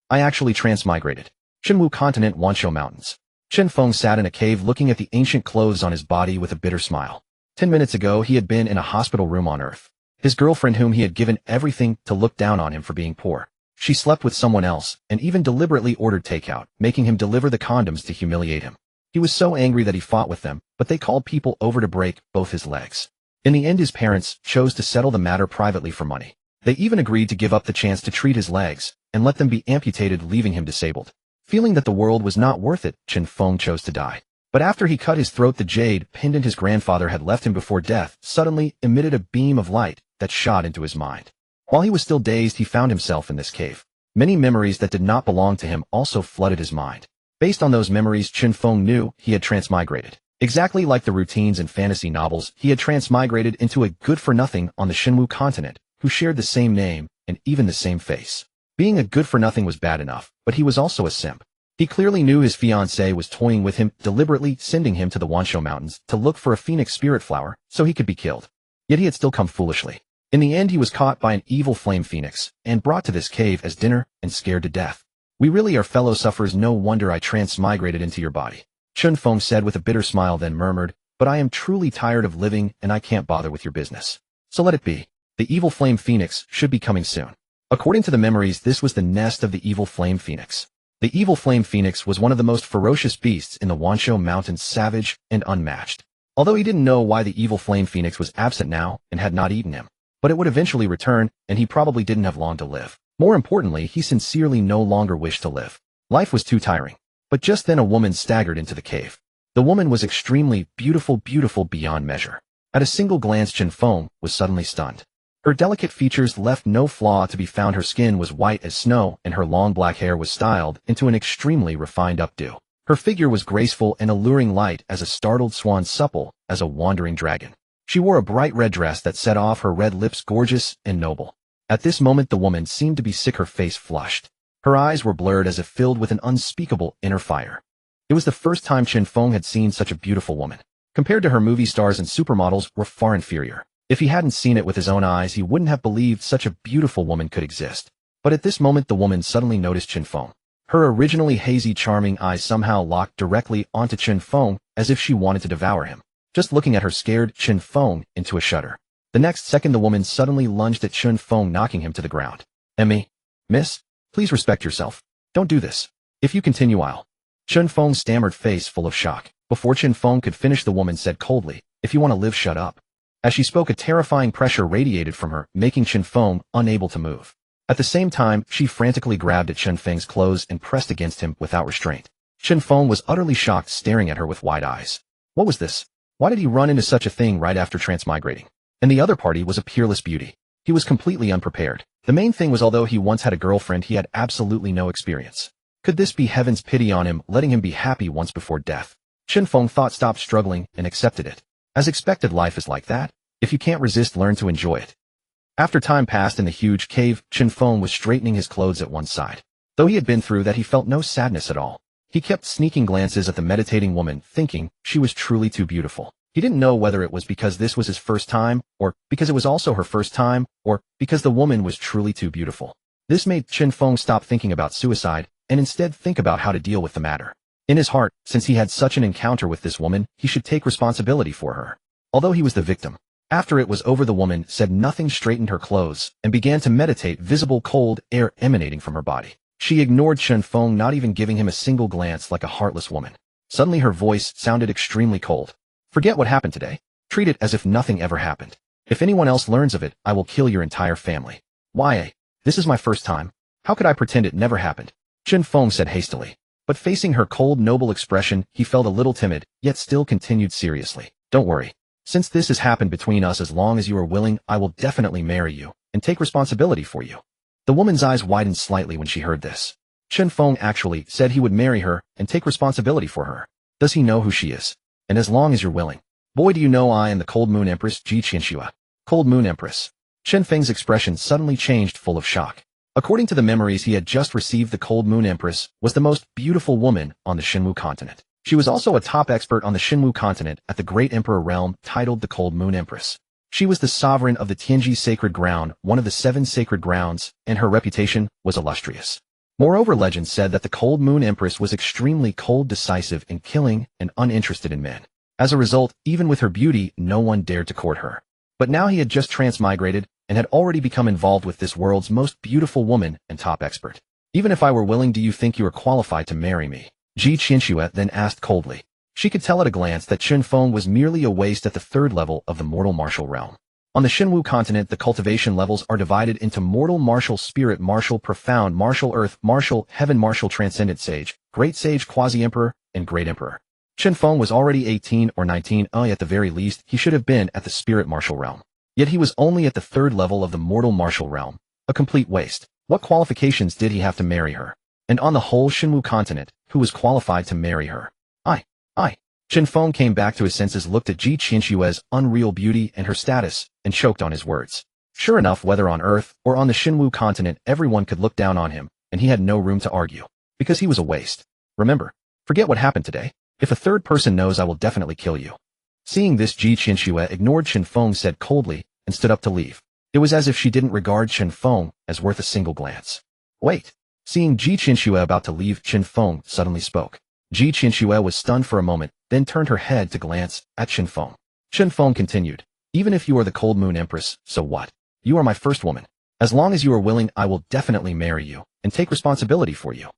I actually transmigrated. Qianxue continent, Wanshou mountains. Chen Feng sat in a cave looking at the ancient clothes on his body with a bitter smile. 10 minutes ago he had been in a hospital room on Earth. His girlfriend, whom he had given everything to, look down on him for being poor. She slept with someone else, and even deliberately ordered takeout, making him deliver the condoms to humiliate him. He was so angry that he fought with them, but they called people over to break both his legs. In the end his parents chose to settle the matter privately for money. They even agreed to give up the chance to treat his legs, and let them be amputated, leaving him disabled. Feeling that the world was not worth it, Chen Feng chose to die. But after he cut his throat, the jade pendant his grandfather had left him before death suddenly emitted a beam of light that shot into his mind. While he was still dazed, he found himself in this cave. Many memories that did not belong to him also flooded his mind. Based on those memories, Chen Feng knew he had transmigrated. Exactly like the routines in fantasy novels, he had transmigrated into a good-for-nothing on the Qianxue continent, who shared the same name and even the same face. Being a good-for-nothing was bad enough, but he was also a simp. He clearly knew his fiancée was toying with him, deliberately sending him to the Wanshou mountains to look for a phoenix spirit flower so he could be killed. Yet he had still come foolishly. In the end he was caught by an evil flame phoenix and brought to this cave as dinner and scared to death. We really are fellow sufferers. No wonder I transmigrated into your body. Chen Feng said with a bitter smile, then murmured, but I am truly tired of living and I can't bother with your business. So let it be. The evil flame phoenix should be coming soon. According to the memories, this was the nest of the evil flame phoenix. The evil flame phoenix was one of the most ferocious beasts in the Wanshou mountains, savage and unmatched. Although he didn't know why the evil flame phoenix was absent now and had not eaten him. But it would eventually return, and he probably didn't have long to live. More importantly, he sincerely no longer wished to live. Life was too tiring. But just then a woman staggered into the cave. The woman was extremely beautiful beyond measure. At a single glance, Chen Feng was suddenly stunned. Her delicate features left no flaw to be found. Her skin was white as snow, and her long black hair was styled into an extremely refined updo. Her figure was graceful and alluring, light as a startled swan, supple as a wandering dragon. She wore a bright red dress that set off her red lips, gorgeous and noble. At this moment the woman seemed to be sick, her face flushed. Her eyes were blurred as if filled with an unspeakable inner fire. It was the first time Chen Feng had seen such a beautiful woman. Compared to her, movie stars and supermodels were far inferior. If he hadn't seen it with his own eyes, he wouldn't have believed such a beautiful woman could exist. But at this moment the woman suddenly noticed Chen Feng. Her originally hazy, charming eyes somehow locked directly onto Chen Feng, as if she wanted to devour him. Just looking at her scared Chen Feng into a shudder. The next second the woman suddenly lunged at Chen Feng, knocking him to the ground. Miss, please respect yourself. Don't do this. If you continue I'll... Chen Feng stammered, face full of shock. Before Chen Feng could finish, the woman said coldly, if you want to live, shut up. As she spoke, a terrifying pressure radiated from her, making Chen Feng unable to move. At the same time, she frantically grabbed at Chen Feng's clothes and pressed against him without restraint. Chen Feng was utterly shocked, staring at her with wide eyes. What was this? Why did he run into such a thing right after transmigrating? And the other party was a peerless beauty. He was completely unprepared. The main thing was, although he once had a girlfriend, he had absolutely no experience. Could this be heaven's pity on him, letting him be happy once before death? Chen Feng thought, stopped struggling, and accepted it. As expected, life is like that. If you can't resist, learn to enjoy it. After time passed in the huge cave, Chen Feng was straightening his clothes at one side. Though he had been through that, he felt no sadness at all. He kept sneaking glances at the meditating woman, thinking she was truly too beautiful. He didn't know whether it was because this was his first time, or because it was also her first time, or because the woman was truly too beautiful. This made Chen Feng stop thinking about suicide, and instead think about how to deal with the matter. In his heart, since he had such an encounter with this woman, he should take responsibility for her. Although he was the victim. After it was over, the woman said nothing, straightened her clothes, and began to meditate, visible cold air emanating from her body. She ignored Chen Feng, not even giving him a single glance, like a heartless woman. Suddenly her voice sounded extremely cold. Forget what happened today. Treat it as if nothing ever happened. If anyone else learns of it, I will kill your entire family. Why? This is my first time. How could I pretend it never happened? Chen Feng said hastily. But facing her cold, noble expression, he felt a little timid, yet still continued seriously. Don't worry. Since this has happened between us, as long as you are willing, I will definitely marry you, and take responsibility for you. The woman's eyes widened slightly when she heard this. Chen Feng actually said he would marry her and take responsibility for her. Does he know who she is? And as long as you're willing. Boy, do you know I am the Cold Moon Empress, Qianxue. Cold Moon Empress. Chen Feng's expression suddenly changed, full of shock. According to the memories he had just received, the Cold Moon Empress was the most beautiful woman on the Qianxue continent. She was also a top expert on the Qianxue continent at the Great Emperor realm, titled the Cold Moon Empress. She was the sovereign of the Tianji sacred ground, one of the 7 sacred grounds, and her reputation was illustrious. Moreover, legend said that the cold moon empress was extremely cold, decisive in killing, and uninterested in men. As a result, even with her beauty, no one dared to court her. But now he had just transmigrated and had already become involved with this world's most beautiful woman and top expert. Even if I were willing, do you think you are qualified to marry me? Qianxue then asked coldly. She could tell at a glance that Chen Feng was merely a waste at the third level of the mortal martial realm. On the Xinwu continent, the cultivation levels are divided into mortal, martial, spirit, martial, profound, martial, earth, martial, heaven, martial, transcendent sage, great sage, quasi-emperor, and great emperor. Chen Feng was already 18 or 19, at the very least, he should have been at the spirit martial realm. Yet he was only at the third level of the mortal martial realm, a complete waste. What qualifications did he have to marry her? And on the whole Xinwu continent, who was qualified to marry her? I. Chen Feng came back to his senses, looked at Qianxue's unreal beauty and her status, and choked on his words. Sure enough, whether on Earth or on the Xinwu continent, everyone could look down on him, and he had no room to argue. Because he was a waste. Remember, forget what happened today. If a third person knows, I will definitely kill you. Seeing this, Qianxue ignored Chen Feng, said coldly, and stood up to leave. It was as if she didn't regard Chen Feng as worth a single glance. Wait. Seeing Qianxue about to leave, Chen Feng suddenly spoke. Qianxue was stunned for a moment, then turned her head to glance at Chen Feng. Chen Feng continued, even if you are the cold moon empress, so what? You are my first woman. As long as you are willing, I will definitely marry you, and take responsibility for you.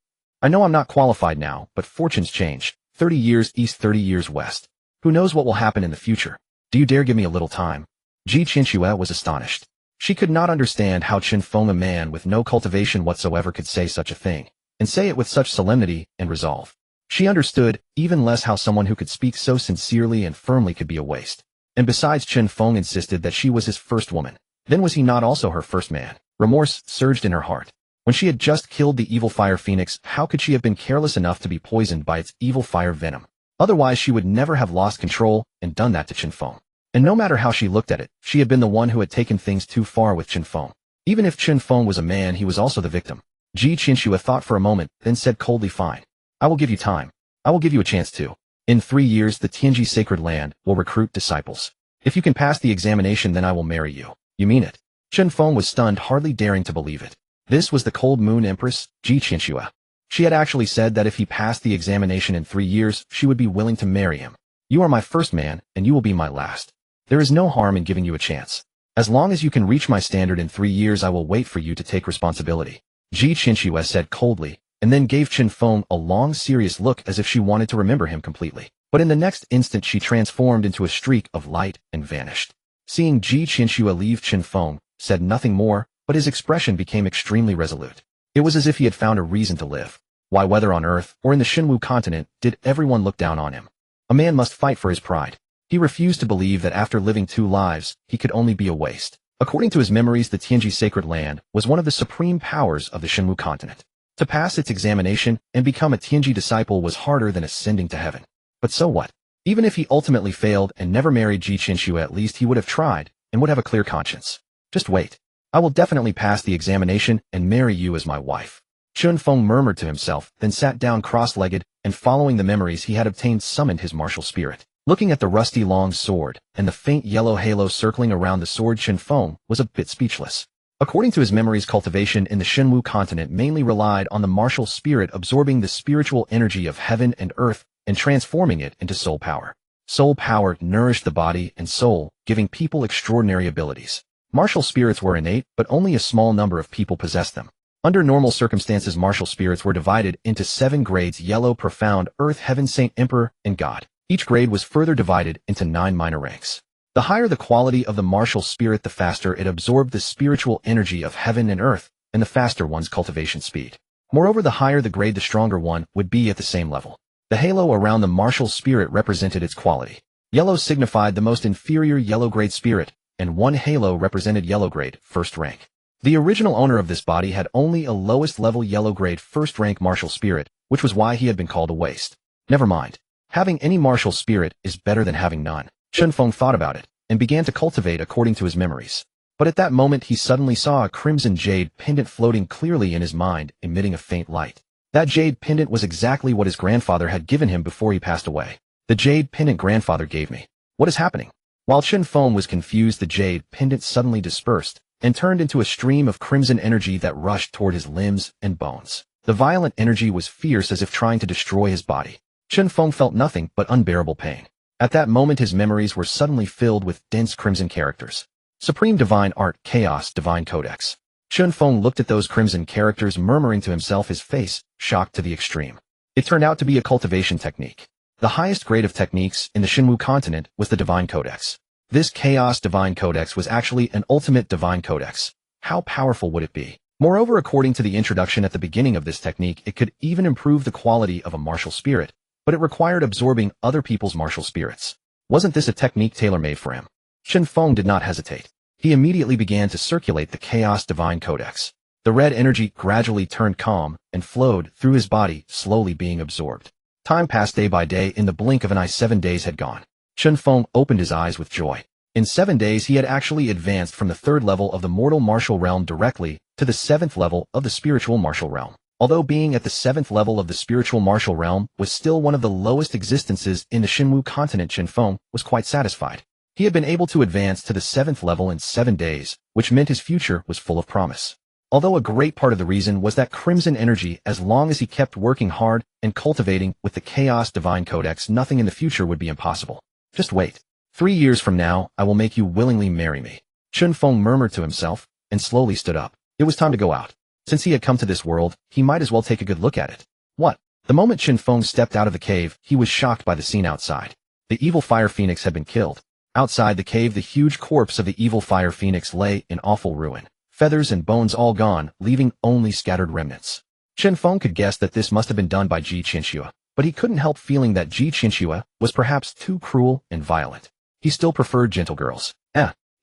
I know I'm not qualified now, but fortunes change. 30 years east, 30 years west. Who knows what will happen in the future? Do you dare give me a little time? Qianxue was astonished. She could not understand how Chen Feng, a man with no cultivation whatsoever, could say such a thing, and say it with such solemnity and resolve. She understood, even less, how someone who could speak so sincerely and firmly could be a waste. And besides, Chen Feng insisted that she was his first woman. Then was he not also her first man? Remorse surged in her heart. When she had just killed the evil fire phoenix, how could she have been careless enough to be poisoned by its evil fire venom? Otherwise she would never have lost control and done that to Chen Feng. And no matter how she looked at it, she had been the one who had taken things too far with Chen Feng. Even if Chen Feng was a man, he was also the victim. Qianxue thought for a moment, then said coldly, fine. I will give you time. I will give you a chance too. In 3 years, the Tianji sacred land will recruit disciples. If you can pass the examination, then I will marry you. You mean it? Chen Feng was stunned, hardly daring to believe it. This was the cold moon empress, Qianxue. She had actually said that if he passed the examination in 3 years, she would be willing to marry him. You are my first man, and you will be my last. There is no harm in giving you a chance. As long as you can reach my standard in 3 years, I will wait for you to take responsibility. Qianxue said coldly, and then gave Chen Feng a long, serious look as if she wanted to remember him completely. But in the next instant she transformed into a streak of light and vanished. Seeing Qianxue leave, Chen Feng said nothing more, but his expression became extremely resolute. It was as if he had found a reason to live. Why, whether on Earth or in the Xinwu continent, did everyone look down on him? A man must fight for his pride. He refused to believe that after living 2 lives, he could only be a waste. According to his memories, the Tianji sacred land was one of the supreme powers of the Xinwu continent. To pass its examination and become a Tianji disciple was harder than ascending to heaven. But so what? Even if he ultimately failed and never married Qianxue, at least he would have tried and would have a clear conscience. Just wait. I will definitely pass the examination and marry you as my wife. Chen Feng murmured to himself, then sat down cross-legged, and following the memories he had obtained, summoned his martial spirit. Looking at the rusty long sword and the faint yellow halo circling around the sword, Chen Feng was a bit speechless. According to his memories, cultivation in the Xinwu continent mainly relied on the martial spirit absorbing the spiritual energy of heaven and earth and transforming it into soul power. Soul power nourished the body and soul, giving people extraordinary abilities. Martial spirits were innate, but only a small number of people possessed them. Under normal circumstances, martial spirits were divided into 7 grades: yellow, profound, earth, heaven, saint, emperor, and god. Each grade was further divided into 9 minor ranks. The higher the quality of the martial spirit, the faster it absorbed the spiritual energy of heaven and earth, and the faster one's cultivation speed. Moreover, the higher the grade, the stronger one would be at the same level. The halo around the martial spirit represented its quality. Yellow signified the most inferior yellow grade spirit, and 1 halo represented yellow grade, first rank. The original owner of this body had only a lowest level yellow grade first rank martial spirit, which was why he had been called a waste. Never mind. Having any martial spirit is better than having none. Chen Feng thought about it, and began to cultivate according to his memories. But at that moment he suddenly saw a crimson jade pendant floating clearly in his mind, emitting a faint light. That jade pendant was exactly what his grandfather had given him before he passed away. The jade pendant grandfather gave me. What is happening? While Chen Feng was confused, the jade pendant suddenly dispersed, and turned into a stream of crimson energy that rushed toward his limbs and bones. The violent energy was fierce as if trying to destroy his body. Chen Feng felt nothing but unbearable pain. At that moment his memories were suddenly filled with dense crimson characters. Supreme Divine Art, Chaos, Divine Codex. Chen Feng looked at those crimson characters, murmuring to himself, his face shocked to the extreme. It turned out to be a cultivation technique. The highest grade of techniques in the Qianxue continent was the Divine Codex. This Chaos Divine Codex was actually an ultimate Divine Codex. How powerful would it be? Moreover, according to the introduction at the beginning of this technique, it could even improve the quality of a martial spirit, but it required absorbing other people's martial spirits. Wasn't this a technique tailor-made for him? Chen Feng did not hesitate. He immediately began to circulate the Chaos Divine Codex. The red energy gradually turned calm and flowed through his body, slowly being absorbed. Time passed day by day. In the blink of an eye, 7 days had gone. Chen Feng opened his eyes with joy. In 7 days he had actually advanced from the 3rd level of the mortal martial realm directly to the 7th level of the spiritual martial realm. Although being at the 7th level of the spiritual martial realm was still one of the lowest existences in the Qianxue continent, Chen Feng was quite satisfied. He had been able to advance to the 7th level in 7 days, which meant his future was full of promise. Although a great part of the reason was that crimson energy, as long as he kept working hard and cultivating with the Chaos Divine Codex, nothing in the future would be impossible. Just wait. 3 years from now, I will make you willingly marry me. Chen Feng murmured to himself and slowly stood up. It was time to go out. Since he had come to this world, he might as well take a good look at it. What? The moment Chen Feng stepped out of the cave, he was shocked by the scene outside. The evil fire phoenix had been killed. Outside the cave, the huge corpse of the evil fire phoenix lay in awful ruin. Feathers and bones all gone, leaving only scattered remnants. Chen Feng could guess that this must have been done by Qianxue, but he couldn't help feeling that Qianxue was perhaps too cruel and violent. He still preferred gentle girls.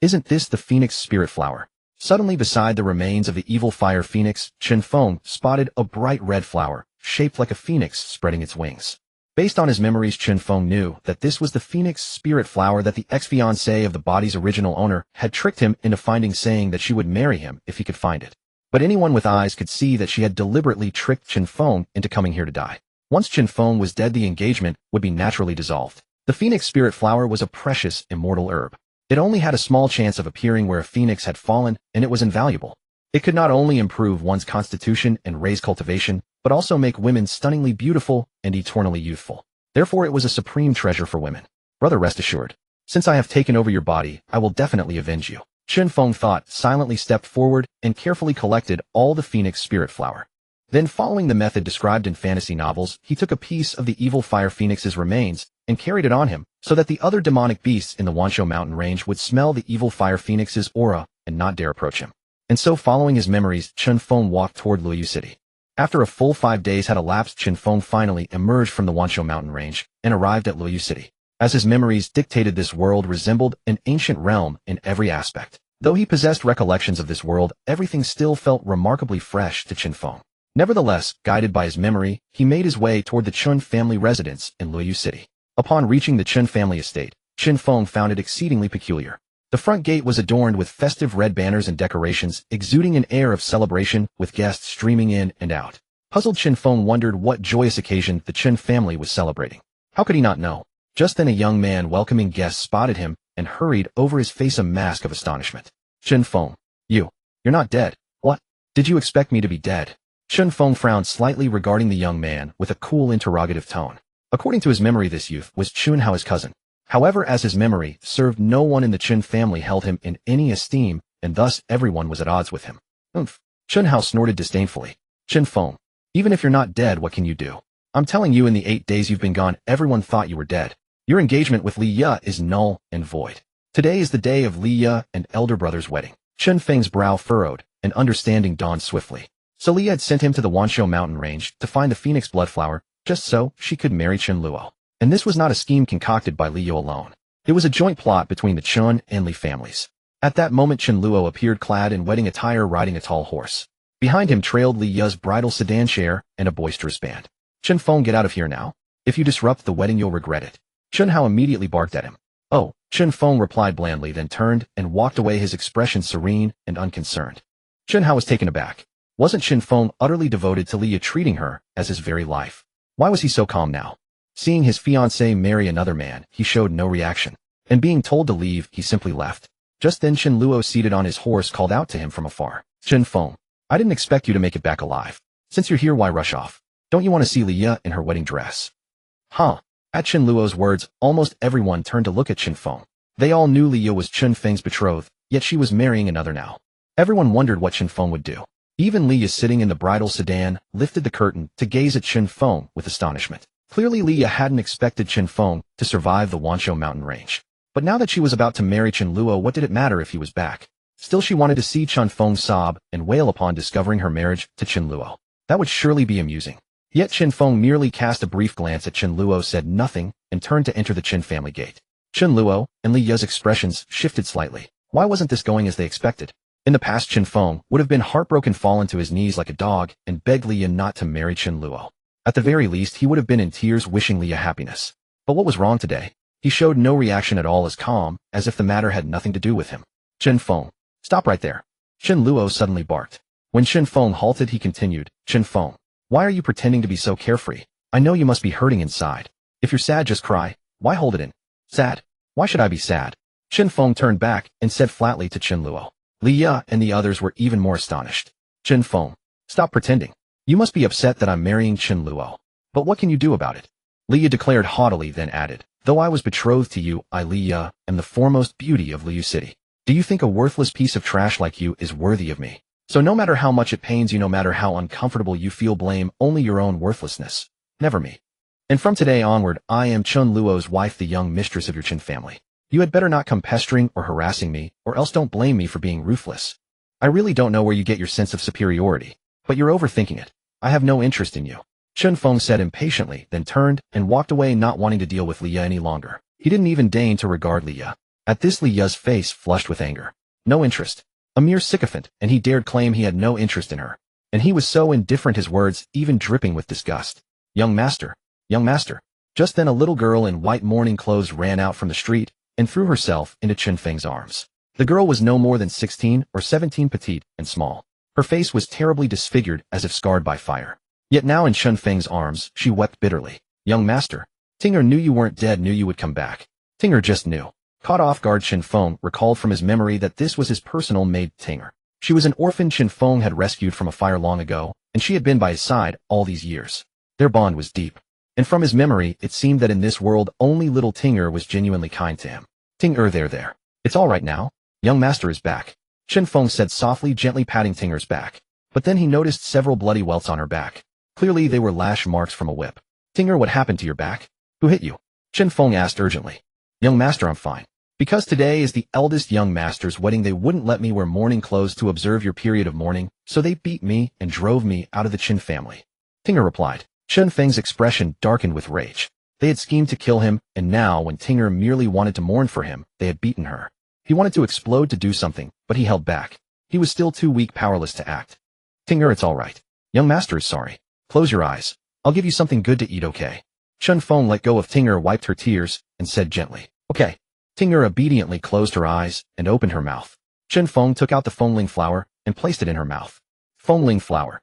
Isn't this the phoenix spirit flower? Suddenly beside the remains of the evil fire phoenix, Chen Feng spotted a bright red flower, shaped like a phoenix spreading its wings. Based on his memories, Chen Feng knew that this was the phoenix spirit flower that the ex-fiancée of the body's original owner had tricked him into finding, saying that she would marry him if he could find it. But anyone with eyes could see that she had deliberately tricked Chen Feng into coming here to die. Once Chen Feng was dead, the engagement would be naturally dissolved. The phoenix spirit flower was a precious, immortal herb. It only had a small chance of appearing where a phoenix had fallen, and it was invaluable. It could not only improve one's constitution and raise cultivation, but also make women stunningly beautiful and eternally youthful. Therefore it was a supreme treasure for women. Brother, rest assured. Since I have taken over your body, I will definitely avenge you. Chen Feng thought, silently stepped forward, and carefully collected all the phoenix spirit flower. Then, following the method described in fantasy novels, he took a piece of the evil fire phoenix's remains and carried it on him, so that the other demonic beasts in the Qianxue mountain range would smell the evil fire phoenix's aura and not dare approach him. And so, following his memories, Chen Feng walked toward Luoyu City. After a full 5 days had elapsed, Chen Feng finally emerged from the Qianxue mountain range and arrived at Luoyu City. As his memories dictated, this world resembled an ancient realm in every aspect. Though he possessed recollections of this world, everything still felt remarkably fresh to Chen Feng. Nevertheless, guided by his memory, he made his way toward the Chen family residence in Luoyu City. Upon reaching the Chen family estate, Chen Feng found it exceedingly peculiar. The front gate was adorned with festive red banners and decorations, exuding an air of celebration, with guests streaming in and out. Puzzled, Chen Feng wondered what joyous occasion the Chen family was celebrating. How could he not know? Just then a young man welcoming guests spotted him and hurried over, his face a mask of astonishment. Chen Feng, you're not dead. What? Did you expect me to be dead? Chen Feng frowned slightly regarding the young man with a cool interrogative tone. According to his memory, this youth was Qianxue's cousin. However, as his memory served, no one in the Chen family held him in any esteem, and thus everyone was at odds with him. Oomph. Qianxue snorted disdainfully. Chen Feng, even if you're not dead, what can you do? I'm telling you, in the 8 days you've been gone, everyone thought you were dead. Your engagement with Li Ye is null and void. Today is the day of Li Ye and elder brother's wedding. Chen Feng's brow furrowed, and understanding dawned swiftly. So Li Ye had sent him to the Qianxue mountain range to find the phoenix blood flower, just so she could marry Chen Luo. And this was not a scheme concocted by Li Ye alone. It was a joint plot between the Chen and Li families. At that moment, Chen Luo appeared clad in wedding attire, riding a tall horse. Behind him trailed Li Ye's bridal sedan chair and a boisterous band. Chen Feng, get out of here now. If you disrupt the wedding, you'll regret it. Qianxue immediately barked at him. Oh, Chen Feng replied blandly, then turned and walked away, his expression serene and unconcerned. Qianxue was taken aback. Wasn't Chen Feng utterly devoted to Li Ye, treating her as his very life? Why was he so calm now? Seeing his fiancée marry another man, he showed no reaction. And being told to leave, he simply left. Just then Chen Luo, seated on his horse, called out to him from afar. Chen Feng, I didn't expect you to make it back alive. Since you're here, why rush off? Don't you want to see Liya in her wedding dress? Huh? At Chen Luo's words, almost everyone turned to look at Chen Feng. They all knew Liya was Chen Feng's betrothed, yet she was marrying another now. Everyone wondered what Chen Feng would do. Even Liya, sitting in the bridal sedan, lifted the curtain to gaze at Chen Feng with astonishment. Clearly Liya hadn't expected Chen Feng to survive the Wanshou mountain range. But now that she was about to marry Chen Luo, what did it matter if he was back? Still, she wanted to see Chen Feng sob and wail upon discovering her marriage to Chen Luo. That would surely be amusing. Yet Chen Feng merely cast a brief glance at Chen Luo, said nothing, and turned to enter the Chen family gate. Chen Luo and Liya's expressions shifted slightly. Why wasn't this going as they expected? In the past, Chen Feng would have been heartbroken, fallen to his knees like a dog, and begged Liya not to marry Chen Luo. At the very least, he would have been in tears wishing Liya happiness. But what was wrong today? He showed no reaction at all, as calm as if the matter had nothing to do with him. Chen Feng, stop right there. Chen Luo suddenly barked. When Chen Feng halted, he continued, Chen Feng, why are you pretending to be so carefree? I know you must be hurting inside. If you're sad, just cry. Why hold it in? Sad? Why should I be sad? Chen Feng turned back and said flatly to Chen Luo. Liya and the others were even more astonished. Chen Feng, stop pretending. You must be upset that I'm marrying Chen Luo. But what can you do about it? Liya declared haughtily, then added, though I was betrothed to you, I, Liya, am the foremost beauty of Liu City. Do you think a worthless piece of trash like you is worthy of me? So no matter how much it pains you, no matter how uncomfortable you feel, blame only your own worthlessness, never me. And from today onward, I am Chen Luo's wife, the young mistress of your Chen family. You had better not come pestering or harassing me, or else don't blame me for being ruthless. I really don't know where you get your sense of superiority, but you're overthinking it. I have no interest in you. Chen Feng said impatiently, then turned and walked away, not wanting to deal with Liya any longer. He didn't even deign to regard Liya. At this, Liya's face flushed with anger. No interest. A mere sycophant, and he dared claim he had no interest in her. And he was so indifferent, his words even dripping with disgust. Young master. Young master. Just then a little girl in white mourning clothes ran out from the street and threw herself into Chen Feng's arms. The girl was no more than 16 or 17, petite and small. Her face was terribly disfigured, as if scarred by fire. Yet now in Chen Feng's arms, she wept bitterly. Young master. Tinger knew you weren't dead, knew you would come back. Tinger just knew. Caught off guard, Chen Feng recalled from his memory that this was his personal maid, Tinger. She was an orphan Chen Feng had rescued from a fire long ago, and she had been by his side all these years. Their bond was deep. And from his memory, it seemed that in this world, only little Tinger was genuinely kind to him. Tinger, there. It's all right now. Young master is back. Chen Feng said softly, gently patting Tinger's back. But then he noticed several bloody welts on her back. Clearly they were lash marks from a whip. Tinger, what happened to your back? Who hit you? Chen Feng asked urgently. Young master, I'm fine. Because today is the eldest young master's wedding, they wouldn't let me wear mourning clothes to observe your period of mourning, so they beat me and drove me out of the Chen family. Tinger replied. Chen Feng's expression darkened with rage. They had schemed to kill him, and now, when Tinger merely wanted to mourn for him, they had beaten her. He wanted to explode, to do something, but he held back. He was still too weak, powerless to act. Tinger, it's all right. Young master is sorry. Close your eyes. I'll give you something good to eat, okay? Chen Feng let go of Tinger, wiped her tears, and said gently, okay. Tinger obediently closed her eyes and opened her mouth. Chen Feng took out the Fengling flower and placed it in her mouth. Fengling flower.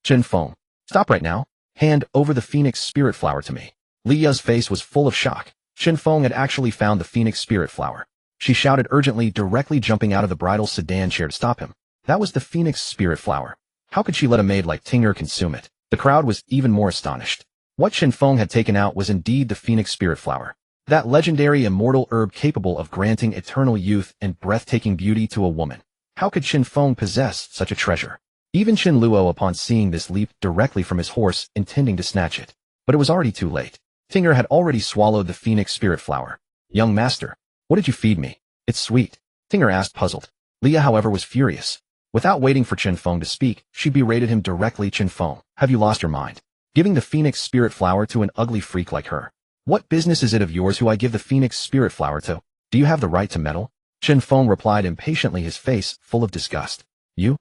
Chen Feng, stop right now. Hand over the phoenix spirit flower to me. Liya's face was full of shock. Chen Feng had actually found the phoenix spirit flower. She shouted urgently, directly jumping out of the bridal sedan chair to stop him. That was the phoenix spirit flower. How could she let a maid like Tinger consume it? The crowd was even more astonished. What Chen Feng had taken out was indeed the phoenix spirit flower. That legendary immortal herb capable of granting eternal youth and breathtaking beauty to a woman. How could Chen Feng possess such a treasure? Even Chen Luo, upon seeing this, leaped directly from his horse, intending to snatch it. But it was already too late. Tinger had already swallowed the phoenix spirit flower. Young master, what did you feed me? It's sweet. Tinger asked, puzzled. Liya, however, was furious. Without waiting for Chen Feng to speak, she berated him directly. Chen Feng, have you lost your mind? Giving the phoenix spirit flower to an ugly freak like her? What business is it of yours who I give the phoenix spirit flower to? Do you have the right to meddle? Chen Feng replied impatiently, his face full of disgust. You.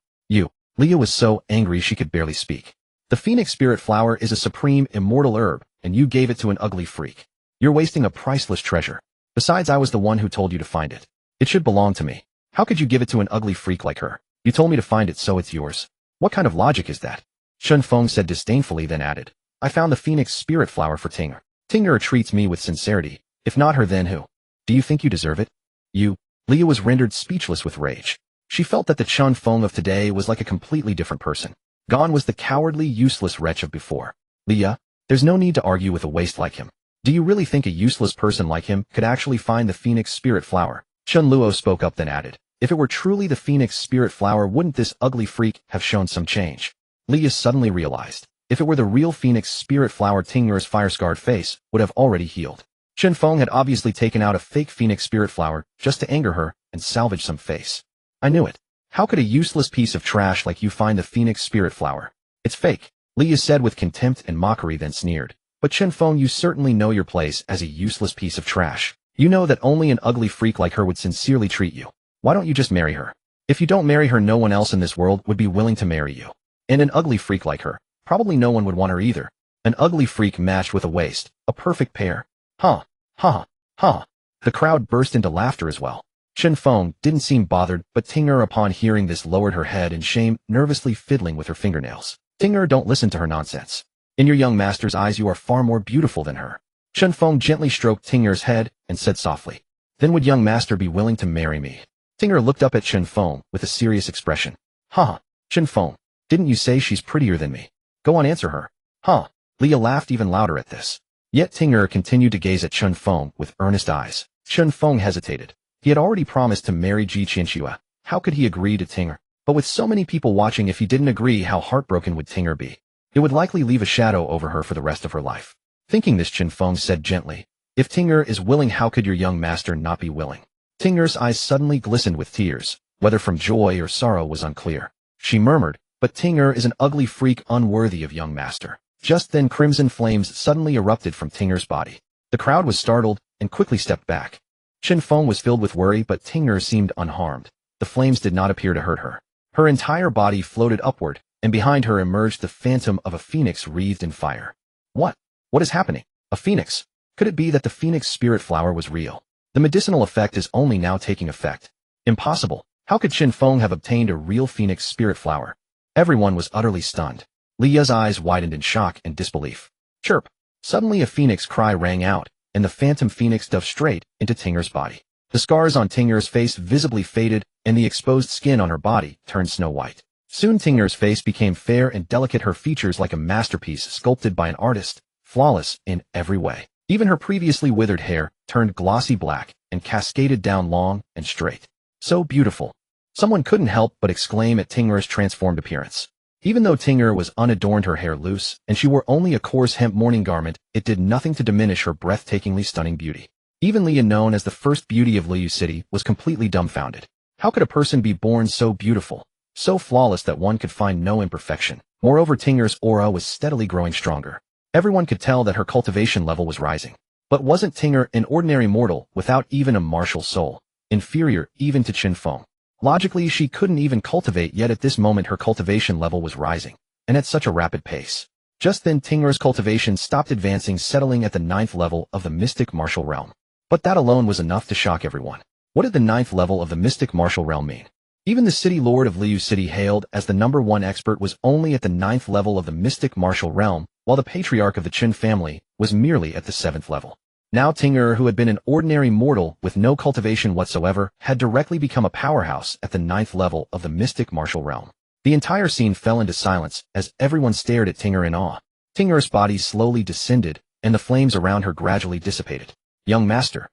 Liya was so angry she could barely speak. The phoenix spirit flower is a supreme immortal herb, and you gave it to an ugly freak. You're wasting a priceless treasure. Besides, I was the one who told you to find it. It should belong to me. How could you give it to an ugly freak like her? You told me to find it, so it's yours. What kind of logic is that? Chen Feng said disdainfully, then added, I found the phoenix spirit flower for Tinger. Tinger treats me with sincerity. If not her, then who? Do you think you deserve it? You. Liya was rendered speechless with rage. She felt that the Chen Feng of today was like a completely different person. Gone was the cowardly, useless wretch of before. Leah, there's no need to argue with a waste like him. Do you really think a useless person like him could actually find the phoenix spirit flower? Chen Luo spoke up then added, if it were truly the phoenix spirit flower, wouldn't this ugly freak have shown some change? Leah suddenly realized, if it were the real phoenix spirit flower, Tinger's fire-scarred face would have already healed. Chen Feng had obviously taken out a fake phoenix spirit flower just to anger her and salvage some face. I knew it. How could a useless piece of trash like you find the phoenix spirit flower? It's fake, Leah said with contempt and mockery, then sneered. But Chen Feng, you certainly know your place as a useless piece of trash. You know that only an ugly freak like her would sincerely treat you. Why don't you just marry her? If you don't marry her, no one else in this world would be willing to marry you. And an ugly freak like her, probably no one would want her either. An ugly freak matched with a waist, a perfect pair. Huh, huh, huh. The crowd burst into laughter as well. Chen Feng didn't seem bothered, but Tinger, upon hearing this, lowered her head in shame, nervously fiddling with her fingernails. Tinger, don't listen to her nonsense. In your young master's eyes, you are far more beautiful than her. Chen Feng gently stroked Tinger's head and said softly, then would young master be willing to marry me? Tinger looked up at Chen Feng with a serious expression. Huh, Chen Feng, didn't you say she's prettier than me? Go on, answer her. Huh. Leah laughed even louder at this. Yet Tinger continued to gaze at Chen Feng with earnest eyes. Chen Feng hesitated. He had already promised to marry Qianxue. How could he agree to Tinger? But with so many people watching, if he didn't agree, how heartbroken would Tinger be? It would likely leave a shadow over her for the rest of her life. Thinking this, Chen Feng said gently, if Tinger is willing, how could your young master not be willing? Tinger's eyes suddenly glistened with tears, whether from joy or sorrow was unclear. She murmured, but Tinger is an ugly freak unworthy of young master. Just then crimson flames suddenly erupted from Tinger's body. The crowd was startled and quickly stepped back. Chen Feng was filled with worry, but Tinger seemed unharmed. The flames did not appear to hurt her. Her entire body floated upward, and behind her emerged the phantom of a phoenix wreathed in fire. What? What is happening? A phoenix? Could it be that the phoenix spirit flower was real? The medicinal effect is only now taking effect. Impossible. How could Chen Feng have obtained a real phoenix spirit flower? Everyone was utterly stunned. Leah's eyes widened in shock and disbelief. Chirp. Suddenly a phoenix cry rang out, and the phantom phoenix dove straight into Tinger's body. The scars on Tinger's face visibly faded, and the exposed skin on her body turned snow white. Soon Tinger's face became fair and delicate, her features like a masterpiece sculpted by an artist, flawless in every way. Even her previously withered hair turned glossy black and cascaded down long and straight. So beautiful. Someone couldn't help but exclaim at Tinger's transformed appearance. Even though Tinger was unadorned, her hair loose, and she wore only a coarse hemp morning garment, it did nothing to diminish her breathtakingly stunning beauty. Even Leah, known as the first beauty of Liu City, was completely dumbfounded. How could a person be born so beautiful, so flawless that one could find no imperfection? Moreover, Tinger's aura was steadily growing stronger. Everyone could tell that her cultivation level was rising. But wasn't Tinger an ordinary mortal without even a martial soul, inferior even to Chen Feng? Logically, she couldn't even cultivate, yet at this moment her cultivation level was rising, and at such a rapid pace. Just then Tinger's cultivation stopped advancing, settling at the 9th level of the mystic martial realm. But that alone was enough to shock everyone. What did the 9th level of the mystic martial realm mean? Even the city lord of Liu City, hailed as the #1 expert, was only at the 9th level of the mystic martial realm, while the patriarch of the Chen family was merely at the 7th level. Now Tinger, who had been an ordinary mortal with no cultivation whatsoever, had directly become a powerhouse at the 9th level of the mystic martial realm. The entire scene fell into silence as everyone stared at Tinger in awe. Tinger's body slowly descended, and the flames around her gradually dissipated. Young master.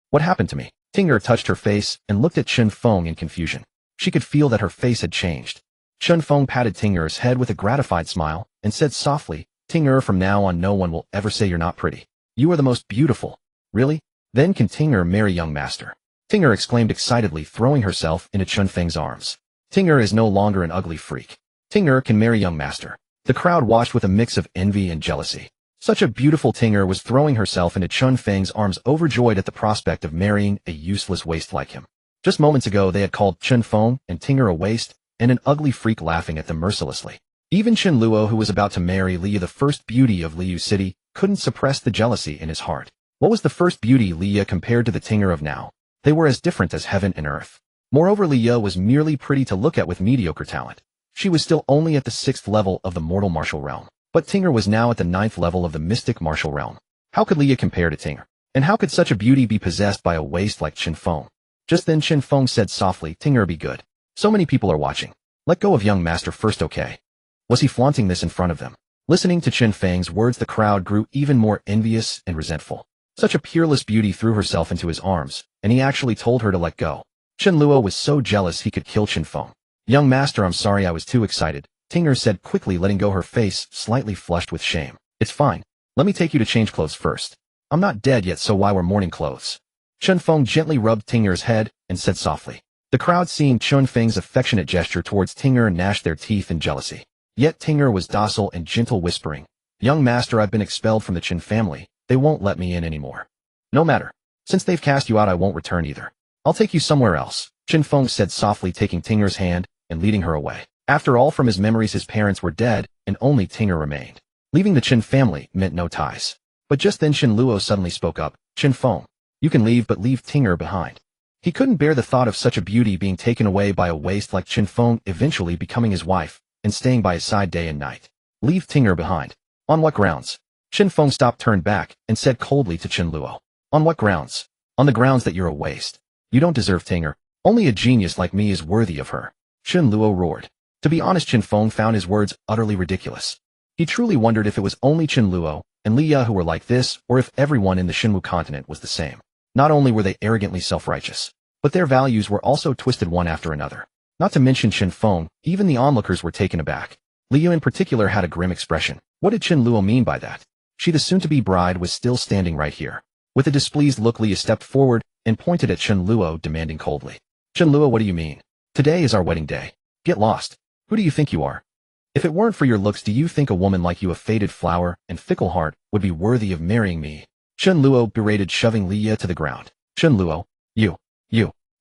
What happened to me? Tinger touched her face and looked at Chen Feng in confusion. She could feel that her face had changed. Chen Feng patted Tinger's head with a gratified smile and said softly, Tinger, from now on no one will ever say you're not pretty. You are the most beautiful. Really? Then can Tinger marry young master? Tinger exclaimed excitedly, throwing herself into Chen Feng's arms. Tinger is no longer an ugly freak. Tinger can marry young master. The crowd watched with a mix of envy and jealousy. Such a beautiful Tinger was throwing herself into Chen Feng's arms, overjoyed at the prospect of marrying a useless waste like him. Just moments ago they had called Chen Feng and Tinger a waste, and an ugly freak, laughing at them mercilessly. Even Chen Luo, who was about to marry Leah, the first beauty of Liu City, couldn't suppress the jealousy in his heart. What was the first beauty Leah compared to the Tinger of now? They were as different as heaven and earth. Moreover, Leah was merely pretty to look at with mediocre talent. She was still only at the 6th level of the mortal martial realm. But Tinger was now at the 9th level of the mystic martial realm. How could Leah compare to Tinger? And how could such a beauty be possessed by a waste like Chen Feng? Just then Chen Feng said softly, Tinger, be good. So many people are watching. Let go of young master first, okay? Was he flaunting this in front of them? Listening to Chen Feng's words, the crowd grew even more envious and resentful. Such a peerless beauty threw herself into his arms, and he actually told her to let go. Chen Luo was so jealous he could kill Chen Feng. Young master, I'm sorry, I was too excited, Ting'er said quickly, letting go, her face slightly flushed with shame. It's fine. Let me take you to change clothes first. I'm not dead yet, so why wear mourning clothes? Chen Feng gently rubbed Ting'er's head and said softly. The crowd, seeing Chen Feng's affectionate gesture towards Ting'er, gnashed their teeth in jealousy. Yet Ting'er was docile and gentle, whispering, Young master, I've been expelled from the Chen family. They won't let me in anymore. No matter. Since they've cast you out, I won't return either. I'll take you somewhere else, Chen Feng said softly, taking Ting'er's hand and leading her away. After all, from his memories, his parents were dead and only Ting'er remained. Leaving the Chen family meant no ties. But just then Chen Luo suddenly spoke up. Chen Feng, you can leave, but leave Ting'er behind. He couldn't bear the thought of such a beauty being taken away by a waste like Chen Feng, eventually becoming his wife and staying by his side day and night. Leave Ting'er behind. On what grounds? Chen Feng stopped, turned back, and said coldly to Chen Luo. On what grounds? On the grounds that you're a waste. You don't deserve Ting'er. Only a genius like me is worthy of her. Chen Luo roared. To be honest, Chen Feng found his words utterly ridiculous. He truly wondered if it was only Chen Luo and Li Ya who were like this, or if everyone in the Shenwu continent was the same. Not only were they arrogantly self-righteous, but their values were also twisted one after another. Not to mention Chen Feng, even the onlookers were taken aback. Li Ya in particular had a grim expression. What did Chen Luo mean by that? She, the soon-to-be bride, was still standing right here. With a displeased look, Li Ya stepped forward and pointed at Chen Luo, demanding coldly. Chen Luo, what do you mean? Today is our wedding day. Get lost. Who do you think you are? If it weren't for your looks, do you think a woman like you, a faded flower and fickle heart, would be worthy of marrying me? Chen Luo berated, shoving Li Ya to the ground. Chen Luo, you.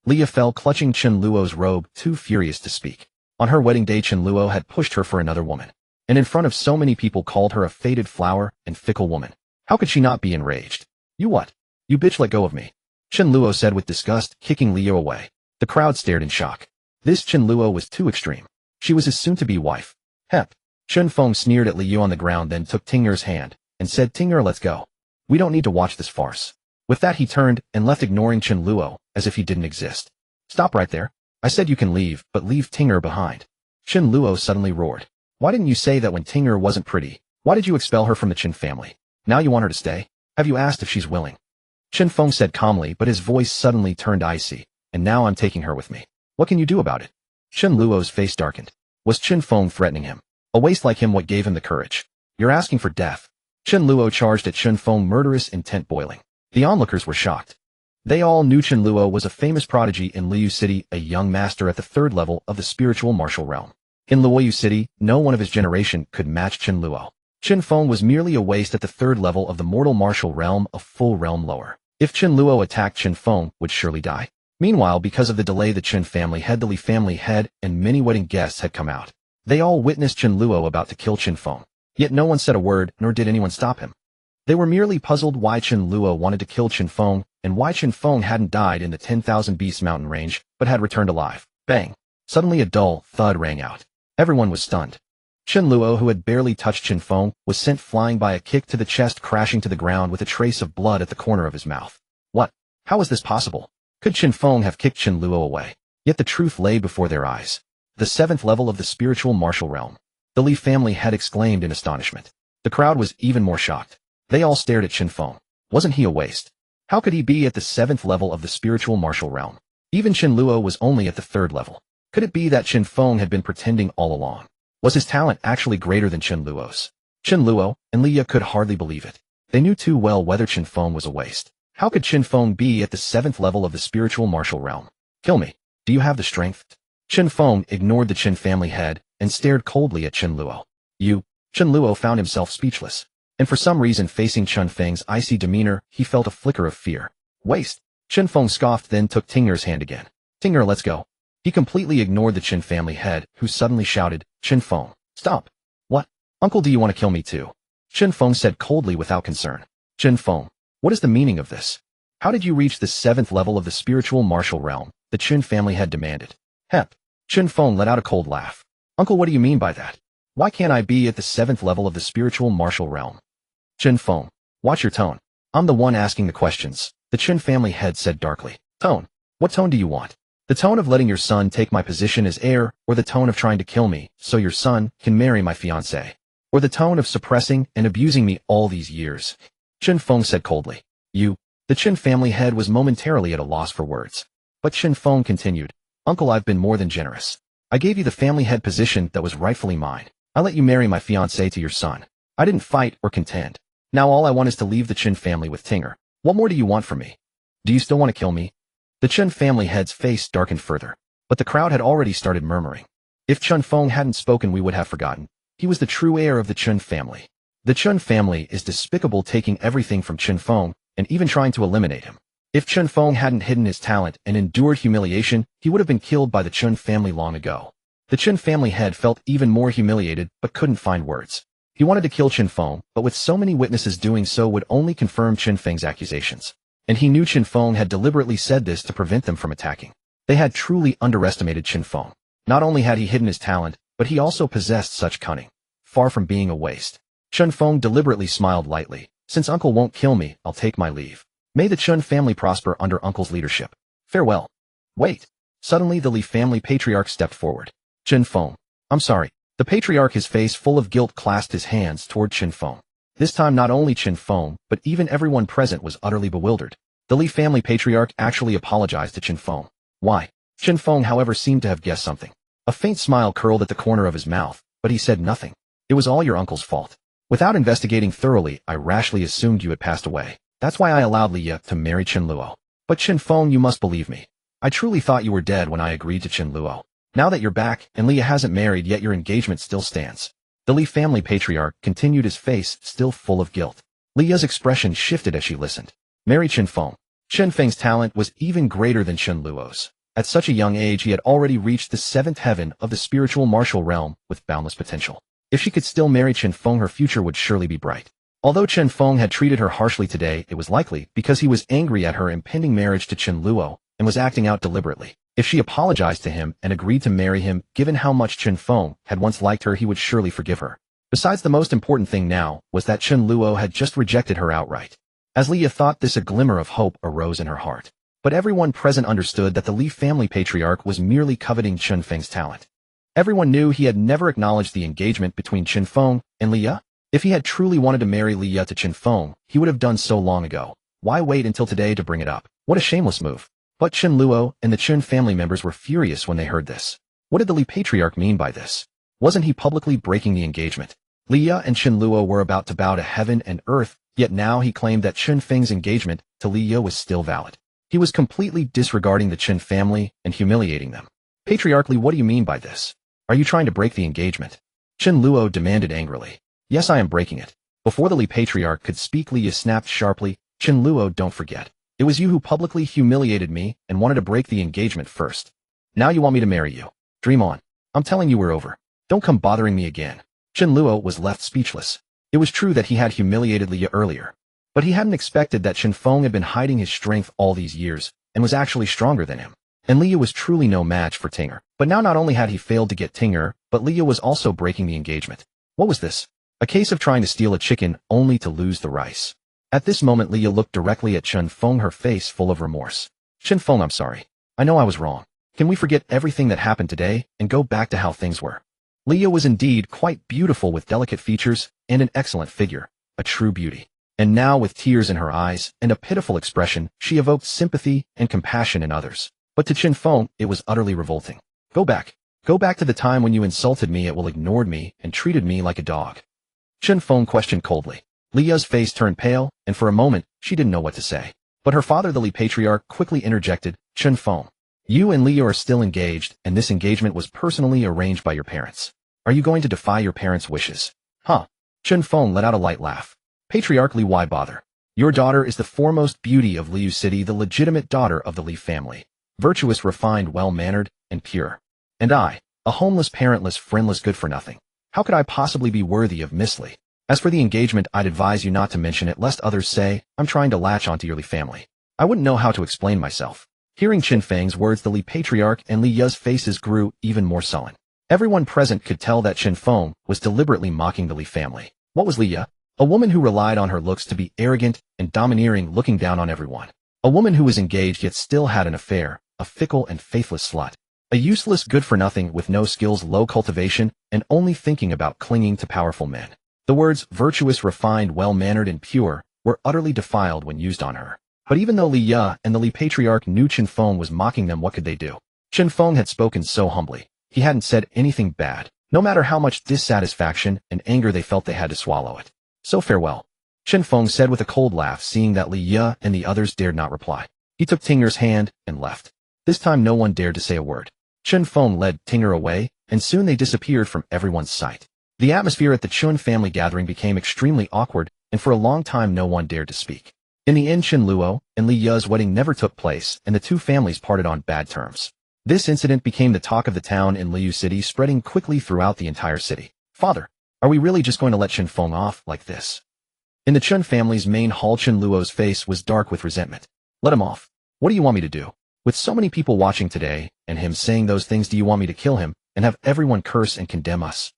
Li Ya fell, clutching Chen Luo's robe, too furious to speak. On her wedding day, Chen Luo had pushed her for another woman, and in front of so many people called her a faded flower and fickle woman. How could she not be enraged? You what? You bitch, let go of me. Chen Luo said with disgust, kicking Li Ya away. The crowd stared in shock. This Chen Luo was too extreme. She was his soon-to-be wife. Hep. Chen Feng sneered at Li Ya on the ground, then took Ting'er's hand and said, Ting'er, let's go. We don't need to watch this farce. With that, he turned and left, ignoring Chen Luo as if he didn't exist. Stop right there. I said you can leave, but leave Ting'er behind. Chen Luo suddenly roared. Why didn't you say that when Ting'er wasn't pretty? Why did you expel her from the Chen family? Now you want her to stay? Have you asked if she's willing? Chen Feng said calmly, but his voice suddenly turned icy. And now I'm taking her with me. What can you do about it? Chen Luo's face darkened. Was Chen Feng threatening him? A waste like him, what gave him the courage? You're asking for death. Chen Luo charged at Chen Feng, murderous intent boiling. The onlookers were shocked. They all knew Chen Luo was a famous prodigy in Luoyu City, a young master at the third level of the spiritual martial realm. In Luoyu City, no one of his generation could match Chen Luo. Chen Feng was merely a waste at the third level of the mortal martial realm, a full realm lower. If Chen Luo attacked, Chen Feng would surely die. Meanwhile, because of the delay, the Chen family head, the Li family head, and many wedding guests had come out. They all witnessed Chen Luo about to kill Chen Feng. Yet no one said a word, nor did anyone stop him. They were merely puzzled why Chen Luo wanted to kill Chen Feng, and why Chen Feng hadn't died in the 10,000 Beasts mountain range, but had returned alive. Bang! Suddenly a dull thud rang out. Everyone was stunned. Chen Luo, who had barely touched Chen Feng, was sent flying by a kick to the chest, crashing to the ground with a trace of blood at the corner of his mouth. What? How was this possible? Could Chen Feng have kicked Chen Luo away? Yet the truth lay before their eyes. The 7th level of the spiritual martial realm. The Li family had exclaimed in astonishment. The crowd was even more shocked. They all stared at Chen Feng. Wasn't he a waste? How could he be at the 7th level of the spiritual martial realm? Even Chen Luo was only at the 3rd level. Could it be that Chen Feng had been pretending all along? Was his talent actually greater than Chen Luo's? Chen Luo and Li Ya could hardly believe it. They knew too well whether Chen Feng was a waste. How could Chen Feng be at the 7th level of the spiritual martial realm? Kill me. Do you have the strength? Chen Feng ignored the Chen family head and stared coldly at Chen Luo. You? Chen Luo found himself speechless. And for some reason, facing Chen Feng's icy demeanor, he felt a flicker of fear. Waste. Chen Feng scoffed, then took Ting'er's hand again. Ting'er, let's go. He completely ignored the Chen family head, who suddenly shouted, Chen Feng, stop. What? Uncle, do you want to kill me too? Chen Feng said coldly without concern. Chen Feng, what is the meaning of this? How did you reach the 7th level of the spiritual martial realm? The Chen family had demanded. Hep. Chen Feng let out a cold laugh. Uncle, what do you mean by that? Why can't I be at the 7th level of the spiritual martial realm? Chen Feng, watch your tone. I'm the one asking the questions, the Chen family head said darkly. Tone? What tone do you want? The tone of letting your son take my position as heir, or the tone of trying to kill me so your son can marry my fiancée? Or the tone of suppressing and abusing me all these years? Chen Feng said coldly. The Chen family head was momentarily at a loss for words. But Chen Feng continued, Uncle, I've been more than generous. I gave you the family head position that was rightfully mine. I let you marry my fiancée to your son. I didn't fight or contend. Now all I want is to leave the Chen family with Tinger. What more do you want from me? Do you still want to kill me? The Chen family head's face darkened further. But the crowd had already started murmuring. If Chen Feng hadn't spoken, we would have forgotten. He was the true heir of the Chen family. The Chen family is despicable, taking everything from Chen Feng and even trying to eliminate him. If Chen Feng hadn't hidden his talent and endured humiliation, he would have been killed by the Chen family long ago. The Chen family head felt even more humiliated but couldn't find words. He wanted to kill Chen Feng, but with so many witnesses, doing so would only confirm Chen Feng's accusations. And he knew Chen Feng had deliberately said this to prevent them from attacking. They had truly underestimated Chen Feng. Not only had he hidden his talent, but he also possessed such cunning. Far from being a waste. Chen Feng deliberately smiled lightly. Since Uncle won't kill me, I'll take my leave. May the Chen family prosper under Uncle's leadership. Farewell. Wait. Suddenly the Li family patriarch stepped forward. Chen Feng. I'm sorry. The patriarch, his face full of guilt, clasped his hands toward Chen Feng. This time not only Chen Feng, but even everyone present was utterly bewildered. The Li family patriarch actually apologized to Chen Feng. Why? Chen Feng, however, seemed to have guessed something. A faint smile curled at the corner of his mouth, but he said nothing. It was all your uncle's fault. Without investigating thoroughly, I rashly assumed you had passed away. That's why I allowed Liya to marry Chen Luo. But Chen Feng, you must believe me. I truly thought you were dead when I agreed to Chen Luo. Now that you're back, and Liya hasn't married yet, your engagement still stands. The Li family patriarch continued, his face still full of guilt. Liya's expression shifted as she listened. Marry Chen Feng. Chen Feng's talent was even greater than Chen Luo's. At such a young age, he had already reached the seventh heaven of the spiritual martial realm with boundless potential. If she could still marry Chen Feng, her future would surely be bright. Although Chen Feng had treated her harshly today, it was likely because he was angry at her impending marriage to Chen Luo and was acting out deliberately. If she apologized to him and agreed to marry him, given how much Chen Feng had once liked her, he would surely forgive her. Besides, the most important thing now was that Chen Luo had just rejected her outright. As Liya thought this, a glimmer of hope arose in her heart. But everyone present understood that the Li family patriarch was merely coveting Chen Feng's talent. Everyone knew he had never acknowledged the engagement between Chen Feng and Liya. If he had truly wanted to marry Liya to Chen Feng, he would have done so long ago. Why wait until today to bring it up? What a shameless move. But Chen Luo and the Chen family members were furious when they heard this. What did the Li patriarch mean by this? Wasn't he publicly breaking the engagement? Liya and Chen Luo were about to bow to heaven and earth, yet now he claimed that Chen Feng's engagement to Liya was still valid. He was completely disregarding the Chen family and humiliating them. Patriarch Li, what do you mean by this? Are you trying to break the engagement? Chen Luo demanded angrily. Yes, I am breaking it. Before the Li patriarch could speak, Liya snapped sharply. Chen Luo, don't forget. It was you who publicly humiliated me and wanted to break the engagement first. Now you want me to marry you. Dream on. I'm telling you we're over. Don't come bothering me again. Chen Luo was left speechless. It was true that he had humiliated Liya earlier. But he hadn't expected that Chen Feng had been hiding his strength all these years and was actually stronger than him. And Liya was truly no match for Tinger. But now not only had he failed to get Tinger, but Liya was also breaking the engagement. What was this? A case of trying to steal a chicken only to lose the rice. At this moment, Liya looked directly at Chen Feng, her face full of remorse. Chen Feng, I'm sorry. I know I was wrong. Can we forget everything that happened today and go back to how things were? Liya was indeed quite beautiful, with delicate features and an excellent figure, a true beauty. And now, with tears in her eyes and a pitiful expression, she evoked sympathy and compassion in others. But to Chen Feng, it was utterly revolting. Go back. Go back to the time when you insulted me, ignored me, and treated me like a dog. Chen Feng questioned coldly. Liya's face turned pale, and for a moment, she didn't know what to say. But her father, the Li patriarch, quickly interjected. Chen Feng, you and Liya are still engaged, and this engagement was personally arranged by your parents. Are you going to defy your parents' wishes? Huh? Chen Feng let out a light laugh. Patriarch Li, why bother? Your daughter is the foremost beauty of Liu City, the legitimate daughter of the Li family. Virtuous, refined, well-mannered, and pure. And I, a homeless, parentless, friendless good-for-nothing. How could I possibly be worthy of Miss Li? As for the engagement, I'd advise you not to mention it, lest others say I'm trying to latch onto your Li family. I wouldn't know how to explain myself. Hearing Chen Feng's words, the Li patriarch and Li Ya's faces grew even more sullen. Everyone present could tell that Chen Feng was deliberately mocking the Li family. What was Li Ya? A woman who relied on her looks to be arrogant and domineering, looking down on everyone. A woman who was engaged yet still had an affair, a fickle and faithless slut. A useless good-for-nothing with no skills, low cultivation, and only thinking about clinging to powerful men. The words virtuous, refined, well-mannered, and pure were utterly defiled when used on her. But even though Li Ye and the Li patriarch knew Chen Feng was mocking them, what could they do? Chen Feng had spoken so humbly. He hadn't said anything bad, no matter how much dissatisfaction and anger they felt they had to swallow it. So farewell, Chen Feng said with a cold laugh, seeing that Li Ye and the others dared not reply. He took Tinger's hand and left. This time no one dared to say a word. Chen Feng led Tinger away, and soon they disappeared from everyone's sight. The atmosphere at the Chen family gathering became extremely awkward, and for a long time no one dared to speak. In the end, Chen Luo and Li Ye's wedding never took place, and the two families parted on bad terms. This incident became the talk of the town in Liu City, spreading quickly throughout the entire city. Father, are we really just going to let Chen Feng off like this? In the Chen family's main hall, Chen Luo's face was dark with resentment. Let him off. What do you want me to do? With so many people watching today, and him saying those things, do you want me to kill him, and have everyone curse and condemn us?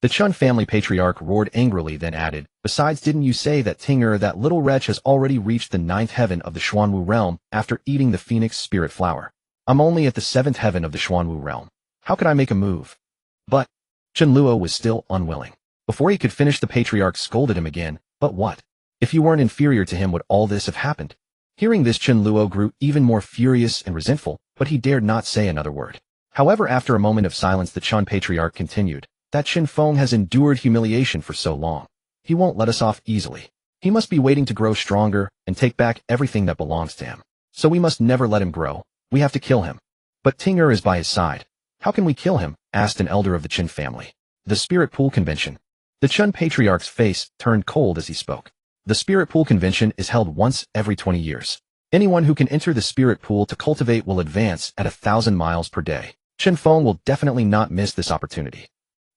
The Chen family patriarch roared angrily, then added, besides, didn't you say that Tinger, that little wretch, has already reached the 9th heaven of the Xuanwu realm after eating the phoenix spirit flower? I'm only at the 7th heaven of the Xuanwu realm. How could I make a move? But Chen Luo was still unwilling. Before he could finish, the patriarch scolded him again. But what? If you weren't inferior to him, would all this have happened? Hearing this, Chen Luo grew even more furious and resentful, but he dared not say another word. However, after a moment of silence, the Chen patriarch continued, that Chen Feng has endured humiliation for so long. He won't let us off easily. He must be waiting to grow stronger and take back everything that belongs to him. So we must never let him grow. We have to kill him. But Tinger is by his side. How can we kill him? Asked an elder of the Chen family. The Spirit Pool Convention. The Chen patriarch's face turned cold as he spoke. The Spirit Pool Convention is held once every 20 years. Anyone who can enter the Spirit Pool to cultivate will advance at 1,000 miles per day. Chen Feng will definitely not miss this opportunity.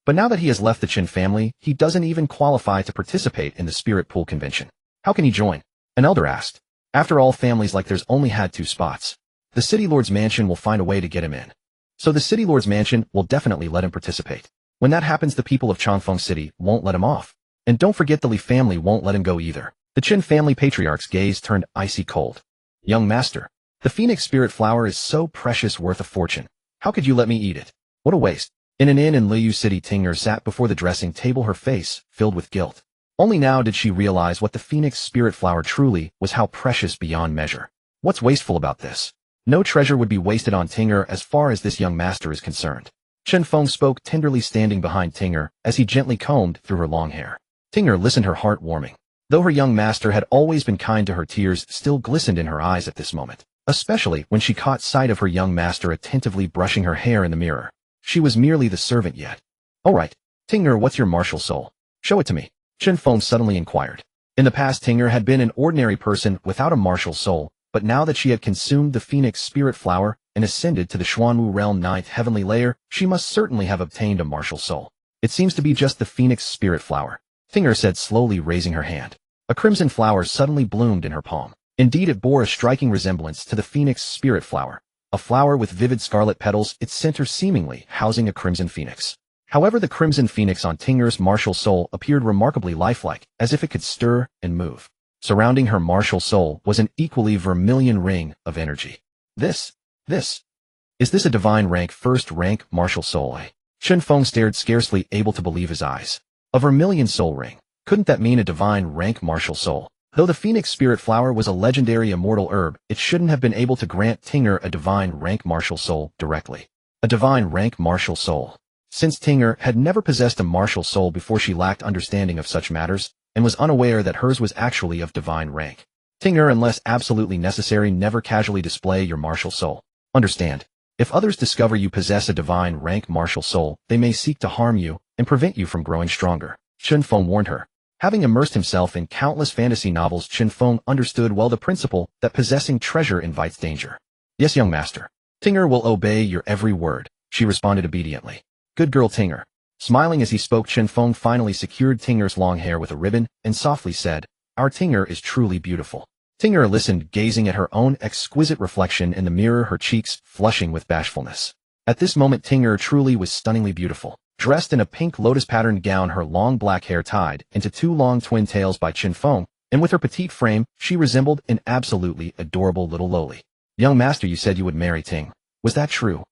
But now that he has left the Chen family, he doesn't even qualify to participate in the Spirit Pool Convention. How can he join? An elder asked. After all, families like theirs only had 2 spots. The City Lord's mansion will find a way to get him in. So the City Lord's mansion will definitely let him participate. When that happens, the people of Qianxue City won't let him off. And don't forget, the Li family won't let him go either. The Chen family patriarch's gaze turned icy cold. Young master, the phoenix spirit flower is so precious, worth a fortune. How could you let me eat it? What a waste. In an inn in Liu City, Tinger sat before the dressing table, her face filled with guilt. Only now did she realize what the phoenix spirit flower truly was, how precious beyond measure. What's wasteful about this? No treasure would be wasted on Tinger as far as this young master is concerned. Chen Feng spoke tenderly, standing behind Tinger as he gently combed through her long hair. Tinger listened, her heart warming. Though her young master had always been kind to her, tears still glistened in her eyes at this moment, especially when she caught sight of her young master attentively brushing her hair in the mirror. She was merely the servant yet. All right, Tinger, what's your martial soul? Show it to me, Chen Feng suddenly inquired. In the past, Tinger had been an ordinary person without a martial soul, but now that she had consumed the phoenix spirit flower and ascended to the Xuanwu realm 9th heavenly layer, she must certainly have obtained a martial soul. It seems to be just the phoenix spirit flower, Tinger said, slowly raising her hand. A crimson flower suddenly bloomed in her palm. Indeed, it bore a striking resemblance to the phoenix spirit flower, a flower with vivid scarlet petals, its center seemingly housing a crimson phoenix. However, the crimson phoenix on Tinger's martial soul appeared remarkably lifelike, as if it could stir and move. Surrounding her martial soul was an equally vermilion ring of energy. Is this a divine rank, first rank martial soul? Chen Feng stared, scarcely able to believe his eyes. A vermilion soul ring. Couldn't that mean a divine rank martial soul? Though the phoenix spirit flower was a legendary immortal herb, it shouldn't have been able to grant Tinger a divine rank martial soul directly. A divine rank martial soul. Since Tinger had never possessed a martial soul before, she lacked understanding of such matters, and was unaware that hers was actually of divine rank. Tinger, unless absolutely necessary, never casually display your martial soul. Understand, if others discover you possess a divine rank martial soul, they may seek to harm you and prevent you from growing stronger, Chen Feng warned her. Having immersed himself in countless fantasy novels, Chen Feng understood well the principle that possessing treasure invites danger. Yes, young master. Tinger will obey your every word, she responded obediently. Good girl, Tinger. Smiling as he spoke, Chen Feng finally secured Tinger's long hair with a ribbon and softly said, Our Tinger is truly beautiful. Tinger listened, gazing at her own exquisite reflection in the mirror, her cheeks flushing with bashfulness. At this moment, Tinger truly was stunningly beautiful. Dressed in a pink lotus-patterned gown, her long black hair tied into 2 long twin tails by Chen Feng, and with her petite frame, she resembled an absolutely adorable little loli. Young master, you said you would marry Ting. Was that true?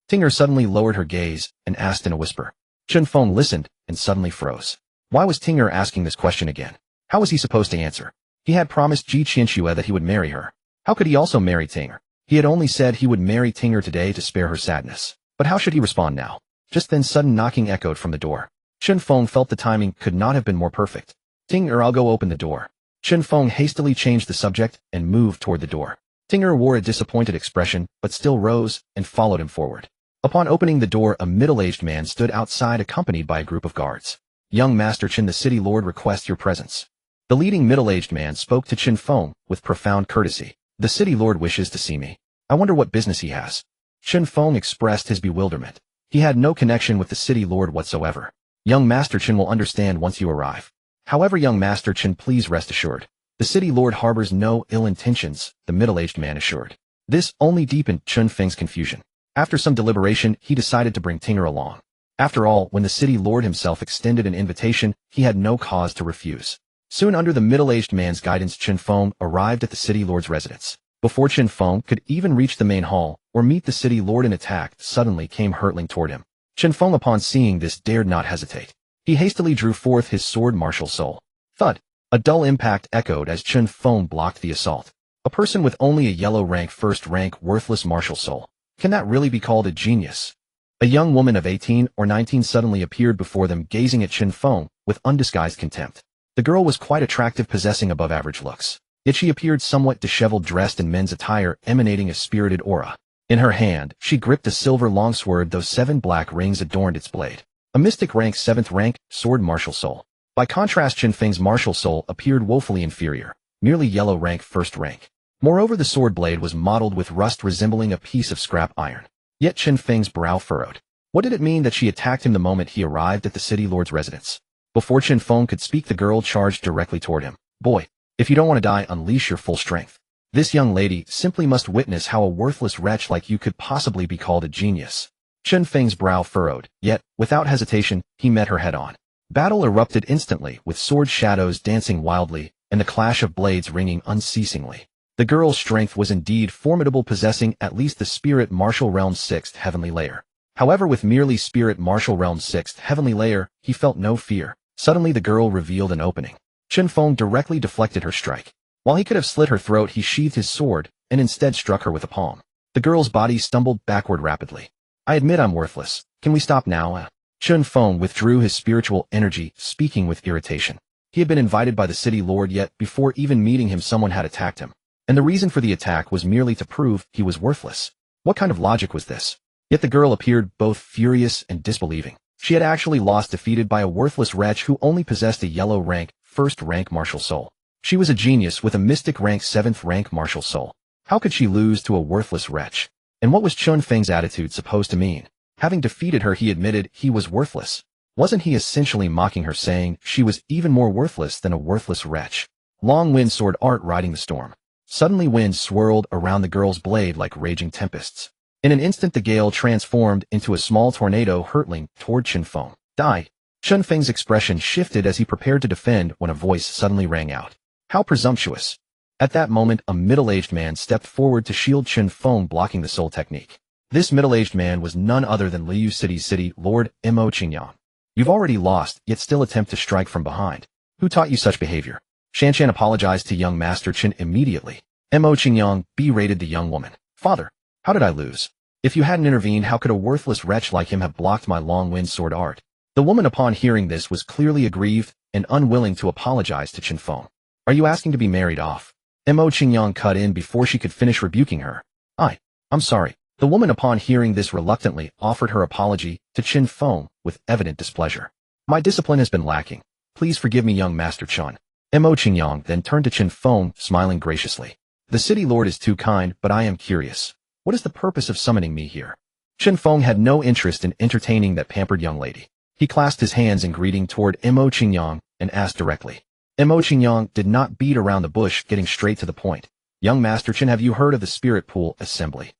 Tinger suddenly lowered her gaze and asked in a whisper. Chen Feng listened and suddenly froze. Why was Tinger asking this question again? How was he supposed to answer? He had promised Qianxue that he would marry her. How could he also marry Tinger? He had only said he would marry Tinger today to spare her sadness. But how should he respond now? Just then sudden knocking echoed from the door. Chen Feng felt the timing could not have been more perfect. Tinger, I'll go open the door. Chen Feng hastily changed the subject and moved toward the door. Tinger wore a disappointed expression, but still rose and followed him forward. Upon opening the door, a middle-aged man stood outside accompanied by a group of guards. Young Master Chen, the city lord requests your presence. The leading middle-aged man spoke to Chen Feng with profound courtesy. The city lord wishes to see me. I wonder what business he has. Chen Feng expressed his bewilderment. He had no connection with the city lord whatsoever. Young Master Chen will understand once you arrive. However, young Master Chen, please rest assured. The city lord harbors no ill intentions, the middle-aged man assured. This only deepened Chen Feng's confusion. After some deliberation, he decided to bring Tinger along. After all, when the city lord himself extended an invitation, he had no cause to refuse. Soon under the middle-aged man's guidance, Chen Feng arrived at the city lord's residence. Before Chen Feng could even reach the main hall or meet the city lord, an attack suddenly came hurtling toward him. Chen Feng, upon seeing this, dared not hesitate. He hastily drew forth his sword, martial soul. Thud! A dull impact echoed as Chen Feng blocked the assault. A person with only a yellow rank, first rank, worthless martial soul. Can that really be called a genius? A young woman of 18 or 19 suddenly appeared before them, gazing at Chen Feng with undisguised contempt. The girl was quite attractive, possessing above-average looks. Yet she appeared somewhat disheveled, dressed in men's attire, emanating a spirited aura. In her hand, she gripped a silver longsword, though 7 black rings adorned its blade. A mystic rank, 7th rank, sword, martial soul. By contrast, Chen Feng's martial soul appeared woefully inferior, merely yellow rank, 1st rank. Moreover, the sword blade was mottled with rust resembling a piece of scrap iron. Yet Chen Feng's brow furrowed. What did it mean that she attacked him the moment he arrived at the city lord's residence? Before Chen Feng could speak, the girl charged directly toward him. Boy, if you don't want to die, unleash your full strength. This young lady simply must witness how a worthless wretch like you could possibly be called a genius. Chen Feng's brow furrowed, yet, without hesitation, he met her head-on. Battle erupted instantly, with sword shadows dancing wildly, and the clash of blades ringing unceasingly. The girl's strength was indeed formidable, possessing at least the Spirit Martial Realm's 6th heavenly layer. However, with merely Spirit Martial Realm's 6th heavenly layer, he felt no fear. Suddenly the girl revealed an opening. Chen Feng directly deflected her strike. While he could have slit her throat, he sheathed his sword, and instead struck her with a palm. The girl's body stumbled backward rapidly. I admit I'm worthless. Can we stop now? Chen Feng withdrew his spiritual energy, speaking with irritation. He had been invited by the city lord, yet before even meeting him someone had attacked him. And the reason for the attack was merely to prove he was worthless. What kind of logic was this? Yet the girl appeared both furious and disbelieving. She had actually lost, defeated by a worthless wretch who only possessed a yellow rank, 1st rank martial soul. She was a genius with a mystic rank, 7th rank martial soul. How could she lose to a worthless wretch? And what was Chen Feng's attitude supposed to mean? Having defeated her, he admitted he was worthless. Wasn't he essentially mocking her, saying she was even more worthless than a worthless wretch? Long wind sword art riding the storm. Suddenly wind swirled around the girl's blade like raging tempests. In an instant the gale transformed into a small tornado hurtling toward Chen Feng. Die! Chen Feng's expression shifted as he prepared to defend when a voice suddenly rang out. How presumptuous! At that moment, a middle-aged man stepped forward to shield Chen Feng, blocking the soul technique. This middle-aged man was none other than Liu City's city lord, Mo Qingyang. You've already lost, yet still attempt to strike from behind. Who taught you such behavior? Shanshan apologized to young Master Chen immediately. Mo Qingyang berated the young woman. Father, how did I lose? If you hadn't intervened, how could a worthless wretch like him have blocked my long wind sword art? The woman, upon hearing this, was clearly aggrieved and unwilling to apologize to Chen Feng. Are you asking to be married off? Mo Qingyang cut in before she could finish rebuking her. I'm sorry. The woman, upon hearing this, reluctantly offered her apology to Chen Feng with evident displeasure. My discipline has been lacking. Please forgive me, young Master Chen. Mo Qingyang then turned to Chen Feng, smiling graciously. The city lord is too kind, but I am curious. What is the purpose of summoning me here? Chen Feng had no interest in entertaining that pampered young lady. He clasped his hands in greeting toward Mo Qingyang and asked directly. Mo Qingyang did not beat around the bush, getting straight to the point. Young Master Chen, have you heard of the Spirit Pool Assembly?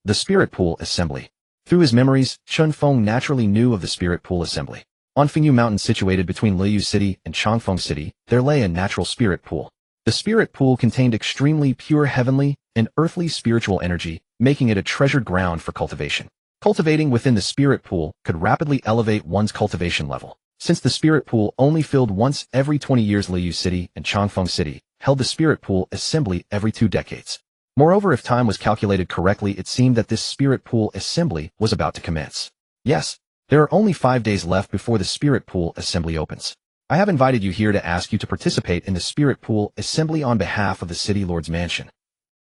The Spirit Pool Assembly. Through his memories, Chen Feng naturally knew of the Spirit Pool Assembly. On Fengyu Mountain, situated between Liu City and Changfeng City, there lay a natural spirit pool. The spirit pool contained extremely pure heavenly an earthly spiritual energy, making it a treasured ground for cultivation. Cultivating within the spirit pool could rapidly elevate one's cultivation level. Since the spirit pool only filled once every 20 years, Liu City and Qianxue City held the spirit pool assembly every 2 decades. Moreover, if time was calculated correctly, it seemed that this spirit pool assembly was about to commence. Yes, there are only 5 days left before the spirit pool assembly opens. I have invited you here to ask you to participate in the spirit pool assembly on behalf of the City Lord's Mansion.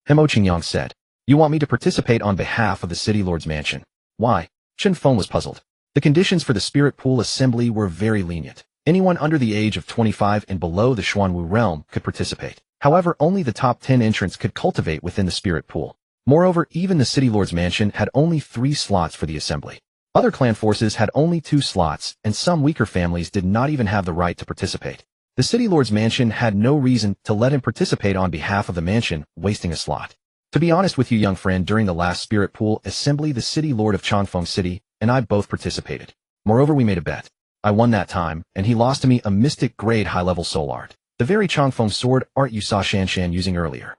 Mo Qingyang said. You want me to participate on behalf of the City Lord's Mansion? Why? Chen Feng was puzzled. The conditions for the spirit pool assembly were very lenient. Anyone under the age of 25 and below the Xuanwu realm could participate. However, only the top 10 entrants could cultivate within the spirit pool. Moreover, even the City Lord's Mansion had only 3 slots for the assembly. Other clan forces had only 2 slots, and some weaker families did not even have the right to participate. The City Lord's Mansion had no reason to let him participate on behalf of the mansion, wasting a slot. To be honest with you, young friend, during the last spirit pool assembly, the City Lord of Qianxue City and I both participated. Moreover, we made a bet. I won that time, and he lost to me a mystic grade high-level soul art. The very Qianxue sword art you saw Shanshan using earlier.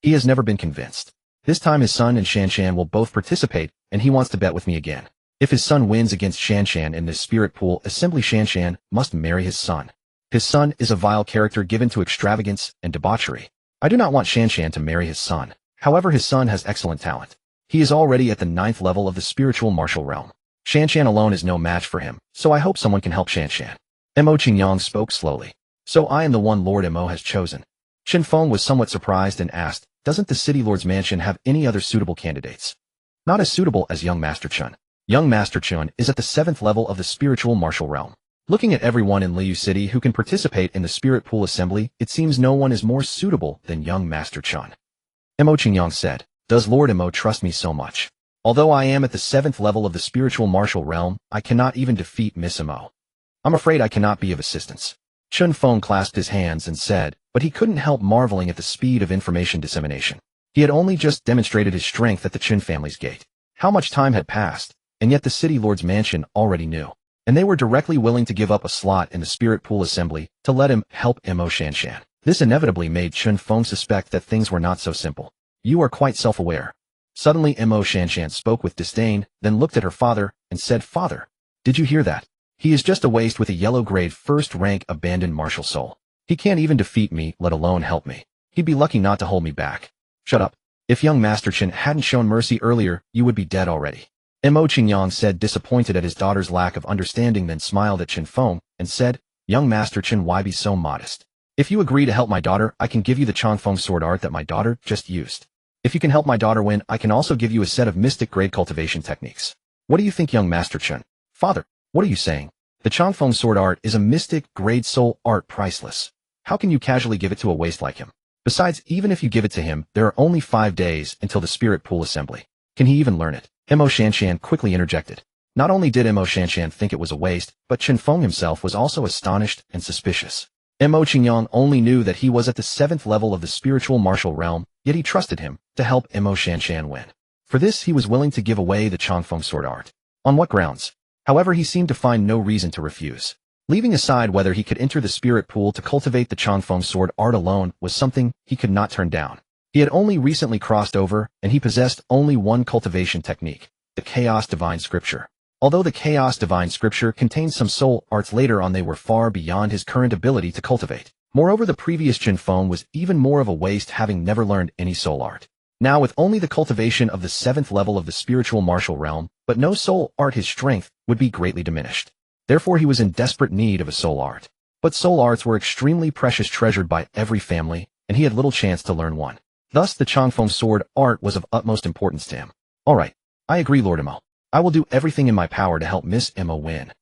He has never been convinced. This time his son and Shanshan will both participate, and he wants to bet with me again. If his son wins against Shanshan in this spirit pool assembly, Shanshan must marry his son. His son is a vile character given to extravagance and debauchery. I do not want Shanshan to marry his son. However, his son has excellent talent. He is already at the 9th level of the spiritual martial realm. Shanshan alone is no match for him, so I hope someone can help Shanshan. Mo Qingyang spoke slowly. So I am the one Lord Mo has chosen. Chen Feng was somewhat surprised and asked, doesn't the City Lord's Mansion have any other suitable candidates? Not as suitable as young Master Chen. Young Master Chen is at the 7th level of the spiritual martial realm. Looking at everyone in Liu City who can participate in the spirit pool assembly, it seems no one is more suitable than young Master Chen. Mo Qingyang said, does Lord Mo trust me so much? Although I am at the 7th level of the spiritual martial realm, I cannot even defeat Miss Mo. I'm afraid I cannot be of assistance. Chen Feng clasped his hands and said, but he couldn't help marveling at the speed of information dissemination. He had only just demonstrated his strength at the Chen family's gate. How much time had passed, and yet the City Lord's Mansion already knew. And they were directly willing to give up a slot in the spirit pool assembly to let him help Mo Shanshan. This inevitably made Chen Feng suspect that things were not so simple. You are quite self-aware. Suddenly Mo Shanshan spoke with disdain, then looked at her father and said, Father, did you hear that? He is just a waste with a yellow-grade 1st-rank abandoned martial soul. He can't even defeat me, let alone help me. He'd be lucky not to hold me back. Shut up. If young Master Chen hadn't shown mercy earlier, you would be dead already. Mo Qingyang said, disappointed at his daughter's lack of understanding, then smiled at Chen Feng and said, Young Master Chen, why be so modest? If you agree to help my daughter, I can give you the Qianxue sword art that my daughter just used. If you can help my daughter win, I can also give you a set of mystic grade cultivation techniques. What do you think, young Master Chen? Father, what are you saying? The Qianxue sword art is a mystic grade soul art, priceless. How can you casually give it to a waste like him? Besides, even if you give it to him, there are only 5 days until the spirit pool assembly. Can he even learn it? Mo Shanshan quickly interjected. Not only did Mo Shanshan think it was a waste, but Chen Feng himself was also astonished and suspicious. Mo Qingyang only knew that he was at the 7th level of the spiritual martial realm, yet he trusted him to help Mo Shanshan win. For this, he was willing to give away the Qianxue sword art. On what grounds? However, he seemed to find no reason to refuse. Leaving aside whether he could enter the spirit pool to cultivate the Qianxue sword art alone was something he could not turn down. He had only recently crossed over, and he possessed only one cultivation technique, the Chaos Divine Scripture. Although the Chaos Divine Scripture contained some soul arts, later on they were far beyond his current ability to cultivate. Moreover, the previous Chen Feng was even more of a waste, having never learned any soul art. Now, with only the cultivation of the 7th level of the spiritual martial realm, but no soul art, his strength would be greatly diminished. Therefore, he was in desperate need of a soul art. But soul arts were extremely precious, treasured by every family, and he had little chance to learn one. Thus, the Qianxue sword art was of utmost importance to him. All right, I agree, Lord Mo. I will do everything in my power to help Miss Mo win.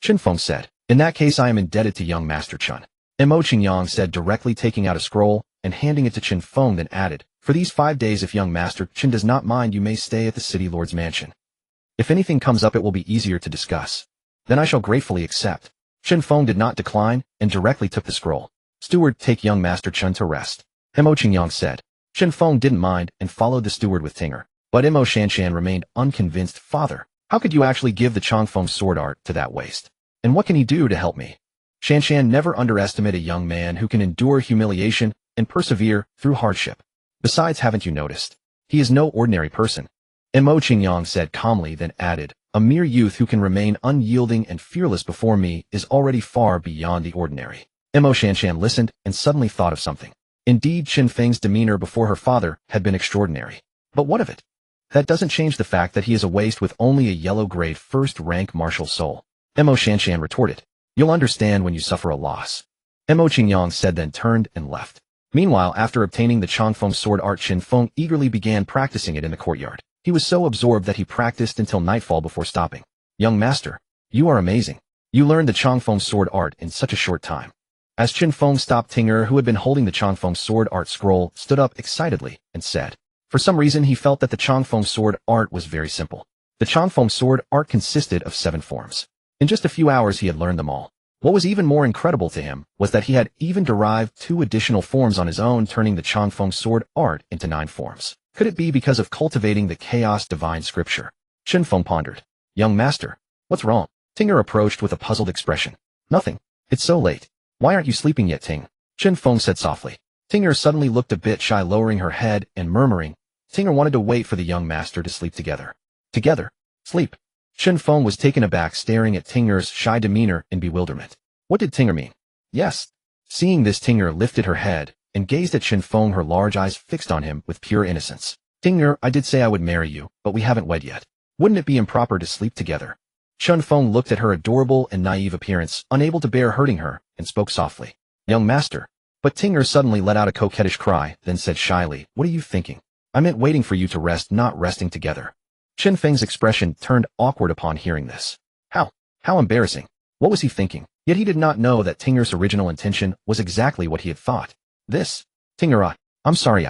Chen Feng said. In that case, I am indebted to young Master Chen. Mo Qingyang said, directly taking out a scroll and handing it to Chen Feng, then added, for these 5 days, if young Master Chen does not mind, you may stay at the City Lord's Mansion. If anything comes up, it will be easier to discuss. Then I shall gratefully accept. Chen Feng did not decline and directly took the scroll. Steward, take young Master Chen to rest. Mo Qingyang said. Chen Feng didn't mind and followed the steward with Tinger. But Mo Shanshan remained unconvinced. Father, how could you actually give the Qianxue sword art to that waste? And what can he do to help me? Shanshan never underestimate a young man who can endure humiliation and persevere through hardship. Besides, haven't you noticed? He is no ordinary person. Mo Qingyang said calmly, then added, a mere youth who can remain unyielding and fearless before me is already far beyond the ordinary. Mo Shanshan listened and suddenly thought of something. Indeed, Chen Feng's demeanor before her father had been extraordinary. But what of it? That doesn't change the fact that he is a waste with only a yellow-grade first-rank martial soul. Mo Shanshan retorted. You'll understand when you suffer a loss. Mo Qingyang said, then turned and left. Meanwhile, after obtaining the Chen Feng sword art, Chen Feng eagerly began practicing it in the courtyard. He was so absorbed that he practiced until nightfall before stopping. Young master, you are amazing. You learned the Chen Feng sword art in such a short time. As Chen Feng stopped, Tinger, who had been holding the Chen Feng sword art scroll, stood up excitedly and said, for some reason he felt that the Chen Feng sword art was very simple. The Chen Feng sword art consisted of 7 forms. In just a few hours he had learned them all. What was even more incredible to him was that he had even derived 2 additional forms on his own, turning the Chen Feng sword art into 9 forms. Could it be because of cultivating the chaos divine scripture? Chen Feng pondered. Young master, what's wrong? Tinger approached with a puzzled expression. Nothing. It's so late. Why aren't you sleeping yet, Ting? Chen Feng said softly. Tinger suddenly looked a bit shy, lowering her head and murmuring. Tinger wanted to wait for the young master to sleep together. Together? Sleep? Chen Feng was taken aback, staring at Tinger's shy demeanor in bewilderment. What did Tinger mean? Yes. Seeing this, Tinger lifted her head and gazed at Chen Feng, her large eyes fixed on him with pure innocence. Tinger, I did say I would marry you, but we haven't wed yet. Wouldn't it be improper to sleep together? Chen Feng looked at her adorable and naive appearance, unable to bear hurting her, and spoke softly. Young master. But Tinger suddenly let out a coquettish cry, then said shyly, what are you thinking? I meant waiting for you to rest, not resting together. Chen Feng's expression turned awkward upon hearing this. How embarrassing. What was he thinking? Yet he did not know that Tinger's original intention was exactly what he had thought. Tinger, I'm sorry,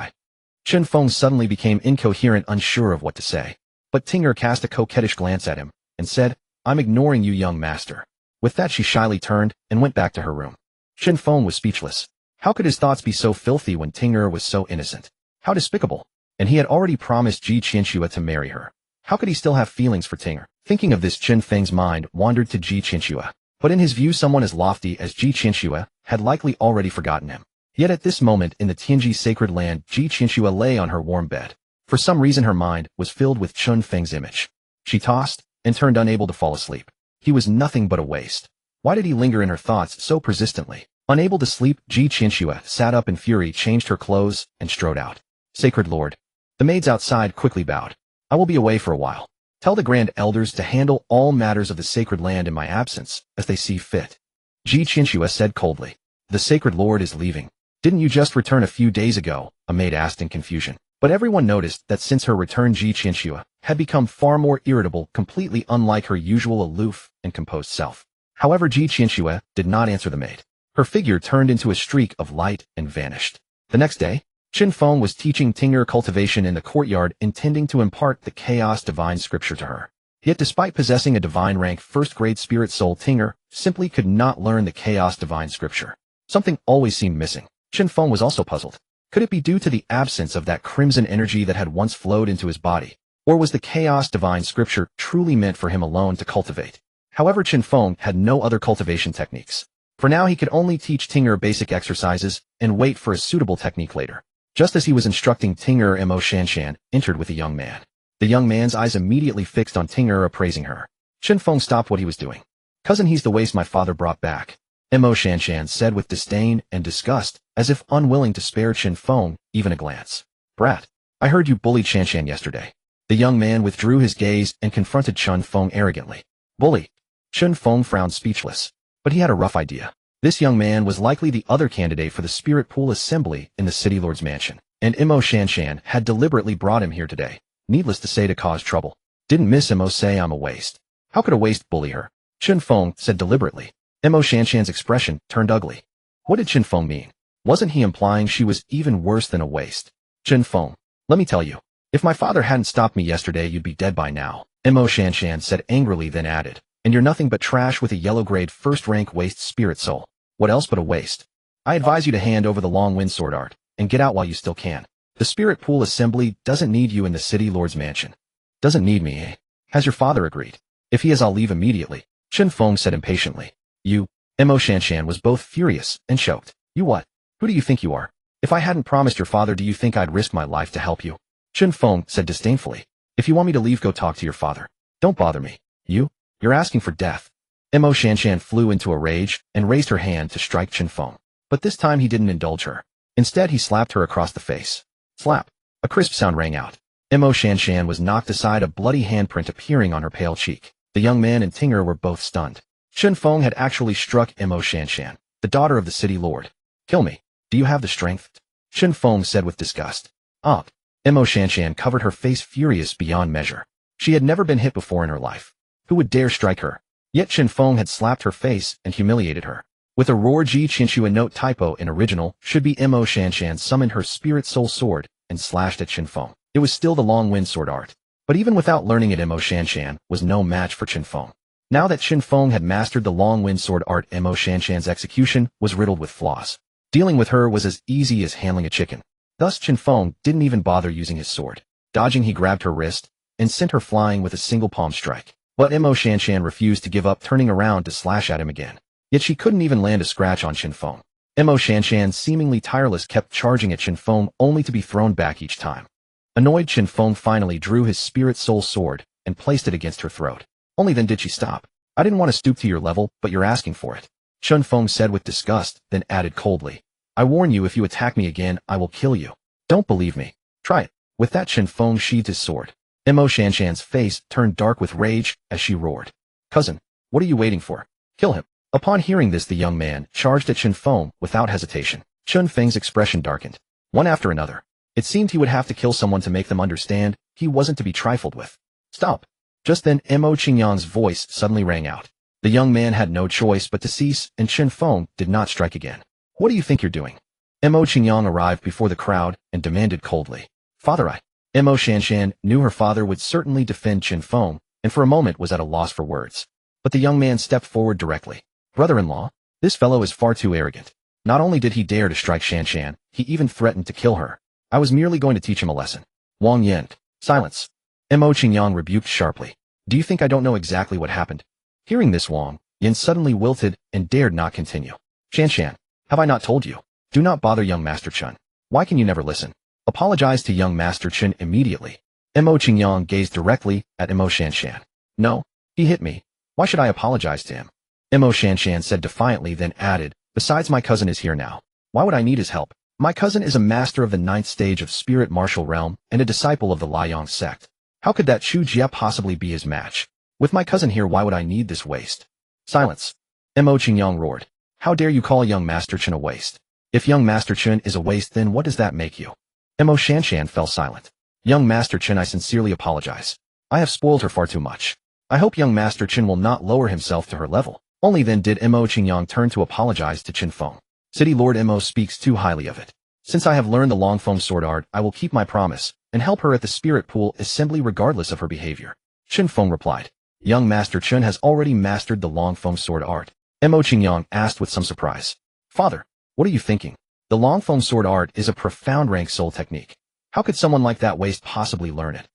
Chen Feng suddenly became incoherent, unsure of what to say. But Tinger cast a coquettish glance at him and said, I'm ignoring you, young master. With that, she shyly turned and went back to her room. Chen Feng was speechless. How could his thoughts be so filthy when Tinger was so innocent? How despicable. And he had already promised Qianxue to marry her. How could he still have feelings for Tinger? Thinking of this, Chen Feng's mind wandered to Qianxue. But in his view, someone as lofty as Qianxue had likely already forgotten him. Yet at this moment in the Tianji sacred land, Qianxue lay on her warm bed. For some reason her mind was filled with Chen Feng's image. She tossed and turned, unable to fall asleep. He was nothing but a waste. Why did he linger in her thoughts so persistently? Unable to sleep, Qianxue sat up in fury, changed her clothes, and strode out. Sacred Lord. The maids outside quickly bowed. I will be away for a while. Tell the grand elders to handle all matters of the sacred land in my absence, as they see fit. Qianxue said coldly. The sacred lord is leaving. Didn't you just return a few days ago? A maid asked in confusion. But everyone noticed that since her return, Qianxue had become far more irritable, completely unlike her usual aloof and composed self. However, Qianxue did not answer the maid. Her figure turned into a streak of light and vanished. The next day, Chen Feng was teaching Tinger cultivation in the courtyard, intending to impart the chaos divine scripture to her. Yet despite possessing a divine rank first-grade spirit soul, Tinger simply could not learn the chaos divine scripture. Something always seemed missing. Chen Feng was also puzzled. Could it be due to the absence of that crimson energy that had once flowed into his body? Or was the chaos divine scripture truly meant for him alone to cultivate? However, Chen Feng had no other cultivation techniques. For now, he could only teach Tinger basic exercises and wait for a suitable technique later. Just as he was instructing, Tinger, Mo Shanshan entered with a young man. The young man's eyes immediately fixed on Tinger, appraising her. Chen Feng stopped what he was doing. Cousin, he's the waste my father brought back, Mo Shanshan said with disdain and disgust, as if unwilling to spare Chen Feng even a glance. Brat, I heard you bullied Shanshan yesterday. The young man withdrew his gaze and confronted Chen Feng arrogantly. Bully? Chen Feng frowned, speechless. But he had a rough idea. This young man was likely the other candidate for the Spirit Pool Assembly in the City Lord's mansion, and Mo Shanshan had deliberately brought him here today, needless to say to cause trouble. Didn't Miss Mo say I'm a waste? How could a waste bully her? Chen Feng said deliberately. Mo Shanshan's expression turned ugly. What did Chen Feng mean? Wasn't he implying she was even worse than a waste? Chen Feng, let me tell you, if my father hadn't stopped me yesterday, you'd be dead by now, Mo Shanshan said angrily, then added, and you're nothing but trash with a yellow-grade first-rank waste spirit soul. What else but a waste? I advise you to hand over the long wind sword art, and get out while you still can. The Spirit Pool Assembly doesn't need you in the City Lord's mansion. Doesn't need me, eh? Has your father agreed? If he has, I'll leave immediately, Chen Feng said impatiently. You? Mo Shanshan was both furious and choked. You what? Who do you think you are? If I hadn't promised your father, do you think I'd risk my life to help you? Chen Feng said disdainfully. If you want me to leave, go talk to your father. Don't bother me. You're asking for death. Mo Shanshan flew into a rage and raised her hand to strike Chen Feng. But this time he didn't indulge her. Instead, he slapped her across the face. Slap. A crisp sound rang out. Mo Shanshan was knocked aside, a bloody handprint appearing on her pale cheek. The young man and Tinger were both stunned. Chen Feng had actually struck Mo Shanshan, the daughter of the city lord. Kill me. Do you have the strength? Chen Feng said with disgust. Mo Shanshan covered her face, furious beyond measure. She had never been hit before in her life. Who would dare strike her? Yet Chen Feng had slapped her face and humiliated her. With a roar, Qianxue, a note typo in original should be Mo Shanshan summoned her spirit soul sword and slashed at Chen Feng. It was still the long wind sword art. But even without learning it, Mo Shanshan was no match for Chen Feng. Now that Chen Feng had mastered the long wind sword art, Mo Shanshan's execution was riddled with flaws. Dealing with her was as easy as handling a chicken. Thus Chen Feng didn't even bother using his sword. Dodging, he grabbed her wrist and sent her flying with a single palm strike. But Mo Shanshan refused to give up, turning around to slash at him again. Yet she couldn't even land a scratch on Chen Feng. Mo Shanshan, seemingly tireless, kept charging at Chen Feng, only to be thrown back each time. Annoyed, Chen Feng finally drew his spirit soul sword and placed it against her throat. Only then did she stop. I didn't want to stoop to your level, but you're asking for it. Chen Feng said with disgust, then added coldly. I warn you, if you attack me again, I will kill you. Don't believe me? Try it. With that, Chen Feng sheathed his sword. Mo Shanshan's face turned dark with rage as she roared. Cousin, what are you waiting for? Kill him. Upon hearing this, the young man charged at Chen Feng without hesitation. Chen Feng's expression darkened. One after another. It seemed he would have to kill someone to make them understand he wasn't to be trifled with. Stop. Just then, Mo Qingyang's voice suddenly rang out. The young man had no choice but to cease, and Chen Feng did not strike again. What do you think you're doing? Mo Qingyang arrived before the crowd and demanded coldly. Father, Mo Shanshan knew her father would certainly defend Chen Feng, and for a moment was at a loss for words. But the young man stepped forward directly. Brother-in-law, this fellow is far too arrogant. Not only did he dare to strike Shanshan, he even threatened to kill her. I was merely going to teach him a lesson. Wang Yin, silence. Mo Qingyang rebuked sharply. Do you think I don't know exactly what happened? Hearing this, Wang Yin suddenly wilted and dared not continue. Shanshan, have I not told you? Do not bother young Master Chen. Why can you never listen? Apologize to young Master Chen immediately. Mo Qingyang gazed directly at Mo Shanshan. No, he hit me. Why should I apologize to him? Mo Shanshan said defiantly, then added, besides, my cousin is here now. Why would I need his help? My cousin is a master of the 9th stage of spirit martial realm and a disciple of the Liang sect. How could that Chu Jie possibly be his match? With my cousin here, why would I need this waste? Silence. Mo Qingyang roared. How dare you call young Master Chen a waste? If young Master Chen is a waste, then what does that make you? Mo Shanshan fell silent. Young Master Chen, I sincerely apologize. I have spoiled her far too much. I hope young Master Chen will not lower himself to her level. Only then did Mo Qingyang turn to apologize to Chen Feng. City Lord Mo speaks too highly of it. Since I have learned the long Feng sword art, I will keep my promise and help her at the spirit pool assembly regardless of her behavior. Chen Feng replied. Young Master Chen has already mastered the long Feng sword art. Mo Qingyang asked with some surprise. Father, what are you thinking? The long Feng sword art is a profound rank soul technique. How could someone like that waste possibly learn it?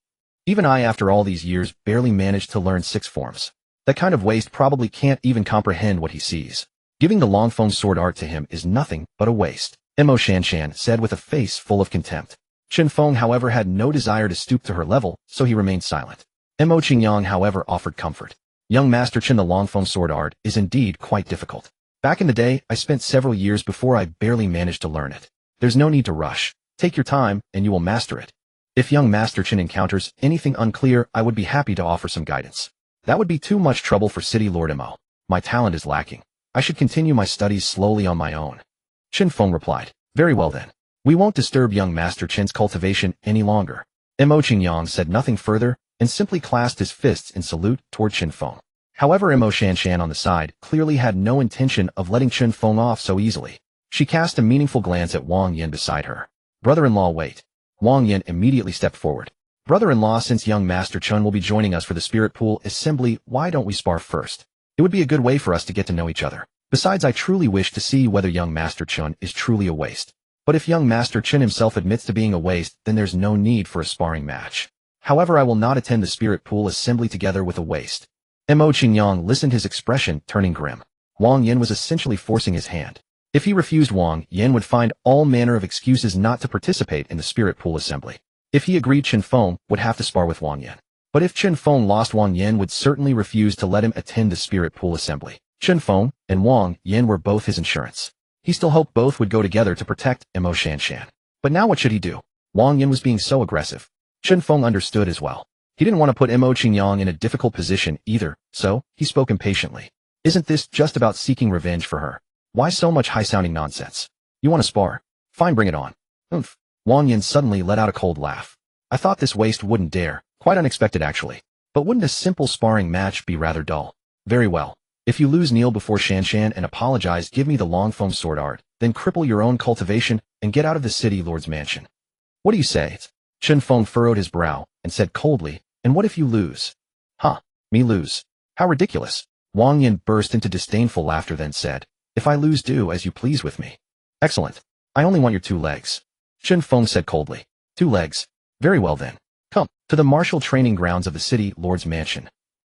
Even I, after all these years, barely managed to learn 6 forms. That kind of waste probably can't even comprehend what he sees. Giving the long Feng sword art to him is nothing but a waste. Mo Shanshan said with a face full of contempt. Chen Feng, however, had no desire to stoop to her level, so he remained silent. Mo Qingyang, however, offered comfort. Young Master Chen, the long Feng sword art is indeed quite difficult. Back in the day, I spent several years before I barely managed to learn it. There's no need to rush. Take your time, and you will master it. If young Master Chen encounters anything unclear, I would be happy to offer some guidance. That would be too much trouble for City Lord Mo. My talent is lacking. I should continue my studies slowly on my own. Chen Feng replied. Very well then. We won't disturb young Master Chen's cultivation any longer. Mo Qingyang said nothing further and simply clasped his fists in salute toward Chen Feng. However, Mo Shanshan on the side clearly had no intention of letting Chen Feng off so easily. She cast a meaningful glance at Wang Yin beside her. Brother-in-law, wait. Wang Yin immediately stepped forward. Brother-in-law, since young Master Chen will be joining us for the spirit pool assembly, why don't we spar first? It would be a good way for us to get to know each other. Besides, I truly wish to see whether young Master Chen is truly a waste. But if young Master Chen himself admits to being a waste, then there's no need for a sparring match. However, I will not attend the spirit pool assembly together with a waste. Mo Qingyang listened, his expression turning grim. Wang Yin was essentially forcing his hand. If he refused, Wang Yan would find all manner of excuses not to participate in the spirit pool assembly. If he agreed, Chen Feng would have to spar with Wang Yan. But if Chen Feng lost, Wang Yan would certainly refuse to let him attend the spirit pool assembly. Chen Feng and Wang Yan were both his insurance. He still hoped both would go together to protect Mo Shanshan. But now what should he do? Wang Yan was being so aggressive. Chen Feng understood as well. He didn't want to put Mo Qingyang in a difficult position either, so he spoke impatiently. Isn't this just about seeking revenge for her? Why so much high-sounding nonsense? You want to spar? Fine, bring it on. Oomph. Wang Yan suddenly let out a cold laugh. I thought this waste wouldn't dare. Quite unexpected, actually. But wouldn't a simple sparring match be rather dull? Very well. If you lose, kneel before Shanshan and apologize, give me the long foam sword art, then cripple your own cultivation and get out of the city lord's mansion. What do you say? Chen Feng furrowed his brow and said coldly, and what if you lose? Huh, me lose? How ridiculous. Wang Yan burst into disdainful laughter, then said, if I lose, do as you please with me. Excellent. I only want your 2 legs. Chen Feng said coldly. 2 legs? Very well then. Come to the martial training grounds of the city lord's mansion.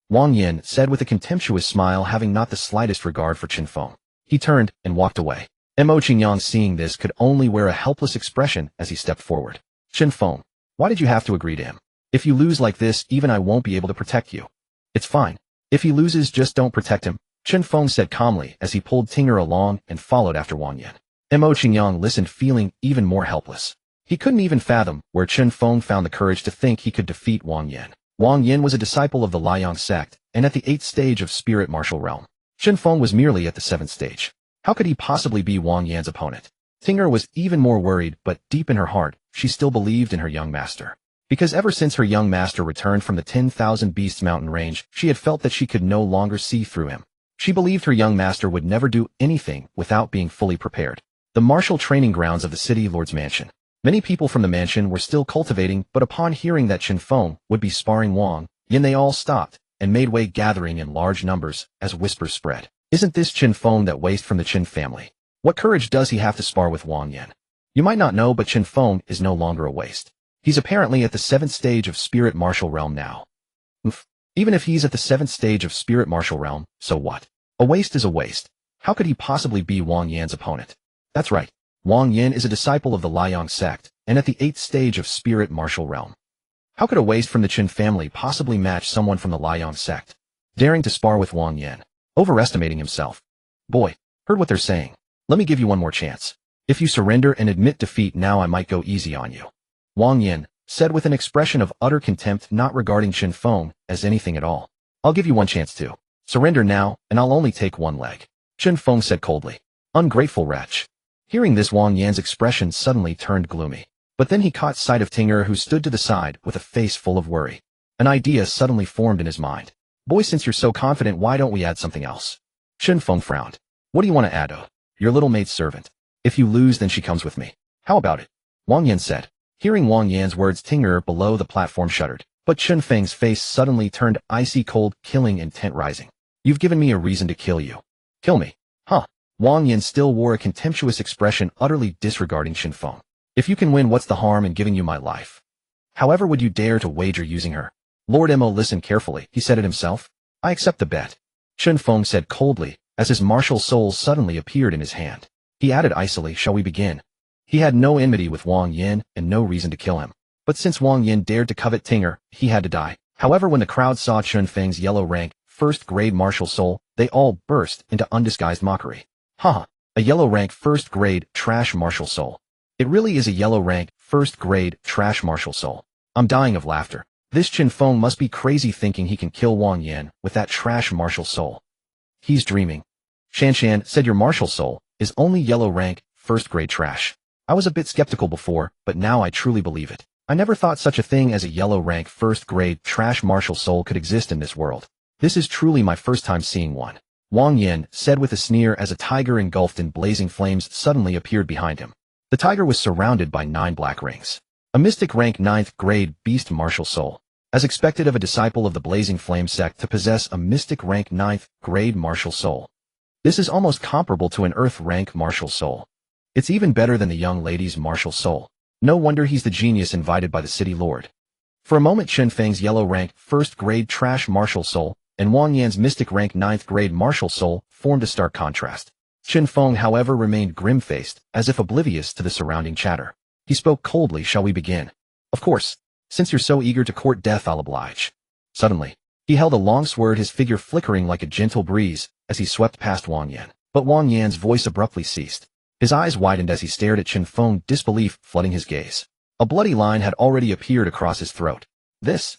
Wang Yan said with a contemptuous smile, having not the slightest regard for Chen Feng. He turned and walked away. Mo Qingyang, seeing this, could only wear a helpless expression as he stepped forward. Chen Feng, why did you have to agree to him? If you lose like this, even I won't be able to protect you. It's fine. If he loses, just don't protect him, Chen Feng said calmly as he pulled Tinger along and followed after Wang Yan. Mo Qingyang listened, feeling even more helpless. He couldn't even fathom where Chen Feng found the courage to think he could defeat Wang Yan. Wang Yan was a disciple of the Liang sect, and at the 8th stage of spirit martial realm. Chen Feng was merely at the 7th stage. How could he possibly be Wang Yan's opponent? Tinger was even more worried, but deep in her heart, she still believed in her young master. Because ever since her young master returned from the 10,000 Beasts mountain range, she had felt that she could no longer see through him. She believed her young master would never do anything without being fully prepared. The martial training grounds of the city lord's mansion. Many people from the mansion were still cultivating, but upon hearing that Chen Feng would be sparring Wang Yan, they all stopped and made way, gathering in large numbers as whispers spread. Isn't this Chen Feng, that waste from the Chen family? What courage does he have to spar with Wang Yan? You might not know, but Chen Feng is no longer a waste. He's apparently at the 7th stage of spirit martial realm now. Oof. Even if he's at the 7th stage of spirit martial realm, so what? A waste is a waste. How could he possibly be Wang Yan's opponent? That's right. Wang Yan is a disciple of the Liang sect, and at the 8th stage of spirit martial realm. How could a waste from the Chen family possibly match someone from the Liang sect? Daring to spar with Wang Yan. Overestimating himself. Boy, heard what they're saying. Let me give you one more chance. If you surrender and admit defeat now, I might go easy on you. Wang Yan said with an expression of utter contempt, not regarding Chen Feng as anything at all. I'll give you one chance to surrender now, and I'll only take 1 leg. Chen Feng said coldly. Ungrateful wretch. Hearing this, Wang Yan's expression suddenly turned gloomy. But then he caught sight of Tinger, who stood to the side with a face full of worry. An idea suddenly formed in his mind. Boy, since you're so confident, why don't we add something else? Chen Feng frowned. What do you want to add? Oh, your little maid servant. If you lose, then she comes with me. How about it? Wang Yan said. Hearing Wang Yan's words, Tinger below the platform shuddered. But Chen Feng's face suddenly turned icy cold, killing intent rising. You've given me a reason to kill you. Kill me? Huh? Wang Yan still wore a contemptuous expression, utterly disregarding Chen Feng. If you can win, what's the harm in giving you my life? However would you dare to wager using her? Lord Mo listened carefully. He said it himself. I accept the bet. Chen Feng said coldly, as his martial soul suddenly appeared in his hand. He added icily, shall we begin? He had no enmity with Wang Yan and no reason to kill him. But since Wang Yan dared to covet Tinger, he had to die. However, when the crowd saw Chen Feng's yellow rank, first-grade martial soul, they all burst into undisguised mockery. Haha, a yellow rank first-grade trash martial soul. It really is a yellow rank first-grade trash martial soul. I'm dying of laughter. This Chen Feng must be crazy thinking he can kill Wang Yan with that trash martial soul. He's dreaming. Shanshan said your martial soul is only yellow rank first-grade trash. I was a bit skeptical before, but now I truly believe it. I never thought such a thing as a yellow rank first-grade trash martial soul could exist in this world. This is truly my first time seeing one. Wang Yan said with a sneer as a tiger engulfed in blazing flames suddenly appeared behind him. The tiger was surrounded by 9 black rings. A mystic rank 9th grade beast martial soul. As expected of a disciple of the blazing flame sect to possess a mystic rank 9th grade martial soul. This is almost comparable to an earth rank martial soul. It's even better than the young lady's martial soul. No wonder he's the genius invited by the city lord. For a moment, Chen Feng's yellow rank first-grade trash martial soul and Wang Yan's mystic rank 9th grade martial soul formed a stark contrast. Chen Feng, however, remained grim-faced, as if oblivious to the surrounding chatter. He spoke coldly. Shall we begin? Of course. Since you're so eager to court death, I'll oblige. Suddenly, he held a long sword, his figure flickering like a gentle breeze, as he swept past Wang Yan. But Wang Yan's voice abruptly ceased. His eyes widened as he stared at Chen Feng, disbelief flooding his gaze. A bloody line had already appeared across his throat. This.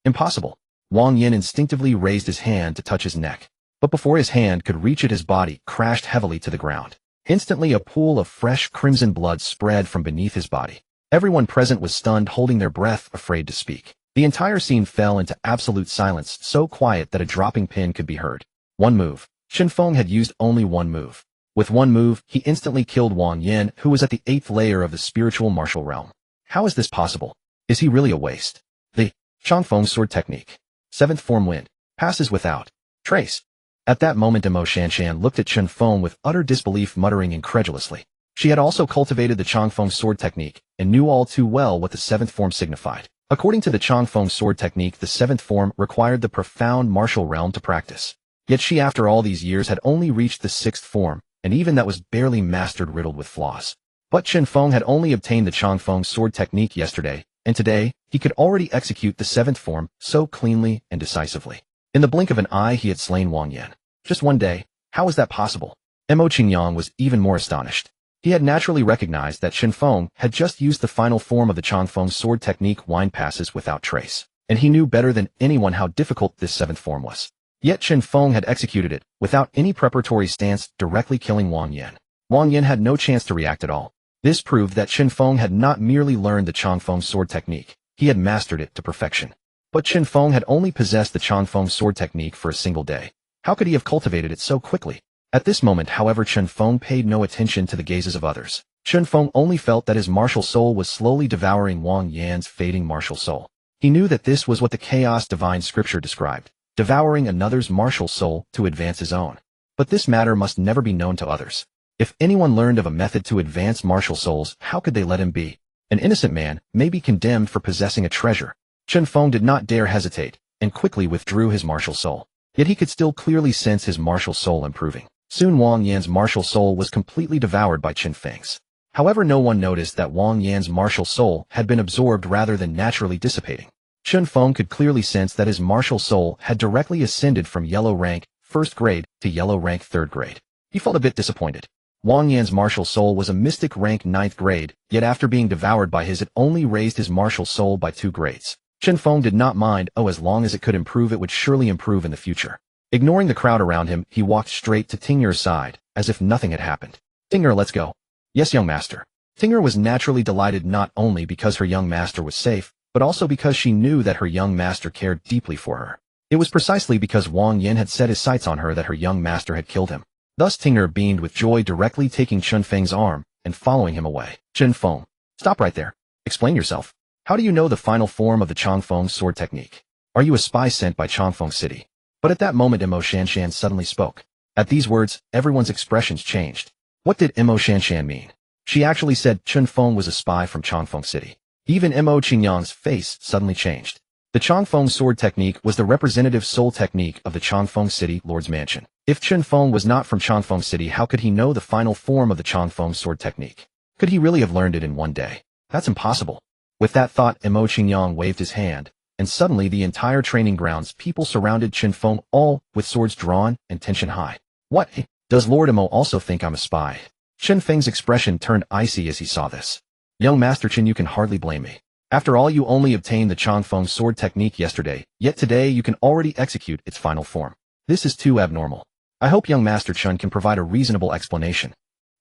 Impossible. Wang Yan instinctively raised his hand to touch his neck. But before his hand could reach it, his body crashed heavily to the ground. Instantly, a pool of fresh crimson blood spread from beneath his body. Everyone present was stunned, holding their breath, afraid to speak. The entire scene fell into absolute silence, so quiet that a dropping pin could be heard. One move. Chen Feng had used only one move. With one move, he instantly killed Wang Yan, who was at the 8th layer of the spiritual martial realm. How is this possible? Is he really a waste? The Chen Feng sword technique. 7th form wind. Passes without trace. At that moment, Emo Shanshan looked at Chen Feng with utter disbelief, muttering incredulously. She had also cultivated the Chen Feng sword technique, and knew all too well what the 7th form signified. According to the Chen Feng sword technique, the 7th form required the profound martial realm to practice. Yet she, after all these years, had only reached the 6th form, and even that was barely mastered, riddled with flaws. But Chen Feng had only obtained the Chen Feng sword technique yesterday, and today, he could already execute the 7th form so cleanly and decisively. In the blink of an eye, he had slain Wang Yan. Just one day. How was that possible? Mo Qingyang was even more astonished. He had naturally recognized that Chen Feng had just used the final form of the Chen Feng sword technique, wind passes without trace, and he knew better than anyone how difficult this 7th form was. Yet Chen Feng had executed it, without any preparatory stance, directly killing Wang Yan. Wang Yan had no chance to react at all. This proved that Chen Feng had not merely learned the Chen Feng sword technique, he had mastered it to perfection. But Chen Feng had only possessed the Chen Feng sword technique for a single day. How could he have cultivated it so quickly? At this moment, however, Chen Feng paid no attention to the gazes of others. Chen Feng only felt that his martial soul was slowly devouring Wang Yan's fading martial soul. He knew that this was what the chaos divine scripture described, devouring another's martial soul to advance his own. But this matter must never be known to others. If anyone learned of a method to advance martial souls, how could they let him be? An innocent man may be condemned for possessing a treasure. Chen Feng did not dare hesitate, and quickly withdrew his martial soul. Yet he could still clearly sense his martial soul improving. Soon Wang Yan's martial soul was completely devoured by Chen Feng's. However, no one noticed that Wang Yan's martial soul had been absorbed rather than naturally dissipating. Chen Feng could clearly sense that his martial soul had directly ascended from yellow rank, 1st grade, to yellow rank, 3rd grade. He felt a bit disappointed. Wang Yan's martial soul was a mystic rank 9th grade, yet after being devoured by his, it only raised his martial soul by 2 grades. Chen Feng did not mind, as long as it could improve, it would surely improve in the future. Ignoring the crowd around him, he walked straight to Tinger's side, as if nothing had happened. Tinger, let's go. Yes, young master. Tinger was naturally delighted, not only because her young master was safe, but also because she knew that her young master cared deeply for her. It was precisely because Wang Yan had set his sights on her that her young master had killed him. Thus Tinger beamed with joy, directly taking Chen Feng's arm and following him away. Chen Feng, stop right there. Explain yourself. How do you know the final form of the Chen Feng sword technique? Are you a spy sent by Chen Feng City? But at that moment, Mo Shanshan suddenly spoke. At these words, everyone's expressions changed. What did Mo Shanshan mean? She actually said Chen Feng was a spy from Chen Feng City. Even Mo Qingyang's face suddenly changed. The Chen Feng sword technique was the representative soul technique of the Chen Feng City Lord's Mansion. If Chen Feng was not from Chen Feng City, how could he know the final form of the Chen Feng sword technique? Could he really have learned it in one day? That's impossible. With that thought, Mo Qingyang waved his hand, and suddenly the entire training grounds people surrounded Chen Feng, all with swords drawn and tension high. What? Does Lord Mo also think I'm a spy? Chen Feng's expression turned icy as he saw this. Young Master Chen, you can hardly blame me. After all, you only obtained the Chen Feng sword technique yesterday, yet today you can already execute its final form. This is too abnormal. I hope young Master Chen can provide a reasonable explanation.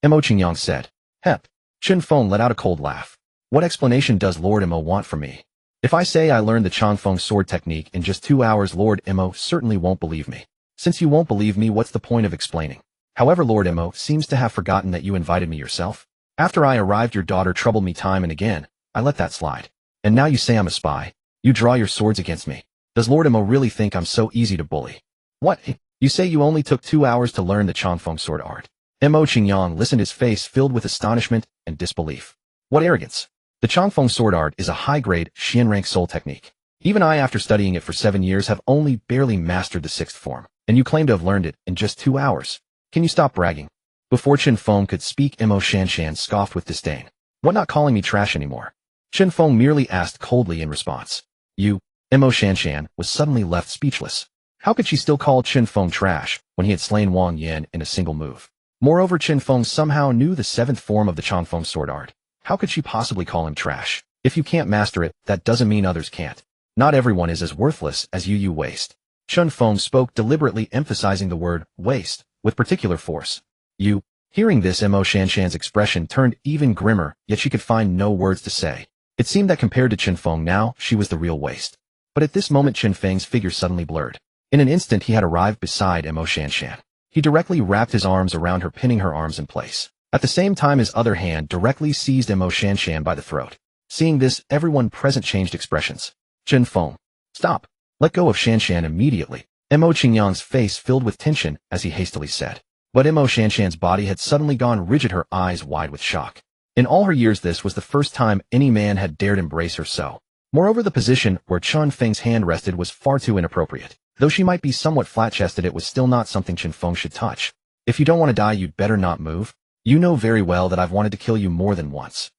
Mo Qingyang said. Hep. Chen Feng let out a cold laugh. What explanation does Lord Mo want from me? If I say I learned the Chen Feng sword technique in just 2 hours, Lord Mo certainly won't believe me. Since you won't believe me, what's the point of explaining? However, Lord Mo seems to have forgotten that you invited me yourself. After I arrived, your daughter troubled me time and again. I let that slide. And now you say I'm a spy. You draw your swords against me. Does Lord Mo really think I'm so easy to bully? What? You say you only took 2 hours to learn the Chen Feng sword art. Mo Qingyang listened, his face filled with astonishment and disbelief. What arrogance! The Chen Feng sword art is a high-grade, Xian rank soul technique. Even I, after studying it for 7 years, have only barely mastered the 6th form, and you claim to have learned it in just 2 hours. Can you stop bragging? Before Chen Feng could speak, Mo Shanshan scoffed with disdain. What, not calling me trash anymore? Chen Feng merely asked coldly in response. You, Mo Shanshan was suddenly left speechless. How could she still call Chen Feng trash when he had slain Wang Yan in a single move? Moreover, Chen Feng somehow knew the 7th form of the Qianxue sword art. How could she possibly call him trash? If you can't master it, that doesn't mean others can't. Not everyone is as worthless as you waste. Chen Feng spoke deliberately, emphasizing the word waste with particular force. You. Hearing this, Mo Shanshan's expression turned even grimmer, yet she could find no words to say. It seemed that compared to Chen Feng now, she was the real waste. But at this moment Chen Feng's figure suddenly blurred. In an instant he had arrived beside Mo Shanshan. He directly wrapped his arms around her, pinning her arms in place. At the same time his other hand directly seized Mo Shanshan by the throat. Seeing this, everyone present changed expressions. Chen Feng. Stop. Let go of Shanshan immediately. Mo Qingyang's face filled with tension as he hastily said. But Mo Shanshan's body had suddenly gone rigid, her eyes wide with shock. In all her years this was the first time any man had dared embrace her so. Moreover, the position where Chen Feng's hand rested was far too inappropriate. Though she might be somewhat flat-chested, it was still not something Chen Feng should touch. If you don't want to die, you'd better not move. You know very well that I've wanted to kill you more than once.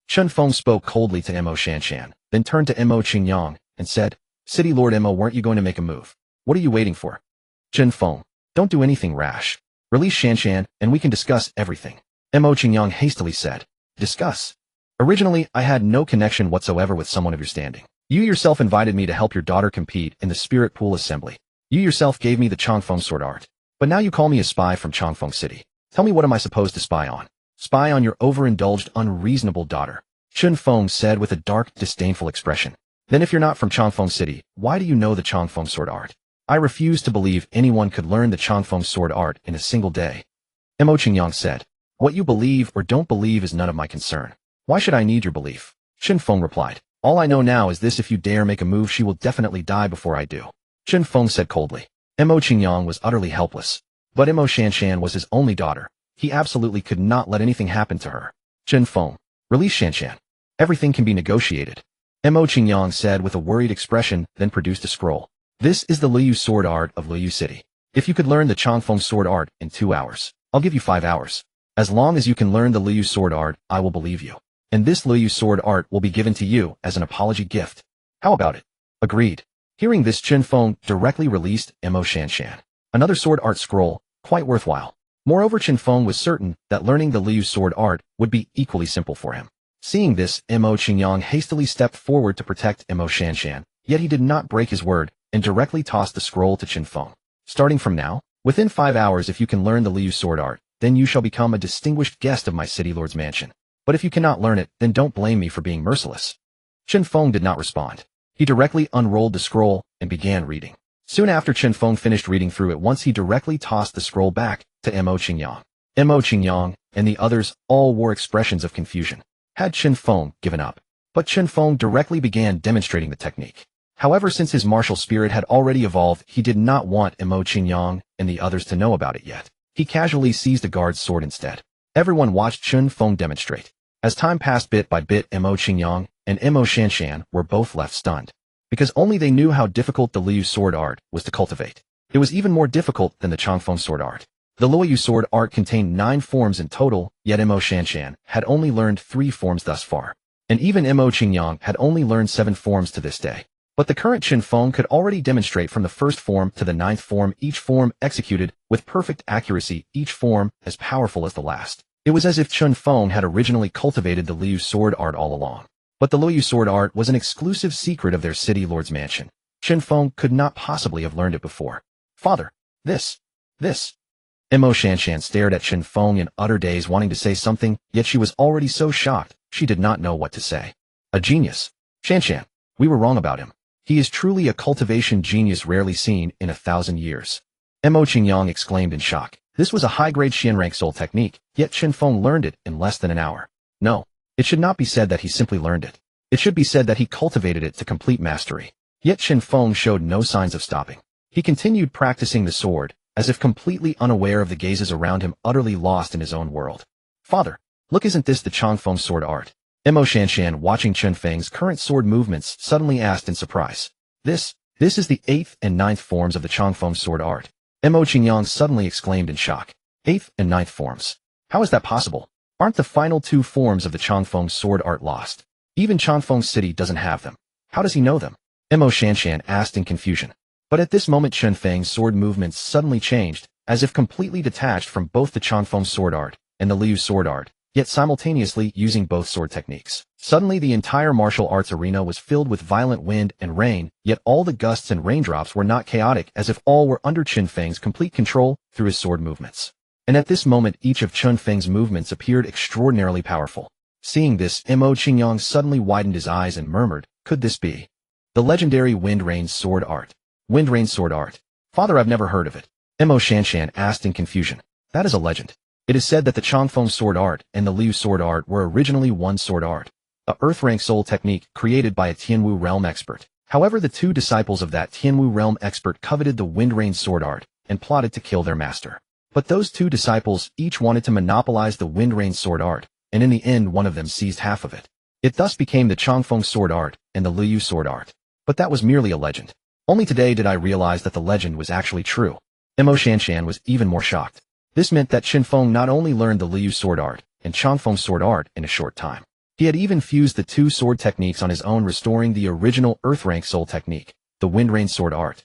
Chen Feng spoke coldly to Mo Shanshan, then turned to Mo Qingyang and said, City Lord Mo, weren't you going to make a move? What are you waiting for? Chen Feng. Don't do anything rash. Release Shanshan, and we can discuss everything. Mo Qingyang hastily said. Discuss? Originally, I had no connection whatsoever with someone of your standing. You yourself invited me to help your daughter compete in the Spirit Pool Assembly. You yourself gave me the Qianxue sword art. But now you call me a spy from Qianxue City. Tell me, what am I supposed to spy on? Spy on your overindulged, unreasonable daughter. Chen Feng said with a dark, disdainful expression. Then if you're not from Qianxue City, why do you know the Qianxue sword art? I refuse to believe anyone could learn the Qianxue sword art in a single day. Mo Qingyang said. What you believe or don't believe is none of my concern. Why should I need your belief? Chen Feng replied. All I know now is this: if you dare make a move, she will definitely die before I do. Chen Feng said coldly. Mo Qingyang was utterly helpless. But Mo Shanshan was his only daughter. He absolutely could not let anything happen to her. Chen Feng. Release Shanshan. Everything can be negotiated. Mo Qingyang said with a worried expression, then produced a scroll. This is the Liu sword art of Liu City. If you could learn the Qianxue sword art in 2 hours, I'll give you 5 hours. As long as you can learn the Liu sword art, I will believe you. And this Liu sword art will be given to you as an apology gift. How about it? Agreed. Hearing this, Chen Feng directly released Mo Shanshan. Another sword art scroll, quite worthwhile. Moreover, Chen Feng was certain that learning the Liu sword art would be equally simple for him. Seeing this, Mo Qingyang hastily stepped forward to protect Mo Shanshan, yet he did not break his word and directly tossed the scroll to Chen Feng. Starting from now, within 5 hours, if you can learn the Liu sword art, then you shall become a distinguished guest of my city lord's mansion. But if you cannot learn it, then don't blame me for being merciless. Chen Feng did not respond. He directly unrolled the scroll and began reading. Soon after Chen Feng finished reading through it once, he directly tossed the scroll back to Mo Qingyang. Mo Qingyang and the others all wore expressions of confusion. Had Chen Feng given up? But Chen Feng directly began demonstrating the technique. However, since his martial spirit had already evolved, he did not want Mo Qingyang and the others to know about it yet. He casually seized a guard's sword instead. Everyone watched Chen Feng demonstrate. As time passed, bit by bit, Mo Qingyang and Mo Shanshan were both left stunned. Because only they knew how difficult the Liu sword art was to cultivate. It was even more difficult than the Qianxue sword art. The Liu sword art contained 9 forms in total, yet Mo Shanshan had only learned 3 forms thus far. And even Mo Qingyang had only learned 7 forms to this day. But the current Chen Feng could already demonstrate from the 1st form to the 9th form, each form executed with perfect accuracy, each form as powerful as the last. It was as if Chen Feng had originally cultivated the Liu sword art all along. But the Liu sword art was an exclusive secret of their city lord's mansion. Chen Feng could not possibly have learned it before. Father, this. Mo Shanshan stared at Chen Feng in utter daze, wanting to say something, yet she was already so shocked, she did not know what to say. A genius. Shanshan, we were wrong about him. He is truly a cultivation genius rarely seen in 1,000 years. Mo Qingyang exclaimed in shock. This was a high-grade Xian rank soul technique, yet Chen Feng learned it in less than an hour. No, it should not be said that he simply learned it. It should be said that he cultivated it to complete mastery. Yet Chen Feng showed no signs of stopping. He continued practicing the sword, as if completely unaware of the gazes around him, utterly lost in his own world. Father, look, isn't this the Qianxue sword art? Mo Shanshan, watching Chen Feng's current sword movements, suddenly asked in surprise. This is the 8th and 9th forms of the Qianxue sword art. Mo Qingyang suddenly exclaimed in shock. 8th and 9th forms. How is that possible? Aren't the final 2 forms of the Chen Feng sword art lost? Even Chen Feng City doesn't have them. How does he know them? Mo Shanshan asked in confusion. But at this moment Chen Feng's sword movements suddenly changed, as if completely detached from both the Chen Feng sword art and the Liu sword art, yet simultaneously using both sword techniques. Suddenly the entire martial arts arena was filled with violent wind and rain, yet all the gusts and raindrops were not chaotic, as if all were under Chen Feng's complete control through his sword movements. And at this moment each of Chen Feng's movements appeared extraordinarily powerful. Seeing this, Mo Qingyang suddenly widened his eyes and murmured, "Could this be the legendary Wind Rain sword art?" Wind Rain sword art. Father, I've never heard of it. Mo Shanshan asked in confusion. That is a legend. It is said that the Chen Feng sword art and the Liu sword art were originally one sword art, a earth rank soul technique created by a Tianwu realm expert. However, the 2 disciples of that Tianwu realm expert coveted the Wind Rain sword art and plotted to kill their master. But those 2 disciples each wanted to monopolize the Wind Rain sword art, and in the end one of them seized half of it. It thus became the Chen Feng sword art and the Liu sword art. But that was merely a legend. Only today did I realize that the legend was actually true. Mo Shanshan was even more shocked. This meant that Chen Feng not only learned the Liu sword art and Chen Feng sword art in a short time. He had even fused the 2 sword techniques on his own, restoring the original earth rank soul technique, the Wind Rain sword art.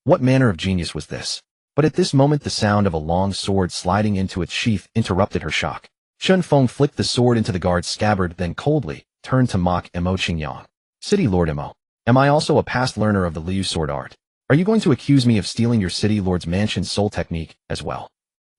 What manner of genius was this? But at this moment the sound of a long sword sliding into its sheath interrupted her shock. Chen Feng flicked the sword into the guard's scabbard, then coldly turned to mock Mo Qingyang. City Lord Mo, am I also a past learner of the Liu sword art? Are you going to accuse me of stealing your city lord's mansion's soul technique as well?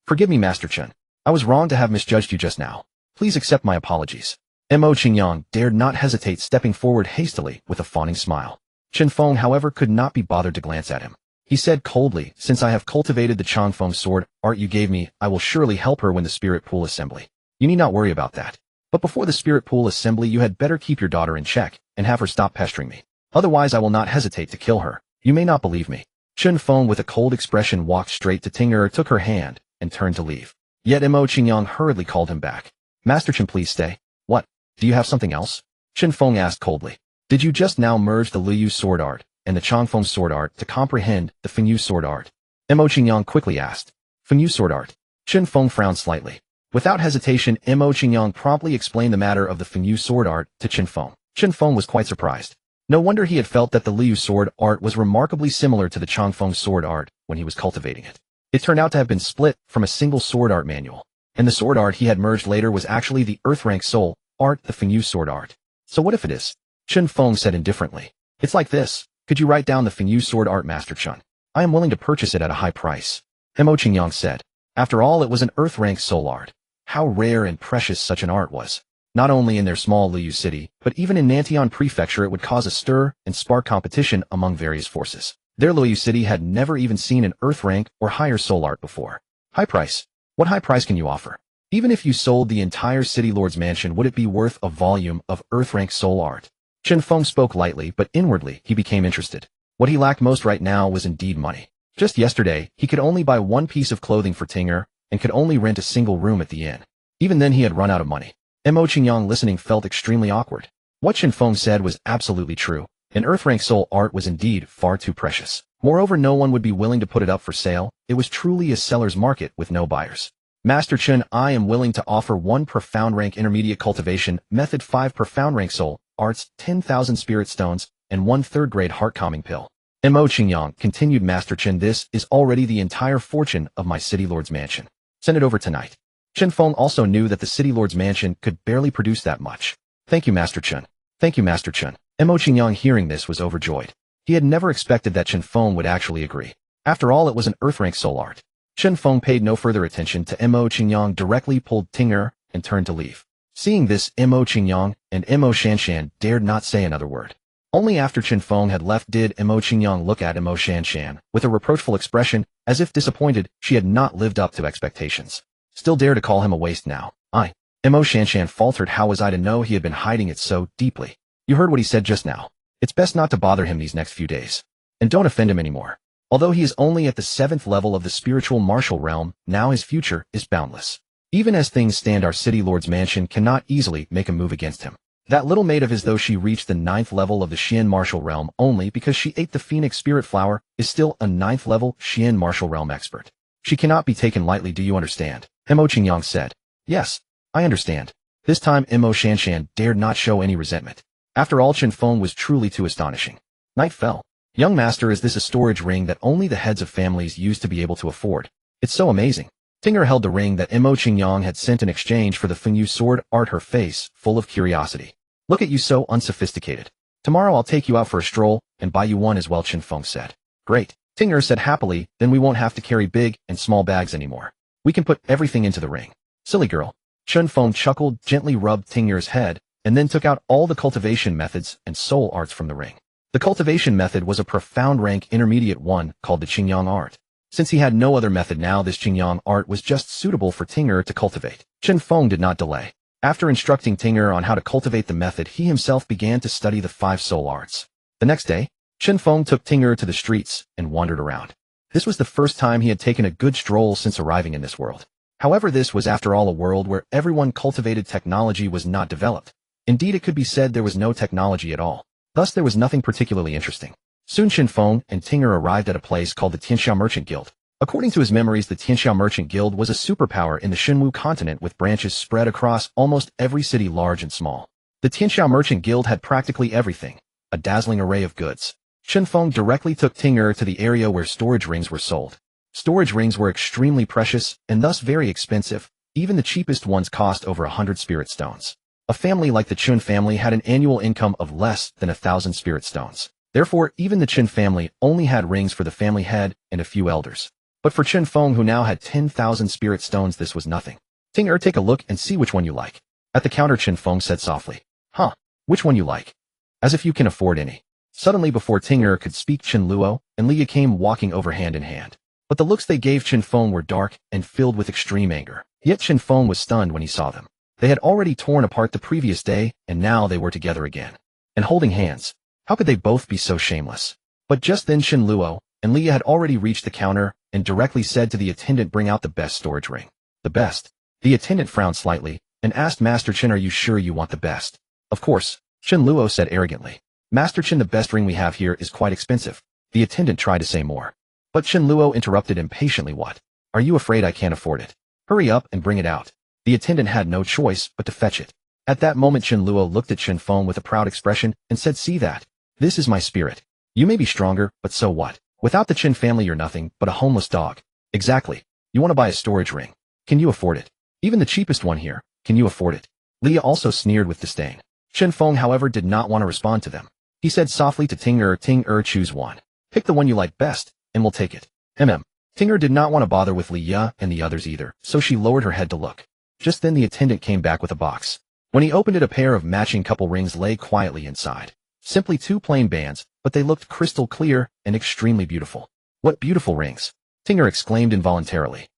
Forgive me, Master Chen. I was wrong to have misjudged you just now. Please accept my apologies. Mo Qingyang dared not hesitate, stepping forward hastily with a fawning smile. Chen Feng, however, could not be bothered to glance at him. He said coldly, since I have cultivated the Chen Feng sword art you gave me, I will surely help her win the spirit pool assembly. You need not worry about that. But before the spirit pool assembly you had better keep your daughter in check and have her stop pestering me. Otherwise I will not hesitate to kill her. You may not believe me. Chen Feng with a cold expression walked straight to Ting'er, took her hand, and turned to leave. Yet Mo Qingyang hurriedly called him back. Master Chen, please stay. What? Do you have something else? Chen Feng asked coldly. Did you just now merge the Liu sword art and the Chen Feng sword art to comprehend the Fengyu sword art? Mo Qingyang quickly asked. Fengyu sword art. Chen Feng frowned slightly. Without hesitation, Mo Qingyang promptly explained the matter of the Fengyu sword art to Chen Feng. Chen Feng was quite surprised. No wonder he had felt that the Liu sword art was remarkably similar to the Chen Feng sword art when he was cultivating it. It turned out to have been split from a single sword art manual, and the sword art he had merged later was actually the earth rank soul art, the Fengyu sword art. So what if it is? Chen Feng said indifferently. It's like this. Could you write down the Fengyu sword art, Master Chen? I am willing to purchase it at a high price. Mo Qingyang said. After all, it was an earth rank soul art. How rare and precious such an art was. Not only in their small Liu city, but even in Nantian Prefecture it would cause a stir and spark competition among various forces. Their Liu city had never even seen an earth rank or higher soul art before. High price? What high price can you offer? Even if you sold the entire city lord's mansion, would it be worth a volume of earth rank soul art? Chen Feng spoke lightly, but inwardly he became interested. What he lacked most right now was indeed money. Just yesterday, he could only buy 1 piece of clothing for Ting'er and could only rent a single room at the inn. Even then he had run out of money. Mo Qingyang listening felt extremely awkward. What Chen Feng said was absolutely true. An earth rank soul art was indeed far too precious. Moreover, no one would be willing to put it up for sale. It was truly a seller's market with no buyers. Master Chen, I am willing to offer 1 profound rank intermediate cultivation method, 5 profound rank soul arts, 10,000 spirit stones, and 1 third-grade heart-calming pill. Mo Qingyang continued. Master Chen, this is already the entire fortune of my city lord's mansion. Send it over tonight. Chen Feng also knew that the city lord's mansion could barely produce that much. Thank you, Master Chen. Thank you, Master Chen. Mo Qingyang hearing this was overjoyed. He had never expected that Chen Feng would actually agree. After all, it was an earth rank soul art. Chen Feng paid no further attention to Mo Qingyang, directly pulled Ting'er and turned to leave. Seeing this, Mo Qingyang and Mo Shanshan dared not say another word. Only after Chen Feng had left did Mo Qingyang look at Mo Shanshan with a reproachful expression, as if disappointed she had not lived up to expectations. Still dare to call him a waste now. Mo Shanshan faltered. How was I to know he had been hiding it so deeply? You heard what he said just now. It's best not to bother him these next few days. And don't offend him anymore. Although he is only at the 7th level of the spiritual martial realm, now his future is boundless. Even as things stand, our city lord's mansion cannot easily make a move against him. That little maid, of as though she reached the 9th level of the Xian martial realm only because she ate the phoenix spirit flower, is still a 9th level Xian martial realm expert. She cannot be taken lightly, do you understand? Mo Qingyang said. Yes, I understand. This time Mo Shanshan dared not show any resentment. After all, Chen Feng was truly too astonishing. Night fell. Young master, is this a storage ring that only the heads of families used to be able to afford? It's so amazing. Tinger held the ring that Mo Qingyang had sent in exchange for the Fengyu sword, her face full of curiosity. Look at you, so unsophisticated. Tomorrow I'll take you out for a stroll and buy you one as well, Chen Feng said. Great, Tinger said happily, then we won't have to carry big and small bags anymore. We can put everything into the ring. Silly girl. Chen Feng chuckled, gently rubbed Tinger's head, and then took out all the cultivation methods and soul arts from the ring. The cultivation method was a profound rank intermediate one called the Qingyang art. Since he had no other method now, this Qingyang art was just suitable for Tinger to cultivate. Chen Feng did not delay. After instructing Tinger on how to cultivate the method, he himself began to study the 5 soul arts. The next day, Chen Feng took Tinger to the streets and wandered around. This was the first time he had taken a good stroll since arriving in this world. However, this was after all a world where everyone cultivated technology was not developed. Indeed, it could be said there was no technology at all. Thus, there was nothing particularly interesting. Soon Chen Feng and Tinger arrived at a place called the Qianxue Merchant Guild. According to his memories, the Qianxue Merchant Guild was a superpower in the Xinwu continent with branches spread across almost every city, large and small. The Qianxue Merchant Guild had practically everything, a dazzling array of goods. Chen Feng directly took Tinger to the area where storage rings were sold. Storage rings were extremely precious and thus very expensive. Even the cheapest ones cost over 100 spirit stones. A family like the Chen family had an annual income of less than 1,000 spirit stones. Therefore, even the Chen family only had rings for the family head and a few elders. But for Chen Feng, who now had 10,000 spirit stones, this was nothing. Tinger, take a look and see which one you like. At the counter, Chen Feng said softly. Huh, which one you like? As if you can afford any. Suddenly, before Tinger could speak, Chen Luo and Leah came walking over hand in hand. But the looks they gave Chen Feng were dark and filled with extreme anger. Yet Chen Feng was stunned when he saw them. They had already torn apart the previous day, and now they were together again. And holding hands. How could they both be so shameless? But just then Chen Luo and Leah had already reached the counter and directly said to the attendant, bring out the best storage ring. The best? The attendant frowned slightly and asked Master Chen, are you sure you want the best? Of course, Chen Luo said arrogantly. Master Chen, the best ring we have here is quite expensive. The attendant tried to say more. But Chen Luo interrupted impatiently. What? Are you afraid I can't afford it? Hurry up and bring it out. The attendant had no choice but to fetch it. At that moment Chen Luo looked at Chen Feng with a proud expression and said, see that? This is my spirit. You may be stronger, but so what? Without the Chen family you're nothing but a homeless dog. Exactly. You want to buy a storage ring. Can you afford it? Even the cheapest one here. Can you afford it? Leah also sneered with disdain. Chen Feng, however, did not want to respond to them. He said softly to Tinger, choose one. Pick the one you like best, and we'll take it. Tinger did not want to bother with Leah and the others either, so she lowered her head to look. Just then the attendant came back with a box. When he opened it, a pair of matching couple rings lay quietly inside. Simply 2 plain bands, but they looked crystal clear and extremely beautiful. What beautiful rings! Tinger exclaimed involuntarily.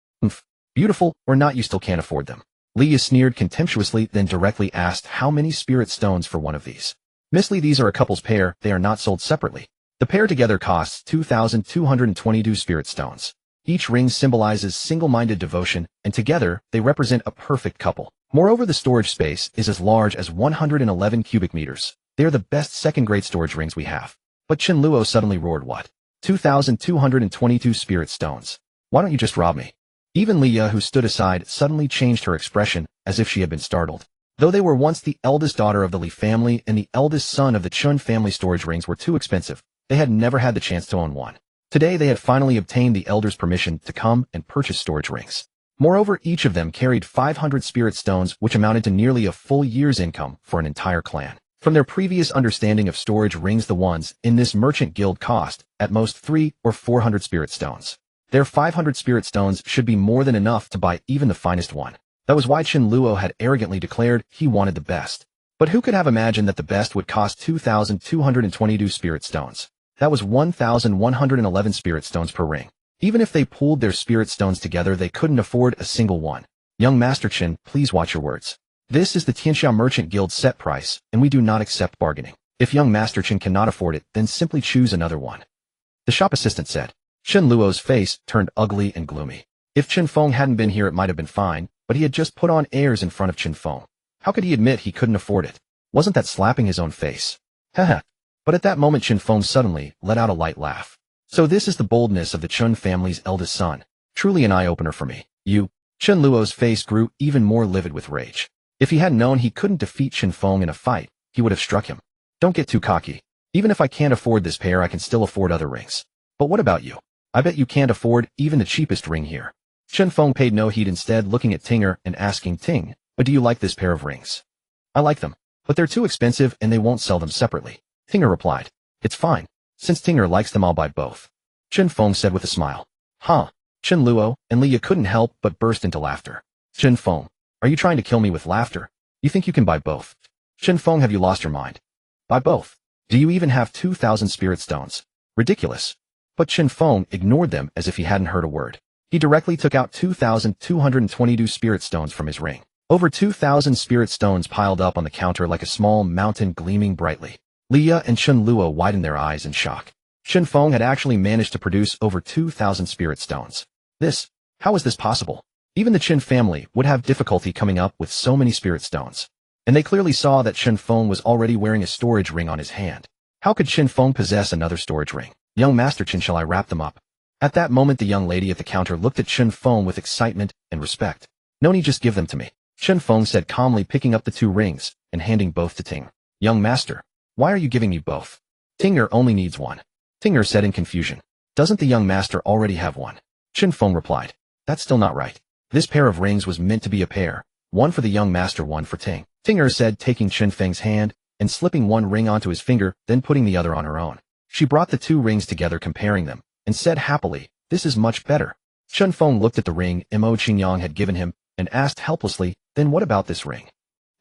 Beautiful or not, you still can't afford them. Leah sneered contemptuously, then directly asked how many spirit stones for one of these. Miss Lee, these are a couple's pair, they are not sold separately. The pair together costs 2,222 spirit stones. Each ring symbolizes single-minded devotion, and together they represent a perfect couple. Moreover, the storage space is as large as 111 cubic meters. They are the best second-grade storage rings we have. But Chen Luo suddenly roared, what? 2,222 spirit stones. Why don't you just rob me? Even Leah, who stood aside, suddenly changed her expression, as if she had been startled. Though they were once the eldest daughter of the Li family and the eldest son of the Chen family, storage rings were too expensive. They had never had the chance to own one. Today they had finally obtained the elders' permission to come and purchase storage rings. Moreover, each of them carried 500 spirit stones, which amounted to nearly a full year's income for an entire clan. From their previous understanding of storage rings, the ones in this merchant guild cost, at most 300 or 400 spirit stones. Their 500 spirit stones should be more than enough to buy even the finest one. That was why Chen Luo had arrogantly declared he wanted the best. But who could have imagined that the best would cost 2,222 spirit stones? That was 1,111 spirit stones per ring. Even if they pooled their spirit stones together, they couldn't afford a single one. Young Master Chen, please watch your words. This is the Qianxue Merchant Guild set price, and we do not accept bargaining. If young Master Chen cannot afford it, then simply choose another one. The shop assistant said. Chen Luo's face turned ugly and gloomy. If Chen Feng hadn't been here, it might have been fine, but he had just put on airs in front of Chen Feng. How could he admit he couldn't afford it? Wasn't that slapping his own face? Haha. But at that moment Chen Feng suddenly let out a light laugh. So this is the boldness of the Chen family's eldest son. Truly an eye-opener for me. You. Chen Luo's face grew even more livid with rage. If he had known he couldn't defeat Chen Feng in a fight, he would have struck him. Don't get too cocky. Even if I can't afford this pair, I can still afford other rings. But what about you? I bet you can't afford even the cheapest ring here. Chen Feng paid no heed, instead looking at Tinger and asking Ting, but do you like this pair of rings? I like them, but they're too expensive and they won't sell them separately. Tinger replied. It's fine. Since Tinger likes them, I'll buy both. Chen Feng said with a smile. Huh? Chen Luo and Leah couldn't help but burst into laughter. Chen Feng, are you trying to kill me with laughter? You think you can buy both? Chen Feng, have you lost your mind? Buy both. Do you even have 2,000 spirit stones? Ridiculous. But Chen Feng ignored them as if he hadn't heard a word. He directly took out 2,222 spirit stones from his ring. Over 2,000 spirit stones piled up on the counter like a small mountain gleaming brightly. Leah and Chen Luo widened their eyes in shock. Chen Feng had actually managed to produce over 2,000 spirit stones. How is this possible? Even the Chen family would have difficulty coming up with so many spirit stones. And they clearly saw that Chen Feng was already wearing a storage ring on his hand. How could Chen Feng possess another storage ring? Young Master Chen, shall I wrap them up? At that moment, the young lady at the counter looked at Chen Feng with excitement and respect. No need, just give them to me. Chen Feng said calmly, picking up the 2 rings and handing both to Ting. Young master, why are you giving me both? Tinger only needs one. Tinger said in confusion. Doesn't the young master already have one? Chen Feng replied. That's still not right. This pair of rings was meant to be a pair, one for the young master, one for Ting. Tinger said, taking Chen Feng's hand and slipping one ring onto his finger, then putting the other on her own. She brought the 2 rings together, comparing them, and said happily, this is much better. Chen Feng looked at the ring Mo Qingyang had given him and asked helplessly, then what about this ring?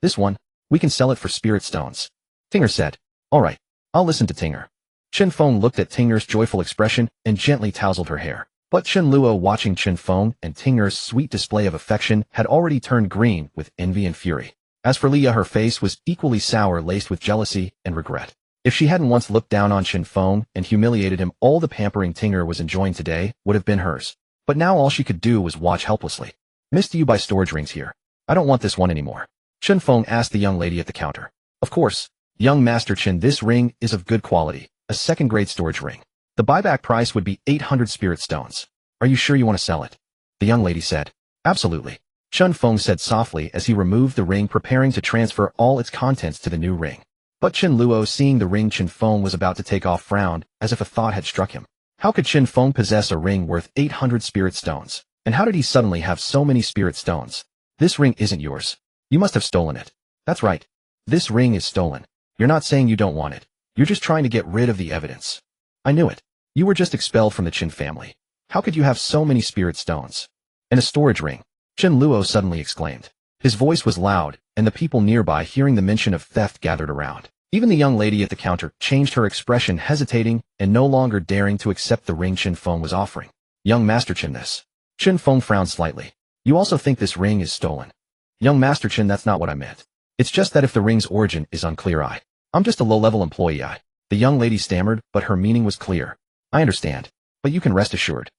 This one, we can sell it for spirit stones. Tinger said, all right, I'll listen to Tinger. Chen Feng looked at Tinger's joyful expression and gently tousled her hair. But Chen Luo, watching Chen Feng and Tinger's sweet display of affection, had already turned green with envy and fury. As for Leah, her face was equally sour, laced with jealousy and regret. If she hadn't once looked down on Chen Feng and humiliated him, all the pampering Tinger was enjoying today would have been hers. But now all she could do was watch helplessly. Miss, do you buy storage rings here? I don't want this one anymore. Chen Feng asked the young lady at the counter. Of course, young Master Chen, this ring is of good quality, a second-grade storage ring. The buyback price would be 800 spirit stones. Are you sure you want to sell it? The young lady said. Absolutely. Chen Feng said softly as he removed the ring, preparing to transfer all its contents to the new ring. But Chen Luo, seeing the ring Chen Feng was about to take off, frowned as if a thought had struck him. How could Chen Feng possess a ring worth 800 spirit stones? And how did he suddenly have so many spirit stones? This ring isn't yours. You must have stolen it. That's right. This ring is stolen. You're not saying you don't want it. You're just trying to get rid of the evidence. I knew it. You were just expelled from the Chen family. How could you have so many spirit stones? And a storage ring? Chen Luo suddenly exclaimed. His voice was loud, and the people nearby, hearing the mention of theft, gathered around. Even the young lady at the counter changed her expression, hesitating and no longer daring to accept the ring Chen Feng was offering. Young Master Chen, this. Chen Feng frowned slightly. You also think this ring is stolen? Young Master Chen, that's not what I meant. It's just that if the ring's origin is unclear, I'm just a low-level employee. The young lady stammered, but her meaning was clear. I understand, but you can rest assured.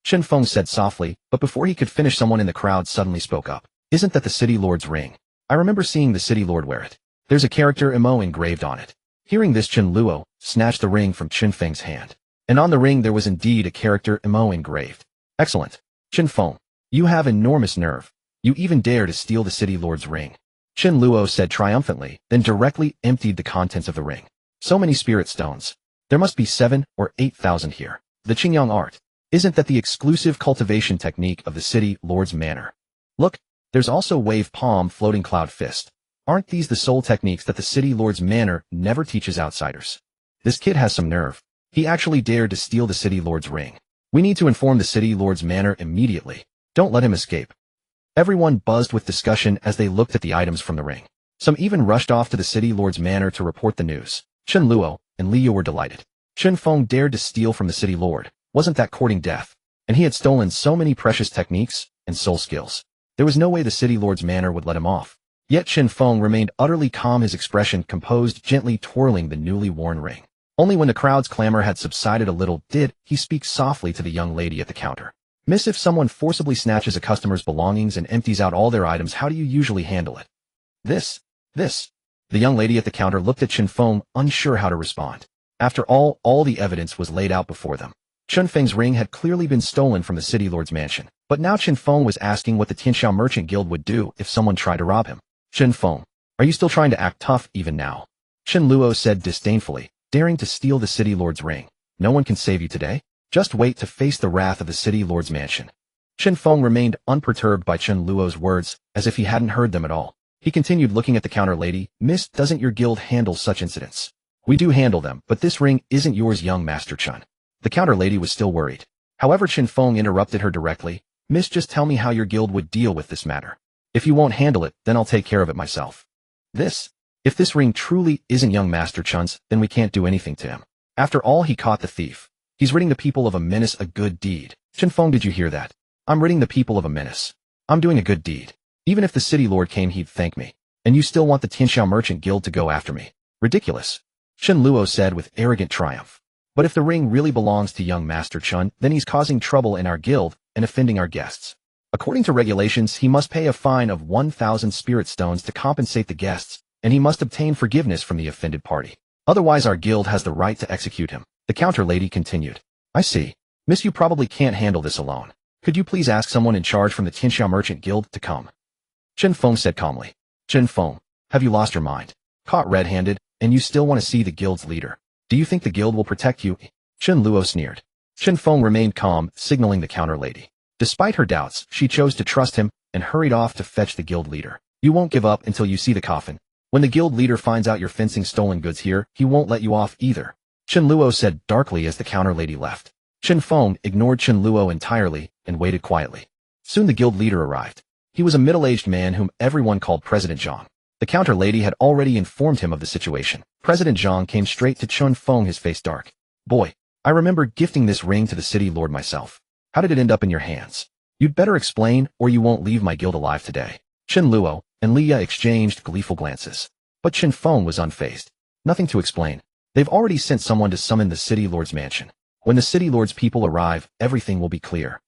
Chen Feng said softly, but before he could finish, someone in the crowd suddenly spoke up. Isn't that the City Lord's ring? I remember seeing the City Lord wear it. There's a character Mo engraved on it. Hearing this, Chen Luo snatched the ring from Chen Feng's hand. And on the ring there was indeed a character Mo engraved. Excellent. Chen Feng, you have enormous nerve. You even dare to steal the City Lord's ring. Chen Luo said triumphantly, then directly emptied the contents of the ring. So many spirit stones. There must be 7,000 or 8,000 here. The Qingyang art. Isn't that the exclusive cultivation technique of the City Lord's manor? Look, there's also wave palm, floating cloud fist. Aren't these the sole techniques that the City Lord's manor never teaches outsiders? This kid has some nerve. He actually dared to steal the City Lord's ring. We need to inform the City Lord's manor immediately. Don't let him escape. Everyone buzzed with discussion as they looked at the items from the ring. Some even rushed off to the City Lord's manor to report the news. Chen Luo and Liu were delighted. Chen Feng dared to steal from the City Lord. Wasn't that courting death? And he had stolen so many precious techniques and soul skills. There was no way the City Lord's manor would let him off. Yet Chen Feng remained utterly calm, his expression composed, gently twirling the newly worn ring. Only when the crowd's clamor had subsided a little did he speak softly to the young lady at the counter. Miss, if someone forcibly snatches a customer's belongings and empties out all their items, how do you usually handle it? This. The young lady at the counter looked at Chen Feng, unsure how to respond. After all the evidence was laid out before them. Chen Feng's ring had clearly been stolen from the city lord's mansion, but now Chen Feng was asking what the Qianxue merchant guild would do if someone tried to rob him. Chen Feng, are you still trying to act tough even now? Chen Luo said disdainfully, daring to steal the city lord's ring. No one can save you today? Just wait to face the wrath of the city lord's mansion. Chen Feng remained unperturbed by Chen Luo's words, as if he hadn't heard them at all. He continued looking at the counter lady. Miss, doesn't your guild handle such incidents? We do handle them, but this ring isn't yours, young Master Chen. The counter lady was still worried. However, Chen Feng interrupted her directly. Miss, just tell me how your guild would deal with this matter. If you won't handle it, then I'll take care of it myself. If this ring truly isn't young Master Chen's, then we can't do anything to him. After all, he caught the thief. He's ridding the people of a menace, a good deed. Chen Feng, did you hear that? I'm ridding the people of a menace. I'm doing a good deed. Even if the city lord came, he'd thank me. And you still want the Qianxue merchant guild to go after me? Ridiculous. Chen Luo said with arrogant triumph. But if the ring really belongs to young Master Chen, then he's causing trouble in our guild and offending our guests. According to regulations, he must pay a fine of 1,000 spirit stones to compensate the guests, and he must obtain forgiveness from the offended party. Otherwise, our guild has the right to execute him. The counter lady continued. I see. Miss, you probably can't handle this alone. Could you please ask someone in charge from the Qianxue merchant guild to come? Chen Feng said calmly. Chen Feng, have you lost your mind? Caught red-handed, and you still want to see the guild's leader? Do you think the guild will protect you? Chen Luo sneered. Chen Feng remained calm, signaling the counter lady. Despite her doubts, she chose to trust him and hurried off to fetch the guild leader. You won't give up until you see the coffin. When the guild leader finds out you're fencing stolen goods here, he won't let you off either. Chen Luo said darkly as the counter lady left. Chen Feng ignored Chen Luo entirely and waited quietly. Soon the guild leader arrived. He was a middle-aged man whom everyone called President Zhang. The counter lady had already informed him of the situation. President Zhang came straight to Chen Feng, his face dark. Boy, I remember gifting this ring to the city lord myself. How did it end up in your hands? You'd better explain, or you won't leave my guild alive today. Chen Luo and Liya exchanged gleeful glances. But Chen Feng was unfazed. Nothing to explain. They've already sent someone to summon the city lord's mansion. When the city lord's people arrive, everything will be clear.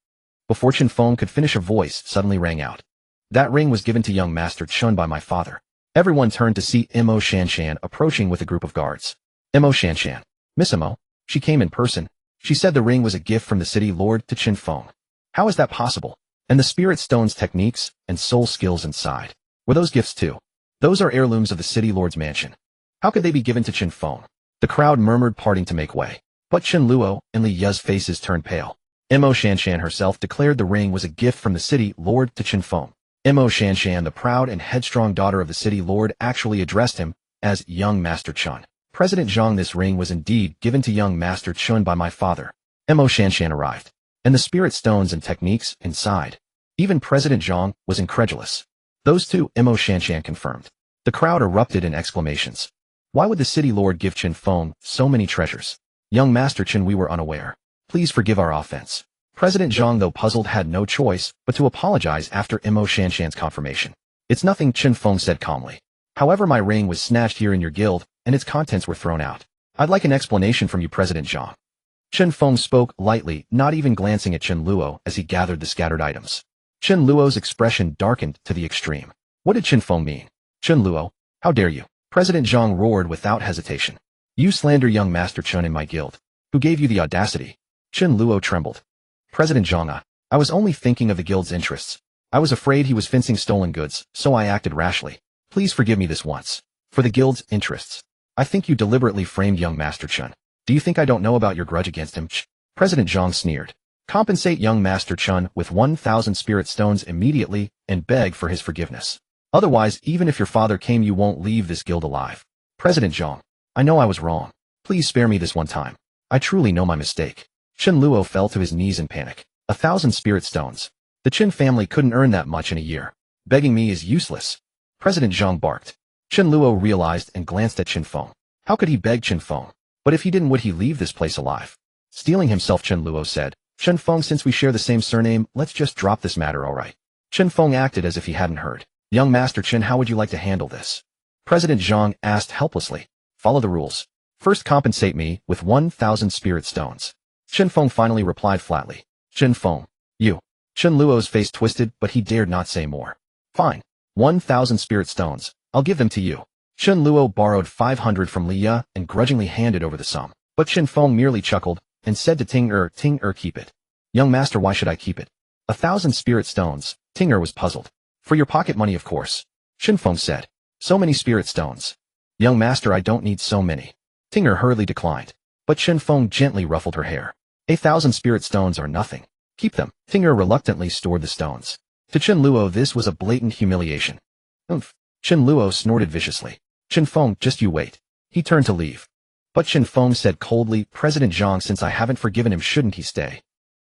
Before Chen Feng could finish, a voice suddenly rang out. That ring was given to young Master Chen by my father. Everyone turned to see Mo Shanshan approaching with a group of guards. Mo Shanshan. Miss Mo. She came in person. She said the ring was a gift from the city lord to Chen Feng. How is that possible? And the spirit stone's techniques and soul skills inside. Were those gifts too? Those are heirlooms of the city lord's mansion. How could they be given to Chen Feng? The crowd murmured, parting to make way. But Chen Luo and Li Ya's faces turned pale. Mo Shanshan herself declared the ring was a gift from the city lord to Chen Feng. Mo Shanshan, the proud and headstrong daughter of the city lord, actually addressed him as young Master Chen. President Zhang, this ring was indeed given to young Master Chen by my father. Mo Shanshan arrived. And the spirit stones and techniques inside. Even President Zhang was incredulous. Those two, Mo Shanshan confirmed. The crowd erupted in exclamations. Why would the city lord give Chen Feng so many treasures? Young Master Chen, we were unaware. Please forgive our offense. President Zhang, though puzzled, had no choice but to apologize after Mo Shanshan's confirmation. It's nothing, Chen Feng said calmly. However, my ring was snatched here in your guild, and its contents were thrown out. I'd like an explanation from you, President Zhang. Chen Feng spoke lightly, not even glancing at Chen Luo as he gathered the scattered items. Chen Luo's expression darkened to the extreme. What did Chen Feng mean? Chen Luo, how dare you? President Zhang roared without hesitation. You slander young Master Chen in my guild. Who gave you the audacity? Chen Luo trembled. President Zhang, I was only thinking of the guild's interests. I was afraid he was fencing stolen goods, so I acted rashly. Please forgive me this once. For the guild's interests. I think you deliberately framed young Master Chen. Do you think I don't know about your grudge against him? President Zhang sneered. Compensate young Master Chen with 1,000 spirit stones immediately and beg for his forgiveness. Otherwise, even if your father came, you won't leave this guild alive. President Zhang, I know I was wrong. Please spare me this one time. I truly know my mistake. Chen Luo fell to his knees in panic. 1,000 spirit stones. The Chen family couldn't earn that much in a year. Begging me is useless. President Zhang barked. Chen Luo realized and glanced at Chen Feng. How could he beg Chen Feng? But if he didn't, would he leave this place alive? Stealing himself, Chen Luo said. Chen Feng, since we share the same surname, let's just drop this matter, alright? Chen Feng acted as if he hadn't heard. Young Master Chen, how would you like to handle this? President Zhang asked helplessly. Follow the rules. First, compensate me with 1,000 spirit stones. Chen Feng finally replied flatly. Chen Feng, you. Chen Luo's face twisted, but he dared not say more. Fine. 1,000 spirit stones. I'll give them to you. Chen Luo borrowed 500 from Liya and grudgingly handed over the sum. But Chen Feng merely chuckled. and said to Ting keep it. Young master, why should I keep it? 1,000 spirit stones. Ting was puzzled. For your pocket money, of course. Chen Feng said. So many spirit stones. Young master, I don't need so many. Ting hurriedly declined. But Chen Feng gently ruffled her hair. 1,000 spirit stones are nothing. Keep them. Ting reluctantly stored the stones. To Chen Luo this was a blatant humiliation. Oomph. Chen Luo snorted viciously. Chen Feng, just you wait. He turned to leave. But Chen Feng said coldly, President Zhang, since I haven't forgiven him, shouldn't he stay?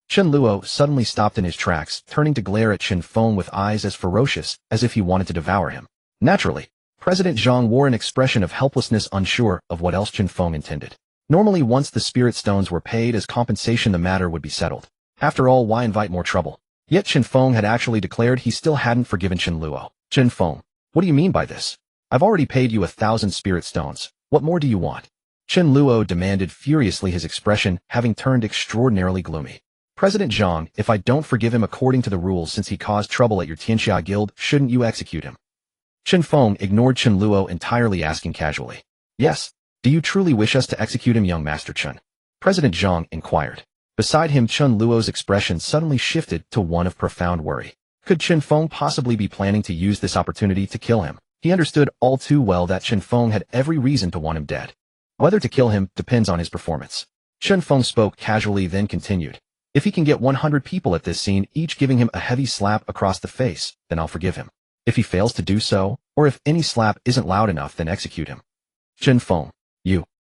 Chen Luo suddenly stopped in his tracks, turning to glare at Chen Feng with eyes as ferocious as if he wanted to devour him. Naturally, President Zhang wore an expression of helplessness, unsure of what else Chen Feng intended. Normally, once the spirit stones were paid as compensation, the matter would be settled. After all, why invite more trouble? Yet Chen Feng had actually declared he still hadn't forgiven Chen Luo. Chen Feng, what do you mean by this? I've already paid you 1,000 spirit stones. What more do you want? Chen Luo demanded furiously, his expression having turned extraordinarily gloomy. President Zhang, if I don't forgive him according to the rules, since he caused trouble at your Qianxue guild, shouldn't you execute him? Chen Feng ignored Chen Luo entirely, asking casually. Yes. Do you truly wish us to execute him, young Master Chen? President Zhang inquired. Beside him, Chen Luo's expression suddenly shifted to one of profound worry. Could Chen Feng possibly be planning to use this opportunity to kill him? He understood all too well that Chen Feng had every reason to want him dead. Whether to kill him depends on his performance. Chen Feng spoke casually, then continued. If he can get 100 people at this scene, each giving him a heavy slap across the face, then I'll forgive him. If he fails to do so, or if any slap isn't loud enough, then execute him. Chen Feng,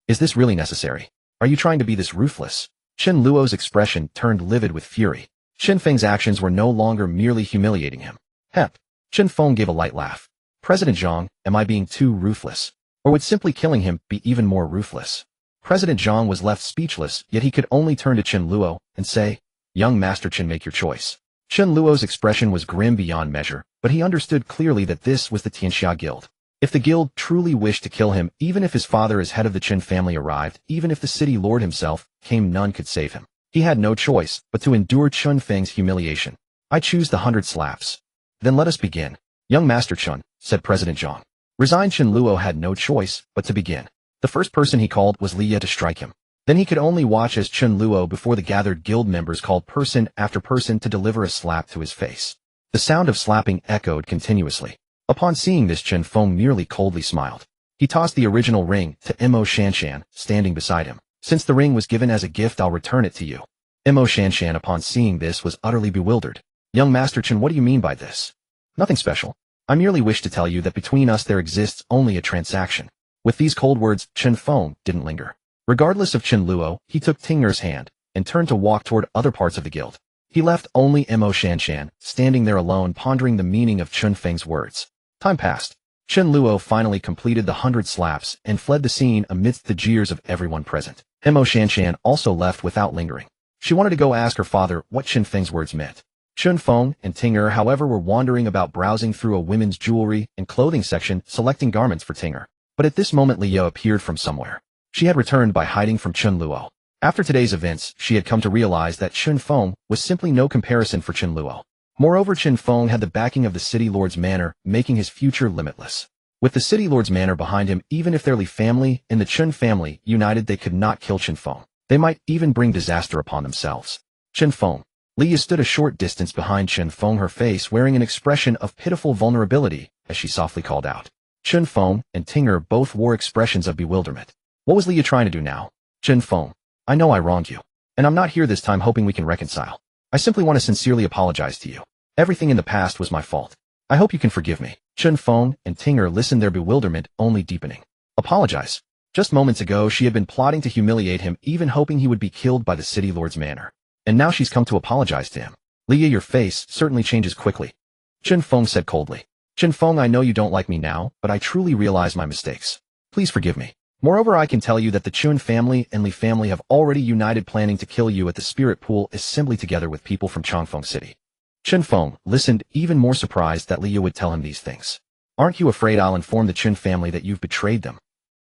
is this really necessary? Are you trying to be this ruthless? Chen Luo's expression turned livid with fury. Chen Feng's actions were no longer merely humiliating him. Hep. Chen Feng gave a light laugh. President Zhang, am I being too ruthless? Or would simply killing him be even more ruthless? President Zhang was left speechless, yet he could only turn to Chen Luo and say, Young Master Chen, make your choice. Chen Luo's expression was grim beyond measure, but he understood clearly that this was the Qianxue guild. If the guild truly wished to kill him, even if his father as head of the Chen family arrived, even if the city lord himself came, none could save him. He had no choice but to endure Chen Feng's humiliation. I choose the 100 slaps. Then let us begin. Young Master Chen, said President Zhang. Resigned Chen Luo had no choice but to begin. The first person he called was Li Ye to strike him. Then he could only watch as Chen Luo before the gathered guild members called person after person to deliver a slap to his face. The sound of slapping echoed continuously. Upon seeing this, Chen Feng merely coldly smiled. He tossed the original ring to Mo Shanshan, standing beside him. Since the ring was given as a gift, I'll return it to you. Mo Shanshan, upon seeing this, was utterly bewildered. Young Master Chen, what do you mean by this? Nothing special. I merely wish to tell you that between us there exists only a transaction. With these cold words, Chen Feng didn't linger. Regardless of Chen Luo, he took Ting'er's hand and turned to walk toward other parts of the guild. He left only Mo Shanshan, standing there alone, pondering the meaning of Chen Feng's words. Time passed. Chen Luo finally completed the 100 slaps and fled the scene amidst the jeers of everyone present. Mo Shanshan also left without lingering. She wanted to go ask her father what Chen Feng's words meant. Chen Feng and Ting'er, however, were wandering about, browsing through a women's jewelry and clothing section, selecting garments for Ting'er. But at this moment, Li Ye appeared from somewhere. She had returned by hiding from Chen Luo. After today's events, she had come to realize that Chen Feng was simply no comparison for Chen Luo. Moreover, Chen Feng had the backing of the city lord's manor, making his future limitless. With the city lord's manor behind him, even if their Li family and the Chen family united, they could not kill Chen Feng. They might even bring disaster upon themselves. Chen Feng. Li Ye stood a short distance behind Chen Feng, her face wearing an expression of pitiful vulnerability, as she softly called out. Chen Feng and Ting'er both wore expressions of bewilderment. What was Li Ye trying to do now? Chen Feng. I know I wronged you. And I'm not here this time hoping we can reconcile. I simply want to sincerely apologize to you. Everything in the past was my fault. I hope you can forgive me. Chen Feng and Ting'er listened, their bewilderment only deepening. Apologize. Just moments ago she had been plotting to humiliate him, even hoping he would be killed by the city lord's manor. And now she's come to apologize to him. Li Ye, your face certainly changes quickly. Chen Feng said coldly. Chen Feng, I know you don't like me now, but I truly realize my mistakes. Please forgive me. Moreover, I can tell you that the Chen family and Li family have already united, planning to kill you at the spirit pool assembly together with people from Changfeng City. Chen Feng listened, even more surprised that Li Ye would tell him these things. Aren't you afraid I'll inform the Chen family that you've betrayed them?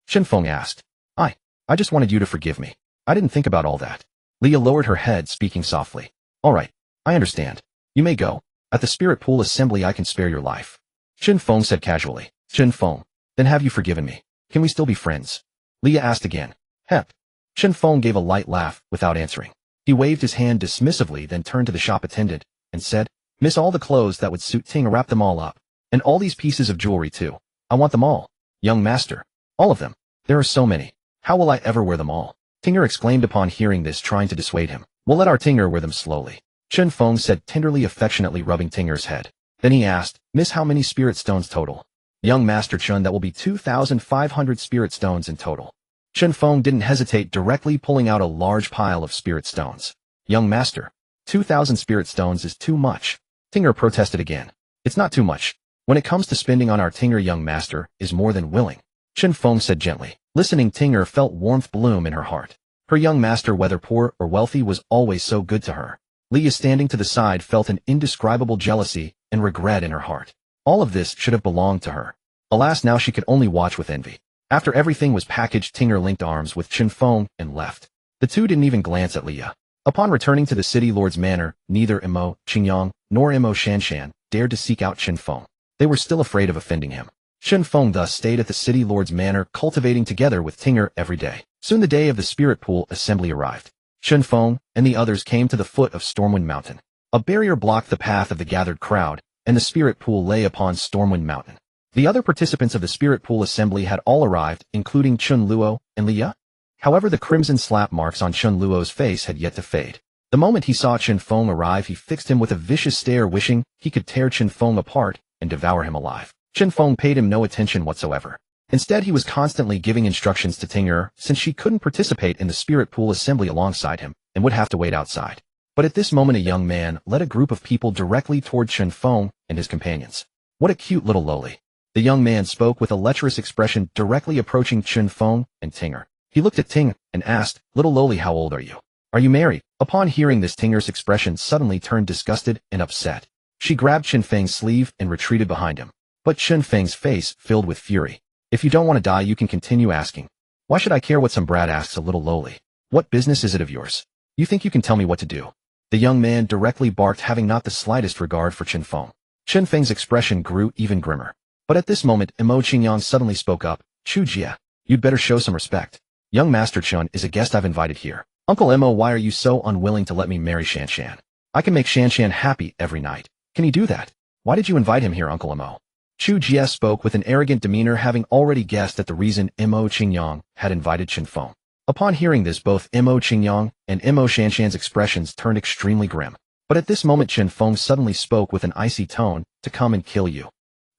Chen Feng asked. I just wanted you to forgive me. I didn't think about all that. Li Ye lowered her head, speaking softly. All right, I understand. You may go. At the spirit pool assembly I can spare your life. Chen Feng said casually. Chen Feng, then have you forgiven me? Can we still be friends? Li Ye asked again. Hep. Chen Feng gave a light laugh without answering. He waved his hand dismissively, then turned to the shop attendant and said, "Miss, all the clothes that would suit Ting, wrap them all up. And all these pieces of jewelry too. I want them all. Young master. All of them. There are so many. How will I ever wear them all?" Tinger exclaimed upon hearing this, trying to dissuade him. "We'll let our Tinger wear them slowly," Chen Feng said, tenderly, affectionately rubbing Tinger's head. Then he asked, "Miss, how many spirit stones total?" "Young master Chen, that will be 2,500 spirit stones in total." Chen Feng didn't hesitate, directly pulling out a large pile of spirit stones. "Young master, 2,000 spirit stones is too much." Tinger protested again. "It's not too much. When it comes to spending on our Tinger, young master is more than willing," Chen Feng said gently. Listening, Tinger felt warmth bloom in her heart. Her young master, whether poor or wealthy, was always so good to her. Leah, standing to the side, felt an indescribable jealousy and regret in her heart. All of this should have belonged to her. Alas, now she could only watch with envy. After everything was packaged, Tinger linked arms with Chen Feng and left. The two didn't even glance at Leah. Upon returning to the city lord's manor, neither Imo Qingyang nor Imo Shanshan dared to seek out Chen Feng. They were still afraid of offending him. Chen Feng thus stayed at the city lord's manor, cultivating together with Tinger every day. Soon the day of the spirit pool assembly arrived. Chen Feng and the others came to the foot of Stormwind Mountain. A barrier blocked the path of the gathered crowd, and the spirit pool lay upon Stormwind Mountain. The other participants of the spirit pool assembly had all arrived, including Chun Luo and Leah. However, the crimson slap marks on Chun Luo's face had yet to fade. The moment he saw Chen Feng arrive, he fixed him with a vicious stare, wishing he could tear Chen Feng apart and devour him alive. Chen Feng paid him no attention whatsoever. Instead, he was constantly giving instructions to Tinger, since she couldn't participate in the spirit pool assembly alongside him and would have to wait outside. But at this moment, a young man led a group of people directly toward Chen Feng and his companions. "What a cute little loli." The young man spoke with a lecherous expression, directly approaching Chen Feng and Tinger. He looked at Ting and asked, "Little loli, how old are you? Are you married?" Upon hearing this, Tinger's expression suddenly turned disgusted and upset. She grabbed Chen Feng's sleeve and retreated behind him. But Chen Feng's face filled with fury. "If you don't want to die, you can continue asking. Why should I care what some brat asks a little loli? What business is it of yours? You think you can tell me what to do?" The young man directly barked, having not the slightest regard for Chen Feng. Chen Feng's expression grew even grimmer. But at this moment, Imo Qingyang suddenly spoke up. "Chu Jia, you'd better show some respect. Young Master Chun is a guest I've invited here. Uncle Imo, why are you so unwilling to let me marry Shanshan? I can make Shanshan happy every night. Can he do that? Why did you invite him here, Uncle Imo?" Chu Jia spoke with an arrogant demeanor, having already guessed at the reason Imo Qingyang had invited Chen Feng. Upon hearing this, both Imo Qingyang and Imo Shanshan's expressions turned extremely grim. But at this moment, Chen Feng suddenly spoke with an icy tone, "To come and kill you.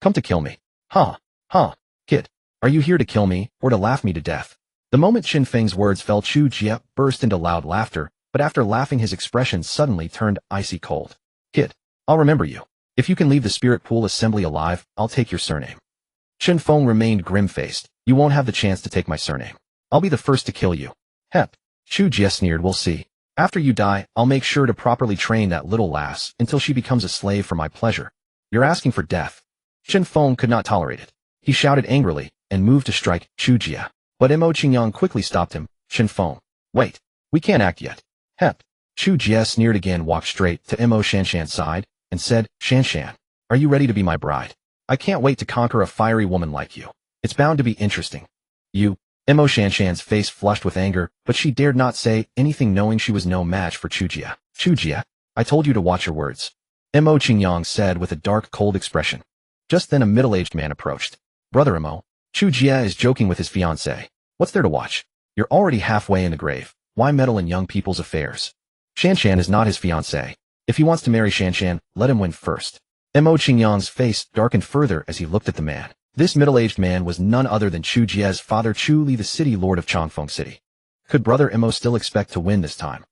Come to kill me. Huh, kid. Are you here to kill me, or to laugh me to death?" The moment Chen Feng's words fell, Chu Jia burst into loud laughter, but after laughing, his expression suddenly turned icy cold. "Kid, I'll remember you. If you can leave the spirit pool assembly alive, I'll take your surname." Chen Feng remained grim-faced. "You won't have the chance to take my surname. I'll be the first to kill you." "Hep," Chu Jia sneered, "we'll see. After you die, I'll make sure to properly train that little lass until she becomes a slave for my pleasure. You're asking for death." Chen Feng could not tolerate it. He shouted angrily and moved to strike Chu Jia. But Imo Qingyang quickly stopped him. "Chen Feng, wait. We can't act yet." "Hep." Chu Jia sneered again, walked straight to Imo Shanshan's side and said, "Shanshan, are you ready to be my bride? I can't wait to conquer a fiery woman like you. It's bound to be interesting." "You?" Imo Shanshan's face flushed with anger, but she dared not say anything, knowing she was no match for Chu Jia. "Chu Jia, I told you to watch your words," Imo Qingyang said with a dark, cold expression. Just then a middle-aged man approached. "Brother Imo, Chu Jia is joking with his fiancée. What's there to watch? You're already halfway in the grave. Why meddle in young people's affairs? Shanshan is not his fiancée. If he wants to marry Shanshan, let him win first." Imo Qingyang's face darkened further as he looked at the man. This middle-aged man was none other than Chu Jia's father, Chu Li, the city lord of Changfeng City. Could Brother Imo still expect to win this time?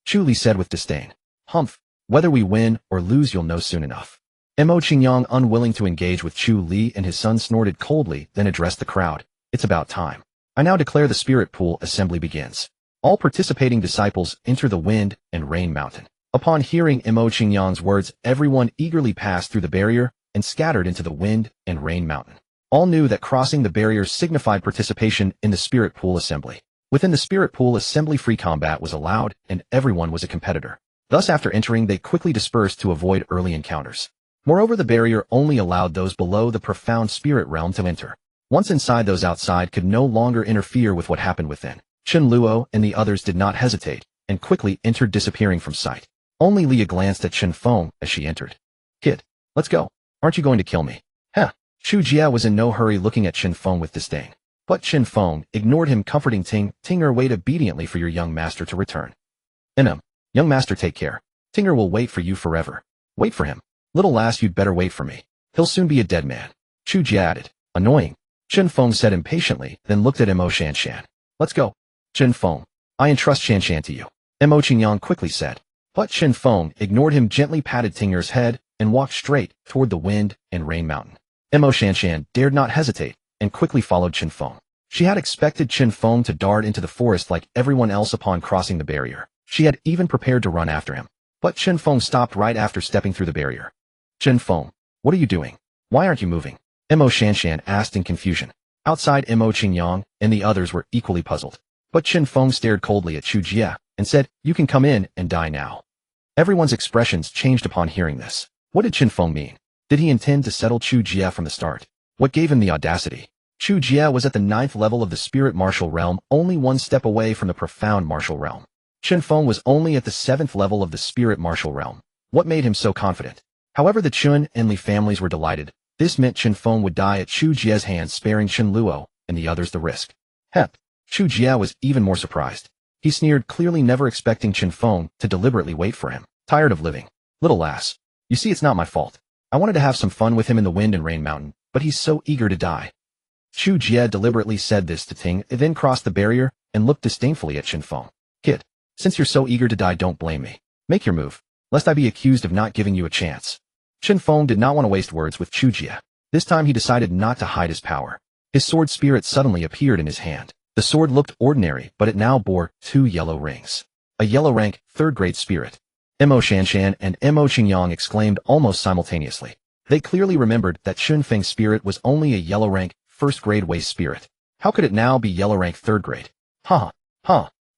Chu Li said with disdain. "Humph, whether we win or lose you'll know soon enough." Imo Qingyang, unwilling to engage with Chu Li and his son, snorted coldly, then addressed the crowd. "It's about time. I now declare the spirit pool assembly begins. All participating disciples enter the Wind and Rain Mountain." Upon hearing Imo Qingyang's words, everyone eagerly passed through the barrier and scattered into the Wind and Rain Mountain. All knew that crossing the barrier signified participation in the spirit pool assembly. Within the spirit pool assembly, free combat was allowed, and everyone was a competitor. Thus, after entering, they quickly dispersed to avoid early encounters. Moreover, the barrier only allowed those below the profound spirit realm to enter. Once inside, those outside could no longer interfere with what happened within. Chen Luo and the others did not hesitate, and quickly entered, disappearing from sight. Only Leah glanced at Chen Feng as she entered. Kid, let's go. Aren't you going to kill me? Heh. Chu Jia was in no hurry, looking at Chen Feng with disdain. But Chen Feng ignored him, comforting Tinger, wait obediently for your young master to return. Young master, take care. Tinger will wait for you forever. Wait for him. Little lass, you'd better wait for me. He'll soon be a dead man. Chu Jia added. Annoying. Chen Feng said impatiently, then looked at Mo Shanshan. Let's go. Chen Feng, I entrust Shanshan to you. Mo Qingyang quickly said. But Chen Feng ignored him, gently patted Tinger's head, and walked straight toward the wind and rain mountain. Mo Shanshan dared not hesitate, and quickly followed Chen Feng. She had expected Chen Feng to dart into the forest like everyone else upon crossing the barrier. She had even prepared to run after him. But Chen Feng stopped right after stepping through the barrier. Chen Feng, what are you doing? Why aren't you moving? Mo Shanshan asked in confusion. Outside, Mo Qingyang and the others were equally puzzled. But Chen Feng stared coldly at Chu Jia and said, you can come in and die now. Everyone's expressions changed upon hearing this. What did Chen Feng mean? Did he intend to settle Chu Jia from the start? What gave him the audacity? Chu Jia was at the 9th level of the spirit martial realm, only one step away from the profound martial realm. Chen Feng was only at the 7th level of the spirit martial realm. What made him so confident? However, the Chun and Li families were delighted. This meant Chen Feng would die at Chu Jia's hands, sparing Chen Luo and the others the risk. Hep. Chu Jia was even more surprised. He sneered, clearly never expecting Chen Feng to deliberately wait for him. Tired of living. Little lass. You see, it's not my fault. I wanted to have some fun with him in the wind and rain mountain, but he's so eager to die. Chu Jia deliberately said this to Ting, then crossed the barrier and looked disdainfully at Chen Feng. Kid, since you're so eager to die, don't blame me. Make your move, lest I be accused of not giving you a chance. Chen Feng did not want to waste words with Chu Jia. This time he decided not to hide his power. His sword spirit suddenly appeared in his hand. The sword looked ordinary, but it now bore 2 yellow rings. A yellow rank, 3rd grade spirit. Mo Shanshan and Mo Qingyang exclaimed almost simultaneously. They clearly remembered that Chen Feng's spirit was only a yellow rank, 1st grade waste spirit. How could it now be yellow rank 3rd grade? Huh.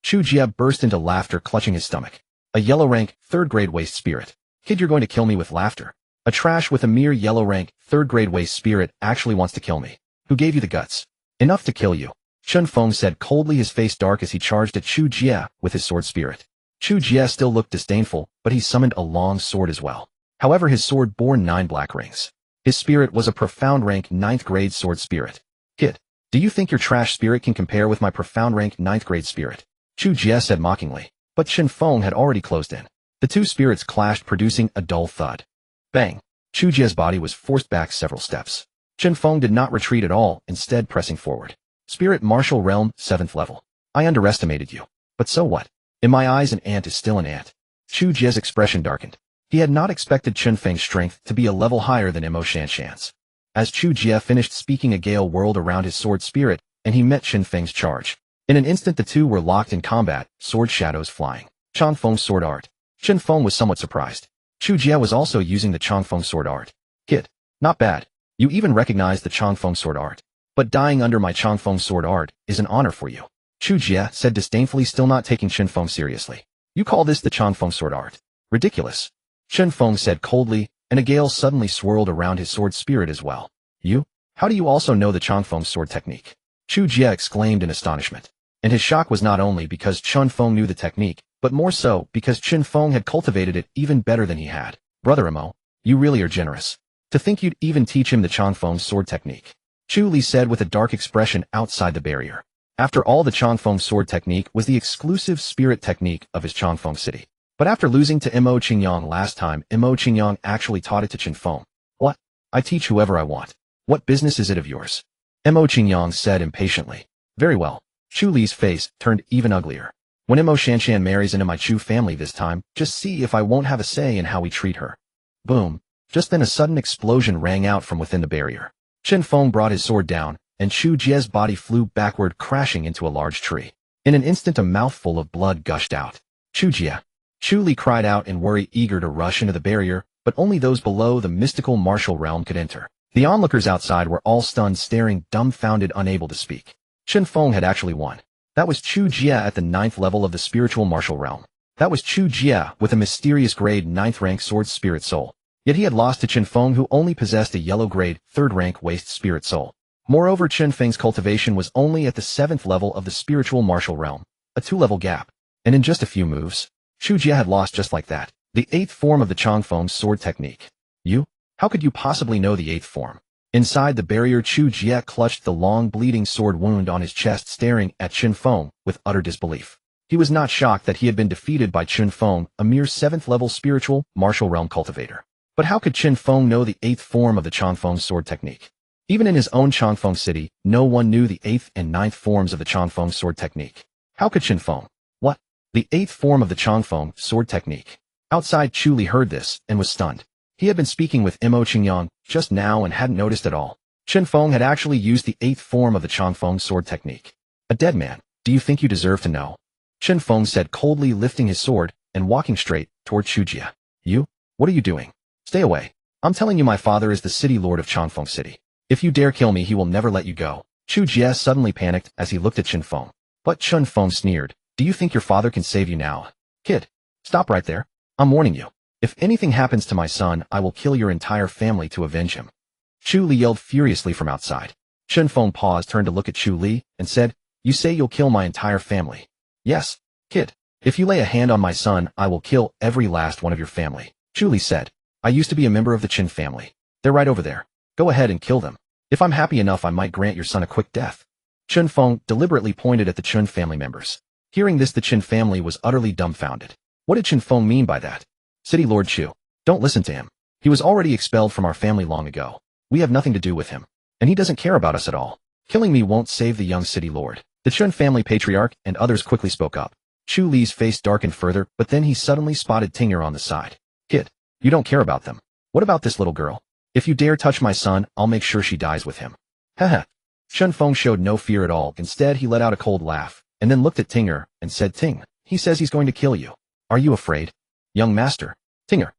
Chu Jia burst into laughter, clutching his stomach. A yellow rank, 3rd grade waste spirit. Kid, you're going to kill me with laughter. A trash with a mere yellow rank, 3rd grade waste spirit actually wants to kill me. Who gave you the guts? Enough to kill you. Chen Feng said coldly, his face dark as he charged at Chu Jia with his sword spirit. Chu Jia still looked disdainful, but he summoned a long sword as well. However, his sword bore 9 black rings. His spirit was a profound rank 9th grade sword spirit. Kid, do you think your trash spirit can compare with my profound rank 9th grade spirit? Chu Jia said mockingly, but Chen Feng had already closed in. The 2 spirits clashed, producing a dull thud. Bang! Chu Jia's body was forced back several steps. Chen Feng did not retreat at all, instead pressing forward. Spirit martial realm, 7th level. I underestimated you. But so what? In my eyes, an ant is still an ant. Chu Jia's expression darkened. He had not expected Chen Feng's strength to be a level higher than Mo Shanshan's. As Chu Jia finished speaking, a gale whirled around his sword spirit, and he met Chen Feng's charge. In an instant, the two were locked in combat, sword shadows flying. Qianxue sword art. Chen Feng was somewhat surprised. Chu Jia was also using the Qianxue sword art. Kid, not bad. You even recognize the Qianxue sword art. But dying under my Qianxue sword art is an honor for you. Chu Jia said disdainfully, still not taking Chen Feng seriously. You call this the Qianxue sword art? Ridiculous. Chen Feng said coldly, and a gale suddenly swirled around his sword spirit as well. You? How do you also know the Qianxue sword technique? Chu Jia exclaimed in astonishment. And his shock was not only because Chen Feng knew the technique, but more so because Chen Feng had cultivated it even better than he had. Brother Mo, you really are generous. To think you'd even teach him the Qianxue sword technique. Chu Li said with a dark expression outside the barrier. After all, the Qianxue sword technique was the exclusive spirit technique of his Qianxue city. But after losing to Mo Qingyang last time, Mo Qingyang actually taught it to Chen Feng. What? I teach whoever I want. What business is it of yours? Mo Qingyang said impatiently. Very well. Chu Li's face turned even uglier. When Mo Shanshan marries into my Chu family this time, just see if I won't have a say in how we treat her. Boom. Just then a sudden explosion rang out from within the barrier. Chen Feng brought his sword down, and Chu Jia's body flew backward, crashing into a large tree. In an instant, a mouthful of blood gushed out. Chu Jia. Chu Li cried out in worry, eager to rush into the barrier, but only those below the mystical martial realm could enter. The onlookers outside were all stunned, staring, dumbfounded, unable to speak. Chen Feng had actually won. That was Chu Jia at the 9th level of the spiritual martial realm. That was Chu Jia with a mysterious grade 9th rank sword spirit soul. Yet he had lost to Chen Feng, who only possessed a yellow grade 3rd rank waste spirit soul. Moreover, Chen Feng's cultivation was only at the 7th level of the spiritual martial realm, a 2-level gap. And in just a few moves, Chu Jie had lost just like that. The 8th form of the Qianxue Feng sword technique. You? How could you possibly know the 8th form? Inside the barrier, Chu Jie clutched the long bleeding sword wound on his chest, staring at Chen Feng with utter disbelief. He was not shocked that he had been defeated by Chen Feng, a mere 7th level spiritual martial realm cultivator. But how could Chen Feng know the 8th form of the Qianxue Feng sword technique? Even in his own Qianxue Feng city, no one knew the 8th and 9th forms of the Qianxue Feng sword technique. How could Chen Feng? What? The 8th form of the Qianxue Feng sword technique. Outside, Chu Li heard this and was stunned. He had been speaking with Mo Qingyang just now and hadn't noticed at all. Chen Feng had actually used the 8th form of the Qianxue Feng sword technique. A dead man. Do you think you deserve to know? Chen Feng said coldly, lifting his sword and walking straight toward Chu Jie. You? What are you doing? Stay away. I'm telling you, my father is the city lord of Qianxue Feng City. If you dare kill me, he will never let you go. Chu Jie suddenly panicked as he looked at Chen Feng. But Chen Feng sneered. Do you think your father can save you now? Kid, stop right there. I'm warning you. If anything happens to my son, I will kill your entire family to avenge him. Chu Li yelled furiously from outside. Chen Feng paused, turned to look at Chu Li, and said, You say you'll kill my entire family? Yes, kid. If you lay a hand on my son, I will kill every last one of your family. Chu Li said, I used to be a member of the Chen family. They're right over there. Go ahead and kill them. If I'm happy enough, I might grant your son a quick death. Chen Feng deliberately pointed at the Chen family members. Hearing this, the Chen family was utterly dumbfounded. What did Chen Feng mean by that? City Lord Chu. Don't listen to him. He was already expelled from our family long ago. We have nothing to do with him. And he doesn't care about us at all. Killing me won't save the young city lord. The Chen family patriarch and others quickly spoke up. Chu Li's face darkened further, but then he suddenly spotted Tinger on the side. Kid, you don't care about them. What about this little girl? If you dare touch my son, I'll make sure she dies with him. Haha. Chen Feng showed no fear at all. Instead, he let out a cold laugh, and then looked at Tinger and said, Ting, he says he's going to kill you. Are you afraid? Young master. Tinger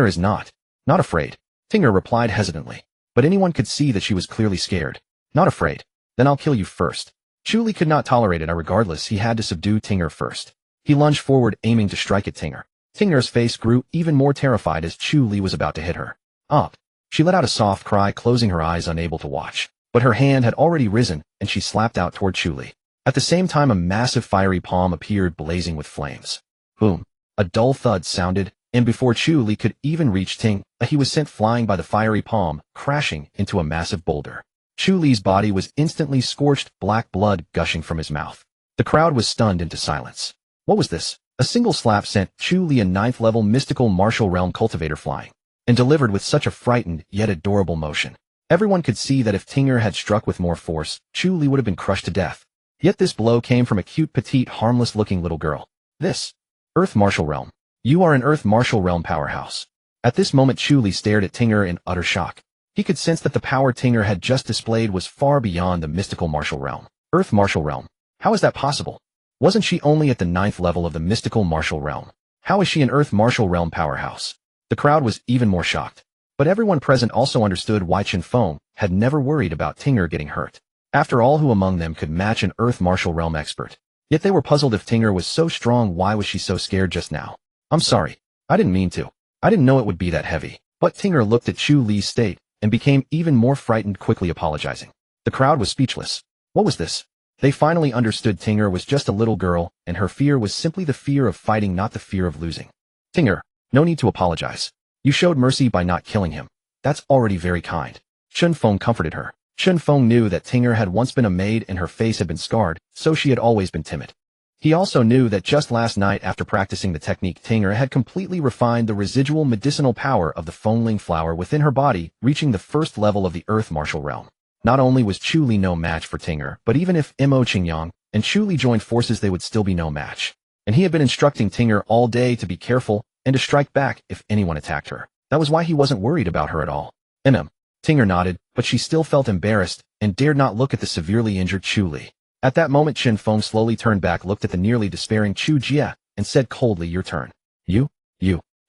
is not afraid. Tinger replied hesitantly. But anyone could see that she was clearly scared. Not afraid. Then I'll kill you first. Chu Li could not tolerate it. Regardless, he had to subdue Tinger first. He lunged forward, aiming to strike at Tinger. Tinger's face grew even more terrified as Chu Li was about to hit her. Up. She let out a soft cry, closing her eyes, unable to watch. But her hand had already risen, and she slapped out toward Chu Li. At the same time, a massive fiery palm appeared, blazing with flames. Boom. A dull thud sounded, and before Chu Li could even reach Ting, he was sent flying by the fiery palm, crashing into a massive boulder. Chu Li's body was instantly scorched, black blood gushing from his mouth. The crowd was stunned into silence. What was this? A single slap sent Chu Li, a 9th-level mystical martial realm cultivator, flying, and delivered with such a frightened yet adorable motion. Everyone could see that if Tinger had struck with more force, Chu Li would have been crushed to death. Yet this blow came from a cute, petite, harmless-looking little girl. This. Earth Martial Realm. You are an Earth Martial Realm powerhouse. At this moment, Chu Li stared at Tinger in utter shock. He could sense that the power Tinger had just displayed was far beyond the mystical martial realm. Earth Martial Realm. How is that possible? Wasn't she only at the 9th level of the mystical martial realm? How is she an Earth Martial Realm powerhouse? The crowd was even more shocked. But everyone present also understood why Chen Feng had never worried about Tinger getting hurt. After all, who among them could match an Earth Martial Realm expert? Yet they were puzzled. If Tinger was so strong, why was she so scared just now? I'm sorry. I didn't mean to. I didn't know it would be that heavy. But Tinger looked at Chu Li's state and became even more frightened, quickly apologizing. The crowd was speechless. What was this? They finally understood Tinger was just a little girl, and her fear was simply the fear of fighting, not the fear of losing. Tinger, no need to apologize. You showed mercy by not killing him. That's already very kind. Chen Feng comforted her. Chen Feng knew that Tinger had once been a maid and her face had been scarred, so she had always been timid. He also knew that just last night, after practicing the technique, Tinger had completely refined the residual medicinal power of the Fengling flower within her body, reaching the 1st level of the Earth Martial Realm. Not only was Chu Li no match for Tinger, but even if Mo Qingyang and Chu Li joined forces, they would still be no match. And he had been instructing Tinger all day to be careful and to strike back if anyone attacked her. That was why he wasn't worried about her at all. Tinger nodded, but she still felt embarrassed and dared not look at the severely injured Chu Li. At that moment, Chen Feng slowly turned back, looked at the nearly despairing Chu Jie, and said coldly, Your turn. You,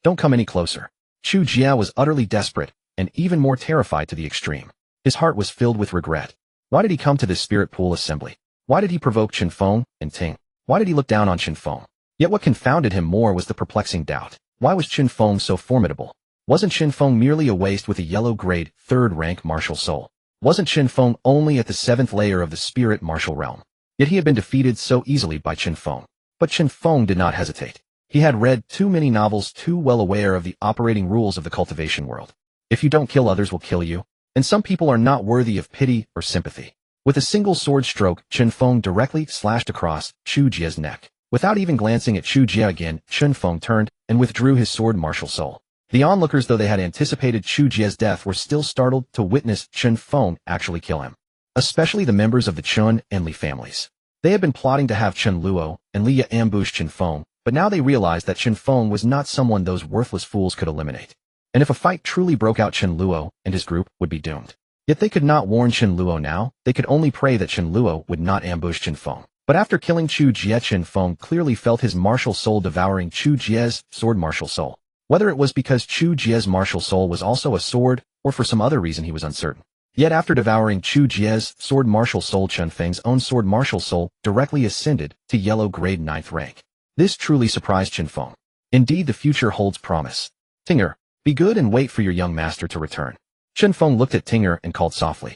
don't come any closer. Chu Jie was utterly desperate, and even more terrified to the extreme. His heart was filled with regret. Why did he come to this spirit pool assembly? Why did he provoke Chen Feng and Ting? Why did he look down on Chen Feng? Yet what confounded him more was the perplexing doubt. Why was Chen Feng so formidable? Wasn't Chen Feng merely a waste with a yellow-grade, 3rd-rank martial soul? Wasn't Chen Feng only at the 7th layer of the spirit martial realm? Yet he had been defeated so easily by Chen Feng. But Chen Feng did not hesitate. He had read too many novels, too well aware of the operating rules of the cultivation world. If you don't kill, others will kill you. And some people are not worthy of pity or sympathy. With a single sword stroke, Chen Feng directly slashed across Chu Jie's neck. Without even glancing at Chu Jie again, Chen Feng turned and withdrew his sword martial soul. The onlookers, though they had anticipated Chu Jie's death, were still startled to witness Chen Feng actually kill him. Especially the members of the Chen and Li families. They had been plotting to have Chen Luo and Li ambush Chen Feng, but now they realized that Chen Feng was not someone those worthless fools could eliminate. And if a fight truly broke out, Chen Luo and his group would be doomed. Yet they could not warn Chen Luo now. They could only pray that Chen Luo would not ambush Chen Feng. But after killing Chu Jie, Chen Feng clearly felt his martial soul devouring Chu Jie's sword martial soul. Whether it was because Chu Jie's martial soul was also a sword, or for some other reason, he was uncertain. Yet after devouring Chu Jie's sword martial soul, Chen Feng's own sword martial soul directly ascended to yellow grade 9th rank. This truly surprised Chen Feng. Indeed, the future holds promise. Tinger, be good and wait for your young master to return. Chen Feng looked at Tinger and called softly.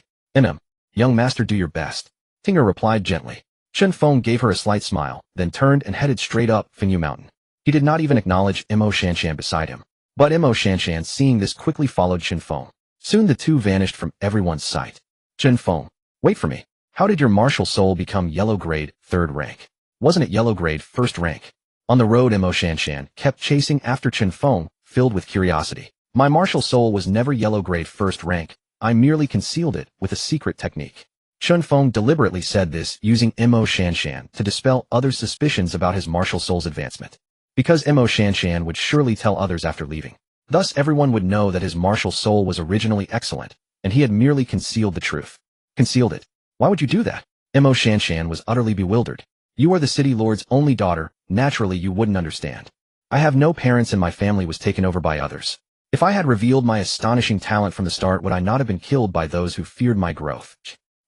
Young master, do your best. Tinger replied gently. Chen Feng gave her a slight smile, then turned and headed straight up Fenyu Mountain. He did not even acknowledge Mo Shanshan beside him. But Mo Shanshan, seeing this, quickly followed Chen Feng. Soon the two vanished from everyone's sight. Chen Feng, wait for me. How did your martial soul become yellow grade 3rd rank? Wasn't it yellow grade 1st rank? On the road, Mo Shanshan kept chasing after Chen Feng, filled with curiosity. My martial soul was never yellow grade 1st rank. I merely concealed it with a secret technique. Chen Feng deliberately said this, using Mo Shanshan to dispel others' suspicions about his martial soul's advancement. Because Mo Shanshan would surely tell others after leaving. Thus everyone would know that his martial soul was originally excellent, and he had merely concealed the truth. Concealed it? Why would you do that? Mo Shanshan was utterly bewildered. You are the city lord's only daughter, naturally you wouldn't understand. I have no parents and my family was taken over by others. If I had revealed my astonishing talent from the start, would I not have been killed by those who feared my growth?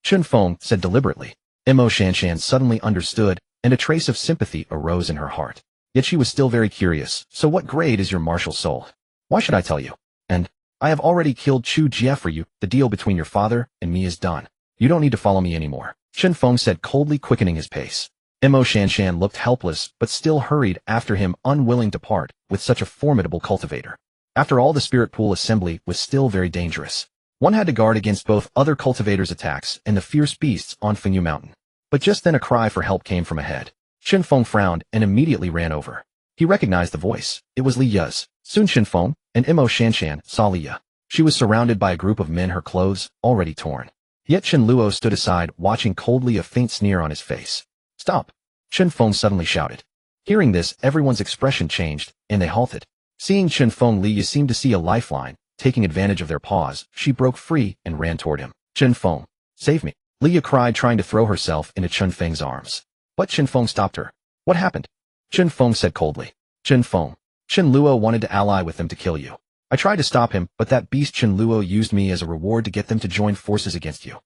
Chen Feng said deliberately. Mo Shanshan suddenly understood, and a trace of sympathy arose in her heart. Yet she was still very curious. So what grade is your martial soul? Why should I tell you? And I have already killed Chu Jie for you. The deal between your father and me is done. You don't need to follow me anymore. Chen Feng said coldly, quickening his pace. Mo Shanshan looked helpless, but still hurried after him, unwilling to part with such a formidable cultivator. After all, the spirit pool assembly was still very dangerous. One had to guard against both other cultivators' attacks and the fierce beasts on Fenyu Mountain. But just then a cry for help came from ahead. Chen Feng frowned and immediately ran over. He recognized the voice. It was Li Ye's. Soon Chen Feng and Mo Shanshan saw Li Ye. She was surrounded by a group of men, her clothes already torn. Yet Chen Luo stood aside, watching coldly, a faint sneer on his face. Stop! Chen Feng suddenly shouted. Hearing this, everyone's expression changed, and they halted. Seeing Chen Feng, Li Ye seemed to see a lifeline. Taking advantage of their pause, she broke free and ran toward him. Chen Feng, save me! Li Ye cried, trying to throw herself into Chen Feng's arms. But Chen Feng stopped her. What happened? Chen Feng said coldly. Chen Feng, Chen Luo wanted to ally with them to kill you. I tried to stop him, but that beast Chen Luo used me as a reward to get them to join forces against you.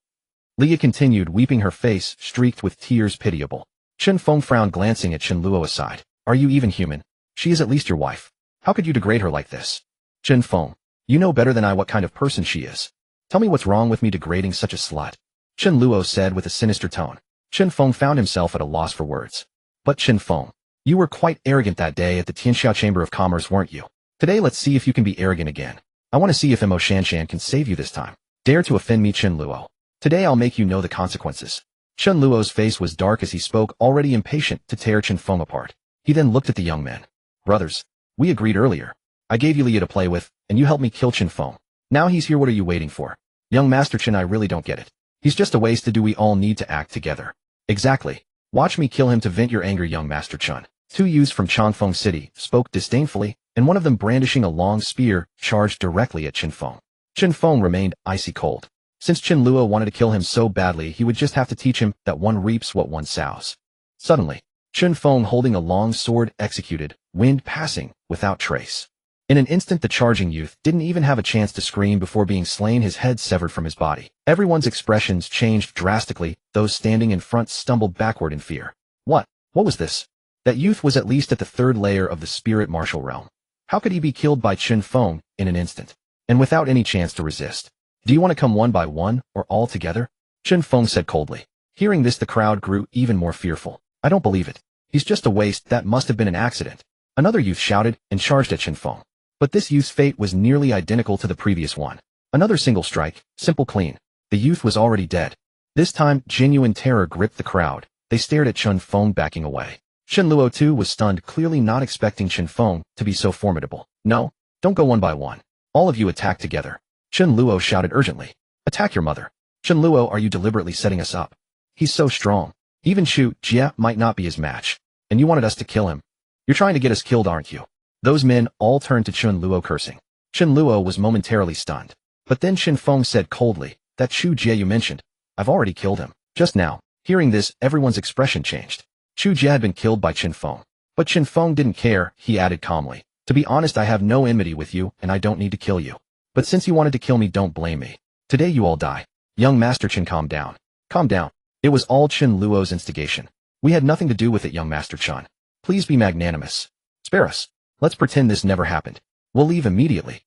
Li Ye continued, weeping, her face streaked with tears, pitiable. Chen Feng frowned, glancing at Chen Luo aside. Are you even human? She is at least your wife. How could you degrade her like this? Chen Feng, you know better than I what kind of person she is. Tell me what's wrong with me degrading such a slut. Chen Luo said with a sinister tone. Chen Feng found himself at a loss for words. But Chen Feng, you were quite arrogant that day at the Qianxue Chamber of Commerce, weren't you? Today let's see if you can be arrogant again. I want to see if Mo Shanshan can save you this time. Dare to offend me, Chen Luo. Today I'll make you know the consequences. Chen Luo's face was dark as he spoke, already impatient to tear Chen Feng apart. He then looked at the young men. Brothers, we agreed earlier. I gave you Li Ye to play with, and you helped me kill Chen Feng. Now he's here, what are you waiting for? Young Master Chen, I really don't get it. He's just a waste. Do we all need to act together? Exactly. Watch me kill him to vent your anger, young Master Chen. Two youths from Changfeng City spoke disdainfully, and one of them, brandishing a long spear, charged directly at Chen Feng. Chen Feng remained icy cold. Since Chen Luo wanted to kill him so badly, he would just have to teach him that one reaps what one sows. Suddenly, Chen Feng, holding a long sword, executed, wind passing without trace. In an instant, the charging youth didn't even have a chance to scream before being slain, his head severed from his body. Everyone's expressions changed drastically. Those standing in front stumbled backward in fear. What was this? That youth was at least at the 3rd layer of the spirit martial realm. How could he be killed by Chen Feng in an instant? And without any chance to resist? Do you want to come one by one, or all together? Chen Feng said coldly. Hearing this, the crowd grew even more fearful. I don't believe it. He's just a waste. That must have been an accident. Another youth shouted and charged at Chen Feng. But this youth's fate was nearly identical to the previous one. Another single strike, simple clean. The youth was already dead. This time, genuine terror gripped the crowd. They stared at Chen Feng backing away. Chen Luo too was stunned, clearly not expecting Chen Feng to be so formidable. No, don't go one by one. All of you attack together. Chen Luo shouted urgently. Attack your mother. Chen Luo, are you deliberately setting us up? He's so strong. Even Xu Jia might not be his match. And you wanted us to kill him. You're trying to get us killed, aren't you? Those men all turned to Chen Luo cursing. Chen Luo was momentarily stunned. But then Chen Feng said coldly, that Xu Jia you mentioned, I've already killed him. Just now. Hearing this, everyone's expression changed. Xu Jia had been killed by Chen Feng. But Chen Feng didn't care, he added calmly. To be honest, I have no enmity with you, and I don't need to kill you. But since you wanted to kill me, don't blame me. Today you all die. Young Master Chen, calm down. Calm down. It was all Chen Luo's instigation. We had nothing to do with it, young Master Chen. Please be magnanimous. Spare us. Let's pretend this never happened. We'll leave immediately.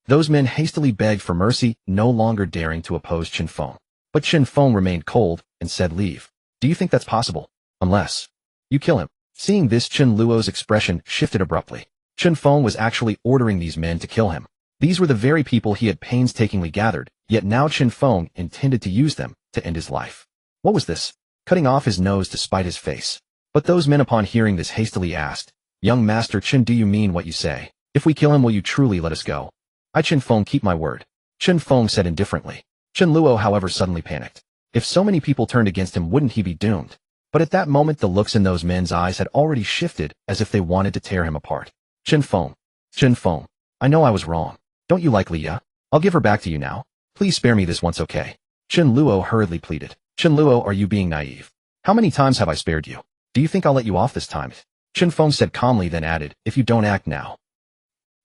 Those men hastily begged for mercy, no longer daring to oppose Chen Feng. But Chen Feng remained cold and said, leave. Do you think that's possible? Unless you kill him. Seeing this, Chen Luo's expression shifted abruptly. Chen Feng was actually ordering these men to kill him. These were the very people he had painstakingly gathered, yet now Chen Feng intended to use them to end his life. What was this? Cutting off his nose to spite his face. But those men upon hearing this hastily asked, Young Master Chen, do you mean what you say? If we kill him, will you truly let us go? I, Chen Feng, keep my word. Chen Feng said indifferently. Chen Luo, however, suddenly panicked. If so many people turned against him, wouldn't he be doomed? But at that moment, the looks in those men's eyes had already shifted, as if they wanted to tear him apart. Chen Feng, I know I was wrong. Don't you like Leah? I'll give her back to you now. Please spare me this once, okay? Chen Luo hurriedly pleaded. Chen Luo, are you being naive? How many times have I spared you? Do you think I'll let you off this time? Chen Feng said calmly, then added, if you don't act now,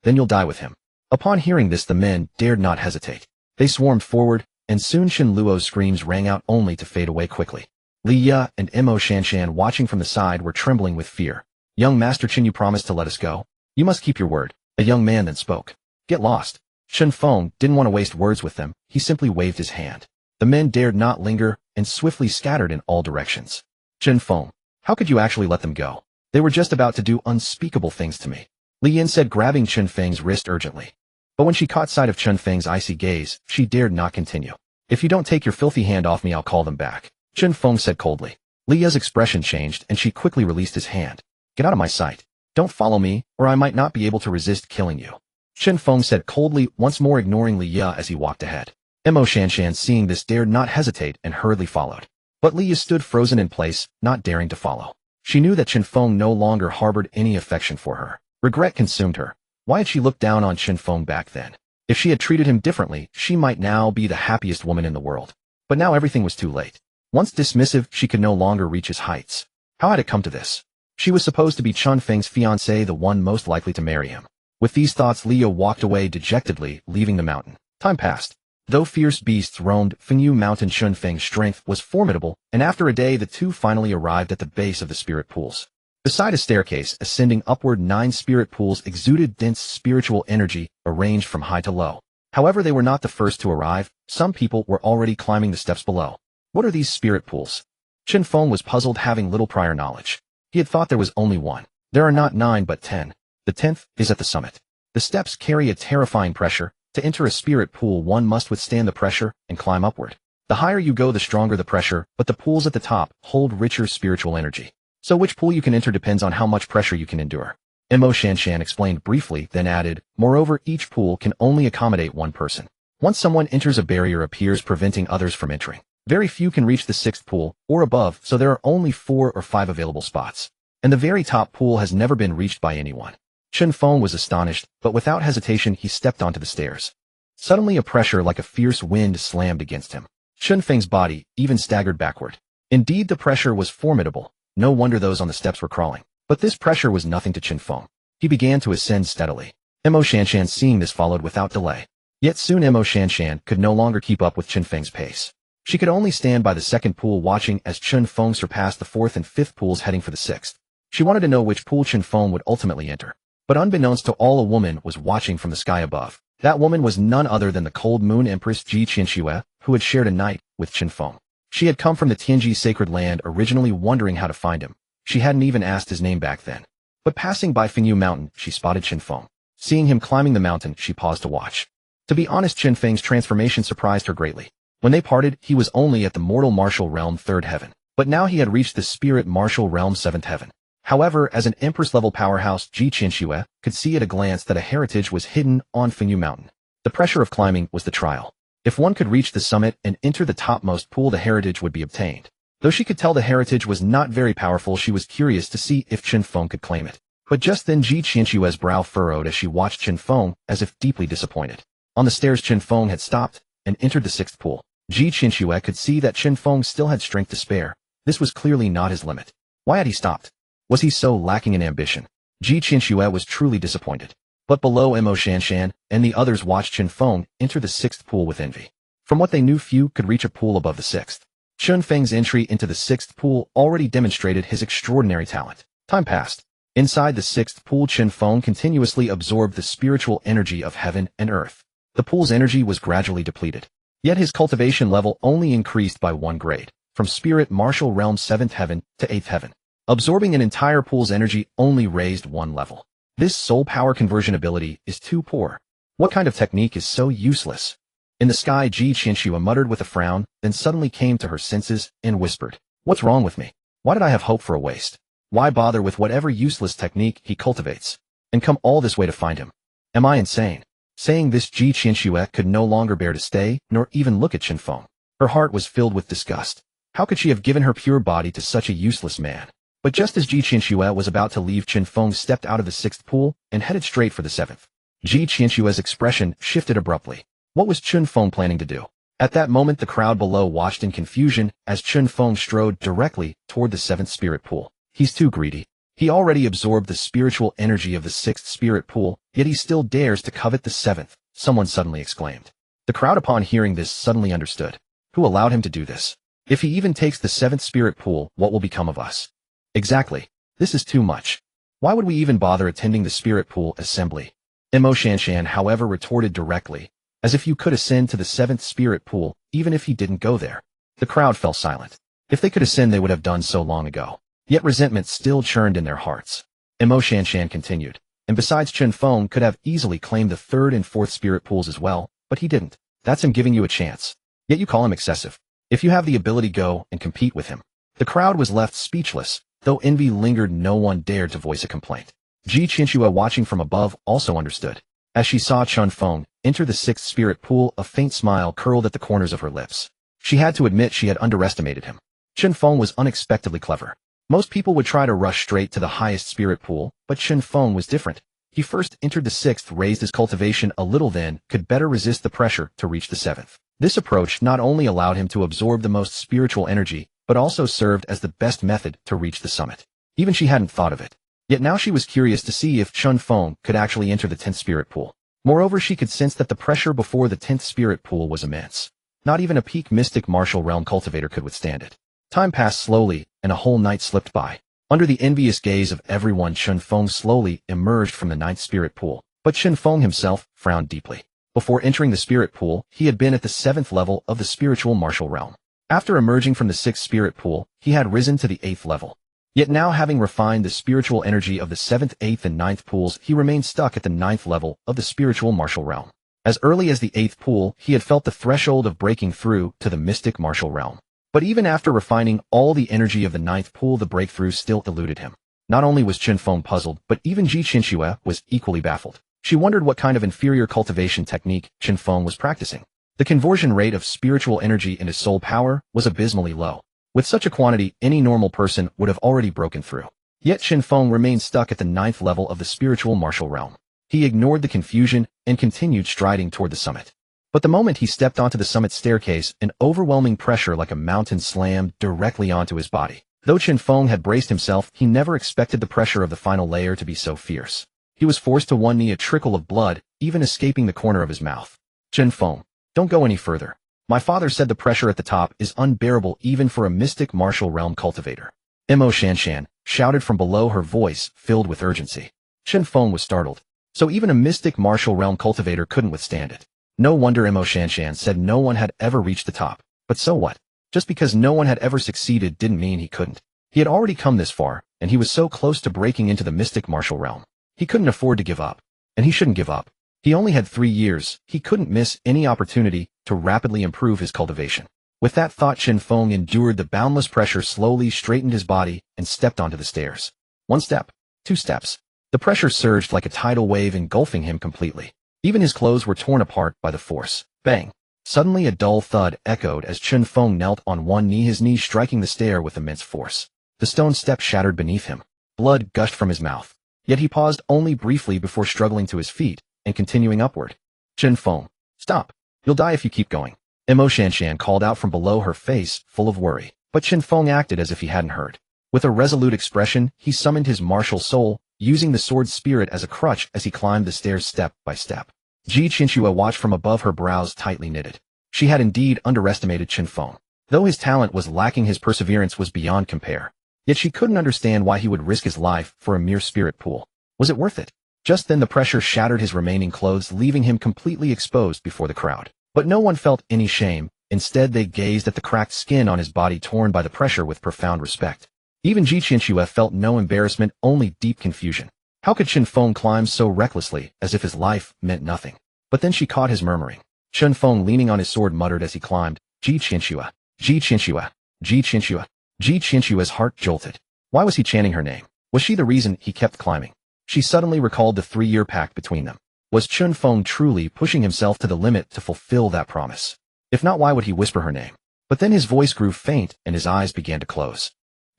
then you'll die with him. Upon hearing this, the men dared not hesitate. They swarmed forward, and soon Chen Luo's screams rang out only to fade away quickly. Li Ya and Mo Shanshan, watching from the side, were trembling with fear. Young Master Chen, you promised to let us go. You must keep your word. A young man then spoke. Get lost. Chen Feng didn't want to waste words with them. He simply waved his hand. The men dared not linger and swiftly scattered in all directions. Chen Feng, how could you actually let them go? They were just about to do unspeakable things to me. Li Yin said, grabbing Chen Feng's wrist urgently. But when she caught sight of Chen Feng's icy gaze, she dared not continue. If you don't take your filthy hand off me, I'll call them back. Chen Feng said coldly. Li Ya's expression changed, and she quickly released his hand. Get out of my sight. Don't follow me, or I might not be able to resist killing you. Chen Feng said coldly, once more ignoring Li Ya as he walked ahead. Mo Shanshan, seeing this, dared not hesitate and hurriedly followed. But Li Ya stood frozen in place, not daring to follow. She knew that Chen Feng no longer harbored any affection for her. Regret consumed her. Why had she looked down on Chen Feng back then? If she had treated him differently, she might now be the happiest woman in the world. But now everything was too late. Once dismissive, she could no longer reach his heights. How had it come to this? She was supposed to be Chen Feng's fiancée, the one most likely to marry him. With these thoughts, Li Ya walked away dejectedly, leaving the mountain. Time passed. Though fierce beasts roamed Fengyu Mountain, Chen Feng's strength was formidable, and after a day the two finally arrived at the base of the spirit pools. Beside a staircase ascending upward, 9 spirit pools exuded dense spiritual energy, arranged from high to low. However, they were not the first to arrive. Some people were already climbing the steps below. What are these spirit pools? Chen Feng was puzzled, having little prior knowledge. He had thought there was only one. There are not 9 but 10. The 10th is at the summit. The steps carry a terrifying pressure. To enter a spirit pool, one must withstand the pressure and climb upward. The higher you go, the stronger the pressure, but the pools at the top hold richer spiritual energy. So which pool you can enter depends on how much pressure you can endure. Mo Shanshan explained briefly, then added, moreover, each pool can only accommodate one person. Once someone enters, a barrier appears preventing others from entering. Very few can reach the 6th pool, or above, so there are only 4 or 5 available spots. And the very top pool has never been reached by anyone. Chen Feng was astonished, but without hesitation he stepped onto the stairs. Suddenly a pressure like a fierce wind slammed against him. Chen Feng's body even staggered backward. Indeed, the pressure was formidable. No wonder those on the steps were crawling. But this pressure was nothing to Chen Feng. He began to ascend steadily. Mo Shanshan, seeing this, followed without delay. Yet soon Mo Shanshan could no longer keep up with Chen Feng's pace. She could only stand by the 2nd pool, watching as Chen Feng surpassed the 4th and 5th pools, heading for the 6th. She wanted to know which pool Chen Feng would ultimately enter. But unbeknownst to all, a woman was watching from the sky above. That woman was none other than the cold moon Empress Qianxue, who had shared a night with Chen Feng. She had come from the Tianji sacred land originally wondering how to find him. She hadn't even asked his name back then. But passing by Fengyu Mountain, she spotted Chen Feng. Seeing him climbing the mountain, she paused to watch. To be honest, Chen Feng's transformation surprised her greatly. When they parted, he was only at the mortal martial realm 3rd heaven. But now he had reached the spirit martial realm 7th heaven. However, as an Empress-level powerhouse, Qianxue could see at a glance that a heritage was hidden on Fengyu Mountain. The pressure of climbing was the trial. If one could reach the summit and enter the topmost pool, the heritage would be obtained. Though she could tell the heritage was not very powerful, she was curious to see if Chen Feng could claim it. But just then Qianxue's brow furrowed as she watched Chen Feng as if deeply disappointed. On the stairs, Chen Feng had stopped and entered the 6th pool. Qianxue could see that Chen Feng still had strength to spare. This was clearly not his limit. Why had he stopped? Was he so lacking in ambition? Qianxue was truly disappointed. But below, Mo Shanshan and the others watched Chen Feng enter the 6th pool with envy. From what they knew, few could reach a pool above the 6th. Chen Feng's entry into the 6th pool already demonstrated his extraordinary talent. Time passed. Inside the 6th pool, Chen Feng continuously absorbed the spiritual energy of heaven and earth. The pool's energy was gradually depleted. Yet his cultivation level only increased by 1 grade, from spirit martial realm 7th heaven to 8th heaven. Absorbing an entire pool's energy only raised 1 level. This soul power conversion ability is too poor. What kind of technique is so useless? In the sky, Qianxue muttered with a frown, then suddenly came to her senses and whispered, "What's wrong with me? Why did I have hope for a waste? Why bother with whatever useless technique he cultivates? And come all this way to find him? Am I insane?" Saying this, Qianxue could no longer bear to stay, nor even look at Chen Feng. Her heart was filled with disgust. How could she have given her pure body to such a useless man? But just as Qianxue was about to leave, Chen Feng stepped out of the 6th pool and headed straight for the 7th. Qianxue's expression shifted abruptly. What was Chen Feng planning to do? At that moment, the crowd below watched in confusion as Chen Feng strode directly toward the 7th spirit pool. He's too greedy. He already absorbed the spiritual energy of the 6th spirit pool, yet he still dares to covet the 7th, someone suddenly exclaimed. The crowd upon hearing this suddenly understood. Who allowed him to do this? If he even takes the 7th spirit pool, what will become of us? Exactly. This is too much. Why would we even bother attending the spirit pool assembly? Mo Shanshan, however, retorted directly, as if you could ascend to the 7th spirit pool, even if he didn't go there. The crowd fell silent. If they could ascend, they would have done so long ago. Yet resentment still churned in their hearts. Mo Shanshan continued, and besides, Chen Feng could have easily claimed the 3rd and 4th spirit pools as well, but he didn't. That's him giving you a chance. Yet you call him excessive. If you have the ability, go and compete with him. The crowd was left speechless. Though envy lingered, no one dared to voice a complaint. Qianxue, watching from above, also understood. As she saw Chen Feng enter the 6th spirit pool, a faint smile curled at the corners of her lips. She had to admit she had underestimated him. Chen Feng was unexpectedly clever. Most people would try to rush straight to the highest spirit pool, but Chen Feng was different. He first entered the 6th, raised his cultivation a little, then could better resist the pressure to reach the 7th. This approach not only allowed him to absorb the most spiritual energy, but also served as the best method to reach the summit. Even she hadn't thought of it. Yet now she was curious to see if Chen Feng could actually enter the 10th spirit pool. Moreover, she could sense that the pressure before the 10th spirit pool was immense. Not even a peak mystic martial realm cultivator could withstand it. Time passed slowly, and a whole night slipped by. Under the envious gaze of everyone, Chen Feng slowly emerged from the 9th spirit pool. But Chen Feng himself frowned deeply. Before entering the spirit pool, he had been at the 7th level of the spiritual martial realm. After emerging from the 6th spirit pool, he had risen to the 8th level. Yet now, having refined the spiritual energy of the 7th, 8th, and 9th pools, he remained stuck at the 9th level of the spiritual martial realm. As early as the 8th pool, he had felt the threshold of breaking through to the mystic martial realm. But even after refining all the energy of the 9th pool, the breakthrough still eluded him. Not only was Chen Feng puzzled, but even Qianxue was equally baffled. She wondered what kind of inferior cultivation technique Chen Feng was practicing. The conversion rate of spiritual energy into soul power was abysmally low. With such a quantity, any normal person would have already broken through. Yet Chen Feng remained stuck at the 9th level of the spiritual martial realm. He ignored the confusion and continued striding toward the summit. But the moment he stepped onto the summit staircase, an overwhelming pressure like a mountain slammed directly onto his body. Though Chen Feng had braced himself, he never expected the pressure of the final layer to be so fierce. He was forced to one knee, a trickle of blood even escaping the corner of his mouth. Chen Feng, don't go any further. My father said the pressure at the top is unbearable even for a mystic martial realm cultivator. Mo Shanshan shouted from below, her voice filled with urgency. Chen Feng was startled. so even a mystic martial realm cultivator couldn't withstand it. No wonder Mo Shanshan said no one had ever reached the top. But so what? Just because no one had ever succeeded didn't mean he couldn't. He had already come this far, and he was so close to breaking into the mystic martial realm. He couldn't afford to give up. And he shouldn't give up. He only had 3 years. He couldn't miss any opportunity to rapidly improve his cultivation. With that thought, Chen Feng endured the boundless pressure, slowly straightened his body, and stepped onto the stairs. 1 step. 2 steps. The pressure surged like a tidal wave, engulfing him completely. Even his clothes were torn apart by the force. Bang! Suddenly a dull thud echoed as Chen Feng knelt on one knee, his knee striking the stair with immense force. The stone step shattered beneath him. Blood gushed from his mouth. Yet he paused only briefly before struggling to his feet and continuing upward. Chen Feng, stop. You'll die if you keep going. Mo Shanshan called out from below, her face full of worry. But Chen Feng acted as if he hadn't heard. With a resolute expression, he summoned his martial soul, using the sword spirit as a crutch as he climbed the stairs step by step. Qianxue watched from above, her brows tightly knitted. She had indeed underestimated Chen Feng. Though his talent was lacking, his perseverance was beyond compare. Yet she couldn't understand why he would risk his life for a mere spirit pool. Was it worth it? Just then the pressure shattered his remaining clothes, leaving him completely exposed before the crowd. But no one felt any shame. Instead, they gazed at the cracked skin on his body, torn by the pressure, with profound respect. Even Qianxue felt no embarrassment, only deep confusion. How could Chen Feng climb so recklessly, as if his life meant nothing? But then she caught his murmuring. Chen Feng, leaning on his sword, muttered as he climbed, Qianxue, Qianxue, Qianxue. Qianxue's heart jolted. Why was he chanting her name? Was she the reason he kept climbing? She suddenly recalled the 3-year pact between them. Was Chen Feng truly pushing himself to the limit to fulfill that promise? If not, why would he whisper her name? But then his voice grew faint and his eyes began to close.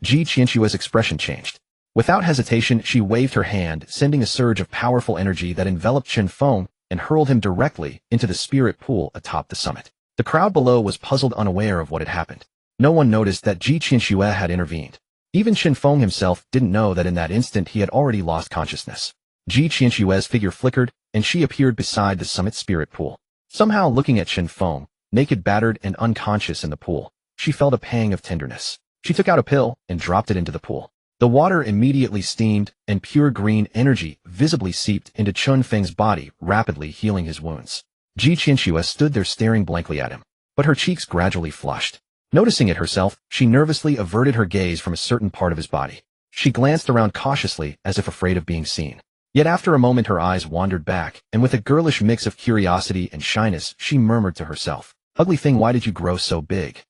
Qianxue's expression changed. Without hesitation, she waved her hand, sending a surge of powerful energy that enveloped Chen Feng and hurled him directly into the spirit pool atop the summit. The crowd below was puzzled, unaware of what had happened. No one noticed that Qianxue had intervened. Even Chen Feng himself didn't know that in that instant he had already lost consciousness. Qianxue's figure flickered, and she appeared beside the summit spirit pool. Somehow, looking at Chen Feng, naked, battered, and unconscious in the pool, she felt a pang of tenderness. She took out a pill and dropped it into the pool. The water immediately steamed, and pure green energy visibly seeped into Chen Feng's body, rapidly healing his wounds. Qianxue stood there staring blankly at him, but her cheeks gradually flushed. Noticing it herself, she nervously averted her gaze from a certain part of his body. She glanced around cautiously, as if afraid of being seen. Yet after a moment her eyes wandered back, and with a girlish mix of curiosity and shyness, she murmured to herself, "Ugly thing, why did you grow so big?"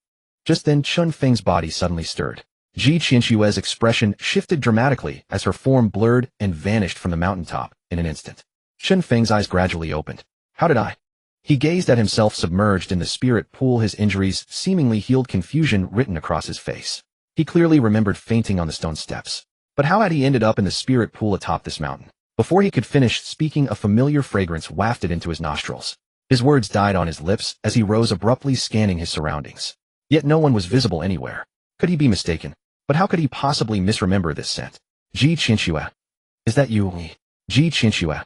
Just then Chen Feng's body suddenly stirred. Qianxue's expression shifted dramatically as her form blurred and vanished from the mountaintop in an instant. Chen Feng's eyes gradually opened. How did I? He gazed at himself submerged in the spirit pool, his injuries seemingly healed, confusion written across his face. He clearly remembered fainting on the stone steps. But how had he ended up in the spirit pool atop this mountain? Before he could finish speaking, a familiar fragrance wafted into his nostrils. His words died on his lips as he rose abruptly, scanning his surroundings. Yet no one was visible anywhere. Could he be mistaken? But how could he possibly misremember this scent? Qianxue. Is that you? Qianxue.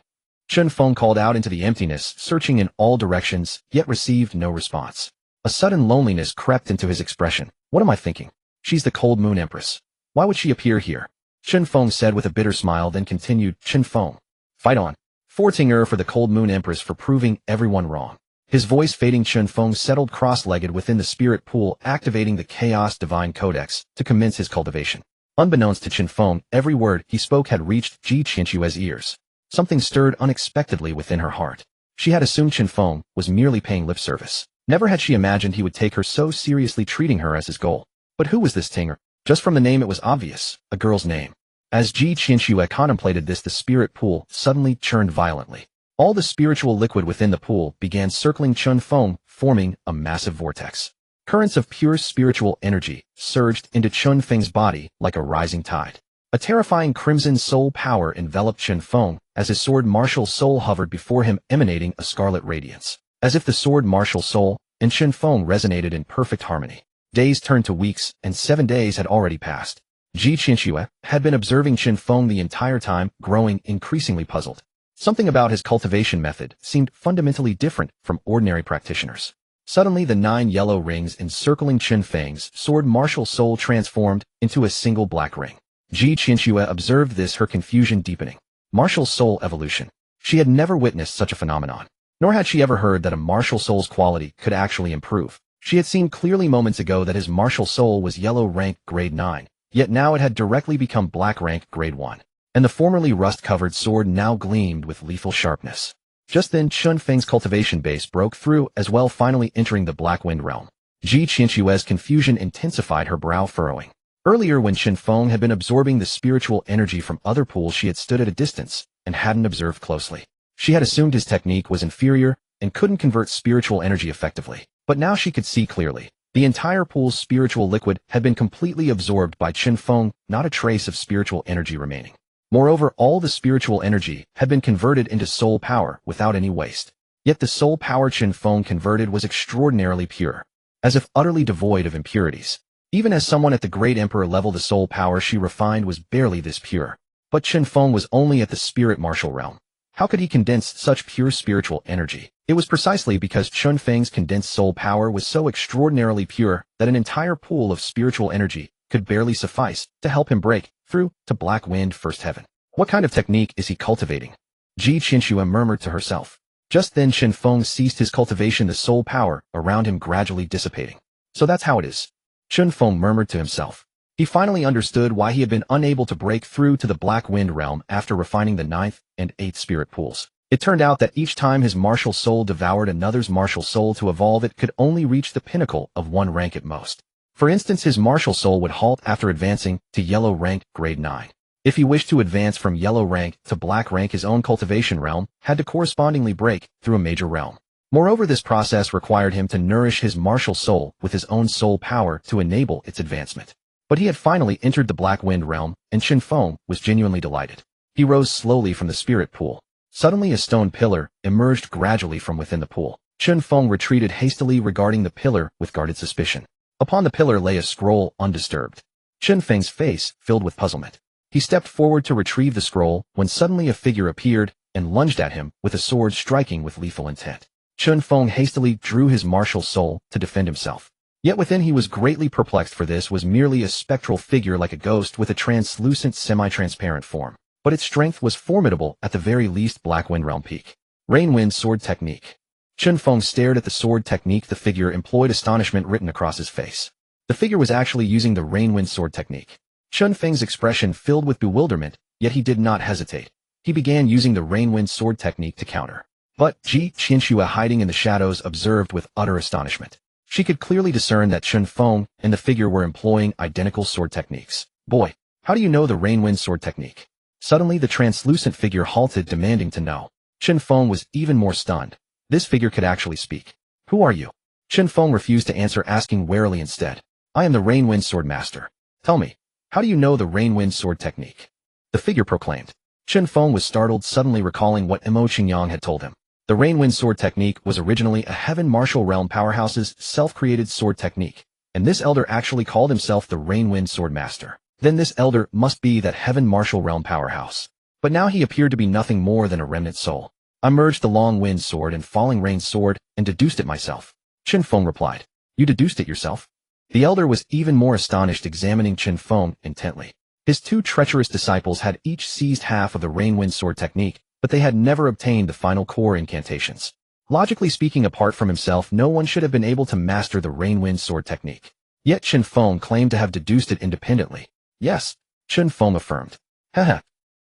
Chen Feng called out into the emptiness, searching in all directions, yet received no response. A sudden loneliness crept into his expression. What am I thinking? She's the cold moon empress. Why would she appear here? Chen Feng said with a bitter smile, then continued, Chen Feng. Fight on. Fortinger for the cold moon empress for proving everyone wrong. His voice fading, Chen Feng settled cross-legged within the spirit pool, activating the Chaos Divine Codex to commence his cultivation. Unbeknownst to Chen Feng, every word he spoke had reached Qianxue's ears. Something stirred unexpectedly within her heart. She had assumed Chen Feng was merely paying lip service. Never had she imagined he would take her so seriously, treating her as his goal. But who was this Tinger? Just from the name it was obvious, a girl's name. As Qianxue contemplated this, the spirit pool suddenly churned violently. All the spiritual liquid within the pool began circling Chen Feng, forming a massive vortex. Currents of pure spiritual energy surged into Chen Feng's body like a rising tide. A terrifying crimson soul power enveloped Chen Feng as his sword martial soul hovered before him, emanating a scarlet radiance. As if the sword martial soul and Chen Feng resonated in perfect harmony. Days turned to weeks, and 7 days had already passed. Qianxue had been observing Chen Feng the entire time, growing increasingly puzzled. Something about his cultivation method seemed fundamentally different from ordinary practitioners. Suddenly the 9 yellow rings encircling Chen Feng's sword martial soul transformed into a single black ring. Qianxue observed this, her confusion deepening. Martial soul evolution. She had never witnessed such a phenomenon, nor had she ever heard that a martial soul's quality could actually improve. She had seen clearly moments ago that his martial soul was yellow rank grade 9, yet now it had directly become black rank grade 1, and the formerly rust-covered sword now gleamed with lethal sharpness. Just then Chen Feng's cultivation base broke through as well, finally entering the Black Wind realm. Qianxue's confusion intensified, her brow furrowing. Earlier, when Chen Feng had been absorbing the spiritual energy from other pools, she had stood at a distance and hadn't observed closely. She had assumed his technique was inferior and couldn't convert spiritual energy effectively. But now she could see clearly. The entire pool's spiritual liquid had been completely absorbed by Chen Feng, not a trace of spiritual energy remaining. Moreover, all the spiritual energy had been converted into soul power without any waste. Yet the soul power Chen Feng converted was extraordinarily pure, as if utterly devoid of impurities. Even as someone at the great emperor level, the soul power she refined was barely this pure. But Chen Feng was only at the spirit martial realm. How could he condense such pure spiritual energy? It was precisely because Chen Feng's condensed soul power was so extraordinarily pure that an entire pool of spiritual energy could barely suffice to help him break through to Black Wind First Heaven. What kind of technique is he cultivating? Qianxue murmured to herself. Just then Chen Feng ceased his cultivation, the soul power around him gradually dissipating. So that's how it is. Chen Feng murmured to himself. He finally understood why he had been unable to break through to the Black Wind realm after refining the 9th and 8th spirit pools. It turned out that each time his martial soul devoured another's martial soul to evolve, it could only reach the pinnacle of 1 rank at most. For instance, his martial soul would halt after advancing to yellow rank grade 9. If he wished to advance from yellow rank to black rank, his own cultivation realm had to correspondingly break through a major realm. Moreover, this process required him to nourish his martial soul with his own soul power to enable its advancement. But he had finally entered the Black Wind realm, and Chen Feng was genuinely delighted. He rose slowly from the spirit pool. Suddenly a stone pillar emerged gradually from within the pool. Chen Feng retreated hastily, regarding the pillar with guarded suspicion. Upon the pillar lay a scroll, undisturbed. Chen Feng's face filled with puzzlement. He stepped forward to retrieve the scroll when suddenly a figure appeared and lunged at him with a sword, striking with lethal intent. Chen Feng hastily drew his martial soul to defend himself. Yet within he was greatly perplexed, for this was merely a spectral figure like a ghost with a translucent, semi-transparent form. But its strength was formidable, at the very least Black Wind realm peak. Rainwind sword technique. Chen Feng stared at the sword technique the figure employed, astonishment written across his face. The figure was actually using the Rainwind sword technique. Chen Feng's expression filled with bewilderment, yet he did not hesitate. He began using the Rainwind sword technique to counter. But Qianxue, hiding in the shadows, observed with utter astonishment. She could clearly discern that Chen Feng and the figure were employing identical sword techniques. "Boy, how do you know the Rainwind sword technique?" Suddenly the translucent figure halted, demanding to know. Chen Feng was even more stunned. This figure could actually speak. "Who are you?" Chen Feng refused to answer, asking warily instead. "I am the Rainwind sword master. Tell me, how do you know the Rainwind sword technique?" The figure proclaimed. Chen Feng was startled, suddenly recalling what Mo Qingyang had told him. The Rainwind sword technique was originally a Heaven Martial Realm Powerhouse's self-created sword technique, and this elder actually called himself the Rainwind sword master. Then this elder must be that Heaven Martial Realm Powerhouse. But now he appeared to be nothing more than a remnant soul. "I merged the Long Wind sword and Falling Rain sword and deduced it myself," Chen Feng replied. "You deduced it yourself?" The elder was even more astonished, examining Chen Feng intently. His 2 treacherous disciples had each seized half of the Rainwind sword technique, but they had never obtained the final core incantations. Logically speaking, apart from himself, no one should have been able to master the Rainwind sword technique. Yet Chen Feng claimed to have deduced it independently. "Yes," Chen Feng affirmed. "Haha."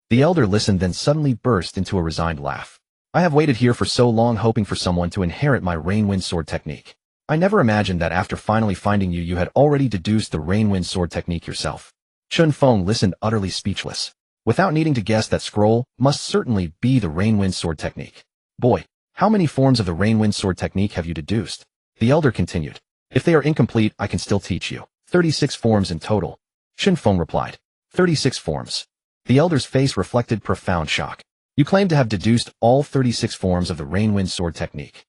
The elder listened, then suddenly burst into a resigned laugh. "I have waited here for so long, hoping for someone to inherit my Rainwind sword technique. I never imagined that after finally finding you, you had already deduced the Rainwind sword technique yourself." Chen Feng listened, utterly speechless. Without needing to guess, that scroll must certainly be the Rainwind sword technique. "Boy, how many forms of the Rainwind sword technique have you deduced?" The elder continued. "If they are incomplete, I can still teach you. 36 forms in total," Chen Feng replied. 36 forms. The elder's face reflected profound shock. "You claim to have deduced all 36 forms of the Rainwind sword technique.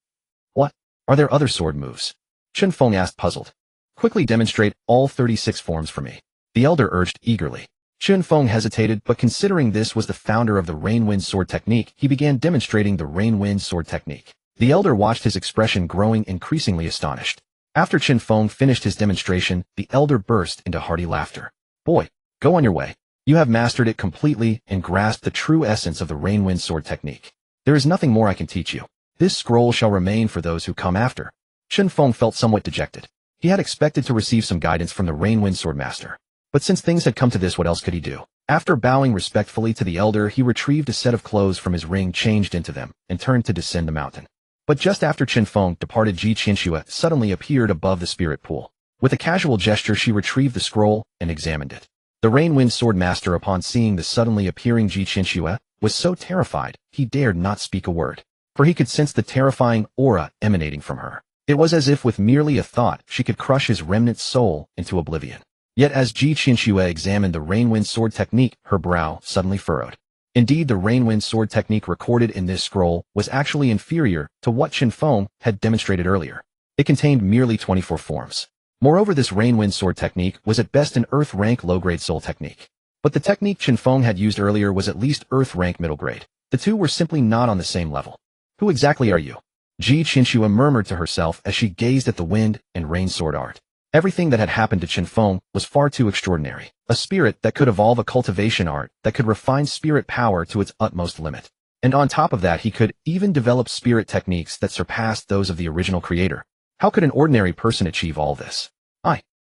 What? Are there other sword moves?" Chen Feng asked, puzzled. "Quickly demonstrate all 36 forms for me," the elder urged eagerly. Chen Feng hesitated, but considering this was the founder of the Rainwind sword technique, he began demonstrating the Rainwind sword technique. The elder watched, his expression growing increasingly astonished. After Chen Feng finished his demonstration, the elder burst into hearty laughter. "Boy, go on your way. You have mastered it completely and grasped the true essence of the Rainwind sword technique." There is nothing more I can teach you. This scroll shall remain for those who come after. Chen Feng felt somewhat dejected. He had expected to receive some guidance from the Rainwind Swordmaster. But since things had come to this, what else could he do? After bowing respectfully to the elder, he retrieved a set of clothes from his ring, changed into them, and turned to descend the mountain. But just after Chen Feng departed, Qianxue suddenly appeared above the spirit pool. With a casual gesture, she retrieved the scroll and examined it. The Rainwind Swordmaster, upon seeing the suddenly appearing Qianxue, was so terrified, he dared not speak a word, for he could sense the terrifying aura emanating from her. It was as if with merely a thought she could crush his remnant soul into oblivion. Yet as Qianxue examined the Rainwind Sword technique, her brow suddenly furrowed. Indeed, the Rainwind Sword technique recorded in this scroll was actually inferior to what Chen Feng had demonstrated earlier. It contained merely 24 forms. Moreover, this Rainwind Sword technique was at best an Earth rank low-grade soul technique. But the technique Chen Feng had used earlier was at least Earth rank middle grade. The two were simply not on the same level. Who exactly are you? Qianxue murmured to herself as she gazed at the wind and rain sword art. Everything that had happened to Chen Feng was far too extraordinary. A spirit that could evolve a cultivation art that could refine spirit power to its utmost limit. And on top of that, he could even develop spirit techniques that surpassed those of the original creator. How could an ordinary person achieve all this?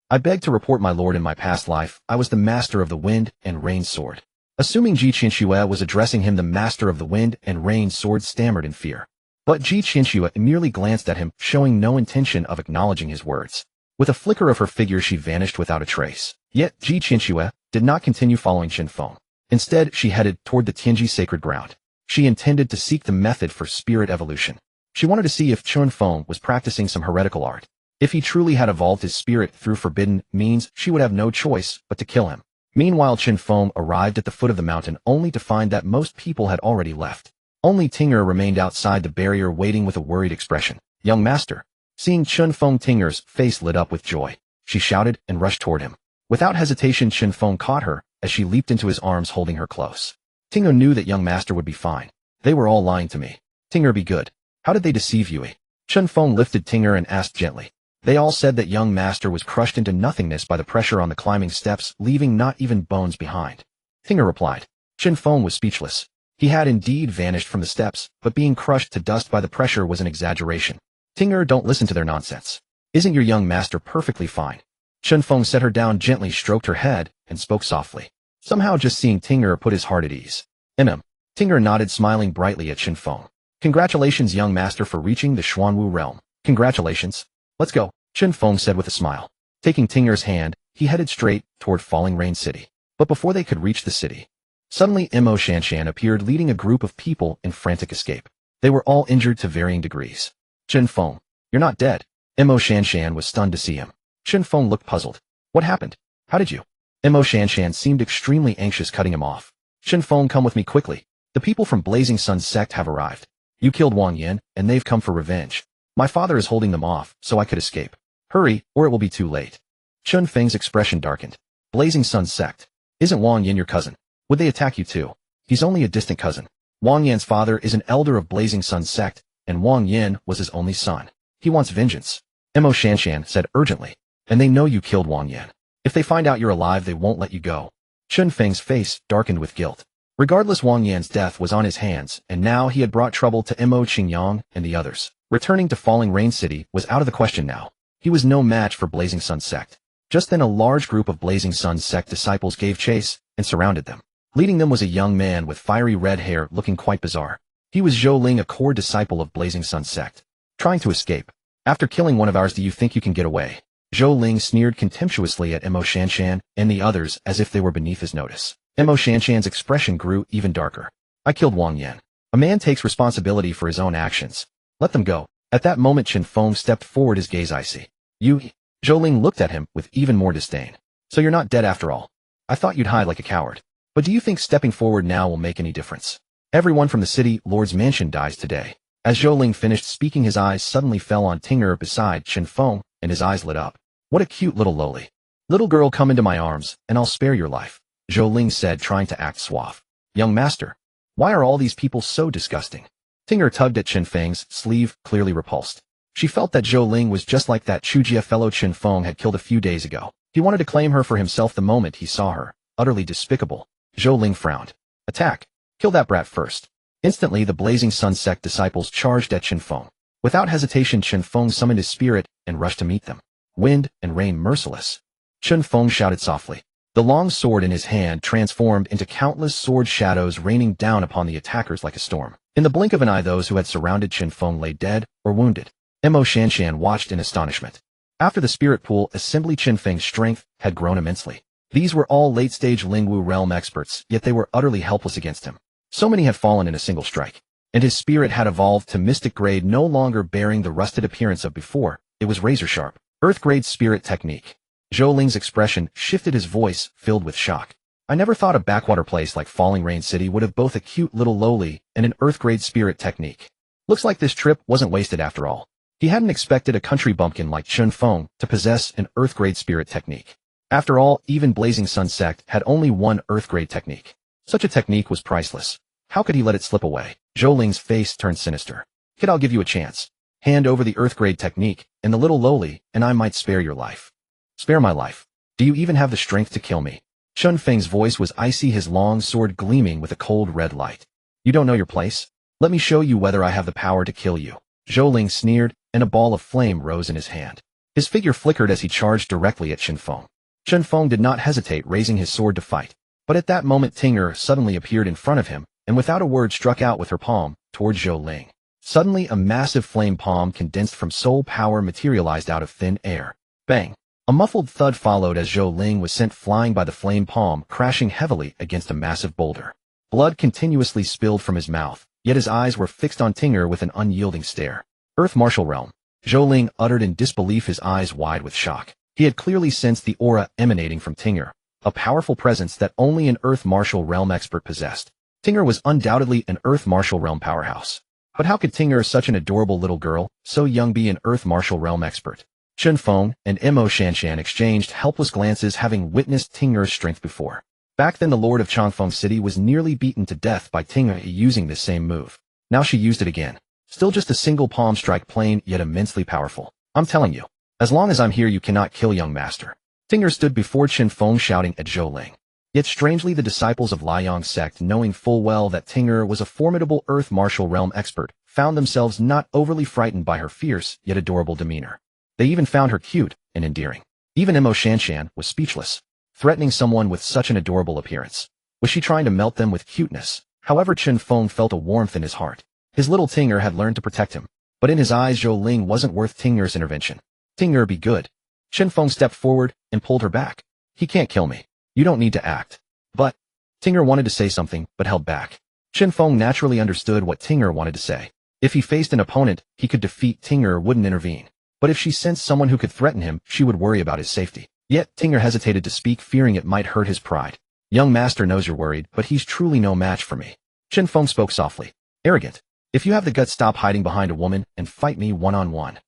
I beg to report, my lord, in my past life, I was the master of the wind and rain sword. Assuming Qianxue was addressing him, the master of the wind and rain sword stammered in fear. But Qianxue merely glanced at him, showing no intention of acknowledging his words. With a flicker of her figure, she vanished without a trace. Yet Qianxue did not continue following Chen Feng. Instead, she headed toward the Tianji sacred ground. She intended to seek the method for spirit evolution. She wanted to see if Chen Feng was practicing some heretical art. If he truly had evolved his spirit through forbidden means, she would have no choice but to kill him. Meanwhile, Chen Feng arrived at the foot of the mountain only to find that most people had already left. Only Ting'er remained outside the barrier, waiting with a worried expression. Young master. Seeing Chen Feng, Ting'er's face lit up with joy. She shouted and rushed toward him. Without hesitation, Chen Feng caught her as she leaped into his arms, holding her close. Ting'er knew that young master would be fine. They were all lying to me. Ting'er, be good. How did they deceive you? Chen Feng lifted Ting'er and asked gently. They all said that young master was crushed into nothingness by the pressure on the climbing steps, leaving not even bones behind. Ting'er replied. Chen Feng was speechless. He had indeed vanished from the steps, but being crushed to dust by the pressure was an exaggeration. Ting'er, don't listen to their nonsense. Isn't your young master perfectly fine? Chen Feng set her down gently, stroked her head, and spoke softly. Somehow just seeing Ting'er put his heart at ease. Ting'er nodded, smiling brightly at Chen Feng. Congratulations, young master, for reaching the Xuanwu realm. Congratulations. Let's go, Chen Feng said with a smile. Taking Ting'er's hand, he headed straight toward Falling Rain City. But before they could reach the city, suddenly Mo Shanshan appeared, leading a group of people in frantic escape. They were all injured to varying degrees. Chen Feng, you're not dead. Mo Shanshan was stunned to see him. Chen Feng looked puzzled. What happened? How did you? Mo Shanshan seemed extremely anxious, cutting him off. Chen Feng, come with me quickly. The people from Blazing Sun sect have arrived. You killed Wang Yin, and they've come for revenge. My father is holding them off, so I could escape. Hurry, or it will be too late. Chen Feng's expression darkened. Blazing Sun sect. Isn't Wang Yin your cousin? Would they attack you too? He's only a distant cousin. Wang Yin's father is an elder of Blazing Sun sect, and Wang Yin was his only son. He wants vengeance. Mo Shanshan said urgently. And they know you killed Wang Yin. If they find out you're alive, they won't let you go. Chen Feng's face darkened with guilt. Regardless, Wang Yan's death was on his hands, and now he had brought trouble to Mo Qingyang and the others. Returning to Falling Rain City was out of the question now. He was no match for Blazing Sun sect. Just then a large group of Blazing Sun sect disciples gave chase and surrounded them. Leading them was a young man with fiery red hair, looking quite bizarre. He was Zhou Ling, a core disciple of Blazing Sun sect. Trying to escape. After killing one of ours, do you think you can get away? Zhou Ling sneered contemptuously at Mo Shanshan and the others as if they were beneath his notice. Mo Shanshan's expression grew even darker. I killed Wang Yin. A man takes responsibility for his own actions. Let them go. At that moment, Chen Feng stepped forward, his gaze icy. You? Zhou Ling looked at him with even more disdain. So you're not dead after all. I thought you'd hide like a coward. But do you think stepping forward now will make any difference? Everyone from the city lord's mansion dies today. As Zhou Ling finished speaking, his eyes suddenly fell on Ting'er beside Chen Feng, and his eyes lit up. What a cute little loli. Little girl, come into my arms, and I'll spare your life, Zhou Ling said, trying to act suave. Young master, why are all these people so disgusting? Ting'er tugged at Chen Feng's sleeve, clearly repulsed. She felt that Zhou Ling was just like that Chujia fellow Chen Feng had killed a few days ago. He wanted to claim her for himself the moment he saw her. Utterly despicable. Zhou Ling frowned. Attack. Kill that brat first. Instantly, the blazing sun sect disciples charged at Chen Feng. Without hesitation, Chen Feng summoned his spirit and rushed to meet them. Wind and rain merciless. Chen Feng shouted softly. The long sword in his hand transformed into countless sword shadows raining down upon the attackers like a storm. In the blink of an eye, those who had surrounded Chen Feng lay dead or wounded. Mo Shanshan watched in astonishment. After the spirit pool assembly, Chen Feng's strength had grown immensely. These were all late-stage Lingwu realm experts, yet they were utterly helpless against him. So many had fallen in a single strike. And his spirit had evolved to mystic grade, no longer bearing the rusted appearance of before. It was razor-sharp. Earth-grade spirit technique. Zhou Ling's expression shifted, his voice filled with shock. I never thought a backwater place like Falling Rain City would have both a cute little lowly and an Earth-grade spirit technique. Looks like this trip wasn't wasted after all. He hadn't expected a country bumpkin like Chen Feng to possess an Earth-grade spirit technique. After all, even Blazing Sun Sect had only one Earth-grade technique. Such a technique was priceless. How could he let it slip away? Zhou Ling's face turned sinister. Kid, I'll give you a chance. Hand over the Earth-grade technique and the little lowly, and I might spare your life. Spare my life. Do you even have the strength to kill me? Chen Feng's voice was icy, his long sword gleaming with a cold red light. You don't know your place? Let me show you whether I have the power to kill you. Zhou Ling sneered, and a ball of flame rose in his hand. His figure flickered as he charged directly at Chen Feng. Chen Feng did not hesitate, raising his sword to fight. But at that moment, Tinger suddenly appeared in front of him, and without a word struck out with her palm toward Zhou Ling. Suddenly, a massive flame palm condensed from soul power materialized out of thin air. Bang! A muffled thud followed as Zhou Ling was sent flying by the flame palm, crashing heavily against a massive boulder. Blood continuously spilled from his mouth, yet his eyes were fixed on Tinger with an unyielding stare. Earth Martial Realm. Zhou Ling uttered in disbelief, his eyes wide with shock. He had clearly sensed the aura emanating from Tinger, a powerful presence that only an Earth Martial Realm expert possessed. Tinger was undoubtedly an Earth Martial Realm powerhouse. But how could Tinger, such an adorable little girl, so young, be an Earth Martial Realm expert? Chen Feng and Mo Shanshan exchanged helpless glances, having witnessed Tinger's strength before. Back then, the Lord of Qianxue City was nearly beaten to death by Tinger using this same move. Now she used it again. Still just a single palm strike, plain yet immensely powerful. I'm telling you, as long as I'm here, you cannot kill young master. Tinger stood before Chen Feng shouting at Zhou Ling. Yet strangely, the disciples of Liang sect, knowing full well that Tinger was a formidable Earth Martial Realm expert, found themselves not overly frightened by her fierce yet adorable demeanor. They even found her cute and endearing. Even Mo Shanshan was speechless. Threatening someone with such an adorable appearance. Was she trying to melt them with cuteness? However, Chen Feng felt a warmth in his heart. His little Tinger had learned to protect him. But in his eyes, Zhou Ling wasn't worth Tinger's intervention. Tinger, be good. Chen Feng stepped forward and pulled her back. He can't kill me. You don't need to act. But Tinger wanted to say something, but held back. Chen Feng naturally understood what Tinger wanted to say. If he faced an opponent he could defeat, Tinger wouldn't intervene. But if she sensed someone who could threaten him, she would worry about his safety. Yet Tinger hesitated to speak, fearing it might hurt his pride. Young master knows you're worried, but he's truly no match for me. Chen Feng spoke softly. Arrogant. If you have the guts, stop hiding behind a woman and fight me one-on-one.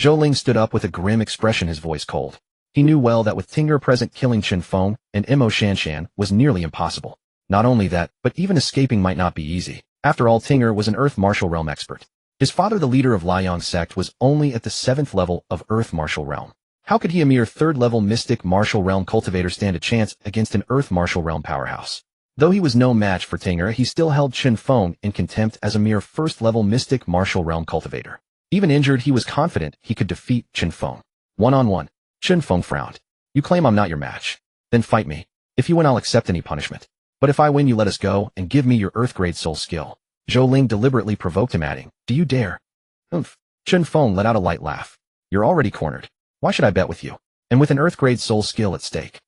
Zhou Ling stood up with a grim expression, his voice cold. He knew well that with Tinger present, killing Chen Feng and Mo Shanshan was nearly impossible. Not only that, but even escaping might not be easy. After all, Tinger was an Earth Martial Realm expert. His father, the leader of Liang sect, was only at the 7th level of Earth Martial Realm. How could he, a mere 3rd-level Mystic Martial Realm cultivator, stand a chance against an Earth Martial Realm powerhouse? Though he was no match for Tinger, he still held Chen Feng in contempt as a mere 1st-level Mystic Martial Realm cultivator. Even injured, he was confident he could defeat Chen Feng. One-on-one. Chen Feng frowned. You claim I'm not your match. Then fight me. If you win, I'll accept any punishment. But if I win, you let us go and give me your Earth-grade soul skill. Zhou Ling deliberately provoked him, adding, Do you dare? Oomph. Chen Feng let out a light laugh. You're already cornered. Why should I bet with you? And with an Earth-grade soul skill at stake.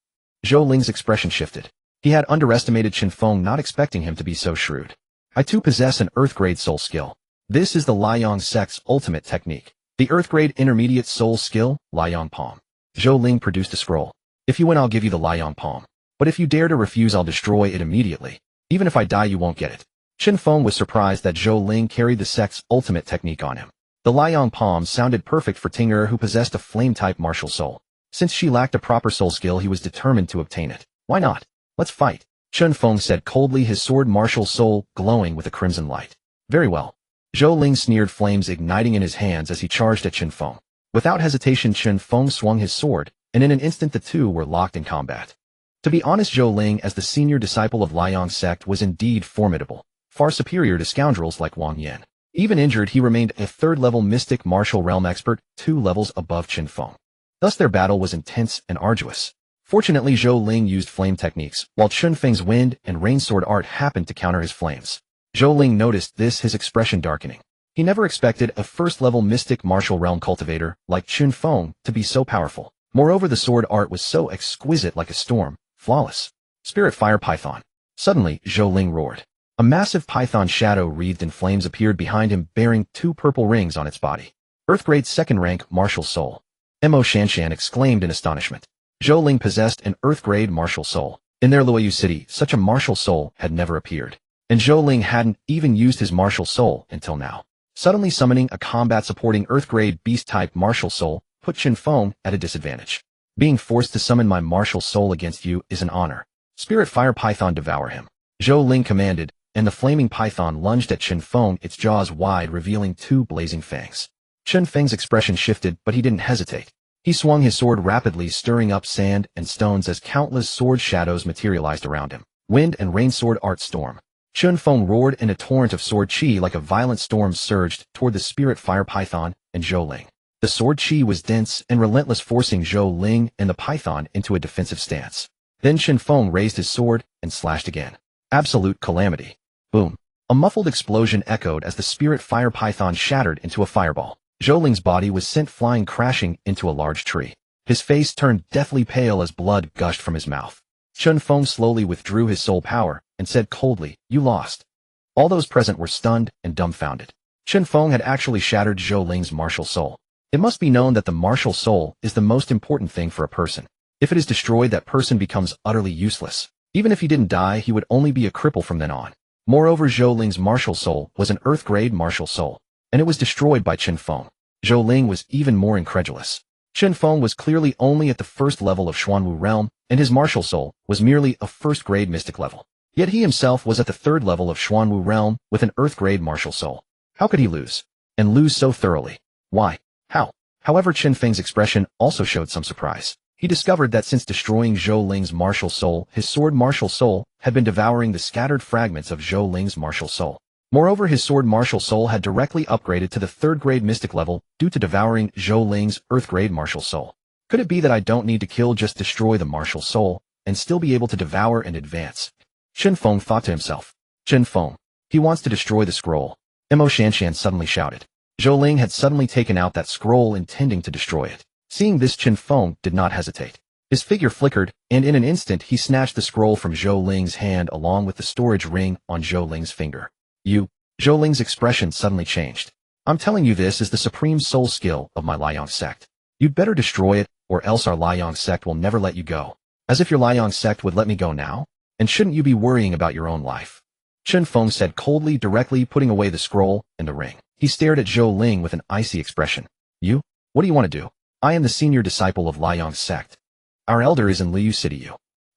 Zhou Ling's expression shifted. He had underestimated Chen Feng, not expecting him to be so shrewd. I too possess an Earth-grade soul skill. This is the Liang sect's ultimate technique. The Earth-grade intermediate soul skill, Liang Palm. Zhou Ling produced a scroll. If you win, I'll give you the Liang Palm. But if you dare to refuse, I'll destroy it immediately. Even if I die, you won't get it. Chen Feng was surprised that Zhou Ling carried the sect's ultimate technique on him. The Liang Palm sounded perfect for Tinger, who possessed a flame-type martial soul. Since she lacked a proper soul skill, he was determined to obtain it. Why not? Let's fight. Chen Feng said coldly, his sword martial soul glowing with a crimson light. Very well. Zhou Ling sneered, flames igniting in his hands as he charged at Chen Feng. Without hesitation, Chen Feng swung his sword, and in an instant the two were locked in combat. To be honest, Zhou Ling, as the senior disciple of Liang sect, was indeed formidable. far superior to scoundrels like Wang Yan. Even injured, he remained a third-level mystic martial realm expert, 2 levels above Chen Feng. Thus their battle was intense and arduous. Fortunately, Zhou Ling used flame techniques, while Chen Feng's wind and rain sword art happened to counter his flames. Zhou Ling noticed this, his expression darkening. He never expected a first-level mystic martial realm cultivator like Chen Feng to be so powerful. Moreover, the sword art was so exquisite, like a storm, flawless. Spirit Fire Python. Suddenly, Zhou Ling roared. A massive python shadow wreathed in flames appeared behind him, bearing 2 purple rings on its body. Earth Grade 2nd rank martial soul. Mo Shanshan exclaimed in astonishment. Zhou Ling possessed an Earth Grade martial soul. In their Luoyu city, such a martial soul had never appeared. And Zhou Ling hadn't even used his martial soul until now. Suddenly summoning a combat-supporting Earth Grade beast-type martial soul put Chen Feng at a disadvantage. Being forced to summon my martial soul against you is an honor. Spirit Fire Python, devour him. Zhou Ling commanded, and the flaming python lunged at Chen Feng, its jaws wide, revealing 2 blazing fangs. Chen Feng's expression shifted, but he didn't hesitate. He swung his sword rapidly, stirring up sand and stones as countless sword shadows materialized around him. Wind and rain sword art storm. Chen Feng roared, and a torrent of sword chi like a violent storm surged toward the Spirit Fire Python and Zhou Ling. The sword chi was dense and relentless, forcing Zhou Ling and the python into a defensive stance. Then Chen Feng raised his sword and slashed again. Absolute calamity. Boom. A muffled explosion echoed as the Spirit Fire Python shattered into a fireball. Zhou Ling's body was sent flying, crashing into a large tree. His face turned deathly pale as blood gushed from his mouth. Chen Feng slowly withdrew his soul power and said coldly, "You lost." All those present were stunned and dumbfounded. Chen Feng had actually shattered Zhou Ling's martial soul. It must be known that the martial soul is the most important thing for a person. If it is destroyed, that person becomes utterly useless. Even if he didn't die, he would only be a cripple from then on. Moreover, Zhou Ling's martial soul was an Earth Grade martial soul, and it was destroyed by Chen Feng. Zhou Ling was even more incredulous. Chen Feng was clearly only at the first level of Xuanwu realm, and his martial soul was merely a first-grade mystic level. Yet he himself was at the 3rd level of Xuanwu realm with an Earth Grade martial soul. How could he lose? And lose so thoroughly? Why? How? However, Chen Feng's expression also showed some surprise. He discovered that since destroying Zhou Ling's martial soul, his sword martial soul had been devouring the scattered fragments of Zhou Ling's martial soul. Moreover, his sword martial soul had directly upgraded to the 3rd grade mystic level due to devouring Zhou Ling's Earth Grade martial soul. Could it be that I don't need to kill, just destroy the martial soul, and still be able to devour and advance? Chen Feng thought to himself. Chen Feng. He wants to destroy the scroll. Mo Shanshan suddenly shouted. Zhou Ling had suddenly taken out that scroll, intending to destroy it. Seeing this, Chen Feng did not hesitate. His figure flickered, and in an instant he snatched the scroll from Zhou Ling's hand along with the storage ring on Zhou Ling's finger. You. Zhou Ling's expression suddenly changed. I'm telling you, this is the supreme soul skill of my Liang sect. You'd better destroy it, or else our Liang sect will never let you go. As if your Liang sect would let me go now? And shouldn't you be worrying about your own life? Chen Feng said coldly, directly putting away the scroll and the ring. He stared at Zhou Ling with an icy expression. You? What do you want to do? I am the senior disciple of Liang sect. Our elder is in Liu City.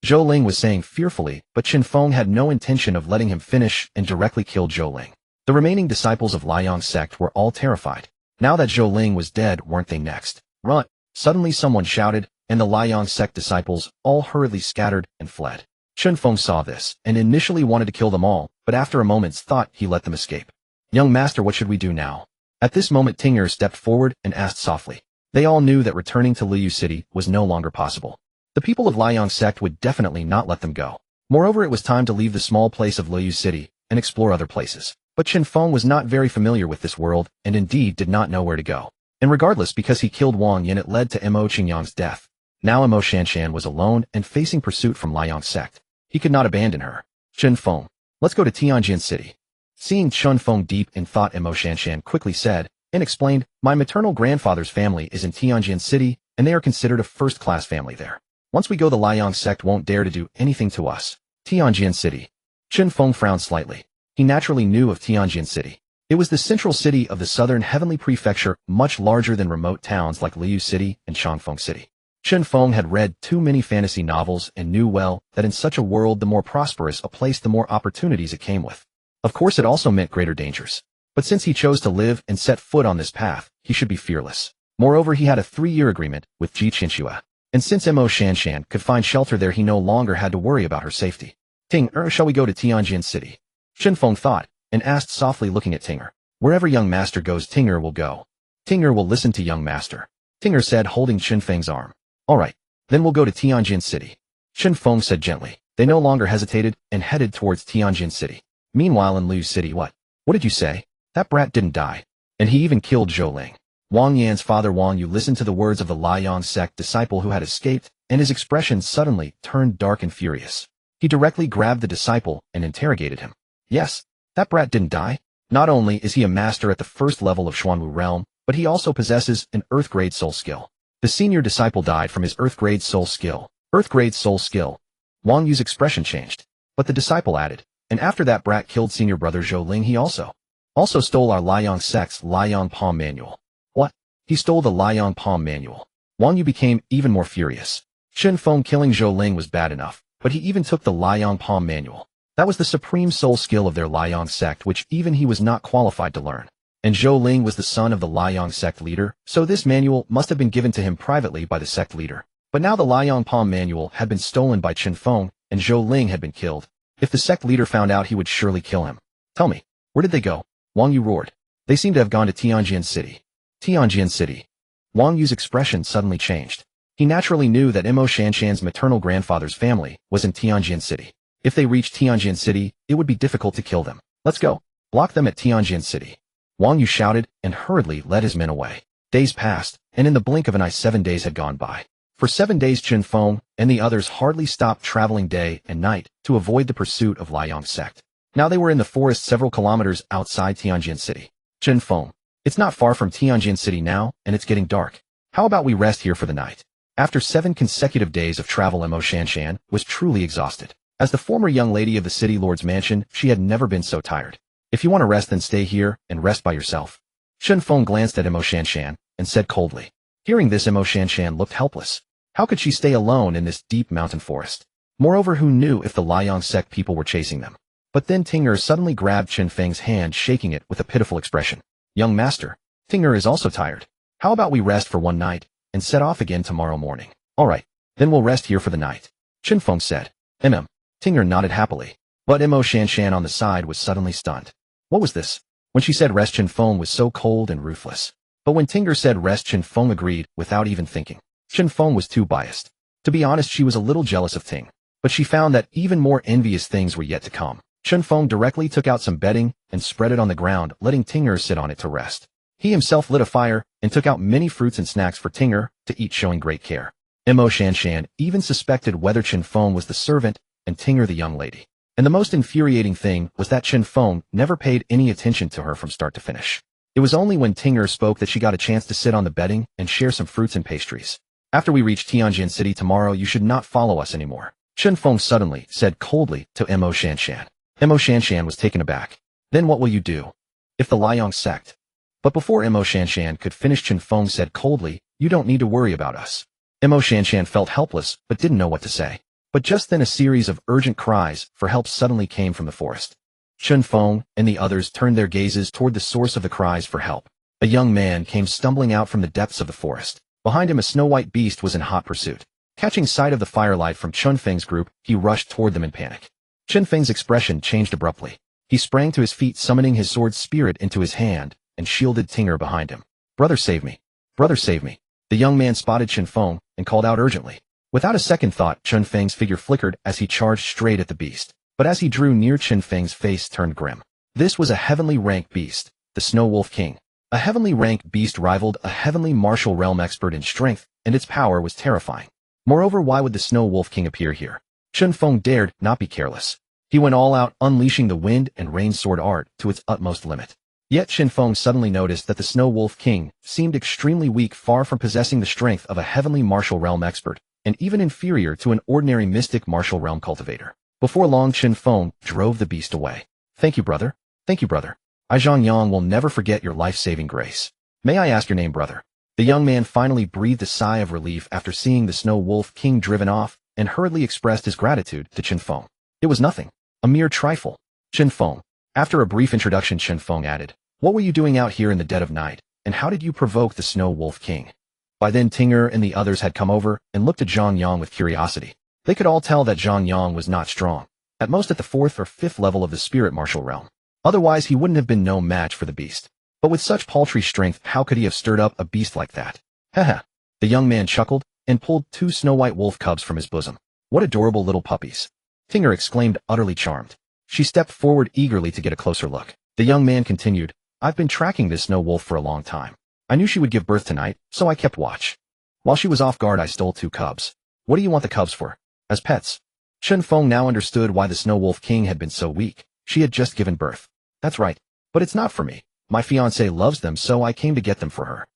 Zhou Ling was saying fearfully, but Chen Feng had no intention of letting him finish and directly killed Zhou Ling. The remaining disciples of Liang sect were all terrified. Now that Zhou Ling was dead, weren't they next? Run! Suddenly someone shouted, and the Liang sect disciples all hurriedly scattered and fled. Chen Feng saw this, and initially wanted to kill them all, but after a moment's thought he let them escape. Young master, what should we do now? At this moment Ting'er stepped forward and asked softly. They all knew that returning to Liu City was no longer possible. The people of Liang sect would definitely not let them go. Moreover, it was time to leave the small place of Liu City and explore other places. But Chen Feng was not very familiar with this world, and indeed did not know where to go. And regardless, because he killed Wang Yan, it led to Mo Qingyang's death. Now Mo Shanshan was alone and facing pursuit from Liang sect. He could not abandon her. Chen Feng, let's go to Tianjin City. Seeing Chen Feng deep in thought, Mo Shanshan quickly said, and explained, my maternal grandfather's family is in Tianjin City, and they are considered a first-class family there. Once we go, the Liang sect won't dare to do anything to us. Tianjin City. Chen Feng frowned slightly. He naturally knew of Tianjin City. It was the central city of the southern heavenly prefecture, much larger than remote towns like Liu City and Qianxue City. Chen Feng had read too many fantasy novels and knew well that in such a world, the more prosperous a place, the more opportunities it came with. Of course, it also meant greater dangers. But since he chose to live and set foot on this path, he should be fearless. Moreover, he had a 3-year agreement with Qianxue. And since Mo Shanshan could find shelter there, he no longer had to worry about her safety. Ting, shall we go to Tianjin City? Chen Feng thought, and asked softly looking at Tinger. Wherever young master goes, Tinger will go. Tinger will listen to young master. Tinger said, holding Chen Feng's arm. All right, then we'll go to Tianjin City. Chen Feng said gently. They no longer hesitated and headed towards Tianjin City. Meanwhile in Liu City, what did you say? That brat didn't die. And he even killed Zhou Ling. Wang Yan's father Wang Yu listened to the words of the Liang sect disciple who had escaped, and his expression suddenly turned dark and furious. He directly grabbed the disciple and interrogated him. Yes, that brat didn't die. Not only is he a master at the first level of Xuanwu realm, but he also possesses an Earth-grade soul skill. The senior disciple died from his Earth-grade soul skill. Earth-grade soul skill. Wang Yu's expression changed. But the disciple added, and after that brat killed senior brother Zhou Ling, he also stole our Liang sect's Liang Palm manual. What? He stole the Liang Palm manual. Wang Yu became even more furious. Chen Feng killing Zhou Ling was bad enough, but he even took the Liang Palm manual. That was the supreme soul skill of their Liang sect, which even he was not qualified to learn. And Zhou Ling was the son of the Liang sect leader, so this manual must have been given to him privately by the sect leader. But now the Liang Palm manual had been stolen by Chen Feng, and Zhou Ling had been killed. If the sect leader found out, he would surely kill him. Tell me, where did they go? Wang Yu roared. They seem to have gone to Tianjin City. Tianjin City. Wang Yu's expression suddenly changed. He naturally knew that Mo Shanshan's maternal grandfather's family was in Tianjin City. If they reached Tianjin City, it would be difficult to kill them. Let's go. Block them at Tianjin City. Wang Yu shouted and hurriedly led his men away. Days passed, and in the blink of an eye 7 days had gone by. For 7 days Chen Feng and the others hardly stopped traveling day and night to avoid the pursuit of Liang sect. Now they were in the forest several kilometers outside Tianjin City. Chen Feng. It's not far from Tianjin City now, and it's getting dark. How about we rest here for the night? After 7 consecutive days of travel, Mo Shanshan was truly exhausted. As the former young lady of the city lord's mansion, she had never been so tired. If you want to rest, then stay here and rest by yourself. Chen Feng glanced at Mo Shanshan and said coldly. Hearing this, Mo Shanshan looked helpless. How could she stay alone in this deep mountain forest? Moreover, who knew if the Liang sect people were chasing them? But then Tinger suddenly grabbed Chen Feng's hand, shaking it with a pitiful expression. Young master, Tinger is also tired. How about we rest for one night and set off again tomorrow morning? All right, then we'll rest here for the night. Chen Feng said. Tinger nodded happily. But Mo Shanshan on the side was suddenly stunned. What was this? When she said rest, Chen Feng was so cold and ruthless. But when Tinger said rest, Chen Feng agreed without even thinking. Chen Feng was too biased. To be honest, she was a little jealous of Ting. But she found that even more envious things were yet to come. Chen Feng directly took out some bedding and spread it on the ground, letting Tinger sit on it to rest. He himself lit a fire and took out many fruits and snacks for Tinger to eat, showing great care. Mo Shanshan even suspected whether Chen Feng was the servant and Tinger the young lady. And the most infuriating thing was that Chen Feng never paid any attention to her from start to finish. It was only when Tinger spoke that she got a chance to sit on the bedding and share some fruits and pastries. After we reach Tianjin City tomorrow, you should not follow us anymore. Chen Feng suddenly said coldly to Mo Shanshan. Mo Shanshan was taken aback. Then what will you do? If the Liang sect? But before Mo Shanshan could finish, Chen Feng said coldly, you don't need to worry about us. Mo Shanshan felt helpless but didn't know what to say. But just then a series of urgent cries for help suddenly came from the forest. Chen Feng and the others turned their gazes toward the source of the cries for help. A young man came stumbling out from the depths of the forest. Behind him a snow-white beast was in hot pursuit. Catching sight of the firelight from Chen Feng's group, he rushed toward them in panic. Chen Feng's expression changed abruptly. He sprang to his feet, summoning his sword spirit into his hand, and shielded Tinger behind him. Brother, save me. Brother, save me. The young man spotted Chen Feng and called out urgently. Without a second thought, Chen Feng's figure flickered as he charged straight at the beast. But as he drew near, Chen Feng's face turned grim. This was a heavenly rank beast, the Snow Wolf King. A heavenly rank beast rivaled a heavenly martial realm expert in strength, and its power was terrifying. Moreover, why would the Snow Wolf King appear here? Chen Feng dared not be careless. He went all out, unleashing the wind and rain sword art to its utmost limit. Yet Chen Feng suddenly noticed that the Snow Wolf King seemed extremely weak, far from possessing the strength of a heavenly martial realm expert, and even inferior to an ordinary mystic martial realm cultivator. Before long, Chen Feng drove the beast away. Thank you, brother. Thank you, brother. I Zhongyang will never forget your life-saving grace. May I ask your name, brother? The young man finally breathed a sigh of relief after seeing the Snow Wolf King driven off, and hurriedly expressed his gratitude to Chen Feng. It was nothing. A mere trifle. Chen Feng. After a brief introduction, Chen Feng added, what were you doing out here in the dead of night, and how did you provoke the Snow Wolf King? By then Tinger and the others had come over and looked at Zhongyang with curiosity. They could all tell that Zhongyang was not strong. at most at the 4th or 5th level of the spirit martial realm. Otherwise he wouldn't have been no match for the beast. But with such paltry strength, how could he have stirred up a beast like that? Haha. The young man chuckled and pulled 2 snow-white wolf cubs from his bosom. What adorable little puppies. Tinger exclaimed, utterly charmed. She stepped forward eagerly to get a closer look. The young man continued, I've been tracking this snow wolf for a long time. I knew she would give birth tonight, so I kept watch. While she was off guard, I stole 2 cubs. What do you want the cubs for? As pets. Chen Feng now understood why the Snow Wolf King had been so weak. She had just given birth. That's right. But it's not for me. My fiancé loves them, so I came to get them for her.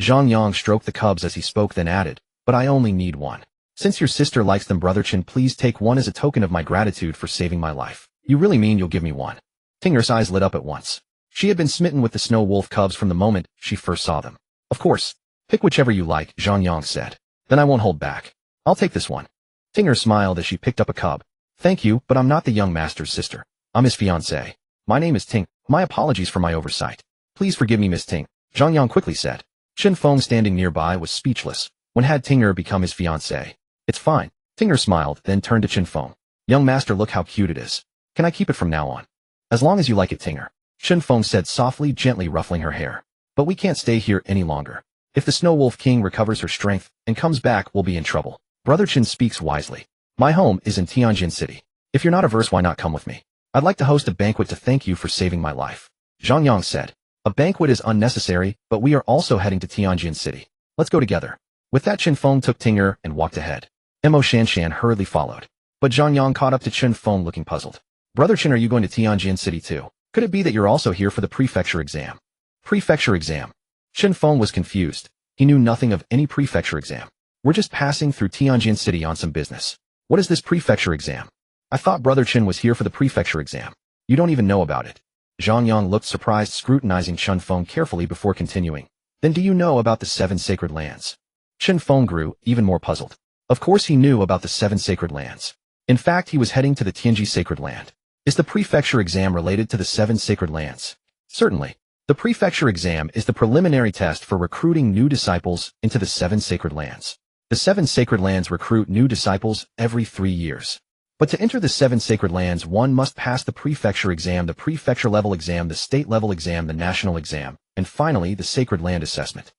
Zhang Yang stroked the cubs as he spoke, then added, but I only need 1. Since your sister likes them, Brother Chen, please take 1 as a token of my gratitude for saving my life. You really mean you'll give me 1? Tinger's eyes lit up at once. She had been smitten with the Snow Wolf cubs from the moment she first saw them. Of course. Pick whichever you like, Zhang Yang said. Then I won't hold back. I'll take this one. Tinger smiled as she picked up a cub. Thank you, but I'm not the young master's sister. I'm his fiancée. My name is Ting. My apologies for my oversight. Please forgive me, Miss Ting, Zhang Yang quickly said. Chen Feng standing nearby was speechless. When had Tinger become his fiancée? It's fine. Tinger smiled, then turned to Chen Feng. Young master, look how cute it is. Can I keep it from now on? As long as you like it, Tinger. Chen Feng said softly, gently ruffling her hair. But we can't stay here any longer. If the Snow Wolf King recovers her strength and comes back, we'll be in trouble. Brother Chen speaks wisely. My home is in Tianjin City. If you're not averse, why not come with me? I'd like to host a banquet to thank you for saving my life. Zhang Yang said. A banquet is unnecessary, but we are also heading to Tianjin City. Let's go together. With that, Chen Feng took Tinger and walked ahead. Mo Shanshan hurriedly followed. But Zhang Yang caught up to Chen Feng looking puzzled. Brother Chen, are you going to Tianjin City too? Could it be that you're also here for the prefecture exam? Prefecture exam. Chen Feng was confused. He knew nothing of any prefecture exam. We're just passing through Tianjin City on some business. What is this prefecture exam? I thought Brother Chen was here for the prefecture exam. You don't even know about it. Zhang Yang looked surprised, scrutinizing Chen Feng carefully before continuing. Then do you know about the 7 sacred lands? Chen Feng grew even more puzzled. Of course he knew about the 7 sacred lands. In fact, he was heading to the Tianji sacred land. Is the prefecture exam related to the 7 sacred lands? Certainly. The prefecture exam is the preliminary test for recruiting new disciples into the 7 sacred lands. The 7 sacred lands recruit new disciples every 3 years. But to enter the 7 sacred lands, one must pass the prefecture exam, the prefecture level exam, the state level exam, the national exam, and finally the sacred land assessment.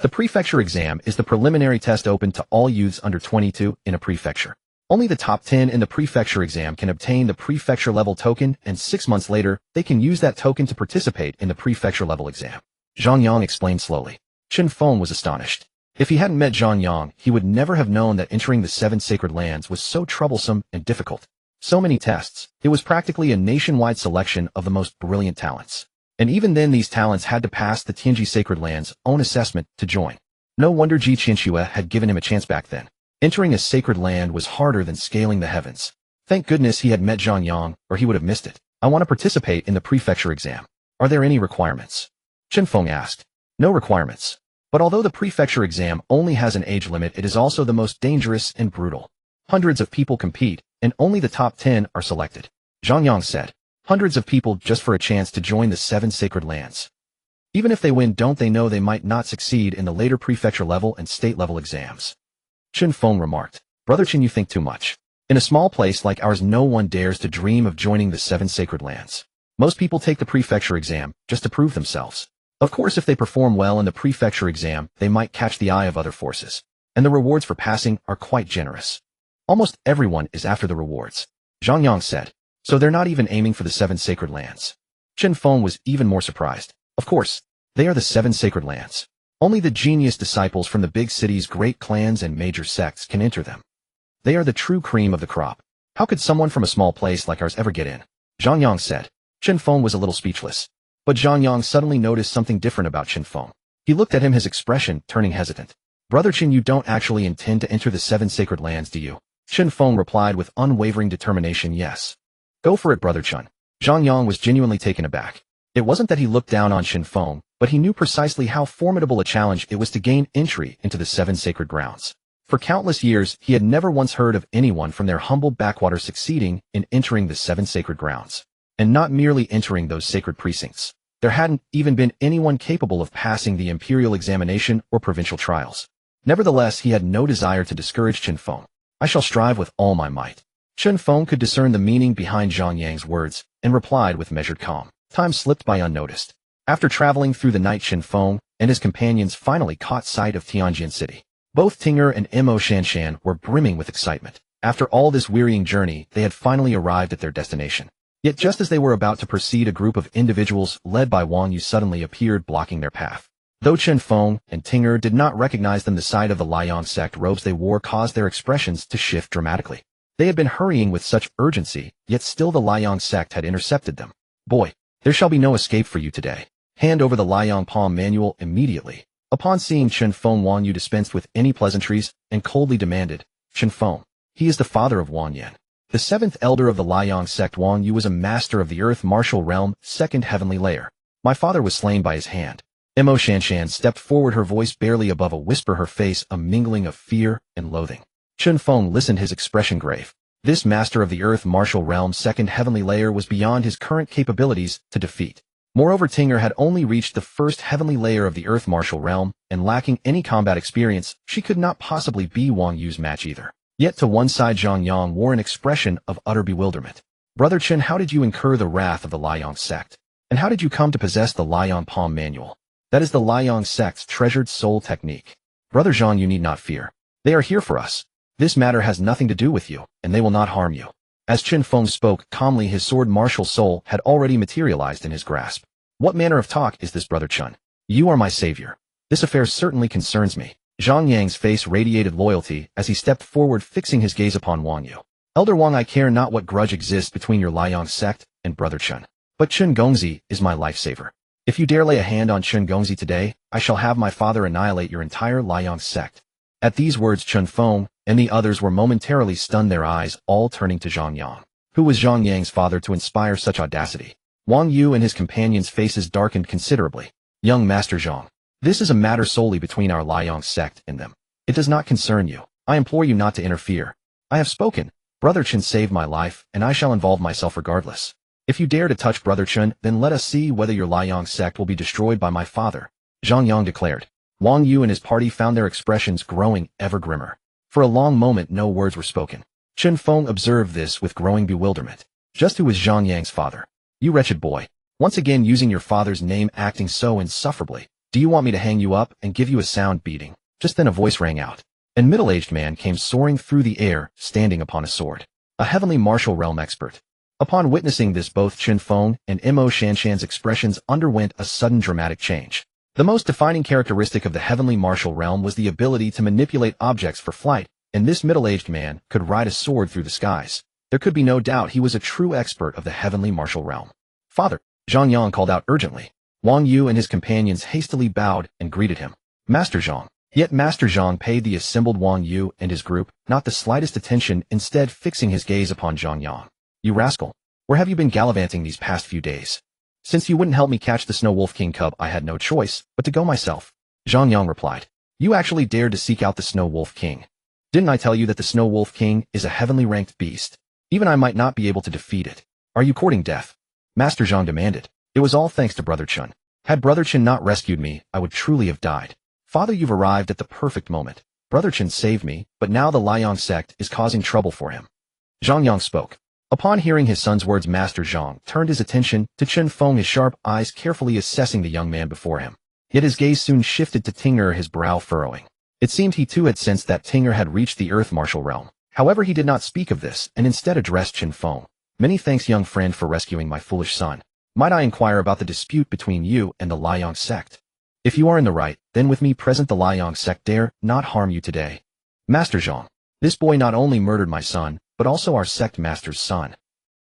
The prefecture exam is the preliminary test open to all youths under 22 in a prefecture. Only the top 10 in the prefecture exam can obtain the prefecture level token, and 6 months later, they can use that token to participate in the prefecture level exam. Zhang Yang explained slowly. Chen Feng was astonished. If he hadn't met Zhang Yang, he would never have known that entering the 7 sacred lands was so troublesome and difficult. So many tests. It was practically a nationwide selection of the most brilliant talents. And even then, these talents had to pass the Tianji sacred land's own assessment to join. No wonder Qianxue had given him a chance back then. Entering a sacred land was harder than scaling the heavens. Thank goodness he had met Zhang Yang, or he would have missed it. I want to participate in the prefecture exam. Are there any requirements? Chen Feng asked. No requirements. But although the prefecture exam only has an age limit, it is also the most dangerous and brutal. Hundreds of people compete, and only the top 10 are selected. Zhang Yang said. Hundreds of people just for a chance to join the 7 sacred lands. Even if they win, don't they know they might not succeed in the later prefecture level and state level exams? Chen Feng remarked. Brother Chen, you think too much. In a small place like ours, no one dares to dream of joining the 7 sacred lands. Most people take the prefecture exam just to prove themselves. Of course, if they perform well in the prefecture exam, they might catch the eye of other forces. And the rewards for passing are quite generous. Almost everyone is after the rewards. Zhang Yang said. So they're not even aiming for the 7 sacred lands. Chen Feng was even more surprised. Of course, they are the 7 sacred lands. Only the genius disciples from the big cities, great clans, and major sects can enter them. They are the true cream of the crop. How could someone from a small place like ours ever get in? Zhang Yang said. Chen Feng was a little speechless. But Zhang Yang suddenly noticed something different about Chen Feng. He looked at him, his expression turning hesitant. Brother Chen, you don't actually intend to enter the 7 sacred lands, do you? Chen Feng replied with unwavering determination, yes. Go for it, Brother Chen. Zhang Yang was genuinely taken aback. It wasn't that he looked down on Chen Feng, but he knew precisely how formidable a challenge it was to gain entry into the 7 sacred grounds. For countless years, he had never once heard of anyone from their humble backwater succeeding in entering the 7 sacred grounds. And not merely entering those sacred precincts. There hadn't even been anyone capable of passing the imperial examination or provincial trials. Nevertheless, he had no desire to discourage Chen Feng. I shall strive with all my might. Chen Feng could discern the meaning behind Zhang Yang's words and replied with measured calm. Time slipped by unnoticed. After traveling through the night, Chen Feng and his companions finally caught sight of Tianjin City. Both Tinger and Mo Shanshan were brimming with excitement. After all this wearying journey, they had finally arrived at their destination. Yet just as they were about to proceed, a group of individuals led by Wang Yu suddenly appeared, blocking their path. Though Chen Feng and Tinger did not recognize them, the sight of the Liang sect robes they wore caused their expressions to shift dramatically. They had been hurrying with such urgency, yet still the Liang sect had intercepted them. Boy, there shall be no escape for you today. Hand over the Liang palm manual immediately. Upon seeing Chen Feng, Wang Yu dispensed with any pleasantries and coldly demanded, Chen Feng, he is the father of Wang Yan. The seventh elder of the Liang sect. Wang Yu was a master of the earth martial realm, second heavenly layer. My father was slain by his hand. Mo Shanshan stepped forward, her voice barely above a whisper, her face a mingling of fear and loathing. Chen Feng listened, his expression grave. This master of the earth martial realm, second heavenly layer, was beyond his current capabilities to defeat. Moreover, Tinger had only reached the first heavenly layer of the earth martial realm, and lacking any combat experience, she could not possibly be Wang Yu's match either. Yet to one side, Zhang Yang wore an expression of utter bewilderment. Brother Chen, how did you incur the wrath of the Liang sect? And how did you come to possess the Liang palm manual? That is the Liang sect's treasured soul technique. Brother Zhang, you need not fear. They are here for us. This matter has nothing to do with you, and they will not harm you. As Chen Feng spoke calmly, his sword martial soul had already materialized in his grasp. What manner of talk is this, Brother Chen? You are my savior. This affair certainly concerns me. Zhang Yang's face radiated loyalty as he stepped forward, fixing his gaze upon Wang Yu. Elder Wang, I care not what grudge exists between your Liang sect and Brother Chen, but Chen Gongzi is my lifesaver. If you dare lay a hand on Chen Gongzi today, I shall have my father annihilate your entire Liang sect. At these words, Chen Feng and the others were momentarily stunned, their eyes all turning to Zhang Yang. Who was Zhang Yang's father to inspire such audacity? Wang Yu and his companions' faces darkened considerably. Young Master Zhang, this is a matter solely between our Liang sect and them. It does not concern you. I implore you not to interfere. I have spoken. Brother Chen saved my life, and I shall involve myself regardless. If you dare to touch Brother Chen, then let us see whether your Liang sect will be destroyed by my father, Zhang Yang declared. Wang Yu and his party found their expressions growing ever grimmer. For a long moment no words were spoken. Chen Feng observed this with growing bewilderment. Just who was Zhang Yang's father? You wretched boy. Once again using your father's name, acting so insufferably. Do you want me to hang you up and give you a sound beating? Just then a voice rang out. A middle-aged man came soaring through the air, standing upon a sword. A heavenly martial realm expert. Upon witnessing this, both Chen Feng and Mo Shanshan's expressions underwent a sudden dramatic change. The most defining characteristic of the heavenly martial realm was the ability to manipulate objects for flight, and this middle-aged man could ride a sword through the skies. There could be no doubt he was a true expert of the heavenly martial realm. Father, Zhang Yang called out urgently. Wang Yu and his companions hastily bowed and greeted him. Master Zhang. Yet Master Zhang paid the assembled Wang Yu and his group not the slightest attention, instead fixing his gaze upon Zhang Yang. You rascal, where have you been gallivanting these past few days? Since you wouldn't help me catch the Snow Wolf King cub, I had no choice but to go myself. Zhang Yang replied. You actually dared to seek out the Snow Wolf King. Didn't I tell you that the Snow Wolf King is a heavenly ranked beast? Even I might not be able to defeat it. Are you courting death? Master Zhang demanded. It was all thanks to Brother Chen. Had Brother Chen not rescued me, I would truly have died. Father, you've arrived at the perfect moment. Brother Chen saved me, but now the Liang sect is causing trouble for him. Zhang Yang spoke. Upon hearing his son's words, Master Zhang turned his attention to Chen Feng, his sharp eyes carefully assessing the young man before him. Yet his gaze soon shifted to Tinger, his brow furrowing. It seemed he too had sensed that Tinger had reached the earth martial realm. However, he did not speak of this, and instead addressed Chen Feng. Many thanks, young friend, for rescuing my foolish son. Might I inquire about the dispute between you and the Liang sect? If you are in the right, then with me present the Liang sect dare not harm you today. Master Zhang, this boy not only murdered my son, but also our sect master's son.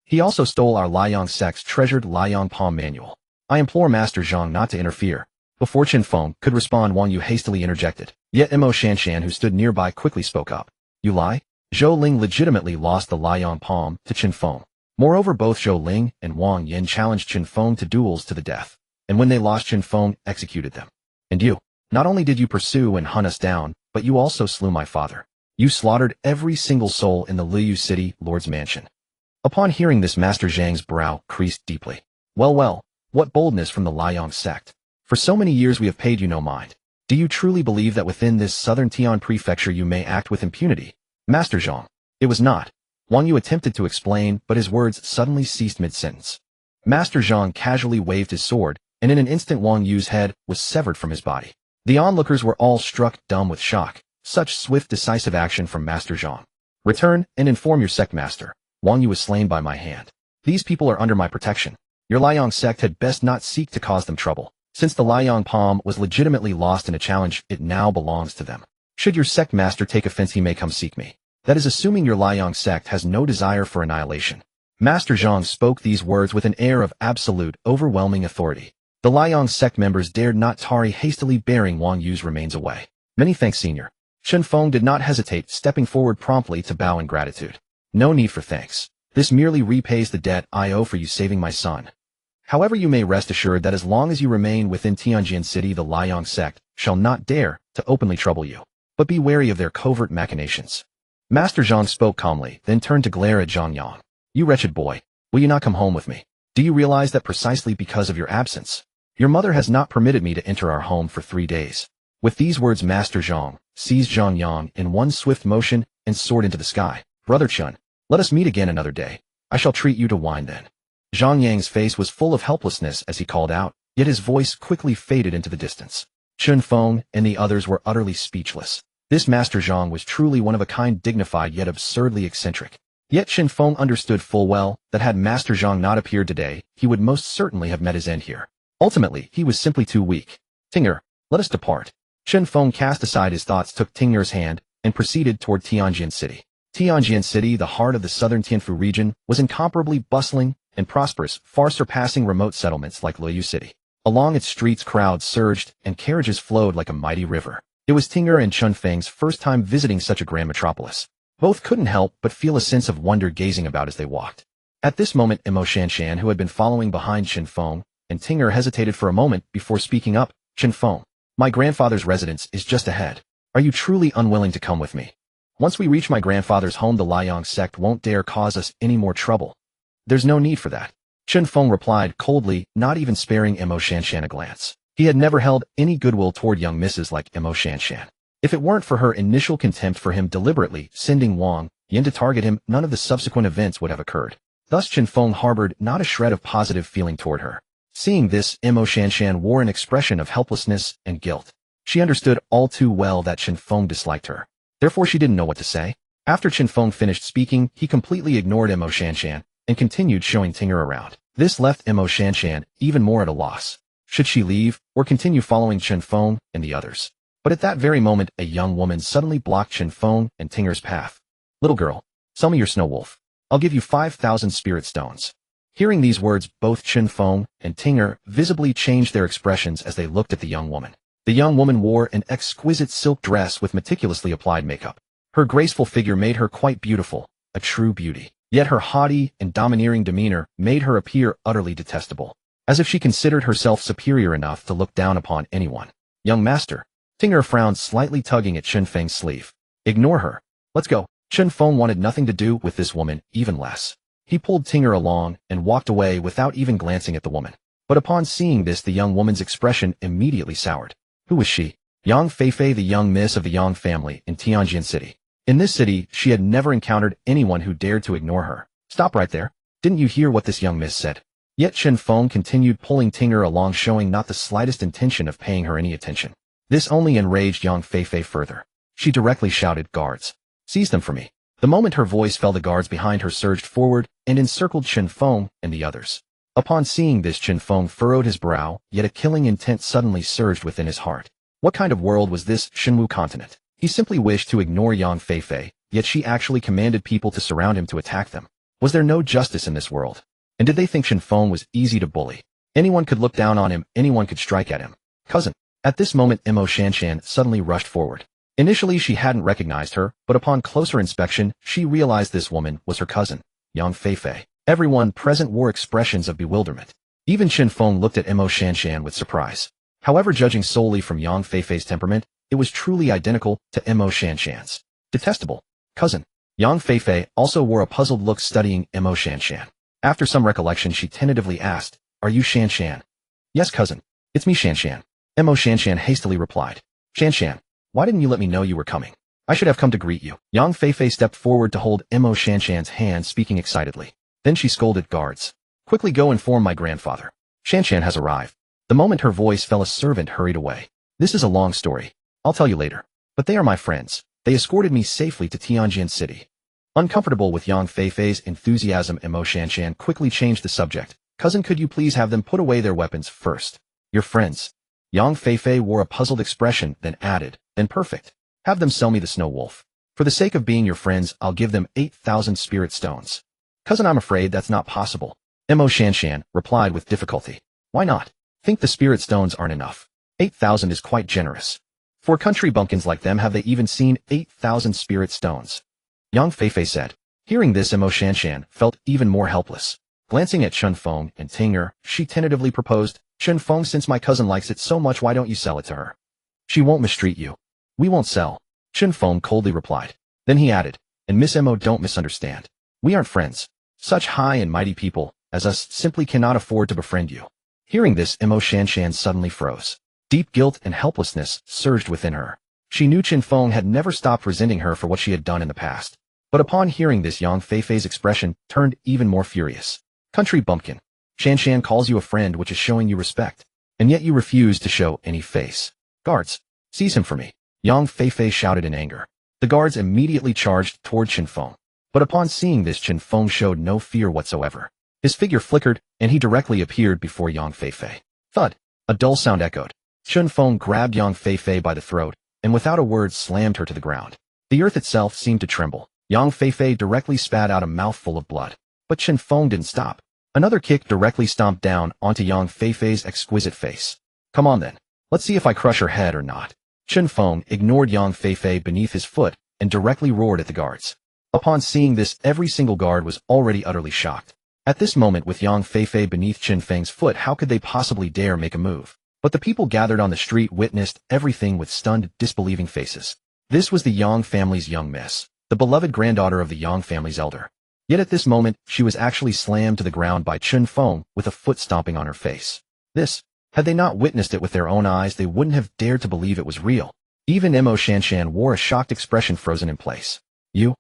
He also stole our Liang sect's treasured Liang palm manual. I implore Master Zhang not to interfere. Before Chen Feng could respond, Wang Yu hastily interjected. Yet Mo Shanshan, who stood nearby, quickly spoke up. You lie? Zhou Ling legitimately lost the Liang palm to Chen Feng. Moreover, both Zhou Ling and Wang Yin challenged Chen Feng to duels to the death. And when they lost, Chen Feng executed them. And you, not only did you pursue and hunt us down, but you also slew my father. You slaughtered every single soul in the Liu City Lord's mansion. Upon hearing this, Master Zhang's brow creased deeply. Well, what boldness from the Liang sect. For so many years we have paid you no mind. Do you truly believe that within this southern Tian prefecture you may act with impunity? Master Zhang. It was not. Wang Yu attempted to explain, but his words suddenly ceased mid-sentence. Master Zhang casually waved his sword, and in an instant Wang Yu's head was severed from his body. The onlookers were all struck dumb with shock. Such swift, decisive action from Master Zhang. Return and inform your sect master. Wang Yu was slain by my hand. These people are under my protection. Your Liang sect had best not seek to cause them trouble. Since the Liang palm was legitimately lost in a challenge, it now belongs to them. Should your sect master take offense, he may come seek me. That is assuming your Liang sect has no desire for annihilation. Master Zhang spoke these words with an air of absolute, overwhelming authority. The Liang sect members dared not tarry, hastily bearing Wang Yu's remains away. Many thanks, senior. Chen Feng did not hesitate, stepping forward promptly to bow in gratitude. No need for thanks. This merely repays the debt I owe for you saving my son. However, you may rest assured that as long as you remain within Tianjin City, the Liang sect shall not dare to openly trouble you. But be wary of their covert machinations. Master Zhang spoke calmly, then turned to glare at Zhang Yang. You wretched boy, will you not come home with me? Do you realize that precisely because of your absence, your mother has not permitted me to enter our home for 3 days? With these words, Master Zhang seized Zhang Yang in one swift motion and soared into the sky. Brother Chen, let us meet again another day. I shall treat you to wine then. Zhang Yang's face was full of helplessness as he called out, yet his voice quickly faded into the distance. Chen Feng and the others were utterly speechless. This Master Zhang was truly one of a kind, dignified yet absurdly eccentric. Yet Chen Feng understood full well that had Master Zhang not appeared today, he would most certainly have met his end here. Ultimately, he was simply too weak. Ting'er, let us depart. Chen Feng cast aside his thoughts, took Ting'er's hand, and proceeded toward Tianjin City. Tianjin City, the heart of the southern Tianfu region, was incomparably bustling and prosperous, far surpassing remote settlements like Luoyu City. Along its streets crowds surged, and carriages flowed like a mighty river. It was Ting'er and Chen Feng's first time visiting such a grand metropolis. Both couldn't help but feel a sense of wonder gazing about as they walked. At this moment, Imo Shanshan, who had been following behind Chen Feng, and Ting'er, hesitated for a moment before speaking up. Chen Feng, my grandfather's residence is just ahead. Are you truly unwilling to come with me? Once we reach my grandfather's home, the Liang sect won't dare cause us any more trouble. There's no need for that. Chen Feng replied coldly, not even sparing Imo Shanshan a glance. He had never held any goodwill toward young misses like Imo Shanshan. If it weren't for her initial contempt for him deliberately sending Wang Yin to target him, none of the subsequent events would have occurred. Thus Chen Feng harbored not a shred of positive feeling toward her. Seeing this, Imo Shanshan wore an expression of helplessness and guilt. She understood all too well that Chen Feng disliked her. Therefore she didn't know what to say. After Chen Feng finished speaking, he completely ignored Imo Shanshan and continued showing Ting'er around. This left Imo Shanshan even more at a loss. Should she leave or continue following Chen Feng and the others? But at that very moment, a young woman suddenly blocked Chen Feng and Ting'er's path. Little girl, sell me your snow wolf. I'll give you 5,000 spirit stones. Hearing these words, both Chen Feng and Ting'er visibly changed their expressions as they looked at the young woman. The young woman wore an exquisite silk dress with meticulously applied makeup. Her graceful figure made her quite beautiful, a true beauty. Yet her haughty and domineering demeanor made her appear utterly detestable, as if she considered herself superior enough to look down upon anyone. Young master. Ting'er frowned slightly, tugging at Chen Feng's sleeve. Ignore her. Let's go. Chen Feng wanted nothing to do with this woman, even less. He pulled Ting'er along and walked away without even glancing at the woman. But upon seeing this, the young woman's expression immediately soured. Who was she? Yang Feifei, the young miss of the Yang family in Tianjin City. In this city, she had never encountered anyone who dared to ignore her. Stop right there. Didn't you hear what this young miss said? Yet Chen Feng continued pulling Ting'er along, showing not the slightest intention of paying her any attention. This only enraged Yang Feifei further. She directly shouted, "Guards! Seize them for me." The moment her voice fell, the guards behind her surged forward and encircled Chen Feng and the others. Upon seeing this, Chen Feng furrowed his brow, yet a killing intent suddenly surged within his heart. What kind of world was this Shenwu continent? He simply wished to ignore Yang Feifei, yet she actually commanded people to surround him to attack them. Was there no justice in this world? And did they think Chen Feng was easy to bully? Anyone could look down on him, anyone could strike at him. Cousin. At this moment, Imo Shanshan suddenly rushed forward. Initially she hadn't recognized her, but upon closer inspection, she realized this woman was her cousin, Yang Feifei. Everyone present wore expressions of bewilderment. Even Chen Feng looked at Imo Shanshan with surprise. However, judging solely from Yang Feifei's temperament, it was truly identical to Imo Shanshan's. Detestable cousin. Yang Feifei also wore a puzzled look, studying Imo Shanshan. After some recollection, she tentatively asked, "Are you Shanshan?" "Yes, cousin. It's me, Shanshan." Imo Shanshan hastily replied. "Shanshan, why didn't you let me know you were coming?" I should have come to greet you. Yang Feifei stepped forward to hold Mo Shanshan's hand, speaking excitedly. Then she scolded, guards. Quickly go inform my grandfather. Shanshan has arrived. The moment her voice fell, a servant hurried away. This is a long story. I'll tell you later. But they are my friends. They escorted me safely to Tianjin City. Uncomfortable with Yang Feifei's enthusiasm, Mo Shanshan quickly changed the subject. Cousin, could you please have them put away their weapons first? Your friends. Yang Feifei wore a puzzled expression, then added, then perfect. Have them sell me the snow wolf. For the sake of being your friends, I'll give them 8,000 spirit stones. Cousin, I'm afraid that's not possible. Mo Shanshan replied with difficulty. Why not? Think the spirit stones aren't enough. 8,000 is quite generous. For country bumpkins like them, have they even seen 8,000 spirit stones? Yang Feifei said. Hearing this, Mo Shanshan felt even more helpless. Glancing at Chen Feng and Tinger, she tentatively proposed, Chen Feng, since my cousin likes it so much, why don't you sell it to her? She won't mistreat you. We won't sell. Chen Feng coldly replied. Then he added, and Miss Mo, don't misunderstand. We aren't friends. Such high and mighty people as us simply cannot afford to befriend you. Hearing this, Mo Shanshan suddenly froze. Deep guilt and helplessness surged within her. She knew Chen Feng had never stopped resenting her for what she had done in the past. But upon hearing this, Yang Feifei's expression turned even more furious. Country bumpkin. Shanshan calls you a friend, which is showing you respect. And yet you refuse to show any face. Guards, seize him for me. Yang Feifei shouted in anger. The guards immediately charged toward Chen Feng. But upon seeing this, Chen Feng showed no fear whatsoever. His figure flickered, and he directly appeared before Yang Feifei. Thud! A dull sound echoed. Chen Feng grabbed Yang Feifei by the throat, and without a word slammed her to the ground. The earth itself seemed to tremble. Yang Feifei directly spat out a mouthful of blood. But Chen Feng didn't stop. Another kick directly stomped down onto Yang Feifei's exquisite face. Come on then. Let's see if I crush her head or not. Chen Feng ignored Yang Feifei beneath his foot and directly roared at the guards. Upon seeing this, every single guard was already utterly shocked. At this moment, with Yang Feifei beneath Chen Feng's foot, how could they possibly dare make a move? But the people gathered on the street witnessed everything with stunned, disbelieving faces. This was the Yang family's young miss, the beloved granddaughter of the Yang family's elder. Yet at this moment, she was actually slammed to the ground by Chen Feng with a foot stomping on her face. This, had they not witnessed it with their own eyes, they wouldn't have dared to believe it was real. Even Mo Shanshan wore a shocked expression, frozen in place. You.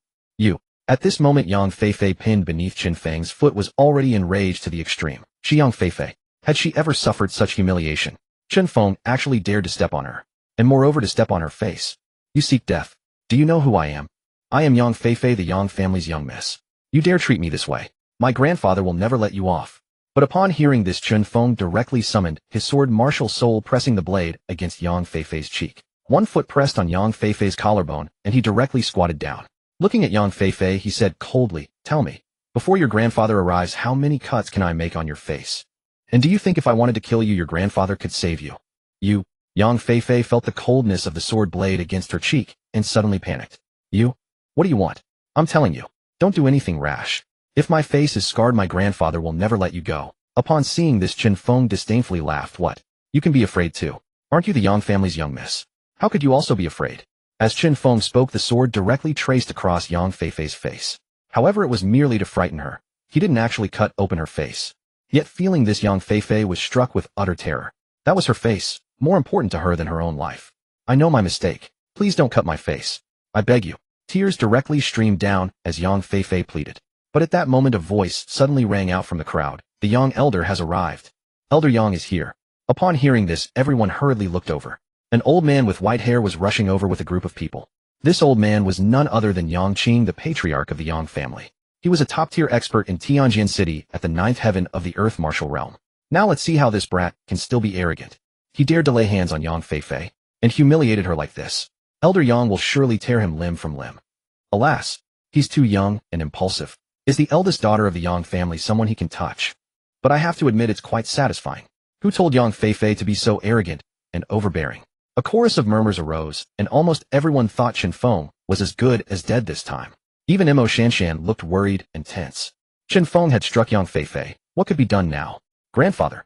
At this moment, Yang Feifei, pinned beneath Chen Feng's foot, was already enraged to the extreme. Yang Feifei. Had she ever suffered such humiliation? Chen Feng actually dared to step on her, and moreover to step on her face. You seek death. Do you know who I am? I am Yang Feifei, the Yang family's young miss. You dare treat me this way? My grandfather will never let you off. But upon hearing this, Chen Feng directly summoned his sword, martial soul, pressing the blade against Yang Feifei's cheek. One foot pressed on Yang Feifei's collarbone, and he directly squatted down. Looking at Yang Feifei, he said coldly, tell me, before your grandfather arrives, how many cuts can I make on your face? And do you think if I wanted to kill you, your grandfather could save you? You. Yang Feifei felt the coldness of the sword blade against her cheek, and suddenly panicked. You? What do you want? I'm telling you, don't do anything rash. If my face is scarred, my grandfather will never let you go. Upon seeing this, Chen Feng disdainfully laughed. What? You can be afraid too. Aren't you the Yang family's young miss? How could you also be afraid? As Chen Feng spoke, the sword directly traced across Yang Feifei's face. However, it was merely to frighten her. He didn't actually cut open her face. Yet feeling this, Yang Feifei was struck with utter terror. That was her face, more important to her than her own life. I know my mistake. Please don't cut my face. I beg you. Tears directly streamed down as Yang Feifei pleaded. But at that moment, a voice suddenly rang out from the crowd. The Yang elder has arrived. Elder Yang is here. Upon hearing this, everyone hurriedly looked over. An old man with white hair was rushing over with a group of people. This old man was none other than Yang Qing, the patriarch of the Yang family. He was a top-tier expert in Tianjin City at the ninth heaven of the earth martial realm. Now let's see how this brat can still be arrogant. He dared to lay hands on Yang Feifei and humiliated her like this. Elder Yang will surely tear him limb from limb. Alas, he's too young and impulsive. Is the eldest daughter of the Yang family someone he can touch? But I have to admit, it's quite satisfying. Who told Yang Feifei to be so arrogant and overbearing? A chorus of murmurs arose, and almost everyone thought Chen Feng was as good as dead this time. Even Mo Shanshan looked worried and tense. Chen Feng had struck Yang Feifei. What could be done now? Grandfather,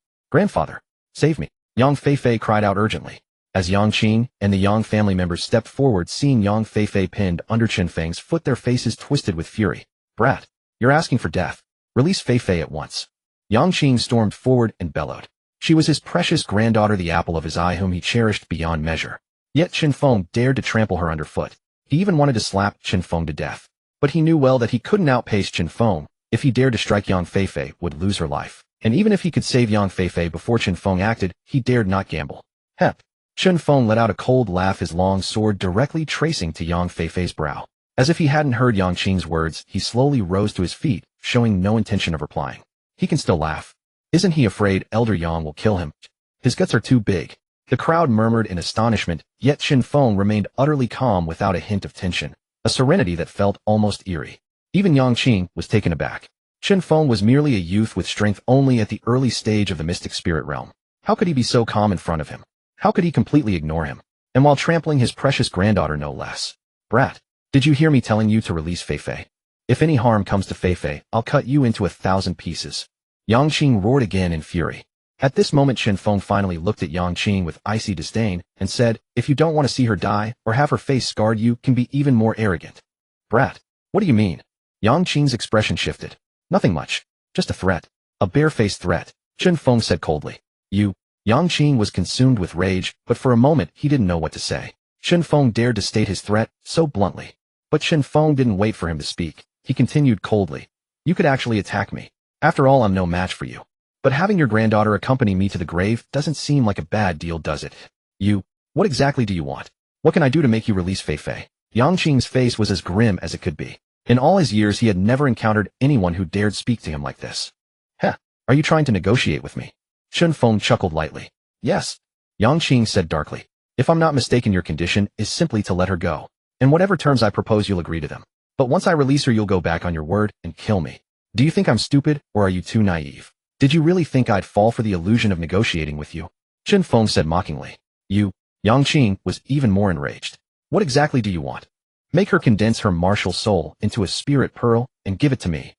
save me! Yang Feifei cried out urgently. As Yang Qing and the Yang family members stepped forward, seeing Yang Feifei pinned under Chen Feng's foot, their faces twisted with fury. Brat, you're asking for death. Release Feifei at once. Yang Qing stormed forward and bellowed. She was his precious granddaughter, the apple of his eye, whom he cherished beyond measure. Yet Chen Feng dared to trample her underfoot. He even wanted to slap Chen Feng to death. But he knew well that he couldn't outpace Chen Feng. If he dared to strike Yang Feifei, would lose her life. And even if he could save Yang Feifei before Chen Feng acted, he dared not gamble. Hep. Chen Feng let out a cold laugh, his long sword directly tracing to Yang Feifei's brow. As if he hadn't heard Yang Qing's words, he slowly rose to his feet, showing no intention of replying. He can still laugh. Isn't he afraid Elder Yang will kill him? His guts are too big. The crowd murmured in astonishment, yet Chen Feng remained utterly calm without a hint of tension, a serenity that felt almost eerie. Even Yang Qing was taken aback. Chen Feng was merely a youth with strength only at the early stage of the mystic spirit realm. How could he be so calm in front of him? How could he completely ignore him? And while trampling his precious granddaughter no less. Brat, did you hear me telling you to release Feifei? If any harm comes to Feifei, I'll cut you into 1,000 pieces. Yang Qing roared again in fury. At this moment Chen Feng finally looked at Yang Qing with icy disdain and said, if you don't want to see her die or have her face scarred, you can be even more arrogant. Brat, what do you mean? Yang Qing's expression shifted. Nothing much. Just a threat. A barefaced threat, Chen Feng said coldly. You. Yang Qing was consumed with rage, but for a moment he didn't know what to say. Chen Feng dared to state his threat so bluntly. But Chen Feng didn't wait for him to speak. He continued coldly. You could actually attack me. After all, I'm no match for you. But having your granddaughter accompany me to the grave doesn't seem like a bad deal, does it? You. What exactly do you want? What can I do to make you release Feifei? Yang Qing's face was as grim as it could be. In all his years he had never encountered anyone who dared speak to him like this. Heh, are you trying to negotiate with me? Chen Feng chuckled lightly. Yes. Yang Qing said darkly. If I'm not mistaken, your condition is simply to let her go. And whatever terms I propose, you'll agree to them. But once I release her, you'll go back on your word and kill me. Do you think I'm stupid, or are you too naive? Did you really think I'd fall for the illusion of negotiating with you? Chen Feng said mockingly. You. Yang Qing was even more enraged. What exactly do you want? Make her condense her martial soul into a spirit pearl and give it to me.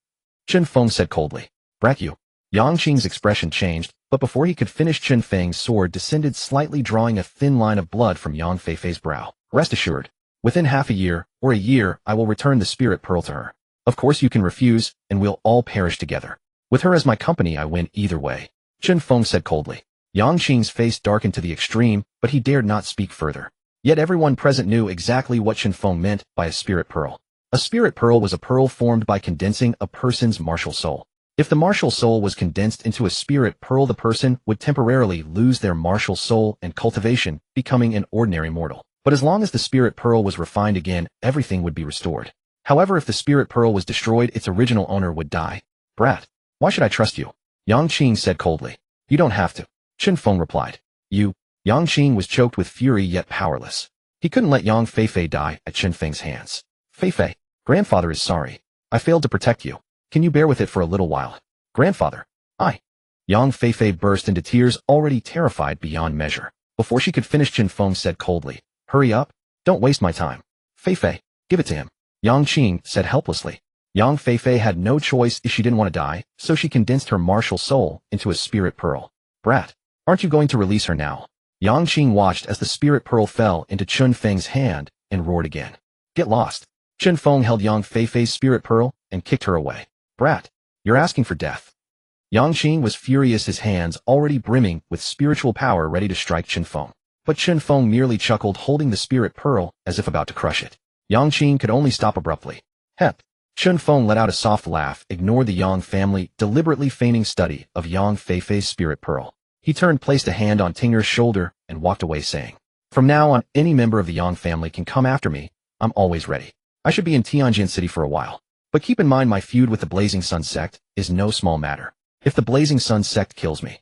Chen Feng said coldly. Brat you. Yang Qing's expression changed, but before he could finish, Chen Feng's sword descended slightly, drawing a thin line of blood from Yang Feifei's brow. Rest assured, within half a year, or a year, I will return the spirit pearl to her. Of course you can refuse, and we'll all perish together. With her as my company, I win either way. Chen Feng said coldly. Yang Qing's face darkened to the extreme, but he dared not speak further. Yet everyone present knew exactly what Chen Feng meant by a spirit pearl. A spirit pearl was a pearl formed by condensing a person's martial soul. If the martial soul was condensed into a spirit pearl, the person would temporarily lose their martial soul and cultivation, becoming an ordinary mortal. But as long as the spirit pearl was refined again, everything would be restored. However, if the spirit pearl was destroyed, its original owner would die. Brat, why should I trust you? Yang Qing said coldly. You don't have to. Chen Feng replied. You. Yang Qing was choked with fury yet powerless. He couldn't let Yang Feifei die at Chen Feng's hands. Feifei, grandfather is sorry. I failed to protect you. Can you bear with it for a little while? Grandfather. Yang Feifei burst into tears, already terrified beyond measure. Before she could finish, Chen Feng said coldly. Hurry up. Don't waste my time. Feifei, give it to him. Yang Qing said helplessly. Yang Feifei had no choice if she didn't want to die, so she condensed her martial soul into a spirit pearl. Brat, aren't you going to release her now? Yang Qing watched as the spirit pearl fell into Chen Feng's hand and roared again. Get lost. Chen Feng held Yang Feifei's spirit pearl and kicked her away. Brat, you're asking for death. Yang Qing was furious, his hands already brimming with spiritual power, ready to strike Chen Feng. But Chen Feng merely chuckled, holding the spirit pearl as if about to crush it. Yang Qing could only stop abruptly. Hep. Chen Feng let out a soft laugh, ignored the Yang family, deliberately feigning study of Yang Feifei's spirit pearl. He turned, placed a hand on Tinger's shoulder, and walked away saying, From now on, any member of the Yang family can come after me. I'm always ready. I should be in Tianjin City for a while. But keep in mind, my feud with the Blazing Sun sect is no small matter. If the Blazing Sun sect kills me,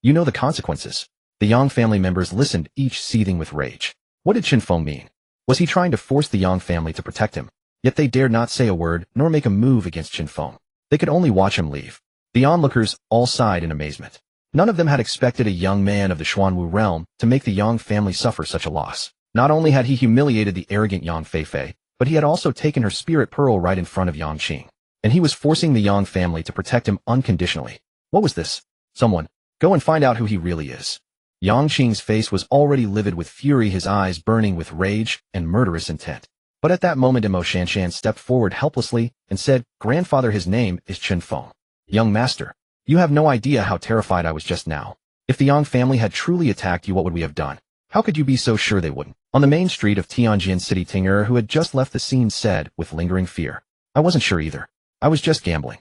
you know the consequences. The Yang family members listened, each seething with rage. What did Chen Feng mean? Was he trying to force the Yang family to protect him? Yet they dared not say a word, nor make a move against Chen Feng. They could only watch him leave. The onlookers all sighed in amazement. None of them had expected a young man of the Xuanwu realm to make the Yang family suffer such a loss. Not only had he humiliated the arrogant Yang Feifei, but he had also taken her spirit pearl right in front of Yang Qing. And he was forcing the Yang family to protect him unconditionally. What was this? Someone, go and find out who he really is. Yang Qing's face was already livid with fury, his eyes burning with rage and murderous intent. But at that moment, Mo Shanshan stepped forward helplessly and said, Grandfather, his name is Chen Feng. Young master, you have no idea how terrified I was just now. If the Yang family had truly attacked you, what would we have done? How could you be so sure they wouldn't? On the main street of Tianjin City, Tinger, who had just left the scene, said with lingering fear. I wasn't sure either. I was just gambling.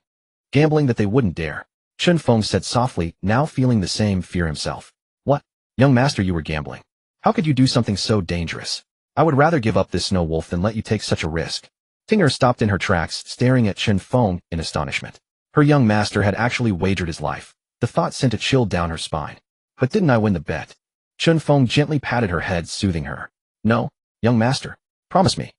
Gambling that they wouldn't dare. Chen Feng said softly, now feeling the same fear himself. What? Young master, you were gambling. How could you do something so dangerous? I would rather give up this snow wolf than let you take such a risk. Tinger stopped in her tracks, staring at Chen Feng in astonishment. Her young master had actually wagered his life. The thought sent a chill down her spine. But didn't I win the bet? Chen Feng gently patted her head, soothing her. No, young master. Promise me.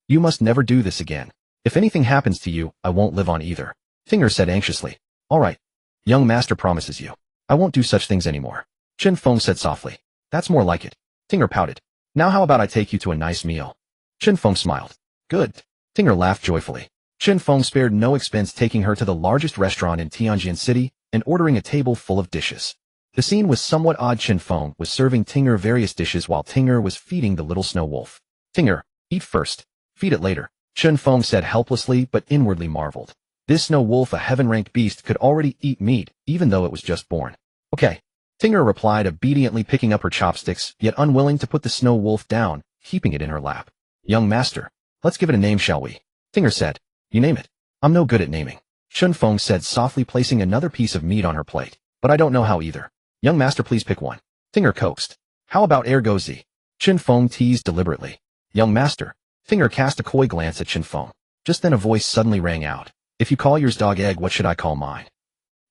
You must never do this again. If anything happens to you, I won't live on either. Tinger said anxiously. All right. Young master promises you. I won't do such things anymore. Chen Feng said softly. That's more like it. Tinger pouted. Now how about I take you to a nice meal? Chen Feng smiled. Good. Tinger laughed joyfully. Chen Feng spared no expense, taking her to the largest restaurant in Tianjin City and ordering a table full of dishes. The scene was somewhat odd. Chen Feng was serving Tinger various dishes while Tinger was feeding the little snow wolf. Tinger, eat first. Feed it later. Chen Feng said helplessly, but inwardly marveled. This snow wolf, a heaven-ranked beast, could already eat meat, even though it was just born. Okay. Tinger replied, obediently picking up her chopsticks, yet unwilling to put the snow wolf down, keeping it in her lap. Young master, let's give it a name, shall we? Tinger said. You name it. I'm no good at naming. Chen Feng said softly, placing another piece of meat on her plate. But I don't know how either. Young master, please pick one. Tinger coaxed. How about ergo Z? Chen Feng teased deliberately. Young master. Tinger cast a coy glance at Chen Feng. Just then a voice suddenly rang out. If you call yours dog egg, what should I call mine?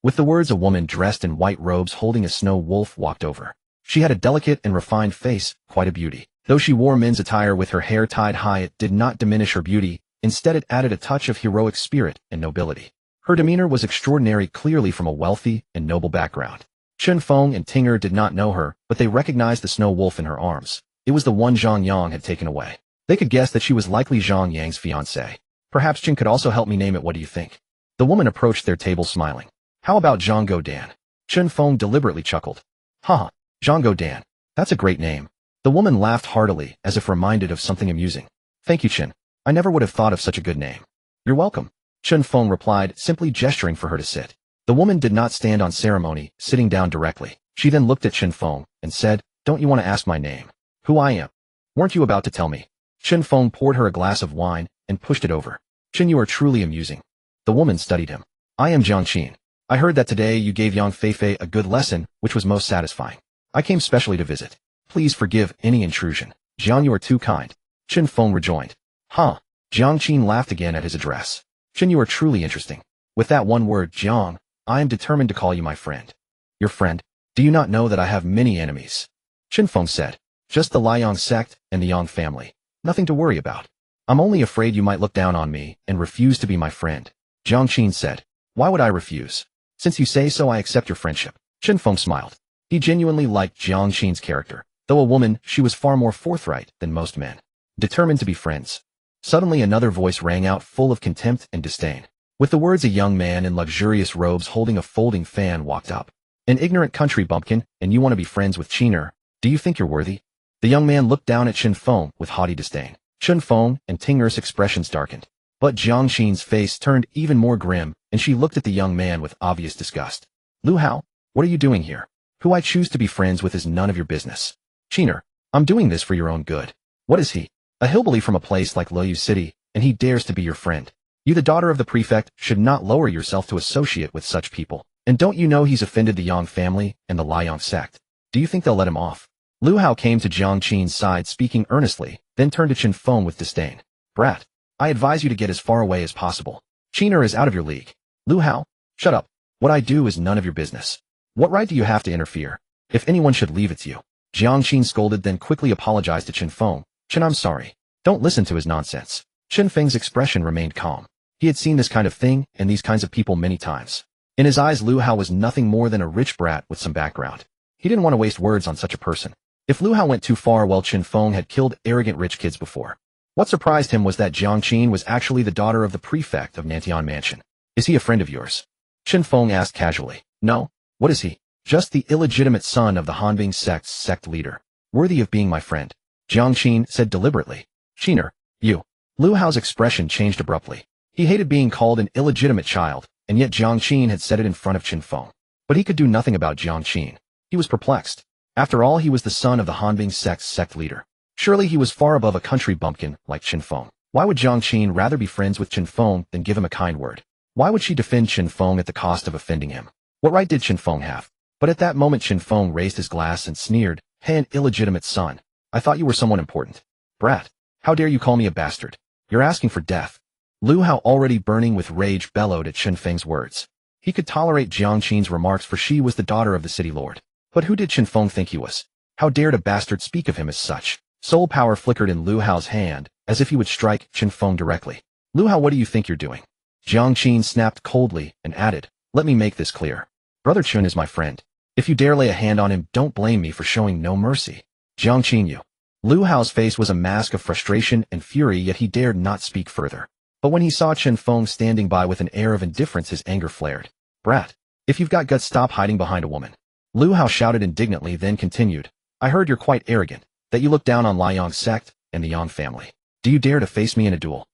With the words, a woman dressed in white robes holding a snow wolf walked over. She had a delicate and refined face, quite a beauty. Though she wore men's attire with her hair tied high, it did not diminish her beauty. Instead, it added a touch of heroic spirit and nobility. Her demeanor was extraordinary, clearly from a wealthy and noble background. Chen Feng and Tinger did not know her, but they recognized the snow wolf in her arms. It was the one Zhang Yang had taken away. They could guess that she was likely Zhang Yang's fiancée. Perhaps Chen could also help me name it. What do you think? The woman approached their table smiling. How about Zhang Dan? Chen Feng deliberately chuckled. Haha, Zhang Dan. That's a great name. The woman laughed heartily, as if reminded of something amusing. Thank you, Chen. I never would have thought of such a good name. You're welcome. Chen Feng replied, simply gesturing for her to sit. The woman did not stand on ceremony, sitting down directly. She then looked at Chen Feng and said, Don't you want to ask my name? Who I am? Weren't you about to tell me? Chen Feng poured her a glass of wine and pushed it over. Chen, you are truly amusing. The woman studied him. I am Jiangqin. I heard that today you gave Yang Feifei a good lesson, which was most satisfying. I came specially to visit. Please forgive any intrusion. Jiang, you are too kind. Chen Feng rejoined. Huh. Jiangqin laughed again at his address. Chen, you are truly interesting. With that one word, Jiang, I am determined to call you my friend. Your friend? Do you not know that I have many enemies? Chen Feng said. Just the Liang sect and the Yang family. Nothing to worry about. I'm only afraid you might look down on me and refuse to be my friend. Jiangqin said. Why would I refuse? Since you say so, I accept your friendship. Chen Feng smiled. He genuinely liked Jiangqin's character. Though a woman, she was far more forthright than most men. Determined to be friends. Suddenly another voice rang out, full of contempt and disdain. With the words, a young man in luxurious robes holding a folding fan walked up. An ignorant country bumpkin, and you want to be friends with Qiner? Do you think you're worthy? The young man looked down at Chen Feng with haughty disdain. Chen Feng and Tinger's expressions darkened. But Jiangqin's face turned even more grim, and she looked at the young man with obvious disgust. Lu Hao, what are you doing here? Who I choose to be friends with is none of your business. Qiner, I'm doing this for your own good. What is he? A hillbilly from a place like Luoyu City, and he dares to be your friend. You, the daughter of the prefect, should not lower yourself to associate with such people. And don't you know he's offended the Yang family and the Liang sect? Do you think they'll let him off? Lu Hao came to Jiangqin's side, speaking earnestly, then turned to Chen Feng with disdain. Brat, I advise you to get as far away as possible. Qiner is out of your league. Lu Hao, shut up. What I do is none of your business. What right do you have to interfere? If anyone should leave, it's you. Jiangqin scolded, then quickly apologized to Chen Feng. Chen, I'm sorry. Don't listen to his nonsense. Chen Feng's expression remained calm. He had seen this kind of thing and these kinds of people many times. In his eyes, Lu Hao was nothing more than a rich brat with some background. He didn't want to waste words on such a person. If Lu Hao went too far, well, Chen Feng had killed arrogant rich kids before. What surprised him was that Jiangqin was actually the daughter of the prefect of Nantian Mansion. Is he a friend of yours? Chen Feng asked casually. No. What is he? Just the illegitimate son of the Hanbing sect's sect leader. Worthy of being my friend. Jiangqin said deliberately. Qiner, you. Lu Hao's expression changed abruptly. He hated being called an illegitimate child, and yet Jiangqin had said it in front of Chen Feng. But he could do nothing about Jiangqin. He was perplexed. After all, he was the son of the Hanbing sect's sect leader. Surely he was far above a country bumpkin like Chen Feng. Why would Jiang Qin rather be friends with Chen Feng than give him a kind word? Why would she defend Chen Feng at the cost of offending him? What right did Chen Feng have? But at that moment Chen Feng raised his glass and sneered, "Hey, an illegitimate son. I thought you were someone important. Brat. How dare you call me a bastard? You're asking for death." Lu Hao, already burning with rage, bellowed at Chen Feng's words. He could tolerate Jiang Qin's remarks, for she was the daughter of the city lord. But who did Chen Feng think he was? How dared a bastard speak of him as such? Soul power flickered in Lu Hao's hand, as if he would strike Chen Feng directly. "Lu Hao, what do you think you're doing?" Jiang Qin snapped coldly and added, "Let me make this clear. Brother Chen is my friend. If you dare lay a hand on him, don't blame me for showing no mercy." "Jiang Qin, you." Lu Hao's face was a mask of frustration and fury, yet he dared not speak further. But when he saw Chen Feng standing by with an air of indifference, his anger flared. "Brat, if you've got guts, stop hiding behind a woman." Lu Hao shouted indignantly, then continued, "I heard you're quite arrogant, that you look down on Liang's sect and the Yang family. Do you dare to face me in a duel?"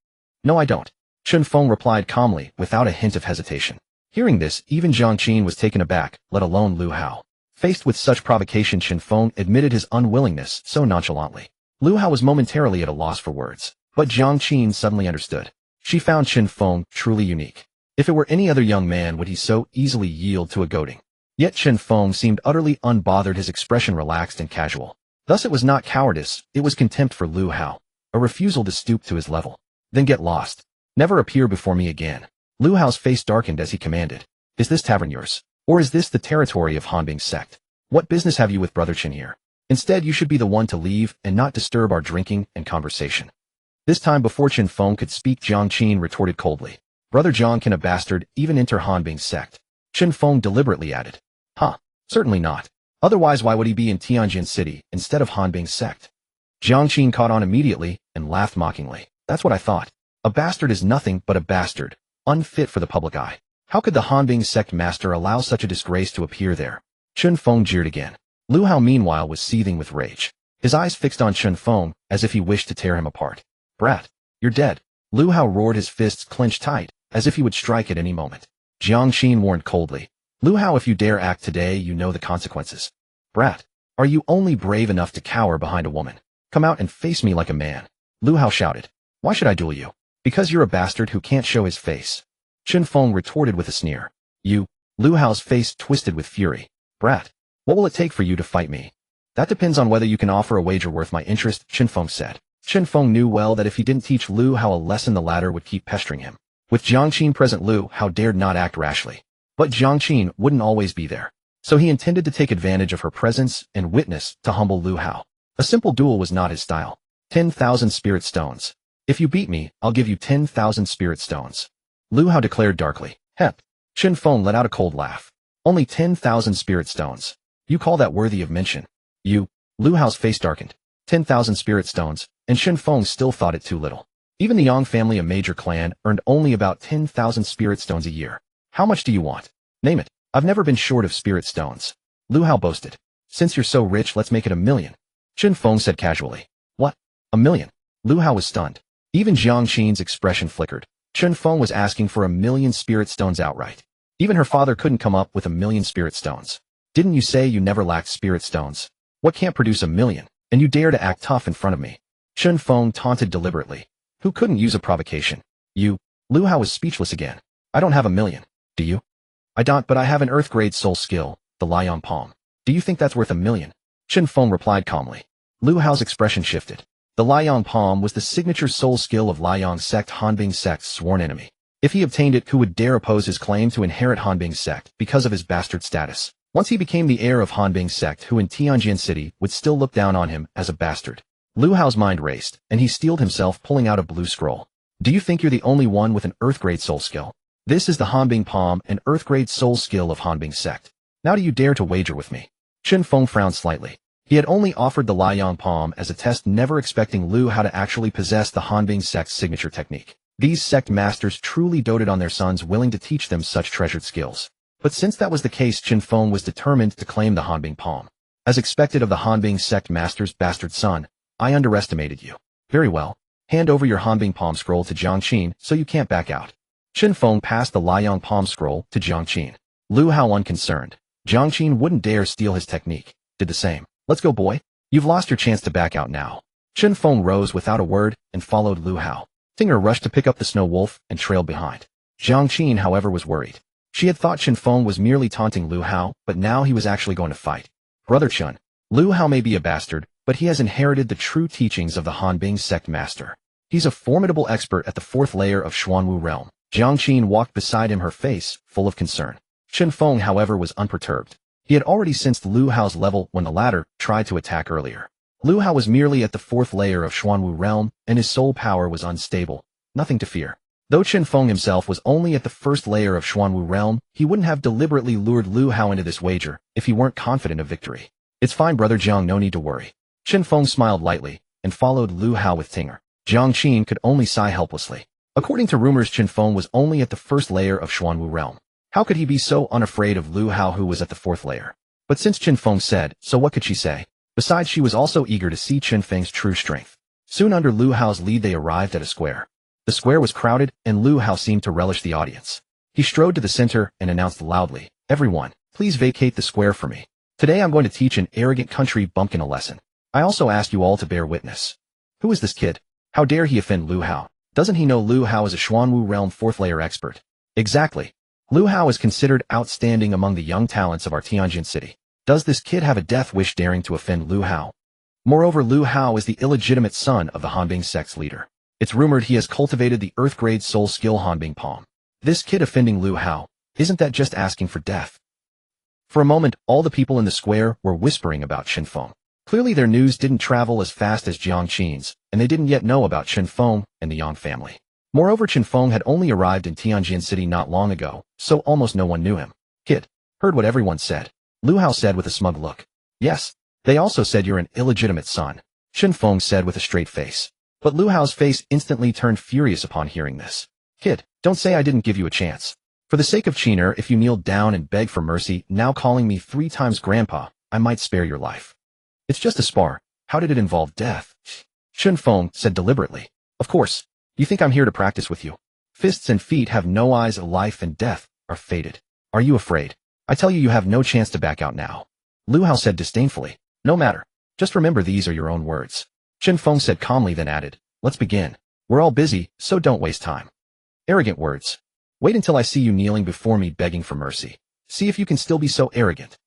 "No, I don't," Chen Feng replied calmly, without a hint of hesitation. Hearing this, even Jiang Qin was taken aback, let alone Lu Hao. Faced with such provocation, Chen Feng admitted his unwillingness so nonchalantly. Lu Hao was momentarily at a loss for words, but Jiang Qin suddenly understood. She found Chen Feng truly unique. If it were any other young man, would he so easily yield to a goading? Yet Chen Feng seemed utterly unbothered, his expression relaxed and casual. Thus it was not cowardice, it was contempt for Lu Hao, a refusal to stoop to his level. "Then get lost. Never appear before me again." Lu Hao's face darkened as he commanded, "Is this tavern yours? Or is this the territory of Hanbing's sect? What business have you with Brother Chen here? Instead, you should be the one to leave and not disturb our drinking and conversation." This time, before Chen Feng could speak, Jiang Qin retorted coldly, "Brother Jiang, can a bastard even enter Hanbing's sect?" Chen Feng deliberately added, "Huh, certainly not. Otherwise, why would he be in Tianjin City instead of Hanbing's sect?" Jiang Qin caught on immediately and laughed mockingly. "That's what I thought. A bastard is nothing but a bastard, unfit for the public eye. How could the Hanbing sect master allow such a disgrace to appear there?" Chen Feng jeered again. Lu Hao, meanwhile, was seething with rage. His eyes fixed on Chen Feng as if he wished to tear him apart. "Brat, you're dead." Lu Hao roared, his fists clenched tight, as if he would strike at any moment. Jiang Qin warned coldly, "Lu Hao, if you dare act today, you know the consequences." "Brat, are you only brave enough to cower behind a woman? Come out and face me like a man." Lu Hao shouted. "Why should I duel you? Because you're a bastard who can't show his face." Chen Feng retorted with a sneer. "You?" Lu Hao's face twisted with fury. "Brat, what will it take for you to fight me?" "That depends on whether you can offer a wager worth my interest," Chen Feng said. Chen Feng knew well that if he didn't teach Lu Hao a lesson, the latter would keep pestering him. With Jiang Qin present, Lu Hao dared not act rashly. But Jiang Qin wouldn't always be there. So he intended to take advantage of her presence and witness to humble Lu Hao. A simple duel was not his style. 10,000 spirit stones. "If you beat me, I'll give you 10,000 spirit stones," Lu Hao declared darkly. "Hep." Chen Feng let out a cold laugh. "Only 10,000 spirit stones. You call that worthy of mention?" "You?" Lu Hao's face darkened. 10,000 spirit stones, and Chen Feng still thought it too little. Even the Yang family, a major clan, earned only about 10,000 spirit stones a year. "How much do you want? Name it. I've never been short of spirit stones," Lu Hao boasted. "Since you're so rich, let's make it 1,000,000. Chen Feng said casually. "What? 1,000,000? Lu Hao was stunned. Even Jiang Qin's expression flickered. Chen Feng was asking for 1,000,000 spirit stones outright. Even her father couldn't come up with 1,000,000 spirit stones. "Didn't you say you never lacked spirit stones? What can't produce 1,000,000? And you dare to act tough in front of me?" Chen Feng taunted deliberately. Who couldn't use a provocation? "You?" Lu Hao was speechless again. "I don't have 1,000,000. Do you?" "I don't, but I have an earth-grade soul skill, the Liang Palm. Do you think that's worth 1,000,000? Chen Feng replied calmly. Lu Hao's expression shifted. The Liang Palm was the signature soul skill of Liang sect, Hanbing sect's sworn enemy. If he obtained it, who would dare oppose his claim to inherit Hanbing sect because of his bastard status? Once he became the heir of Hanbing sect, who in Tianjin City would still look down on him as a bastard? Lu Hao's mind raced, and he steeled himself, pulling out a blue scroll. "Do you think you're the only one with an earth-grade soul skill? This is the Hanbing Palm, an earth-grade soul skill of Hanbing sect. Now do you dare to wager with me?" Chen Feng frowned slightly. He had only offered the Liang Palm as a test, never expecting Lu Hao to actually possess the Hanbing sect's signature technique. These sect masters truly doted on their sons, willing to teach them such treasured skills. But since that was the case, Chen Feng was determined to claim the Hanbing Palm. "As expected of the Hanbing sect master's bastard son, I underestimated you. Very well. Hand over your Hanbing Palm scroll to Jiang Qin so you can't back out." Chen Feng passed the Liang Palm scroll to Jiang Qin. Lu Hao, unconcerned. Jiang Qin wouldn't dare steal his technique, did the same. Let's go, boy. You've lost your chance to back out now. Chen Feng rose without a word and followed Lu Hao. Ting'er rushed to pick up the snow wolf and trailed behind. Qianxue, however, was worried. She had thought Chen Feng was merely taunting Lu Hao, but now he was actually going to fight. Brother Chen, Lu Hao may be a bastard, but he has inherited the true teachings of the Hanbing sect master. He's a formidable expert at the 4th layer of Xuanwu realm. Qianxue walked beside him, her face full of concern. Chen Feng, however, was unperturbed. He had already sensed Lu Hao's level when the latter tried to attack earlier. Lu Hao was merely at the 4th layer of Xuanwu realm, and his soul power was unstable. Nothing to fear. Though Chen Feng himself was only at the 1st layer of Xuanwu realm, he wouldn't have deliberately lured Lu Hao into this wager if he weren't confident of victory. It's fine, Brother Jiang, no need to worry. Chen Feng smiled lightly and followed Lu Hao with Ting'er. Jiangxin could only sigh helplessly. According to rumors, Chen Feng was only at the 1st layer of Xuanwu realm. How could he be so unafraid of Lu Hao, who was at the 4th layer? But since Chen Feng said, so what could she say? Besides, she was also eager to see Chen Feng's true strength. Soon under Lu Hao's lead, they arrived at a square. The square was crowded, and Lu Hao seemed to relish the audience. He strode to the center and announced loudly, "Everyone, please vacate the square for me. Today I'm going to teach an arrogant country bumpkin a lesson. I also ask you all to bear witness. Who is this kid? How dare he offend Lu Hao? Doesn't he know Lu Hao is a Xuanwu realm 4th layer expert?" Exactly. Lu Hao is considered outstanding among the young talents of our Tianjin city. Does this kid have a death wish daring to offend Lu Hao? Moreover, Lu Hao is the illegitimate son of the Hanbing sect's leader. It's rumored he has cultivated the Earth-grade soul skill Hanbing Palm. This kid offending Lu Hao, isn't that just asking for death? For a moment, all the people in the square were whispering about Chen Feng. Clearly their news didn't travel as fast as Jiangxin's, and they didn't yet know about Chen Feng and the Yang family. Moreover, Chen Feng had only arrived in Tianjin City not long ago, so almost no one knew him. "Kid, heard what everyone said," Lu Hao said with a smug look. "Yes, they also said you're an illegitimate son," Chen Feng said with a straight face. But Lu Hao's face instantly turned furious upon hearing this. "Kid, don't say I didn't give you a chance. For the sake of Qiner, if you kneeled down and begged for mercy, now calling me 3 times grandpa, I might spare your life. It's just a spar. How did it involve death?" Chen Feng said deliberately. "Of course. You think I'm here to practice with you? Fists and feet have no eyes. Life and death are fated. Are you afraid? I tell you, you have no chance to back out now." Lu Hao said disdainfully. "No matter. Just remember, these are your own words." Chen Feng said calmly, then added, "Let's begin. We're all busy, so don't waste time." "Arrogant words. Wait until I see you kneeling before me begging for mercy. See if you can still be so arrogant."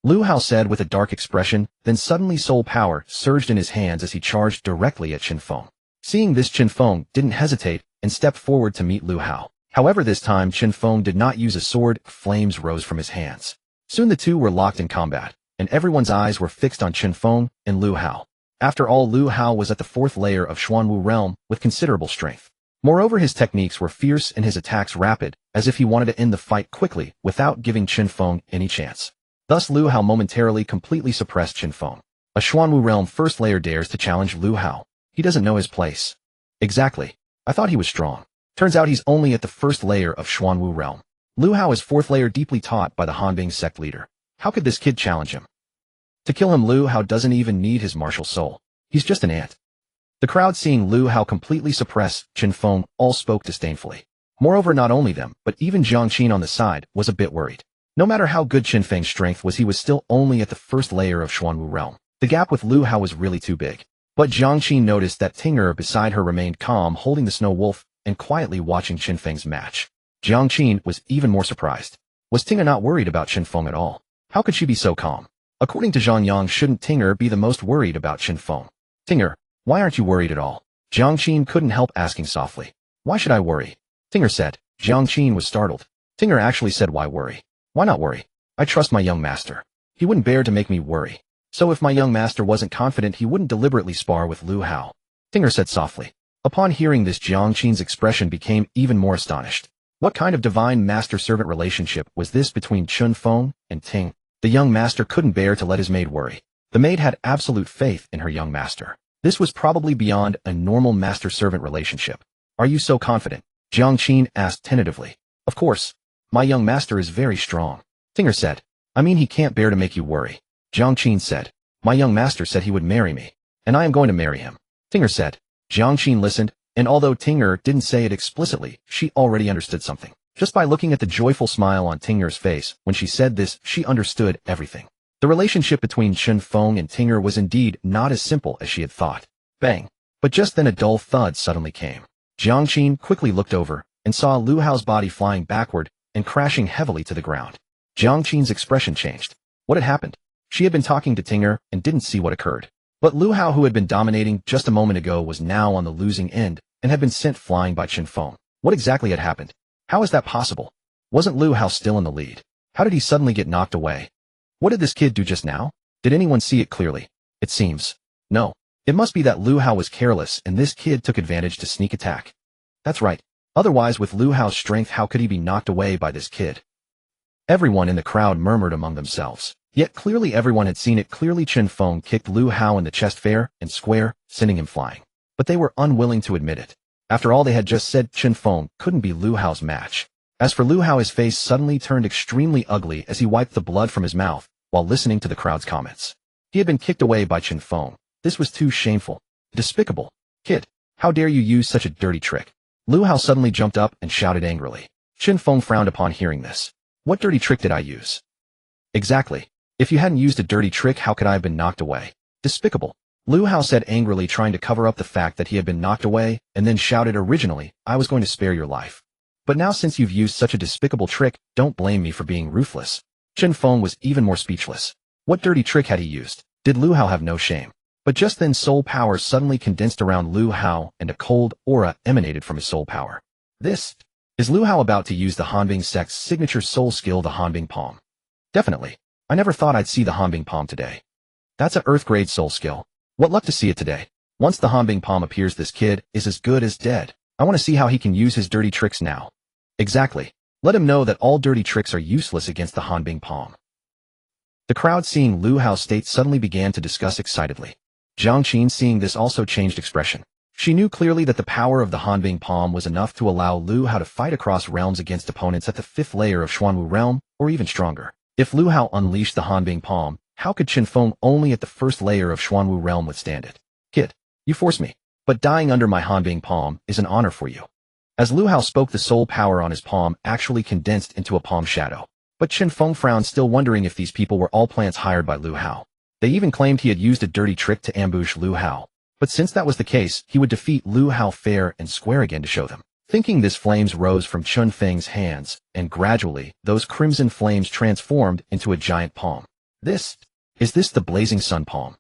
Lu Hao said with a dark expression, then suddenly soul power surged in his hands as he charged directly at Chen Feng. Seeing this, Chen Feng didn't hesitate and stepped forward to meet Lu Hao. However, this time Chen Feng did not use a sword. Flames rose from his hands. Soon the two were locked in combat, and everyone's eyes were fixed on Chen Feng and Lu Hao. After all, Lu Hao was at the 4th layer of Xuanwu realm with considerable strength. Moreover, his techniques were fierce and his attacks rapid, as if he wanted to end the fight quickly without giving Chen Feng any chance. Thus Lu Hao momentarily completely suppressed Chen Feng. A Xuanwu realm 1st layer dares to challenge Lu Hao. He doesn't know his place. Exactly. I thought he was strong. Turns out he's only at the 1st layer of Xuanwu realm. Lu Hao is 4th layer, deeply taught by the Hanbing sect leader. How could this kid challenge him? To kill him, Lu Hao doesn't even need his martial soul. He's just an ant. The crowd, seeing Lu Hao completely suppress Chen Feng, all spoke disdainfully. Moreover, not only them, but even Jiangxin on the side was a bit worried. No matter how good Chen Feng's strength was, he was still only at the 1st layer of Xuanwu realm. The gap with Lu Hao was really too big. But Jiangxin noticed that Ting'er beside her remained calm, holding the snow wolf and quietly watching Chen Feng's match. Jiangxin was even more surprised. Was Ting'er not worried about Chen Feng at all? How could she be so calm? According to Zhang Yang, shouldn't Ting'er be the most worried about Chen Feng? "Ting'er, why aren't you worried at all?" Jiangxin couldn't help asking softly. "Why should I worry?" Ting'er said. Jiangxin was startled. Ting'er actually said, "Why worry? Why not worry? I trust my young master. He wouldn't bear to make me worry. So if my young master wasn't confident, he wouldn't deliberately spar with Lu Hao." Ting'er said softly. Upon hearing this, Jiangxin's expression became even more astonished. What kind of divine master-servant relationship was this between Chen Feng and Ting? The young master couldn't bear to let his maid worry. The maid had absolute faith in her young master. This was probably beyond a normal master-servant relationship. "Are you so confident?" Jiangxin asked tentatively. "Of course. My young master is very strong." Ting'er said. "I mean, he can't bear to make you worry." Jiangxin said. "My young master said he would marry me, and I am going to marry him." Ting'er said. Jiangxin listened, and although Ting'er didn't say it explicitly, she already understood something. Just by looking at the joyful smile on Ting'er's face when she said this, she understood everything. The relationship between Chen Feng and Tinger was indeed not as simple as she had thought. Bang! But just then a dull thud suddenly came. Qianxue quickly looked over and saw Lu Hao's body flying backward and crashing heavily to the ground. Qianxue's expression changed. What had happened? She had been talking to Tinger and didn't see what occurred. But Lu Hao, who had been dominating just a moment ago, was now on the losing end and had been sent flying by Chen Feng. What exactly had happened? How is that possible? Wasn't Lu Hao still in the lead? How did he suddenly get knocked away? What did this kid do just now? Did anyone see it clearly? It seems. No. It must be that Lu Hao was careless and this kid took advantage to sneak attack. That's right. Otherwise, with Lu Hao's strength, how could he be knocked away by this kid? Everyone in the crowd murmured among themselves. Yet clearly everyone had seen it. Clearly Chen Feng kicked Lu Hao in the chest fair and square, sending him flying. But they were unwilling to admit it. After all they had just said, Chen Feng couldn't be Lu Hao's match. As for Lu Hao, his face suddenly turned extremely ugly as he wiped the blood from his mouth while listening to the crowd's comments. He had been kicked away by Chen Feng. This was too shameful. Despicable. Kid, how dare you use such a dirty trick? Lu Hao suddenly jumped up and shouted angrily. Chen Feng frowned upon hearing this. What dirty trick did I use? Exactly. If you hadn't used a dirty trick, how could I have been knocked away? Despicable. Lu Hao said angrily, trying to cover up the fact that he had been knocked away, and then shouted, originally, I was going to spare your life. But now since you've used such a despicable trick, don't blame me for being ruthless. Chen Feng was even more speechless. What dirty trick had he used? Did Lu Hao have no shame? But just then soul power suddenly condensed around Lu Hao and a cold aura emanated from his soul power. This is Lu Hao about to use the Hanbing sect's signature soul skill, the Hanbing Palm. Definitely. I never thought I'd see the Hanbing Palm today. That's a Earth grade soul skill. What luck to see it today. Once the Hanbing Palm appears, this kid is as good as dead. I want to see how he can use his dirty tricks now. Exactly. Let him know that all dirty tricks are useless against the Hanbing Palm. The crowd, seeing Lu Hao's state, suddenly began to discuss excitedly. Qianxue, seeing this, also changed expression. She knew clearly that the power of the Hanbing Palm was enough to allow Lu Hao to fight across realms against opponents at the 5th layer of Xuanwu realm, or even stronger. If Lu Hao unleashed the Hanbing Palm, how could Chen Feng only at the 1st layer of Xuanwu realm withstand it? Kid, you force me. But dying under my Hanbing Palm is an honor for you. As Lu Hao spoke, the soul power on his palm actually condensed into a palm shadow. But Chen Feng frowned, still wondering if these people were all plants hired by Lu Hao. They even claimed he had used a dirty trick to ambush Lu Hao. But since that was the case, he would defeat Lu Hao fair and square again to show them. Thinking this, flames rose from Chen Feng's hands, and gradually, those crimson flames transformed into a giant palm. Is this the Blazing Sun Palm?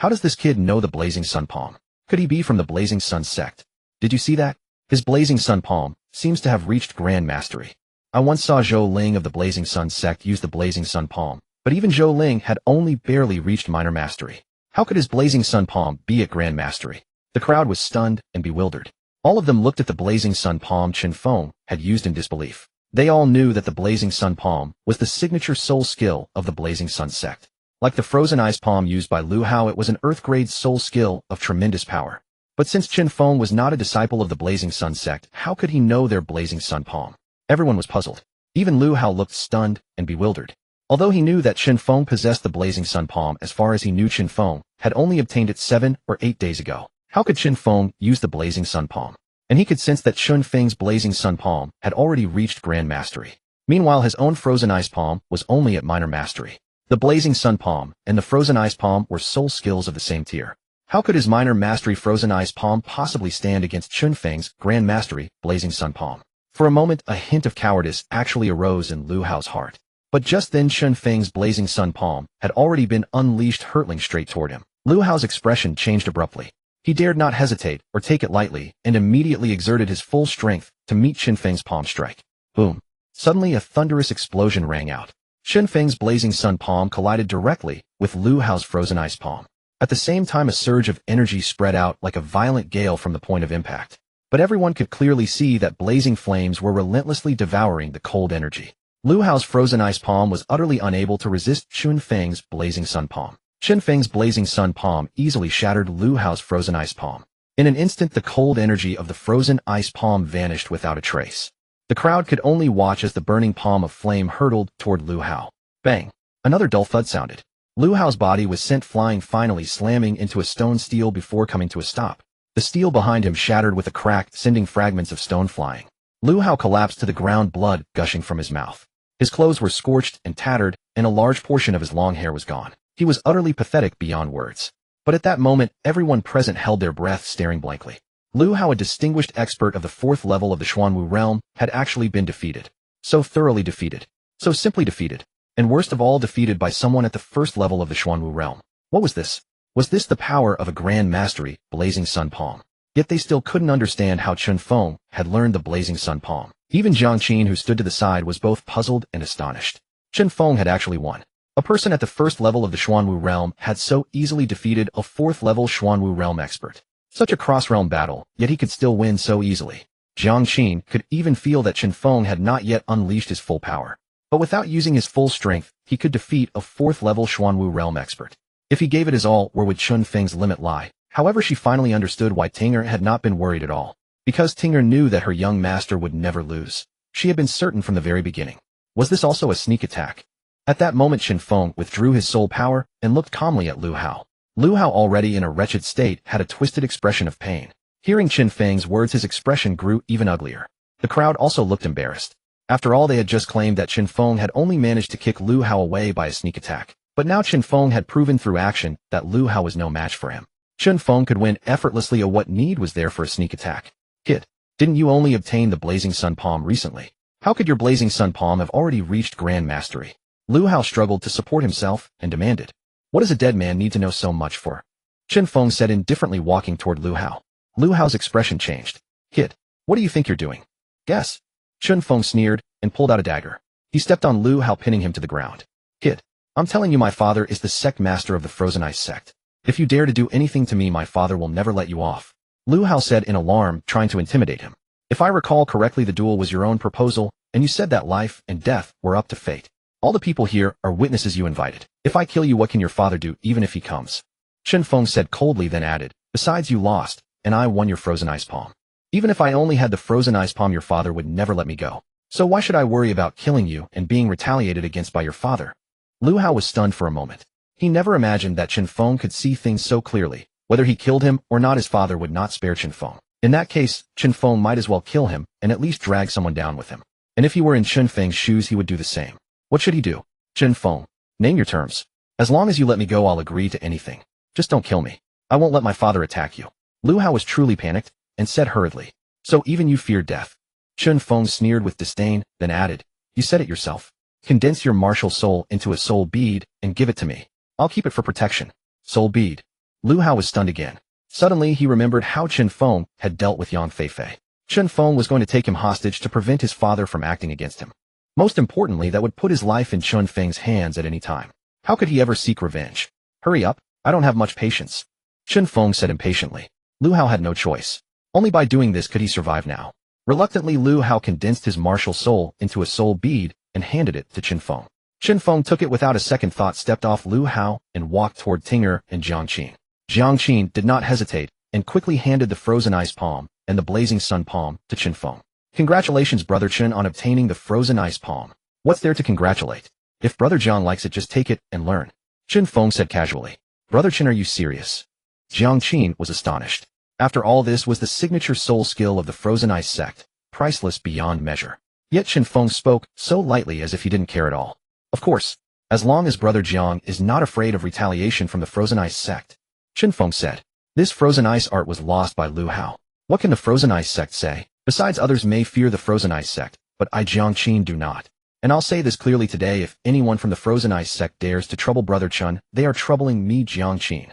How does this kid know the Blazing Sun Palm? Could he be from the Blazing Sun sect? Did you see that? His Blazing Sun Palm seems to have reached grand mastery. I once saw Zhou Ling of the Blazing Sun sect use the Blazing Sun Palm, but even Zhou Ling had only barely reached minor mastery. How could his Blazing Sun Palm be at grand mastery? The crowd was stunned and bewildered. All of them looked at the Blazing Sun Palm Chen Feng had used in disbelief. They all knew that the Blazing Sun Palm was the signature soul skill of the Blazing Sun sect. Like the Frozen Ice Palm used by Lu Hao, it was an Earth-grade soul skill of tremendous power. But since Chen Feng was not a disciple of the Blazing Sun sect, how could he know their Blazing Sun Palm? Everyone was puzzled. Even Lu Hao looked stunned and bewildered. Although he knew that Chen Feng possessed the Blazing Sun Palm, as far as he knew, Chen Feng had only obtained it 7 or 8 days ago. How could Chen Feng use the Blazing Sun Palm? And he could sense that Chen Feng's Blazing Sun Palm had already reached grand mastery. Meanwhile, his own Frozen Ice Palm was only at minor mastery. The Blazing Sun Palm and the Frozen Ice Palm were soul skills of the same tier. How could his minor mastery Frozen Ice Palm possibly stand against Chen Feng's grand mastery Blazing Sun Palm? For a moment, a hint of cowardice actually arose in Lu Hao's heart. But just then Chen Feng's Blazing Sun Palm had already been unleashed, hurtling straight toward him. Lu Hao's expression changed abruptly. He dared not hesitate or take it lightly, and immediately exerted his full strength to meet Chen Feng's palm strike. Boom! Suddenly a thunderous explosion rang out. Chen Feng's Blazing Sun Palm collided directly with Lu Hao's Frozen Ice Palm. At the same time, a surge of energy spread out like a violent gale from the point of impact. But everyone could clearly see that blazing flames were relentlessly devouring the cold energy. Lu Hao's Frozen Ice Palm was utterly unable to resist Chen Feng's Blazing Sun Palm. Chen Feng's Blazing Sun Palm easily shattered Lu Hao's Frozen Ice Palm. In an instant, the cold energy of the Frozen Ice Palm vanished without a trace. The crowd could only watch as the burning palm of flame hurtled toward Lu Hao. Bang! Another dull thud sounded. Lu Hao's body was sent flying, finally slamming into a stone steel before coming to a stop. The steel behind him shattered with a crack, sending fragments of stone flying. Lu Hao collapsed to the ground, blood gushing from his mouth. His clothes were scorched and tattered, and a large portion of his long hair was gone. He was utterly pathetic beyond words. But at that moment, everyone present held their breath, staring blankly. Lu Hao, a distinguished expert of the 4th level of the Xuanwu realm, had actually been defeated. So thoroughly defeated. So simply defeated. And worst of all, defeated by someone at the 1st level of the Xuanwu realm. What was this? Was this the power of a grand mastery, Blazing Sun Palm? Yet they still couldn't understand how Chen Feng had learned the Blazing Sun Palm. Even Jiang Qin, who stood to the side, was both puzzled and astonished. Chen Feng had actually won. A person at the 1st level of the Xuanwu realm had so easily defeated a 4th level Xuanwu realm expert. Such a cross-realm battle, yet he could still win so easily. Jiang Qin could even feel that Chen Feng had not yet unleashed his full power. But without using his full strength, he could defeat a 4th level Xuanwu realm expert. If he gave it his all, where would Chen Feng's limit lie? However, she finally understood why Tinger had not been worried at all. Because Tinger knew that her young master would never lose. She had been certain from the very beginning. Was this also a sneak attack? At that moment, Chen Feng withdrew his soul power and looked calmly at Lu Hao. Lu Hao, already in a wretched state, had a twisted expression of pain. Hearing Chen Feng's words, his expression grew even uglier. The crowd also looked embarrassed. After all, they had just claimed that Chen Feng had only managed to kick Lu Hao away by a sneak attack. But now Chen Feng had proven through action that Lu Hao was no match for him. Chen Feng could win effortlessly. What need was there for a sneak attack? Kid, didn't you only obtain the Blazing Sun Palm recently? How could your Blazing Sun Palm have already reached grand mastery? Lu Hao struggled to support himself and demanded. What does a dead man need to know so much for? Chen Feng said indifferently, walking toward Lu Hao. Lu Hao's expression changed. Kid, what do you think you're doing? Guess. Chen Feng sneered and pulled out a dagger. He stepped on Lu Hao, pinning him to the ground. Kid, I'm telling you, my father is the sect master of the Frozen Ice sect. If you dare to do anything to me, my father will never let you off. Lu Hao said in alarm, trying to intimidate him. If I recall correctly, the duel was your own proposal, and you said that life and death were up to fate. All the people here are witnesses you invited. If I kill you, what can your father do, even if he comes? Chen Feng said coldly, then added, besides, you lost, and I won your Frozen Ice Palm. Even if I only had the Frozen Ice Palm, your father would never let me go. So why should I worry about killing you and being retaliated against by your father? Lu Hao was stunned for a moment. He never imagined that Chen Feng could see things so clearly. Whether he killed him or not, his father would not spare Chen Feng. In that case, Chen Feng might as well kill him and at least drag someone down with him. And if he were in Chen Feng's shoes, he would do the same. What should he do? Chen Feng, name your terms. As long as you let me go, I'll agree to anything. Just don't kill me. I won't let my father attack you. Lu Hao was truly panicked and said hurriedly. So even you fear death? Chen Feng sneered with disdain, then added, you said it yourself. Condense your martial soul into a soul bead and give it to me. I'll keep it for protection. Soul bead. Lu Hao was stunned again. Suddenly he remembered how Chen Feng had dealt with Yang Feifei. Chen Feng was going to take him hostage to prevent his father from acting against him. Most importantly, that would put his life in Chen Feng's hands at any time. How could he ever seek revenge? Hurry up, I don't have much patience. Chen Feng said impatiently. Lu Hao had no choice. Only by doing this could he survive now. Reluctantly, Lu Hao condensed his martial soul into a soul bead and handed it to Chen Feng. Chen Feng took it without a second thought, stepped off Lu Hao, and walked toward Tinger and Jiang Qin. Jiang Qin did not hesitate and quickly handed the Frozen Ice Palm and the Blazing Sun Palm to Chen Feng. Congratulations, Brother Chen, on obtaining the Frozen Ice Palm. What's there to congratulate? If Brother Jiang likes it, just take it and learn. Chen Feng said casually. Brother Chen, are you serious? Jiang Qin was astonished. After all, this was the signature soul skill of the Frozen Ice sect, priceless beyond measure. Yet Chen Feng spoke so lightly as if he didn't care at all. Of course, as long as Brother Jiang is not afraid of retaliation from the Frozen Ice sect. Chen Feng said. This Frozen Ice art was lost by Lu Hao. What can the Frozen Ice sect say? Besides, others may fear the Frozen Ice sect, but I, Jiang Qin, do not. And I'll say this clearly today, if anyone from the Frozen Ice sect dares to trouble Brother Chen, they are troubling me, Jiang Qin.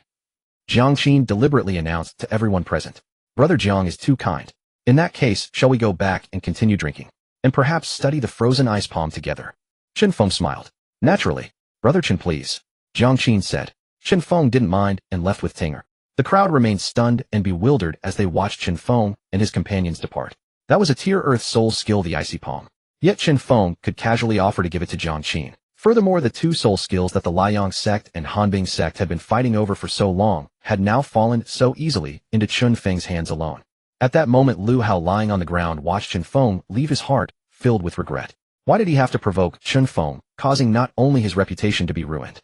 Jiang Qin deliberately announced to everyone present. Brother Jiang is too kind. In that case, shall we go back and continue drinking? And perhaps study the Frozen Ice Palm together? Chen Feng smiled. Naturally. Brother Chen, please. Jiang Qin said. Chen Feng didn't mind and left with Tinger. The crowd remained stunned and bewildered as they watched Chen Feng and his companions depart. That was a Tier Earth soul skill, the Icy Palm. Yet Chen Feng could casually offer to give it to Jiang Qin. Furthermore, the two soul skills that the Liang sect and Hanbing sect had been fighting over for so long had now fallen so easily into Chen Feng's hands alone. At that moment, Lu Hao, lying on the ground, watched Chen Feng leave, his heart filled with regret. Why did he have to provoke Chen Feng, causing not only his reputation to be ruined,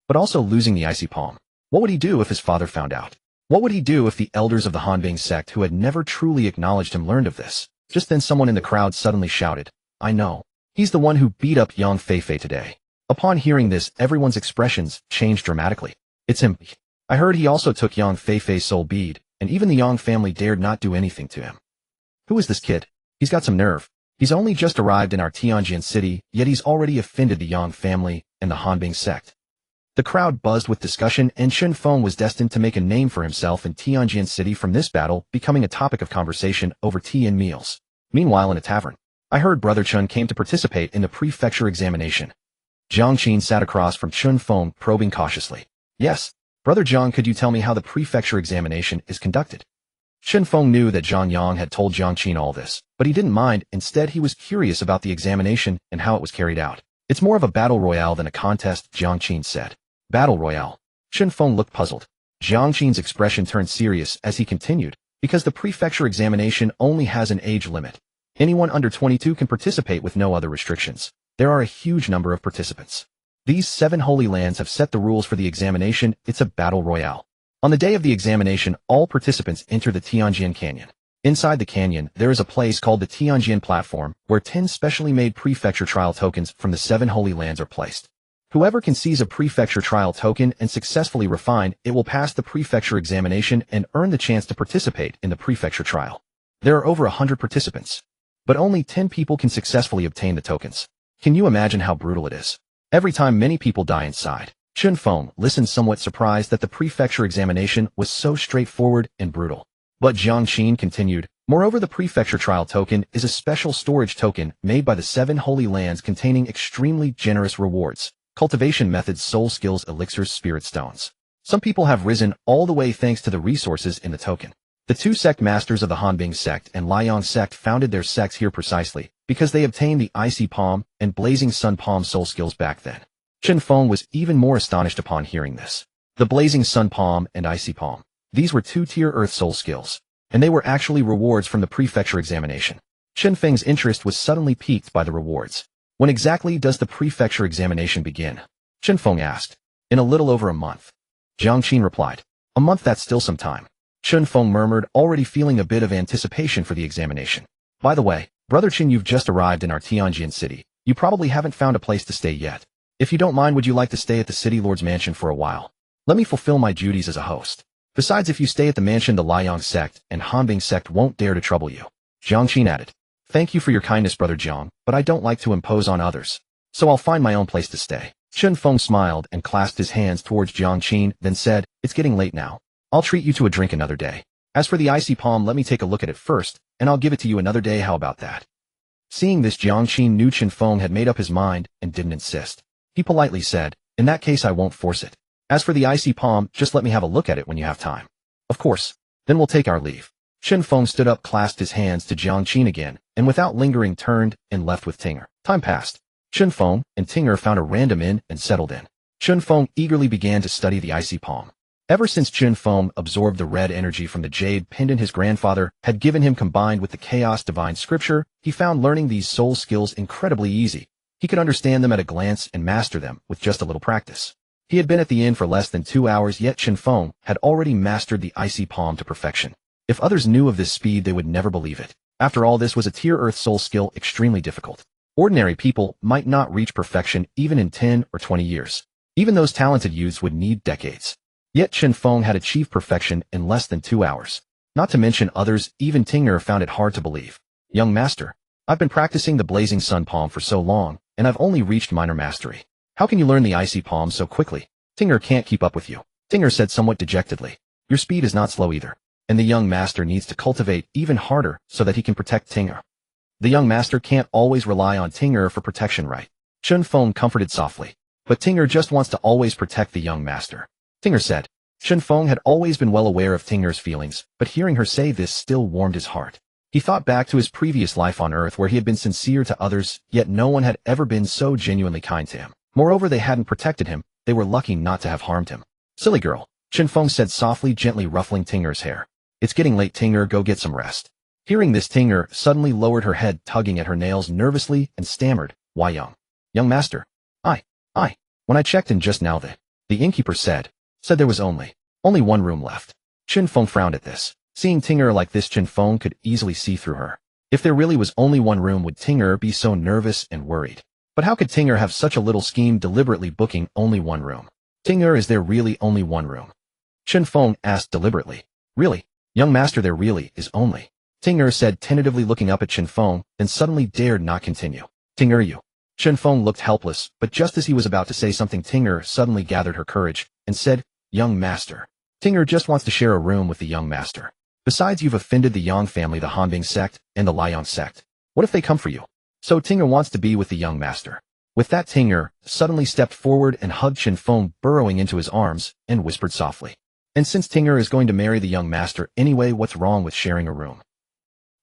but also losing the Icy Palm? What would he do if his father found out? What would he do if the elders of the Hanbing sect, who had never truly acknowledged him, learned of this? Just then someone in the crowd suddenly shouted, I know. He's the one who beat up Yang Feifei today. Upon hearing this, everyone's expressions changed dramatically. It's him. I heard he also took Yang Feifei's soul bead, and even the Yang family dared not do anything to him. Who is this kid? He's got some nerve. He's only just arrived in our Tianjin city, yet he's already offended the Yang family and the Hanbing sect. The crowd buzzed with discussion, and Chen Feng was destined to make a name for himself in Tianjin city from this battle, becoming a topic of conversation over tea and meals. Meanwhile, in a tavern, I heard Brother Chen came to participate in the prefecture examination. Jiang Qin sat across from Chen Feng, probing cautiously. Yes, Brother Jiang, could you tell me how the prefecture examination is conducted? Chen Feng knew that Zhang Yang had told Jiang Qin all this, but he didn't mind. Instead, he was curious about the examination and how it was carried out. It's more of a battle royale than a contest, Jiang Qin said. Battle royale. Chen Feng looked puzzled. Jiang Qin's expression turned serious as he continued, because the prefecture examination only has an age limit. Anyone under 22 can participate with no other restrictions. There are a huge number of participants. These 7 holy lands have set the rules for the examination. It's a battle royale. On the day of the examination, all participants enter the Tianjin Canyon. Inside the canyon, there is a place called the Tianjin Platform, where 10 specially made prefecture trial tokens from the 7 holy lands are placed. Whoever can seize a prefecture trial token and successfully refine it will pass the prefecture examination and earn the chance to participate in the prefecture trial. There are over 100 participants, but only 10 people can successfully obtain the tokens. Can you imagine how brutal it is? Every time many people die inside. Chen Feng listened, somewhat surprised that the prefecture examination was so straightforward and brutal. But Jiang Qin continued, moreover, the prefecture trial token is a special storage token made by the 7 holy lands containing extremely generous rewards, cultivation methods, soul skills, elixirs, spirit stones. Some people have risen all the way thanks to the resources in the token. The 2 sect masters of the Hanbing sect and Liang sect founded their sects here precisely because they obtained the Icy Palm and Blazing Sun Palm soul skills back then. Chen Feng was even more astonished upon hearing this. The Blazing Sun Palm and Icy Palm. These were 2-tier Earth soul skills, and they were actually rewards from the prefecture examination. Chen Feng's interest was suddenly piqued by the rewards. When exactly does the prefecture examination begin? Chen Feng asked. In a little over a month. Jiang Qin replied. A month, that's still some time. Chen Feng murmured, already feeling a bit of anticipation for the examination. By the way, Brother Chen, you've just arrived in our Tianjin city. You probably haven't found a place to stay yet. If you don't mind, would you like to stay at the city lord's mansion for a while? Let me fulfill my duties as a host. Besides, if you stay at the mansion, the Liang sect and Hanbing sect won't dare to trouble you. Jiang Qin added. Thank you for your kindness, Brother Jiang, but I don't like to impose on others. So I'll find my own place to stay. Chen Feng smiled and clasped his hands towards Jiang Qin, then said, it's getting late now. I'll treat you to a drink another day. As for the Icy Palm, let me take a look at it first, and I'll give it to you another day. How about that? Seeing this, Jiang Qin knew Chen Feng had made up his mind and didn't insist. He politely said, in that case, I won't force it. As for the Icy Palm, just let me have a look at it when you have time. Of course. Then we'll take our leave. Chen Feng stood up, clasped his hands to Jiang Qin again, and without lingering turned and left with Tinger. Time passed. Chen Feng and Tinger found a random inn and settled in. Chen Feng eagerly began to study the Icy Palm. Ever since Chen Feng absorbed the red energy from the jade pendant his grandfather had given him combined with the chaos divine scripture, he found learning these soul skills incredibly easy. He could understand them at a glance and master them with just a little practice. He had been at the inn for less than 2 hours, yet Chen Feng had already mastered the Icy Palm to perfection. If others knew of this speed, they would never believe it. After all, this was a tier Earth soul skill extremely difficult. Ordinary people might not reach perfection even in 10 or 20 years. Even those talented youths would need decades. Yet Chen Feng had achieved perfection in less than 2 hours. Not to mention others, even Tinger found it hard to believe. Young master, I've been practicing the Blazing Sun Palm for so long, and I've only reached minor mastery. How can you learn the Icy Palm so quickly? Tinger can't keep up with you. Tinger said somewhat dejectedly. Your speed is not slow either. And the young master needs to cultivate even harder so that he can protect Tinger. The young master can't always rely on Tinger for protection, right? Chen Feng comforted softly. But Tinger just wants to always protect the young master. Tinger said. Chen Feng had always been well aware of Tinger's feelings, but hearing her say this still warmed his heart. He thought back to his previous life on Earth where he had been sincere to others, yet no one had ever been so genuinely kind to him. Moreover, they hadn't protected him. They were lucky not to have harmed him. Silly girl, Chen Feng said softly, gently ruffling Tinger's hair. It's getting late, Tinger, go get some rest. Hearing this, Tinger suddenly lowered her head, tugging at her nails nervously, and stammered, why young master? When I checked in just now, the innkeeper said there was only one room left. Chen Feng frowned at this. Seeing Tinger like this, Chen Feng could easily see through her. If there really was only one room, would Tinger be so nervous and worried? But how could Ting'er have such a little scheme deliberately booking only one room? Ting'er, is there really only one room? Chen Feng asked deliberately. Really? Young master, there really is only. Ting'er said tentatively, looking up at Chen Feng, then suddenly dared not continue. Ting'er, you. Chen Feng looked helpless, but just as he was about to say something, Ting'er suddenly gathered her courage and said, Young master. Ting'er just wants to share a room with the young master. Besides, you've offended the Yang family, the Hanbing sect, and the Liang sect. What if they come for you? So Ting'er wants to be with the young master. With that, Ting'er suddenly stepped forward and hugged Chen Feng, burrowing into his arms, and whispered softly. And since Ting'er is going to marry the young master anyway, what's wrong with sharing a room?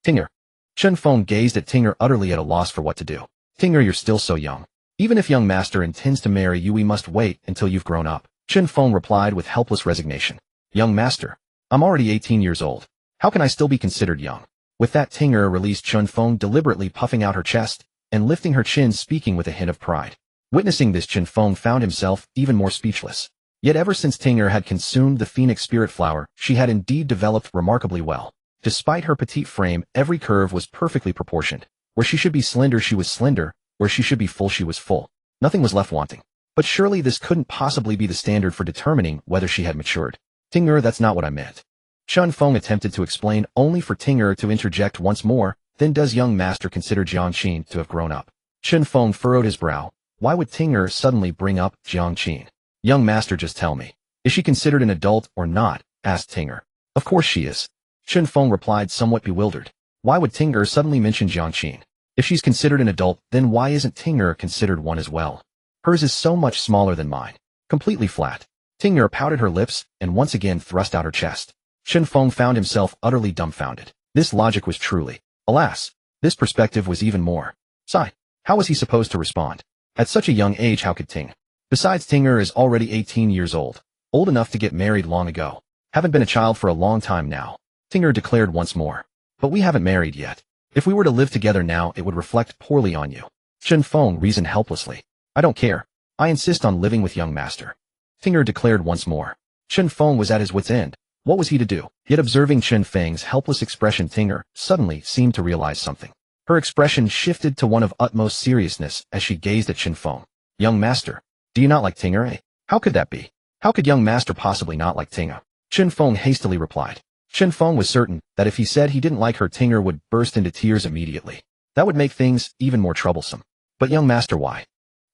Ting'er. Chen Feng gazed at Ting'er, utterly at a loss for what to do. Ting'er, you're still so young. Even if young master intends to marry you, we must wait until you've grown up. Chen Feng replied with helpless resignation. Young master, I'm already 18 years old. How can I still be considered young? With that, Ting'er released Chen Feng, deliberately puffing out her chest and lifting her chin, speaking with a hint of pride. Witnessing this, Chen Feng found himself even more speechless. Yet ever since Ting'er had consumed the phoenix spirit flower, she had indeed developed remarkably well. Despite her petite frame, every curve was perfectly proportioned. Where she should be slender, she was slender. Where she should be full, she was full. Nothing was left wanting. But surely this couldn't possibly be the standard for determining whether she had matured. Ting'er, that's not what I meant. Chen Feng attempted to explain, only for Ting'er to interject once more. Then does young master consider Jiangqin to have grown up? Chen Feng furrowed his brow. Why would Ting'er suddenly bring up Jiangqin? Young master, just tell me. Is she considered an adult or not? Asked Ting'er. Of course she is. Chen Feng replied, somewhat bewildered. Why would Ting'er suddenly mention Jiangqin? If she's considered an adult, then why isn't Ting'er considered one as well? Hers is so much smaller than mine. Completely flat. Ting'er pouted her lips and once again thrust out her chest. Chen Feng found himself utterly dumbfounded. This logic was truly, alas, this perspective was even more. Sigh. How was he supposed to respond? At such a young age, how could Ting? Besides, Ting'er is already 18 years old enough to get married long ago. Haven't been a child for a long time now. Ting'er declared once more. But we haven't married yet. If we were to live together now, it would reflect poorly on you. Chen Feng reasoned helplessly. I don't care. I insist on living with young master. Ting'er declared once more. Chen Feng was at his wit's end. What was he to do? Yet observing Chen Feng's helpless expression, Ting'er suddenly seemed to realize something. Her expression shifted to one of utmost seriousness as she gazed at Chen Feng. Young master, do you not like Ting'er, eh? How could that be? How could young master possibly not like Ting'er? Chen Feng hastily replied. Chen Feng was certain that if he said he didn't like her, Ting'er would burst into tears immediately. That would make things even more troublesome. But young master, why?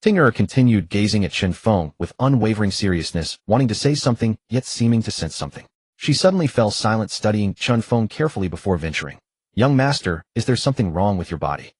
Ting'er continued gazing at Chen Feng with unwavering seriousness, wanting to say something, yet seeming to sense something. She suddenly fell silent, studying Chen Feng carefully before venturing. Young master, is there something wrong with your body?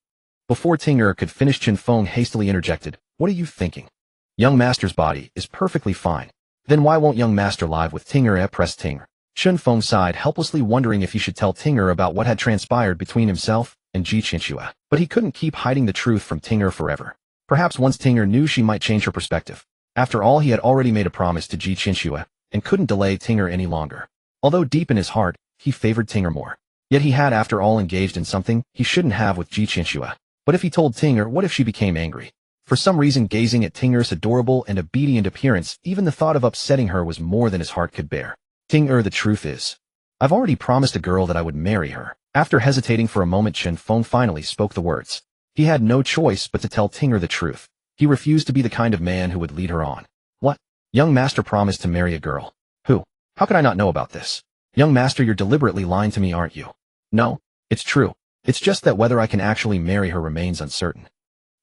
Before Ting'er could finish, Chen Feng hastily interjected. What are you thinking? Young master's body is perfectly fine. Then why won't young master live with Ting'er? Pressed Ting'er. Chen Feng sighed, helplessly wondering if he should tell Ting'er about what had transpired between himself and Qianxue. But he couldn't keep hiding the truth from Ting'er forever. Perhaps once Ting'er knew, she might change her perspective. After all, he had already made a promise to Qianxue and couldn't delay Ting'er any longer. Although deep in his heart, he favored Ting'er more. Yet he had, after all, engaged in something he shouldn't have with Qianxue. But if he told Ting'er, what if she became angry? For some reason, gazing at Ting'er's adorable and obedient appearance, even the thought of upsetting her was more than his heart could bear. Ting'er, the truth is, I've already promised a girl that I would marry her. After hesitating for a moment, Chen Feng finally spoke the words. He had no choice but to tell Ting'er the truth. He refused to be the kind of man who would lead her on. What? Young master promised to marry a girl. Who? How could I not know about this? Young master, you're deliberately lying to me, aren't you? No, it's true. It's just that whether I can actually marry her remains uncertain.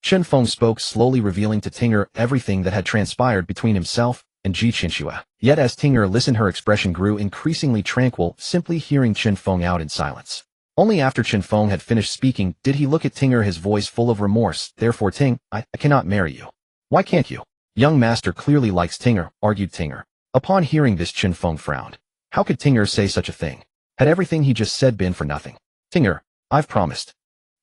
Chen Feng spoke slowly, revealing to Ting'er everything that had transpired between himself and Qianxue. Yet as Ting'er listened, her expression grew increasingly tranquil, simply hearing Chen Feng out in silence. Only after Chen Feng had finished speaking did he look at Ting'er, his voice full of remorse. Therefore, Ting, I cannot marry you. Why can't you? Young master clearly likes Ting'er, argued Ting'er. Upon hearing this, Chen Feng frowned. How could Ting'er say such a thing? Had everything he just said been for nothing? Ting'er, I've promised.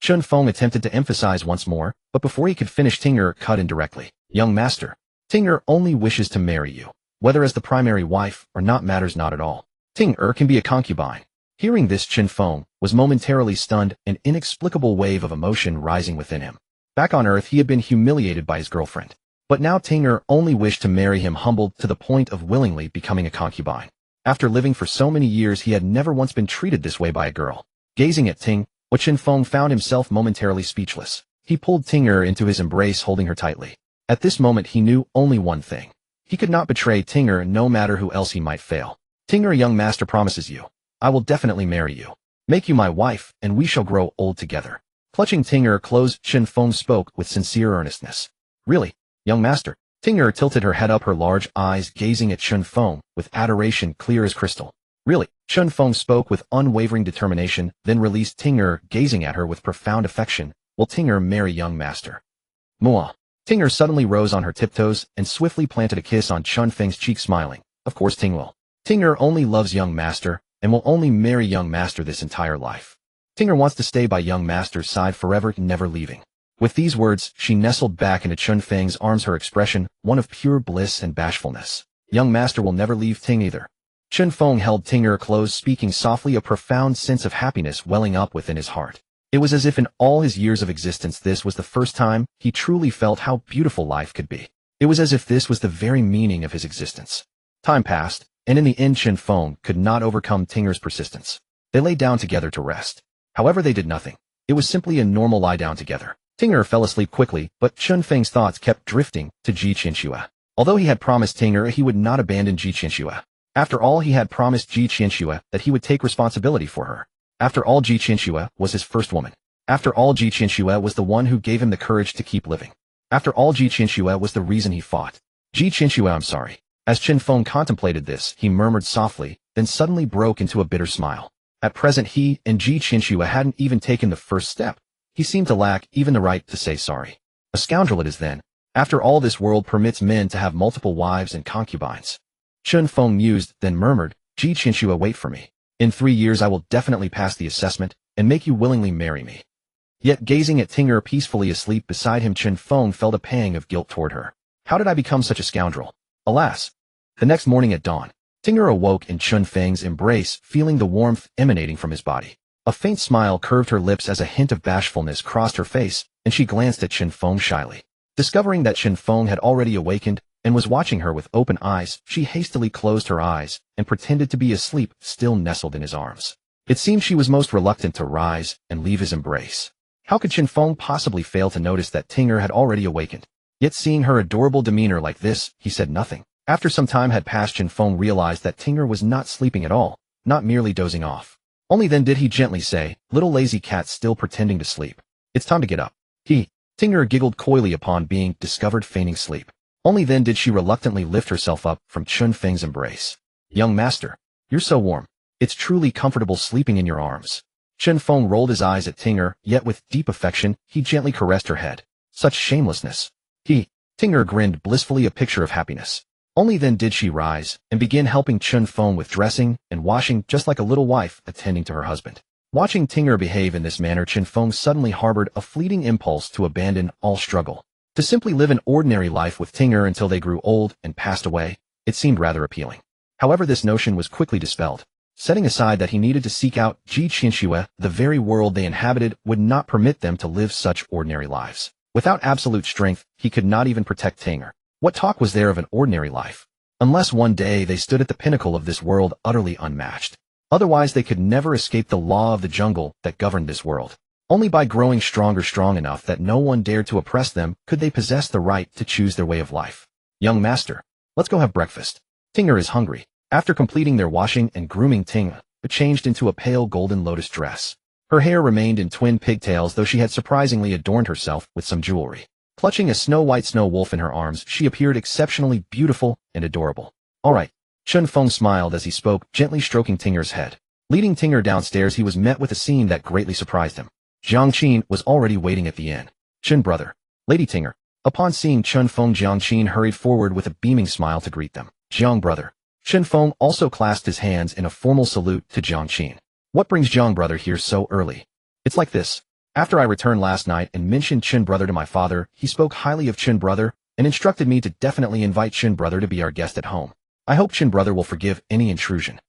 Chen Feng attempted to emphasize once more, but before he could finish, Ting'er cut in directly. Young master, Ting'er only wishes to marry you. Whether as the primary wife or not matters not at all. Ting'er can be a concubine. Hearing this, Chen Feng was momentarily stunned, an inexplicable wave of emotion rising within him. Back on Earth, he had been humiliated by his girlfriend. But now Ting'er only wished to marry him, humbled to the point of willingly becoming a concubine. After living for so many years, he had never once been treated this way by a girl. Gazing at Ting, Chen Feng found himself momentarily speechless. He pulled Ting'er into his embrace, holding her tightly. At this moment he knew only one thing. He could not betray Ting'er no matter who else he might fail. Ting'er, young master promises you. I will definitely marry you. Make you my wife, and we shall grow old together. Clutching Ting'er close, Chen Feng spoke with sincere earnestness. Really, young master? Ting'er tilted her head up, her large eyes gazing at Chen Feng with adoration clear as crystal. Really, Chen Feng spoke with unwavering determination, then released Ting'er, gazing at her with profound affection. Will Ting'er marry young master? Muah. Ting'er suddenly rose on her tiptoes and swiftly planted a kiss on Chen Feng's cheek, smiling. Of course Ting will. Ting'er only loves young master, and will only marry young master this entire life. Ting'er wants to stay by young master's side forever, never leaving. With these words, she nestled back into Chen Feng's arms, her expression one of pure bliss and bashfulness. Young master will never leave Ting either. Chen Feng held Ting'er close, speaking softly, a profound sense of happiness welling up within his heart. It was as if in all his years of existence this was the first time he truly felt how beautiful life could be. It was as if this was the very meaning of his existence. Time passed, and in the end Chen Feng could not overcome Ting'er's persistence. They lay down together to rest. However, they did nothing. It was simply a normal lie down together. Ting'er fell asleep quickly, but Chen Feng's thoughts kept drifting to Qianxue. Although he had promised Ting'er he would not abandon Qianxue. After all, he had promised Qianxue that he would take responsibility for her. After all, Qianxue was his first woman. After all, Qianxue was the one who gave him the courage to keep living. After all, Qianxue was the reason he fought. Qianxue, I'm sorry. As Chen Feng contemplated this, he murmured softly, then suddenly broke into a bitter smile. At present he and Qianxue hadn't even taken the first step. He seemed to lack even the right to say sorry. A scoundrel it is then. After all, this world permits men to have multiple wives and concubines. Chen Feng mused, then murmured, Qianxue, wait for me. In 3 years I will definitely pass the assessment, and make you willingly marry me. Yet gazing at Ting'er peacefully asleep beside him, Chen Feng felt a pang of guilt toward her. How did I become such a scoundrel? Alas! The next morning at dawn, Ting'er awoke in Chen Feng's embrace, feeling the warmth emanating from his body. A faint smile curved her lips as a hint of bashfulness crossed her face, and she glanced at Chen Feng shyly. Discovering that Chen Feng had already awakened and was watching her with open eyes, she hastily closed her eyes and pretended to be asleep, still nestled in his arms. It seemed she was most reluctant to rise and leave his embrace. How could Chen Feng possibly fail to notice that Ting'er had already awakened? Yet seeing her adorable demeanor like this, he said nothing. After some time had passed, Chen Feng realized that Ting'er was not sleeping at all, not merely dozing off. Only then did he gently say, little lazy cat still pretending to sleep. It's time to get up. Ting'er giggled coyly upon being discovered feigning sleep. Only then did she reluctantly lift herself up from Chen Feng's embrace. Young master, you're so warm. It's truly comfortable sleeping in your arms. Chen Feng rolled his eyes at Ting'er, yet with deep affection, he gently caressed her head. Such shamelessness. Ting'er grinned blissfully, a picture of happiness. Only then did she rise and begin helping Chen Feng with dressing and washing, just like a little wife attending to her husband. Watching Ting'er behave in this manner, Chen Feng suddenly harbored a fleeting impulse to abandon all struggle. To simply live an ordinary life with Ting'er until they grew old and passed away, it seemed rather appealing. However, this notion was quickly dispelled. Setting aside that he needed to seek out Qianxue, the very world they inhabited would not permit them to live such ordinary lives. Without absolute strength, he could not even protect Ting'er. What talk was there of an ordinary life? Unless one day they stood at the pinnacle of this world utterly unmatched. Otherwise they could never escape the law of the jungle that governed this world. Only by growing strong enough that no one dared to oppress them could they possess the right to choose their way of life. Young master, let's go have breakfast. Ting'er is hungry. After completing their washing and grooming, Ting'er changed into a pale golden lotus dress. Her hair remained in twin pigtails, though she had surprisingly adorned herself with some jewelry. Clutching a snow-white snow wolf in her arms, she appeared exceptionally beautiful and adorable. All right. Chen Feng smiled as he spoke, gently stroking Ting'er's head. Leading Ting'er downstairs, he was met with a scene that greatly surprised him. Jiangqin was already waiting at the inn. Chen brother. Lady Ting'er. Upon seeing Chen Feng, Jiangqin hurried forward with a beaming smile to greet them. Jiang brother. Chen Feng also clasped his hands in a formal salute to Jiangqin. What brings Jiang brother here so early? It's like this. After I returned last night and mentioned Chen brother to my father, he spoke highly of Chen brother and instructed me to definitely invite Chen brother to be our guest at home. I hope Chen brother will forgive any intrusion.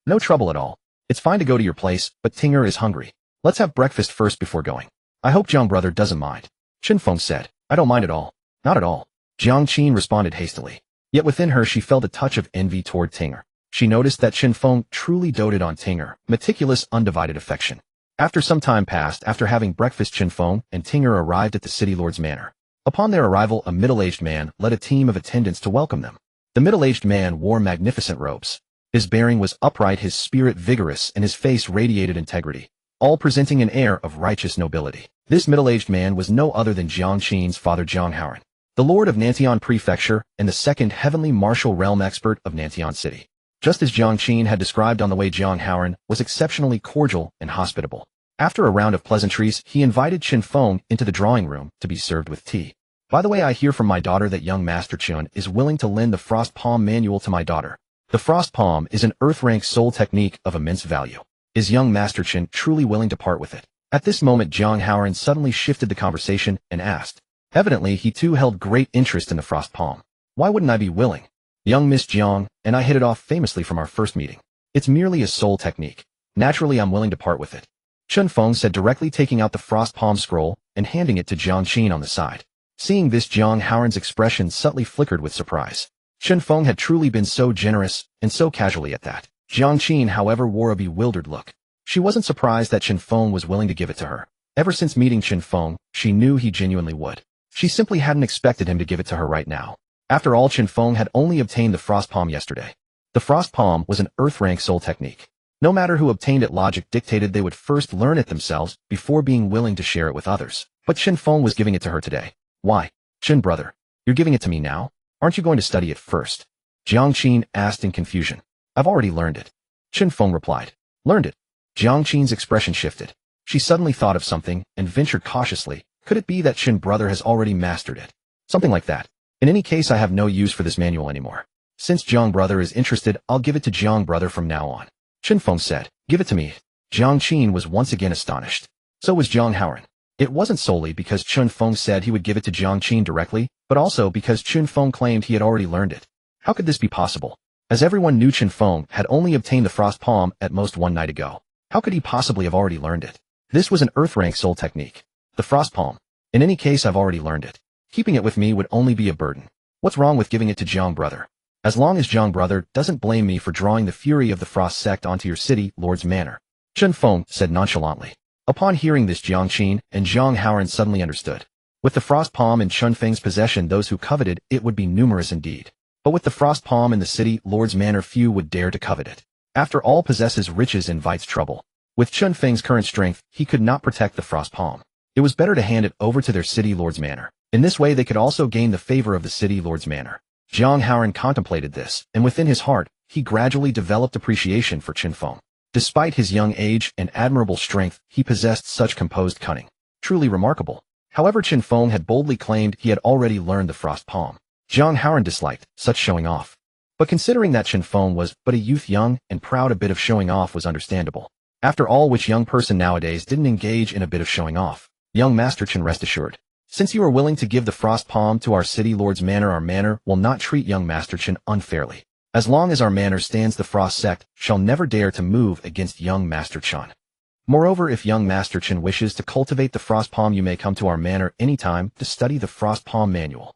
No trouble at all. It's fine to go to your place, but Ting'er is hungry. Let's have breakfast first before going. I hope Jiang brother doesn't mind. Chen Feng said. I don't mind at all. Not at all. Jiangqin responded hastily. Yet within her she felt a touch of envy toward Ting'er. She noticed that Chen Feng truly doted on Ting'er, meticulous, undivided affection. After some time passed after having breakfast, Chen Feng and Tinger arrived at the city lord's manor. Upon their arrival, a middle-aged man led a team of attendants to welcome them. The middle-aged man wore magnificent robes. His bearing was upright, his spirit vigorous, and his face radiated integrity, all presenting an air of righteous nobility. This middle-aged man was no other than Jiang Qin's father Jiang Haoran, the lord of Nantian Prefecture and the second heavenly martial realm expert of Nantian City. Just as Jiang Qin had described on the way, Jiang Haoran was exceptionally cordial and hospitable. After a round of pleasantries, he invited Chen Feng into the drawing room to be served with tea. By the way, I hear from my daughter that young Master Chen is willing to lend the Frost Palm manual to my daughter. The Frost Palm is an earth-rank soul technique of immense value. Is young Master Chen truly willing to part with it? At this moment, Jiang Haoran suddenly shifted the conversation and asked. Evidently, he too held great interest in the Frost Palm. Why wouldn't I be willing? Young Miss Jiang and I hit it off famously from our first meeting. It's merely a soul technique. Naturally, I'm willing to part with it. Chen Feng said, directly taking out the Frost Palm scroll and handing it to Jiang Qin on the side. Seeing this, Jiang Haoran's expression subtly flickered with surprise. Chen Feng had truly been so generous, and so casually at that. Jiang Qin, however, wore a bewildered look. She wasn't surprised that Chen Feng was willing to give it to her. Ever since meeting Chen Feng, she knew he genuinely would. She simply hadn't expected him to give it to her right now. After all, Chen Feng had only obtained the Frost Palm yesterday. The Frost Palm was an earth-rank soul technique. No matter who obtained it, logic dictated they would first learn it themselves before being willing to share it with others. But Chen Feng was giving it to her today. Why? Chen brother, you're giving it to me now? Aren't you going to study it first? Jiang Qin asked in confusion. I've already learned it. Chen Feng replied. Learned it? Jiang Qin's expression shifted. She suddenly thought of something and ventured cautiously. Could it be that Chen brother has already mastered it? Something like that. In any case, I have no use for this manual anymore. Since Jiang brother is interested, I'll give it to Jiang brother from now on. Chen Feng said. Give it to me. Jiang Qin was once again astonished. So was Jiang Haoran. It wasn't solely because Chen Feng said he would give it to Jiang Qin directly, but also because Chen Feng claimed he had already learned it. How could this be possible? As everyone knew, Chen Feng had only obtained the Frost Palm at most one night ago. How could he possibly have already learned it? This was an earth-rank soul technique. The Frost Palm. In any case, I've already learned it. Keeping it with me would only be a burden. What's wrong with giving it to Jiang brother? As long as Jiang brother doesn't blame me for drawing the fury of the Frost sect onto your city lord's manor. Chen Feng said nonchalantly. Upon hearing this, Jiang Qin and Jiang Haoran suddenly understood. With the Frost Palm in Chen Feng's possession, those who coveted it would be numerous indeed. But with the Frost Palm in the city lord's manor, few would dare to covet it. After all, possesses riches invites trouble. With Chen Feng's current strength, he could not protect the Frost Palm. It was better to hand it over to their city lord's manor. In this way, they could also gain the favor of the city lord's manor. Jiang Haoran contemplated this, and within his heart, he gradually developed appreciation for Chen Feng. Despite his young age and admirable strength, he possessed such composed cunning. Truly remarkable. However, Chen Feng had boldly claimed he had already learned the Frost Palm. Jiang Haoran disliked such showing off. But considering that Chen Feng was but a youth, young and proud, a bit of showing off was understandable. After all, which young person nowadays didn't engage in a bit of showing off? Young Master Chen, rest assured. Since you are willing to give the Frost Palm to our city lord's manor, our manor will not treat young Master Chen unfairly. As long as our manor stands, the Frost sect shall never dare to move against young Master Chen. Moreover, if young Master Chen wishes to cultivate the Frost Palm, you may come to our manor anytime to study the Frost Palm manual.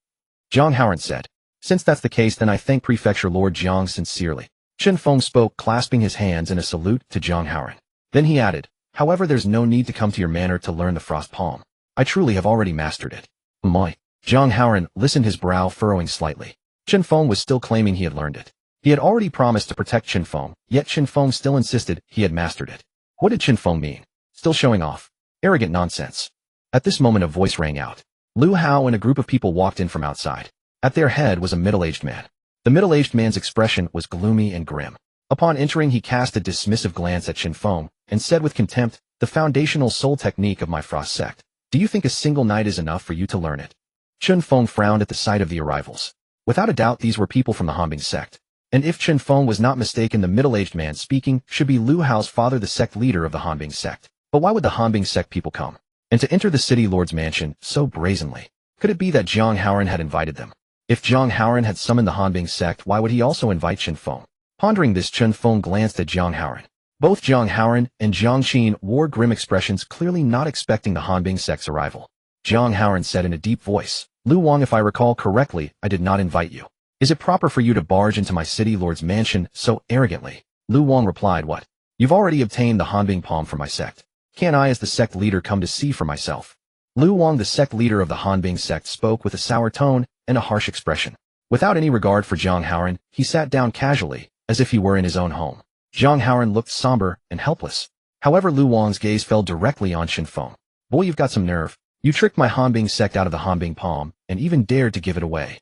Jiang Haoran said. Since that's the case, then I thank Prefecture Lord Jiang sincerely. Chen Feng spoke, clasping his hands in a salute to Jiang Haoran. Then he added, however, there's no need to come to your manor to learn the Frost Palm. I truly have already mastered it. My. Jiang Haoran listened, his brow furrowing slightly. Chen Feng was still claiming he had learned it. He had already promised to protect Chen Feng, yet Chen Feng still insisted he had mastered it. What did Chen Feng mean? Still showing off. Arrogant nonsense. At this moment, a voice rang out. Lu Hao and a group of people walked in from outside. At their head was a middle-aged man. The middle-aged man's expression was gloomy and grim. Upon entering, he cast a dismissive glance at Chen Feng and said with contempt, the foundational soul technique of my Frost sect. Do you think a single night is enough for you to learn it? Chen Feng frowned at the sight of the arrivals. Without a doubt, these were people from the Hanbing sect. And if Chen Feng was not mistaken, the middle-aged man speaking should be Lu Hao's father, the sect leader of the Hanbing sect. But why would the Hanbing sect people come? And to enter the city lord's mansion so brazenly? Could it be that Jiang Haoran had invited them? If Jiang Haoran had summoned the Hanbing sect, why would he also invite Chen Feng? Pondering this, Chen Feng glanced at Jiang Haoran. Both Jiang Haoran and Jiang Qin wore grim expressions, clearly not expecting the Hanbing sect's arrival. Jiang Haoran said in a deep voice, Lu Wang, if I recall correctly, I did not invite you. Is it proper for you to barge into my city lord's mansion so arrogantly? Lu Wang replied, what? You've already obtained the Hanbing Palm from my sect. Can't I as the sect leader come to see for myself? Lu Wang, the sect leader of the Hanbing sect, spoke with a sour tone and a harsh expression. Without any regard for Zhang Haoran, he sat down casually, as if he were in his own home. Zhang Haoran looked somber and helpless. However, Lu Wang's gaze fell directly on Chen Feng. Boy, you've got some nerve. You tricked my Hanbing sect out of the Hanbing palm, and even dared to give it away.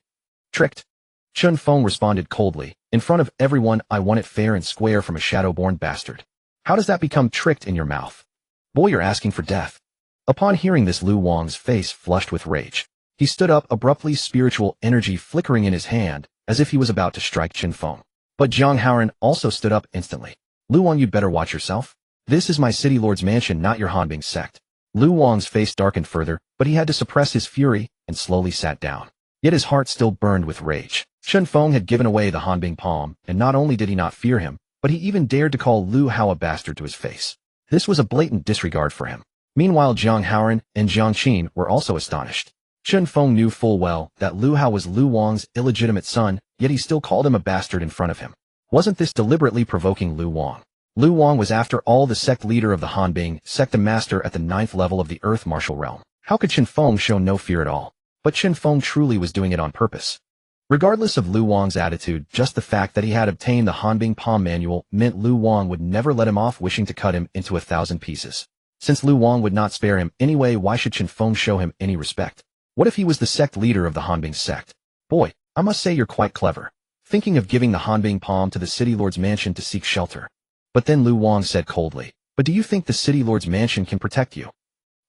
Tricked? Chen Feng responded coldly. In front of everyone, I won it fair and square from a shadow-born bastard. How does that become tricked in your mouth? Boy, you're asking for death. Upon hearing this, Lu Wang's face flushed with rage. He stood up abruptly, spiritual energy flickering in his hand, as if he was about to strike Chen Feng. But Zhang Haoran also stood up instantly. Lu Wang, you'd better watch yourself. This is my city lord's mansion, not your Hanbing sect. Lu Wang's face darkened further, but he had to suppress his fury and slowly sat down. Yet his heart still burned with rage. Chen Feng had given away the Hanbing palm, and not only did he not fear him, but he even dared to call Lu Hao a bastard to his face. This was a blatant disregard for him. Meanwhile, Zhang Haoran and Jiang Qin were also astonished. Chen Feng knew full well that Lu Hao was Lu Wang's illegitimate son, yet he still called him a bastard in front of him. Wasn't this deliberately provoking Lu Wang? Lu Wang was after all the sect leader of the Hanbing sect, a master at the 9th level of the Earth Martial Realm. How could Chen Feng show no fear at all? But Chen Feng truly was doing it on purpose. Regardless of Lu Wang's attitude, just the fact that he had obtained the Hanbing palm manual meant Lu Wang would never let him off, wishing to cut him into 1,000 pieces. Since Lu Wang would not spare him anyway, why should Chen Feng show him any respect? What if he was the sect leader of the Hanbing sect? Boy, I must say you're quite clever. Thinking of giving the Hanbing palm to the city lord's mansion to seek shelter. But then Lu Wang said coldly, but do you think the city lord's mansion can protect you?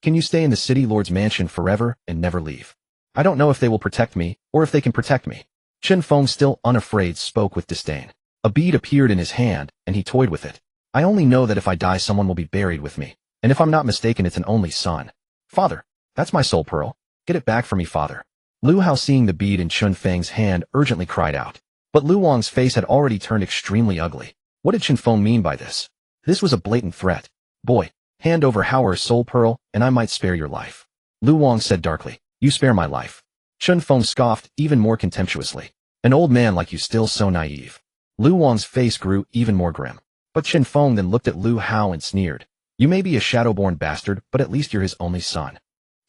Can you stay in the city lord's mansion forever and never leave? I don't know if they will protect me, or if they can protect me. Chen Feng, still unafraid, spoke with disdain. A bead appeared in his hand, and he toyed with it. I only know that if I die, someone will be buried with me. And if I'm not mistaken, it's an only son. Father, that's my soul pearl. Get it back for me, father. Lu Hao, seeing the bead in Chen Feng's hand, urgently cried out. But Lu Wang's face had already turned extremely ugly. What did Chen Feng mean by this? This was a blatant threat. Boy, hand over Hauer's soul pearl, and I might spare your life. Lu Wang said darkly. You spare my life. Chen Feng scoffed even more contemptuously. An old man like you, still so naive. Lu Wang's face grew even more grim. But Chen Feng then looked at Lu Hao and sneered. You may be a shadow-born bastard, but at least you're his only son.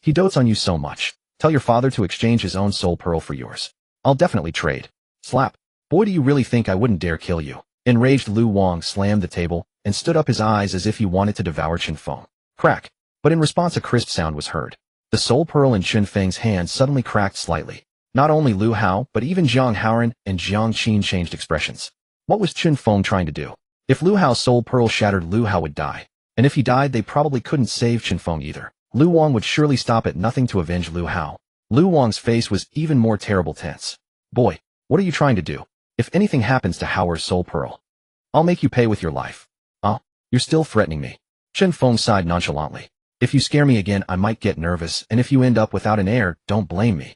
He dotes on you so much. Tell your father to exchange his own soul pearl for yours. I'll definitely trade. Slap. Boy, do you really think I wouldn't dare kill you? Enraged, Lu Wang slammed the table and stood up, his eyes as if he wanted to devour Chen Feng. Crack. But in response, a crisp sound was heard. The soul pearl in Chen Feng's hand suddenly cracked slightly. Not only Lu Hao, but even Zhang Haoran and Jiang Qin changed expressions. What was Chen Feng trying to do? If Lu Hao's soul pearl shattered, Lu Hao would die. And if he died, they probably couldn't save Chen Feng either. Lu Wang would surely stop at nothing to avenge Lu Hao. Lu Wang's face was even more terrible, tense. Boy, what are you trying to do? If anything happens to Hauer's soul pearl, I'll make you pay with your life. You're still threatening me. Chen Feng sighed nonchalantly. If you scare me again, I might get nervous, and if you end up without an heir, don't blame me.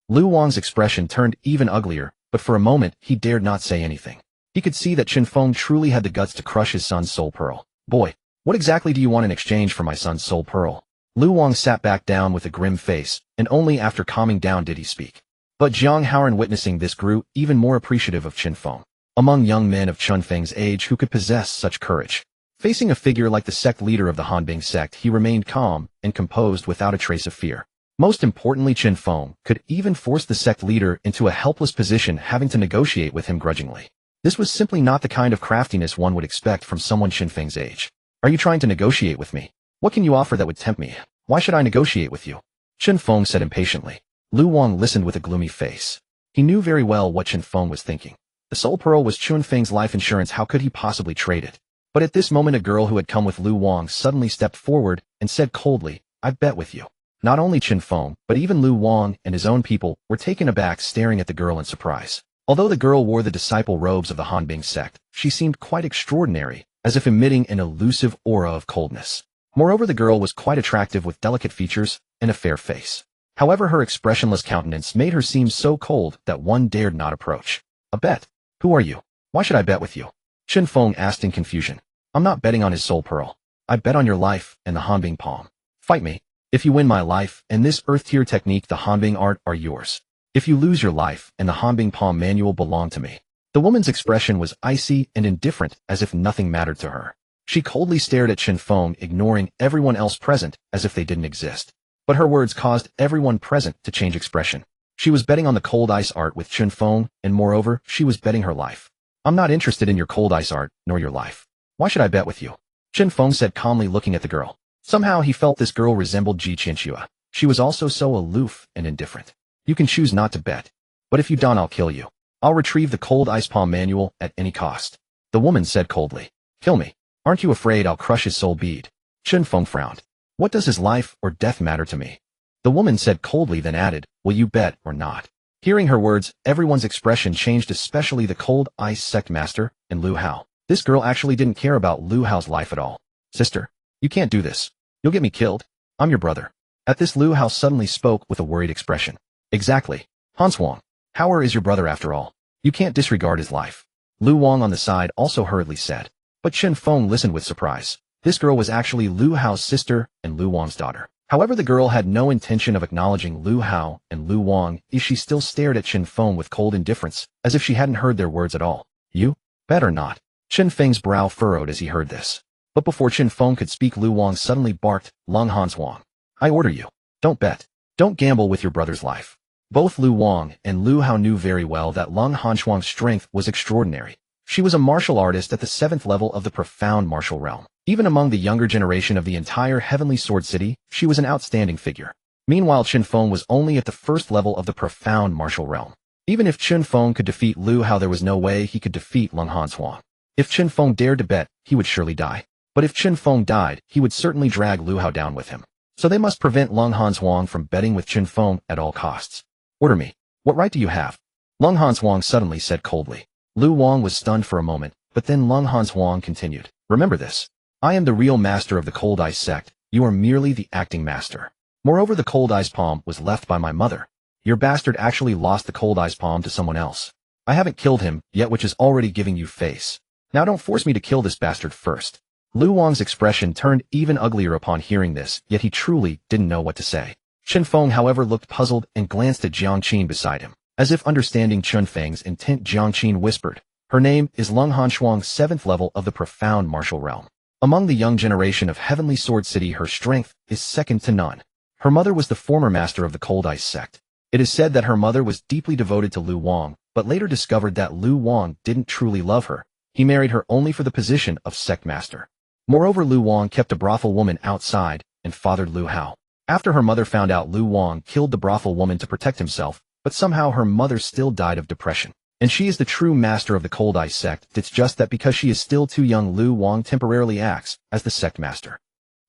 Lu Wang's expression turned even uglier, but for a moment, he dared not say anything. He could see that Chen Feng truly had the guts to crush his son's soul pearl. Boy, what exactly do you want in exchange for my son's soul pearl? Lu Wang sat back down with a grim face, and only after calming down did he speak. But Zhang Haoran, witnessing this, grew even more appreciative of Chen Feng. Among young men of Chen Feng's age who could possess such courage, facing a figure like the sect leader of the Hanbing sect, he remained calm and composed without a trace of fear. Most importantly, Chen Feng could even force the sect leader into a helpless position, having to negotiate with him grudgingly. This was simply not the kind of craftiness one would expect from someone Chen Feng's age. Are you trying to negotiate with me? What can you offer that would tempt me? Why should I negotiate with you? Chen Feng said impatiently. Lu Wang listened with a gloomy face. He knew very well what Chen Feng was thinking. The soul pearl was Chen Feng's life insurance. How could he possibly trade it? But at this moment, a girl who had come with Lu Wang suddenly stepped forward and said coldly, I bet with you. Not only Chen Feng, but even Lu Wang and his own people were taken aback, staring at the girl in surprise. Although the girl wore the disciple robes of the Hanbing sect, she seemed quite extraordinary, as if emitting an elusive aura of coldness. Moreover, the girl was quite attractive with delicate features and a fair face. However, her expressionless countenance made her seem so cold that one dared not approach. A bet? Who are you? Why should I bet with you? Chen Feng asked in confusion. I'm not betting on his soul pearl. I bet on your life and the Hanbing palm. Fight me. If you win, my life and this earth-tier technique, the Hanbing art, are yours. If you lose, your life and the Hanbing palm manual belong to me. The woman's expression was icy and indifferent, as if nothing mattered to her. She coldly stared at Chen Feng, ignoring everyone else present as if they didn't exist. But her words caused everyone present to change expression. She was betting on the cold ice art with Chen Feng, and moreover, she was betting her life. I'm not interested in your cold ice art, nor your life. Why should I bet with you? Chen Feng said calmly, looking at the girl. Somehow he felt this girl resembled Qianxue. She was also so aloof and indifferent. You can choose not to bet. But if you don't, I'll kill you. I'll retrieve the cold ice palm manual at any cost. The woman said coldly. Kill me. Aren't you afraid I'll crush his soul bead? Chen Feng frowned. What does his life or death matter to me? The woman said coldly, then added, will you bet or not? Hearing her words, everyone's expression changed, especially the cold ice sect master and Lu Hao. This girl actually didn't care about Lu Hao's life at all. Sister, you can't do this. You'll get me killed. I'm your brother. At this, Lu Hao suddenly spoke with a worried expression. Exactly. Hans Wang. Hauer is your brother after all. You can't disregard his life. Lu Wang on the side also hurriedly said. But Chen Feng listened with surprise. This girl was actually Lu Hao's sister and Lu Wang's daughter. However, the girl had no intention of acknowledging Lu Hao and Lu Wang, as she still stared at Chen Feng with cold indifference, as if she hadn't heard their words at all. You? Bet or not? Chen Feng's brow furrowed as he heard this. But before Chen Feng could speak, Lu Wang suddenly barked, Long Hans Wang. I order you. Don't bet. Don't gamble with your brother's life. Both Lu Wang and Lu Hao knew very well that Long Hanxuang's strength was extraordinary. She was a martial artist at the 7th level of the profound martial realm. Even among the younger generation of the entire Heavenly Sword City, she was an outstanding figure. Meanwhile, Chen Feng was only at the 1st level of the profound martial realm. Even if Chen Feng could defeat Lu Hao, there was no way he could defeat Long Hanxuang. If Chen Feng dared to bet, he would surely die. But if Chen Feng died, he would certainly drag Lu Hao down with him. So they must prevent Long Hanxuang from betting with Chen Feng at all costs. Order me. What right do you have? Long Hanxuang suddenly said coldly. Lu Wang was stunned for a moment, but then Long Hanxuang continued. Remember this. I am the real master of the Cold Ice sect. You are merely the acting master. Moreover, the Cold Ice palm was left by my mother. Your bastard actually lost the Cold Ice palm to someone else. I haven't killed him yet, which is already giving you face. Now don't force me to kill this bastard first. Lu Wang's expression turned even uglier upon hearing this, yet he truly didn't know what to say. Chen Feng, however, looked puzzled and glanced at Jiangqin beside him. As if understanding Chen Feng's intent, Jiangqin whispered, her name is Long Hanxuang, 7th level of the profound martial realm. Among the young generation of Heavenly Sword City, her strength is second to none. Her mother was the former master of the Cold Ice sect. It is said that her mother was deeply devoted to Lu Wang, but later discovered that Lu Wang didn't truly love her. He married her only for the position of sect master. Moreover, Lu Wang kept a brothel woman outside and fathered Lu Hao. After her mother found out, Lu Wang killed the brothel woman to protect himself, but somehow her mother still died of depression. And she is the true master of the Cold Ice sect. It's just that because she is still too young, Lu Wang temporarily acts as the sect master.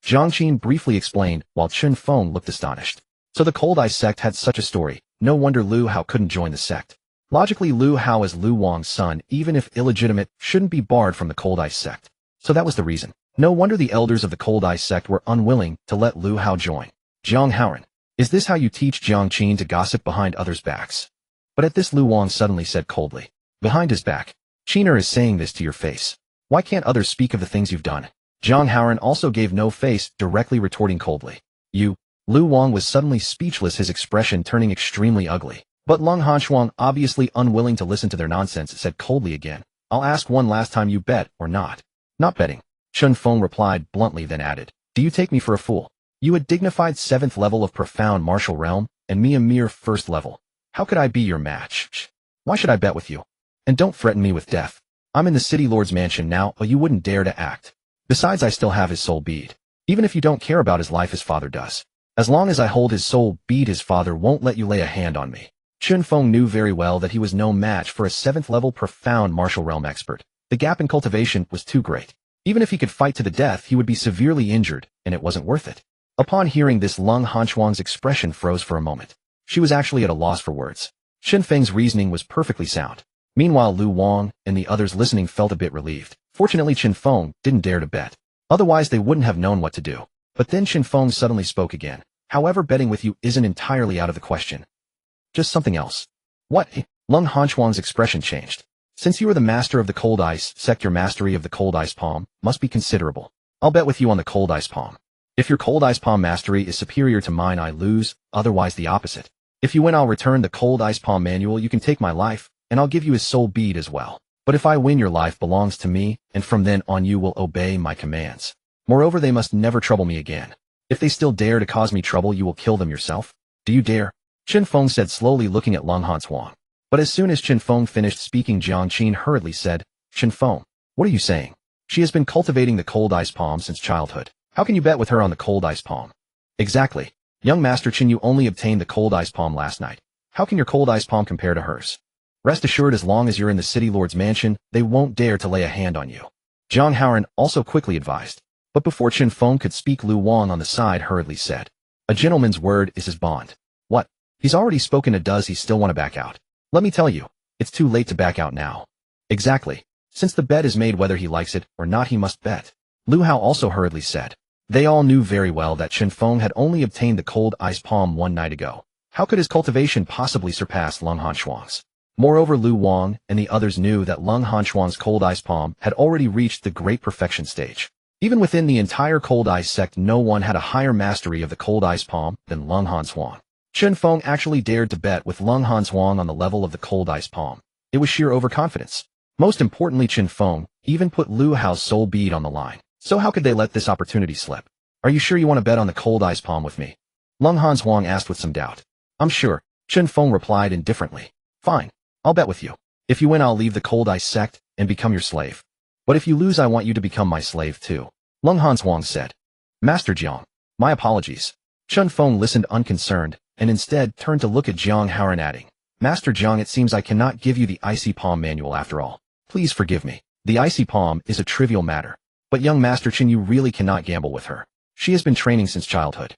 Jiangqin briefly explained, while Chen Feng looked astonished. So the Cold Ice sect had such a story. No wonder Lu Hao couldn't join the sect. Logically, Lu Hao as Lu Wang's son, even if illegitimate, shouldn't be barred from the Cold Ice sect. So that was the reason. No wonder the elders of the Cold Ice sect were unwilling to let Lu Hao join. Jiang Haoran, is this how you teach Jiangqin to gossip behind others' backs? But at this, Lu Wang suddenly said coldly, behind his back. Qiner is saying this to your face. Why can't others speak of the things you've done? Jiang Haoran also gave no face, directly retorting coldly. You. Lu Wang was suddenly speechless, his expression turning extremely ugly. But Long Hanxuang, obviously unwilling to listen to their nonsense, said coldly again, I'll ask one last time, you bet or not? Not betting. Chen Feng replied bluntly, then added, do you take me for a fool? You a dignified 7th level of profound martial realm, and me a mere 1st level. How could I be your match? Why should I bet with you? And don't threaten me with death. I'm in the city lord's mansion now, or you wouldn't dare to act. Besides, I still have his soul bead. Even if you don't care about his life, his father does. As long as I hold his soul bead, his father won't let you lay a hand on me. Chen Feng knew very well that he was no match for a 7th level profound martial realm expert. The gap in cultivation was too great. Even if he could fight to the death, he would be severely injured, and it wasn't worth it. Upon hearing this, Long Hanxuang's expression froze for a moment. She was actually at a loss for words. Chen Feng's reasoning was perfectly sound. Meanwhile, Lu Wang and the others listening felt a bit relieved. Fortunately, Chen Feng didn't dare to bet. Otherwise, they wouldn't have known what to do. But then Chen Feng suddenly spoke again. However, betting with you isn't entirely out of the question. Just something else. What? Long Hanxuang's expression changed. Since you are the master of the Cold Ice sect, your mastery of the Cold Ice palm must be considerable. I'll bet with you on the Cold Ice palm. If your Cold Ice palm mastery is superior to mine, I lose, otherwise the opposite. If you win, I'll return the Cold Ice palm manual, you can take my life, and I'll give you his soul bead as well. But if I win, your life belongs to me, and from then on you will obey my commands. Moreover, they must never trouble me again. If they still dare to cause me trouble, you will kill them yourself. Do you dare? Chen Feng said, slowly looking at Lung Hansuang. But as soon as Chen Feng finished speaking, Jiang Qin hurriedly said, Chen Feng, what are you saying? She has been cultivating the cold ice palm since childhood. How can you bet with her on the cold ice palm? Exactly. Young Master Chen, you only obtained the cold ice palm last night. How can your cold ice palm compare to hers? Rest assured, as long as you're in the city lord's mansion, they won't dare to lay a hand on you. Zhang Haoran also quickly advised. But before Chen Feng could speak, Lu Wang on the side hurriedly said, a gentleman's word is his bond. What? He's already spoken, and does he still want to back out? Let me tell you, it's too late to back out now. Exactly. Since the bet is made, whether he likes it or not, he must bet. Lu Hao also hurriedly said. They all knew very well that Chen Feng had only obtained the cold ice palm one night ago. How could his cultivation possibly surpass Lung Hanshuang's? Moreover, Lu Wang and the others knew that Lung Hanshuang's cold ice palm had already reached the great perfection stage. Even within the entire cold ice sect, no one had a higher mastery of the cold ice palm than Lung Hanshuang. Chen Feng actually dared to bet with Lung Hanshuang on the level of the cold ice palm. It was sheer overconfidence. Most importantly, Chen Feng even put Lu Hao's soul bead on the line. So how could they let this opportunity slip? Are you sure you want to bet on the cold ice palm with me? Lung Hanshuang asked with some doubt. I'm sure, Chen Feng replied indifferently. Fine, I'll bet with you. If you win, I'll leave the cold ice sect and become your slave. But if you lose, I want you to become my slave too. Lung Hanshuang said. Master Jiang, my apologies. Chen Feng listened unconcerned, and instead turned to look at Jiang Haoran, adding, Master Jiang, it seems I cannot give you the icy palm manual after all. Please forgive me. The icy palm is a trivial matter. But young Master Chen, you really cannot gamble with her. She has been training since childhood.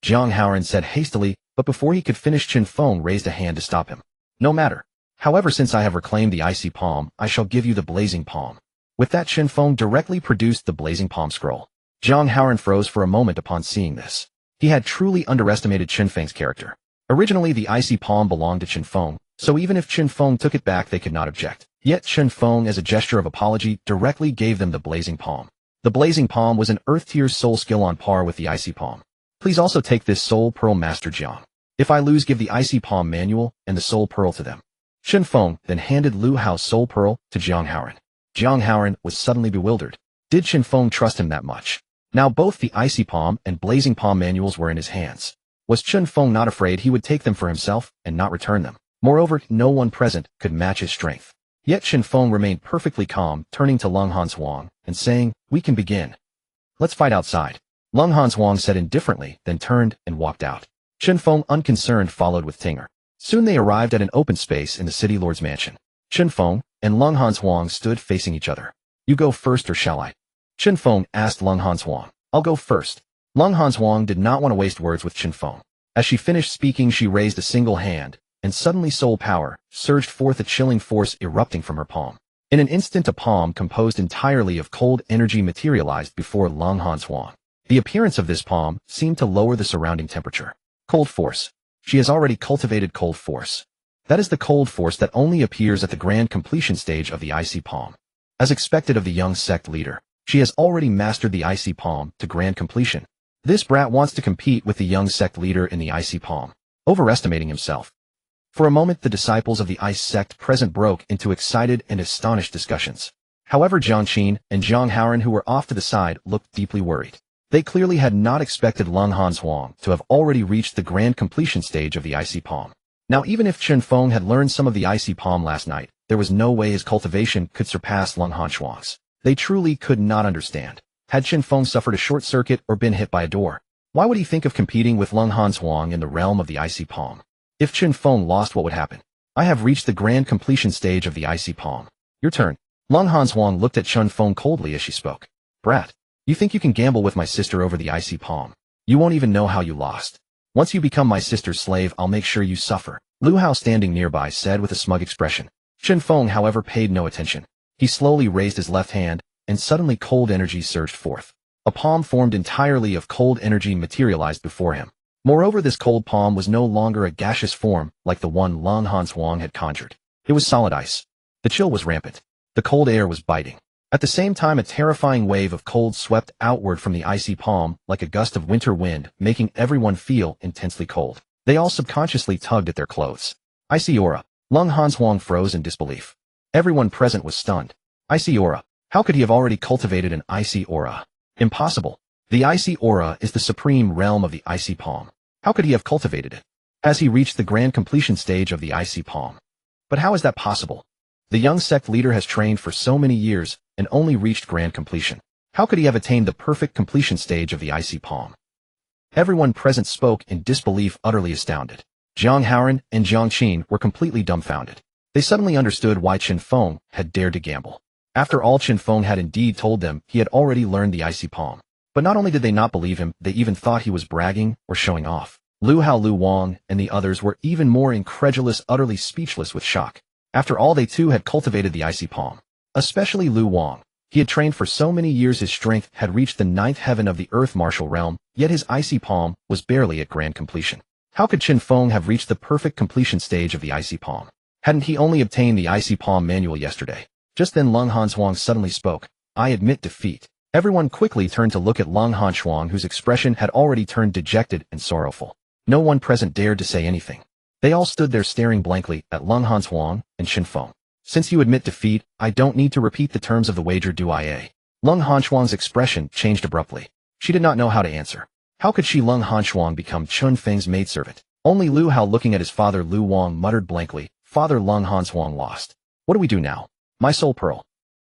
Jiang Haoran said hastily, but before he could finish, Chen Feng raised a hand to stop him. No matter. However, since I have reclaimed the icy palm, I shall give you the blazing palm. With that, Chen Feng directly produced the blazing palm scroll. Jiang Haoran froze for a moment upon seeing this. He had truly underestimated Chen Feng's character. Originally, the icy palm belonged to Chen Feng, so even if Chen Feng took it back, they could not object. Yet Chen Feng, as a gesture of apology, directly gave them the blazing palm. The blazing palm was an earth-tier soul skill on par with the icy palm. Please also take this soul pearl, Master Jiang. If I lose, give the icy palm manual and the soul pearl to them. Chen Feng then handed Lu Hao's soul pearl to Jiang Haoran. Jiang Haoran was suddenly bewildered. Did Chen Feng trust him that much? Now both the icy palm and blazing palm manuals were in his hands. Was Chen Feng not afraid he would take them for himself and not return them? Moreover, no one present could match his strength. Yet Chen Feng remained perfectly calm, turning to Lung Hanshuang and saying, we can begin. Let's fight outside. Lung Hanshuang said indifferently, then turned and walked out. Chen Feng, unconcerned, followed with Tinger. Soon they arrived at an open space in the city lord's mansion. Chen Feng and Lung Hanshuang stood facing each other. You go first, or shall I? Chen Feng asked Lung Hanshuang. I'll go first. Lung Hanshuang did not want to waste words with Chen Feng. As she finished speaking, she raised a single hand, and suddenly soul power surged forth, a chilling force erupting from her palm. In an instant, a palm composed entirely of cold energy materialized before Lung Hanshuang. The appearance of this palm seemed to lower the surrounding temperature. Cold force. She has already cultivated cold force. That is the cold force that only appears at the grand completion stage of the icy palm. As expected of the young sect leader, she has already mastered the icy palm to grand completion. This brat wants to compete with the young sect leader in the icy palm, overestimating himself. For a moment, the disciples of the ice sect present broke into excited and astonished discussions. However, Jiang Qin and Jiang Haoran, who were off to the side, looked deeply worried. They clearly had not expected Lung Hanshuang to have already reached the grand completion stage of the icy palm. Now, even if Chen Feng had learned some of the icy palm last night, there was no way his cultivation could surpass Lung Hanshuang's. They truly could not understand. Had Chen Feng suffered a short circuit or been hit by a door? Why would he think of competing with Lung Hanshuang in the realm of the icy palm? If Chen Feng lost, what would happen? I have reached the grand completion stage of the icy palm. Your turn. Lung Hanshuang looked at Chen Feng coldly as she spoke. Brat, you think you can gamble with my sister over the icy palm? You won't even know how you lost. Once you become my sister's slave, I'll make sure you suffer. Lu Hao, standing nearby, said with a smug expression. Chen Feng, however, paid no attention. He slowly raised his left hand, and suddenly cold energy surged forth. A palm formed entirely of cold energy materialized before him. Moreover, this cold palm was no longer a gaseous form like the one Lung Hanshuang had conjured. It was solid ice. The chill was rampant. The cold air was biting. At the same time, a terrifying wave of cold swept outward from the icy palm like a gust of winter wind, making everyone feel intensely cold. They all subconsciously tugged at their clothes. Icy aura. Lung Hanshuang froze in disbelief. Everyone present was stunned. Icy aura. How could he have already cultivated an icy aura? Impossible. The icy aura is the supreme realm of the icy palm. How could he have cultivated it? Has he reached the grand completion stage of the icy palm? But how is that possible? The young sect leader has trained for so many years and only reached grand completion. How could he have attained the perfect completion stage of the icy palm? Everyone present spoke in disbelief, utterly astounded. Jiang Haoran and Jiang Qin were completely dumbfounded. They suddenly understood why Chen Feng had dared to gamble. After all, Chen Feng had indeed told them he had already learned the icy palm. But not only did they not believe him, they even thought he was bragging or showing off. Lu Hao, Lu Wang, and the others were even more incredulous, utterly speechless with shock. After all, they too had cultivated the icy palm. Especially Lu Wang. He had trained for so many years, his strength had reached the 9th heaven of the earth martial realm, yet his icy palm was barely at grand completion. How could Chen Feng have reached the perfect completion stage of the icy palm? Hadn't he only obtained the icy palm manual yesterday? Just then Lung Hanshuang suddenly spoke. I admit defeat. Everyone quickly turned to look at Lung Hanshuang, whose expression had already turned dejected and sorrowful. No one present dared to say anything. They all stood there staring blankly at Lung Hanshuang and Chen Feng. Since you admit defeat, I don't need to repeat the terms of the wager, do I? Lung Hanshuang's expression changed abruptly. She did not know how to answer. How could she, Lung Hanshuang, become Chen Feng's maidservant? Only Lu Hao, looking at his father Lu Wang, muttered blankly, Father, Lung Hanshuang lost. What do we do now? My soul pearl.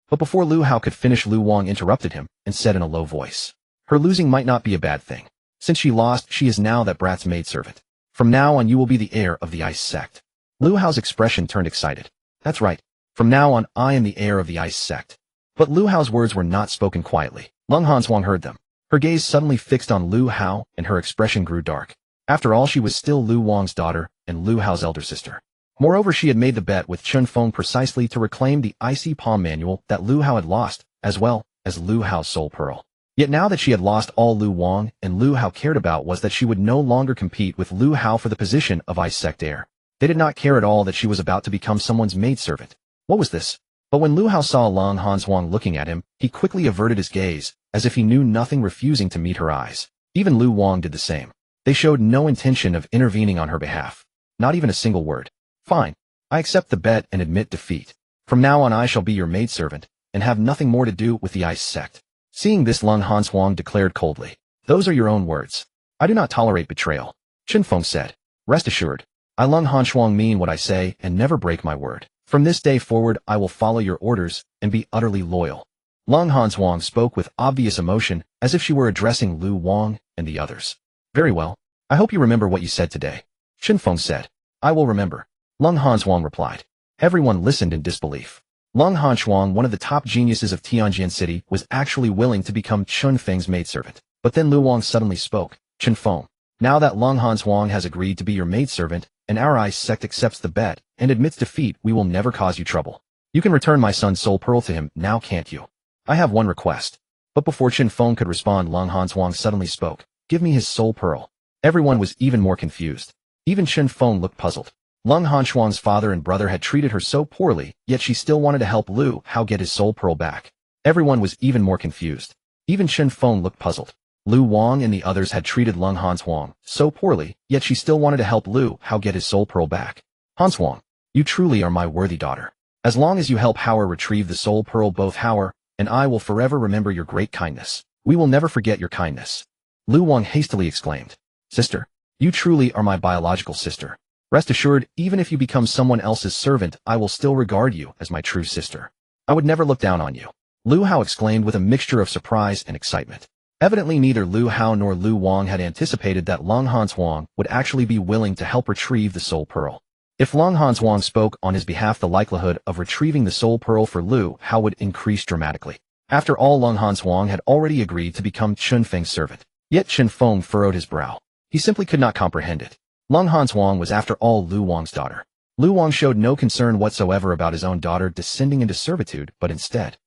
But before Lu Hao could finish, Lu Wang interrupted him and said in a low voice. Her losing might not be a bad thing. Since she lost, she is now that brat's maidservant. From now on you will be the heir of the ice sect. Lu Hao's expression turned excited. That's right. From now on I am the heir of the ice sect. But Lu Hao's words were not spoken quietly. Lung Hanshuang heard them. Her gaze suddenly fixed on Lu Hao and her expression grew dark. After all, she was still Lu Wang's daughter and Lu Hao's elder sister. Moreover, she had made the bet with Chen Feng precisely to reclaim the icy palm manual that Lu Hao had lost, as well as Lu Hao's soul pearl. Yet now that she had lost, all Lu Wang and Lu Hao cared about was that she would no longer compete with Lu Hao for the position of ice sect heir. They did not care at all that she was about to become someone's maidservant. What was this? But when Lu Hao saw Lung Hanshuang looking at him, he quickly averted his gaze, as if he knew nothing, refusing to meet her eyes. Even Lu Wang did the same. They showed no intention of intervening on her behalf. Not even a single word. Fine. I accept the bet and admit defeat. From now on I shall be your maidservant, and have nothing more to do with the ice sect. Seeing this, Lung Hanshuang declared coldly. Those are your own words. I do not tolerate betrayal. Chen Feng said. Rest assured. I, Lung Hanshuang, mean what I say and never break my word. From this day forward I will follow your orders and be utterly loyal. Lung Hanshuang spoke with obvious emotion, as if she were addressing Lu Wang and the others. Very well. I hope you remember what you said today. Chen Feng said. I will remember. Lung Hanshuang replied. Everyone listened in disbelief. Lung Hanshuang, one of the top geniuses of Tianjin City, was actually willing to become Chen Feng's maidservant. But then Lu Wang suddenly spoke. Chen Feng. Now that Lung Hanshuang has agreed to be your maidservant, and our ice sect accepts the bet and admits defeat, we will never cause you trouble. You can return my son's soul pearl to him now, can't you? I have one request. But before Chen Feng could respond, Lung Hanshuang suddenly spoke. Give me his soul pearl. Everyone was even more confused. Even Chen Feng looked puzzled. Lung Hanshuang's father and brother had treated her so poorly, yet she still wanted to help Lu Hao get his soul pearl back. Everyone was even more confused. Even Chen Feng looked puzzled. Lu Wang and the others had treated Lung Hanshuang so poorly, yet she still wanted to help Lu Hao get his soul pearl back. Hanshuang, you truly are my worthy daughter. As long as you help Hao retrieve the soul pearl, both Hao and I will forever remember your great kindness. We will never forget your kindness. Lu Wang hastily exclaimed. Sister, you truly are my biological sister. Rest assured, even if you become someone else's servant, I will still regard you as my true sister. I would never look down on you. Lu Hao exclaimed with a mixture of surprise and excitement. Evidently neither Lu Hao nor Lu Wang had anticipated that Lung Hanshuang would actually be willing to help retrieve the soul pearl. If Lung Hanshuang spoke on his behalf, the likelihood of retrieving the soul pearl for Lu Hao would increase dramatically. After all, Lung Hanshuang had already agreed to become Chen Feng's servant. Yet Chen Feng furrowed his brow. He simply could not comprehend it. Lung Hanshuang was after all Lu Wang's daughter. Lu Wang showed no concern whatsoever about his own daughter descending into servitude, but instead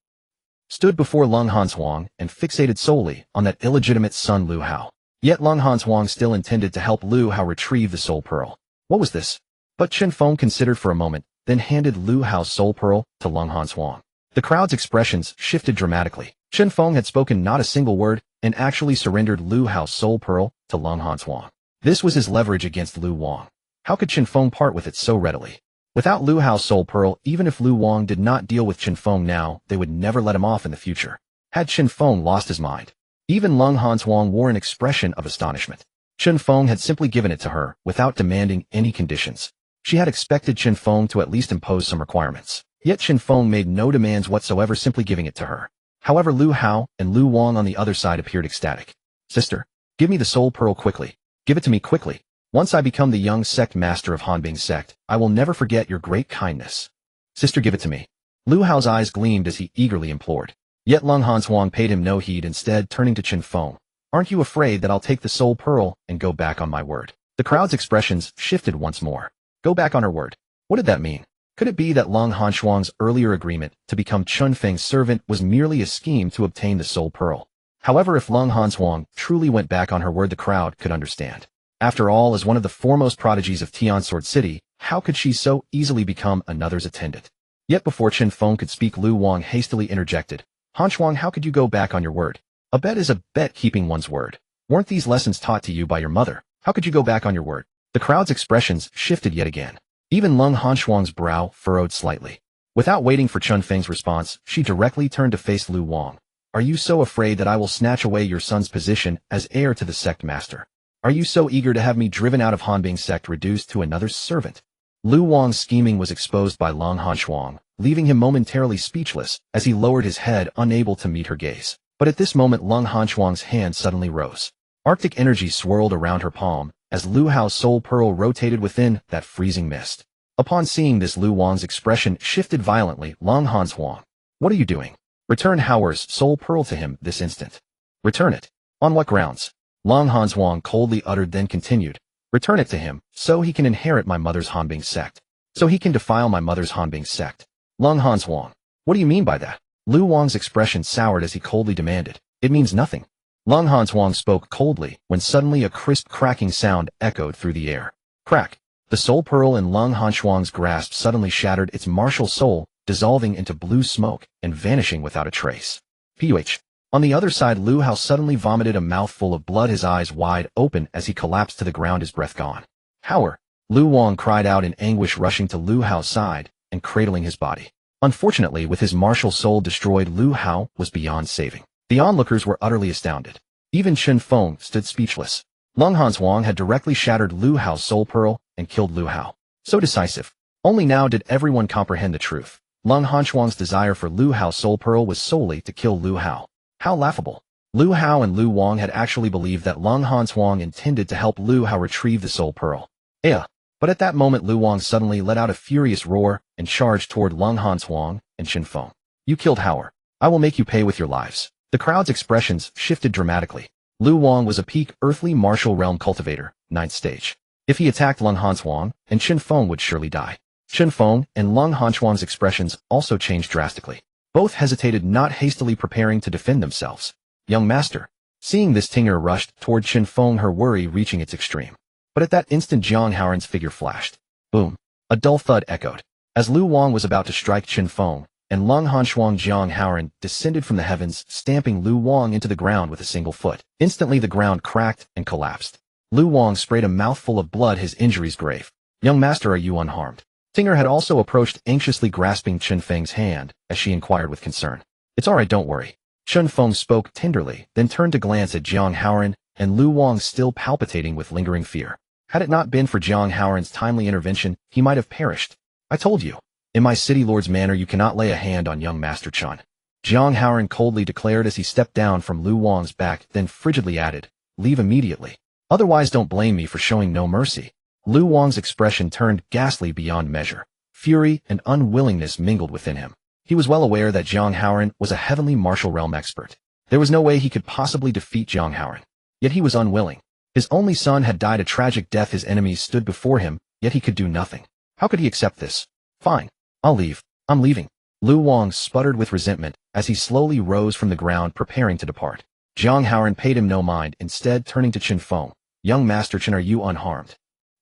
stood before Lung Hanshuang and fixated solely on that illegitimate son Lu Hao. Yet Lung Hanshuang still intended to help Lu Hao retrieve the soul pearl. What was this? But Chen Feng considered for a moment, then handed Lu Hao's soul pearl to Lung Hanshuang. The crowd's expressions shifted dramatically. Chen Feng had spoken not a single word and actually surrendered Lu Hao's soul pearl to Lung Hanshuang. This was his leverage against Lu Wang. How could Chen Feng part with it so readily? Without Lu Hao's soul pearl, even if Lu Wang did not deal with Chen Feng now, they would never let him off in the future. Had Chen Feng lost his mind? Even Lung Hanshuang wore an expression of astonishment. Chen Feng had simply given it to her, without demanding any conditions. She had expected Chen Feng to at least impose some requirements. Yet Chen Feng made no demands whatsoever, simply giving it to her. However, Lu Hao and Lu Wang on the other side appeared ecstatic. Sister, give me the soul pearl quickly. Give it to me quickly. Once I become the young sect master of Hanbing sect, I will never forget your great kindness. Sister, give it to me. Lu Hao's eyes gleamed as he eagerly implored. Yet Lung Hanshuang paid him no heed, instead turning to Chen Feng. Aren't you afraid that I'll take the soul pearl and go back on my word? The crowd's expressions shifted once more. Go back on her word. What did that mean? Could it be that Lung Hanshuang's earlier agreement to become Chen Feng's servant was merely a scheme to obtain the soul pearl? However, if Lung Hanshuang truly went back on her word, the crowd could understand. After all, as one of the foremost prodigies of Tiansword City, how could she so easily become another's attendant? Yet before Chen Feng could speak, Lu Wang hastily interjected. Hanshuang, how could you go back on your word? A bet is a bet, keeping one's word. Weren't these lessons taught to you by your mother? How could you go back on your word? The crowd's expressions shifted yet again. Even Lung Hanshuang's brow furrowed slightly. Without waiting for Chen Feng's response, she directly turned to face Lu Wang. Are you so afraid that I will snatch away your son's position as heir to the sect master? Are you so eager to have me driven out of Hanbing sect, reduced to another's servant? Lu Wang's scheming was exposed by Lung Hanshuang, leaving him momentarily speechless as he lowered his head, unable to meet her gaze. But at this moment, Lung Hanshuang's hand suddenly rose. Arctic energy swirled around her palm as Lu Hao's soul pearl rotated within that freezing mist. Upon seeing this, Lu Wang's expression shifted violently. Lung Hanshuang, what are you doing? Return Hao's soul pearl to him this instant. Return it. On what grounds? Lung Hanshuang coldly uttered, then continued. Return it to him, so he can inherit my mother's Hanbing sect. So he can defile my mother's Hanbing sect. Lung Hanshuang, what do you mean by that? Lu Wang's expression soured as he coldly demanded. It means nothing. Lung Hanshuang spoke coldly, when suddenly a crisp cracking sound echoed through the air. Crack. The soul pearl in Lung Hanshuang's grasp suddenly shattered, its martial soul dissolving into blue smoke and vanishing without a trace. Puh. On the other side, Lu Hao suddenly vomited a mouthful of blood, his eyes wide open as he collapsed to the ground, his breath gone. Howard! Lu Wang cried out in anguish, rushing to Lu Hao's side and cradling his body. Unfortunately, with his martial soul destroyed, Lu Hao was beyond saving. The onlookers were utterly astounded. Even Chen Feng stood speechless. Lung Hanshuang had directly shattered Lu Hao's soul pearl and killed Lu Hao. So decisive. Only now did everyone comprehend the truth. Lung Hanshuang's desire for Lu Hao's soul pearl was solely to kill Lu Hao. How laughable. Lu Hao and Lu Wang had actually believed that Lung Hanshuang intended to help Lu Hao retrieve the soul pearl. But at that moment, Lu Wang suddenly let out a furious roar and charged toward Lung Hanshuang and Chen Feng. You killed Howard. I will make you pay with your lives. The crowd's expressions shifted dramatically. Lu Wang was a peak earthly martial realm cultivator, 9th stage. If he attacked Lung Hanshuang, and Chen Feng would surely die. Chen Feng and Lung Hanshuang's expressions also changed drastically. Both hesitated, not hastily preparing to defend themselves. Young master. Seeing this, Tinger rushed toward Chen Feng, her worry reaching its extreme. But at that instant, Jiang Haoran's figure flashed. Boom. A dull thud echoed. As Lu Wang was about to strike Chen Feng, and Lung Hanshuang, Jiang Haoran descended from the heavens, stamping Lu Wang into the ground with a single foot. Instantly, the ground cracked and collapsed. Lu Wang sprayed a mouthful of blood, his injuries grave. Young master, are you unharmed? Tinger had also approached, anxiously grasping Chen Feng's hand, as she inquired with concern. It's all right, don't worry. Chen Feng spoke tenderly, then turned to glance at Jiang Haoran and Lu Wang, still palpitating with lingering fear. Had it not been for Jiang Haoran's timely intervention, he might have perished. I told you. In my city lord's manor, you cannot lay a hand on young Master Chen. Jiang Haoran coldly declared as he stepped down from Lu Wang's back, then frigidly added, leave immediately. Otherwise don't blame me for showing no mercy. Lu Wang's expression turned ghastly beyond measure. Fury and unwillingness mingled within him. He was well aware that Jiang Haoran was a heavenly martial realm expert. There was no way he could possibly defeat Jiang Haoran. Yet he was unwilling. His only son had died a tragic death, his enemies stood before him, yet he could do nothing. How could he accept this? Fine. I'll leave. I'm leaving. Lu Wang sputtered with resentment as he slowly rose from the ground, preparing to depart. Jiang Haoran paid him no mind, instead turning to Chen Feng. Young Master Chen, are you unharmed?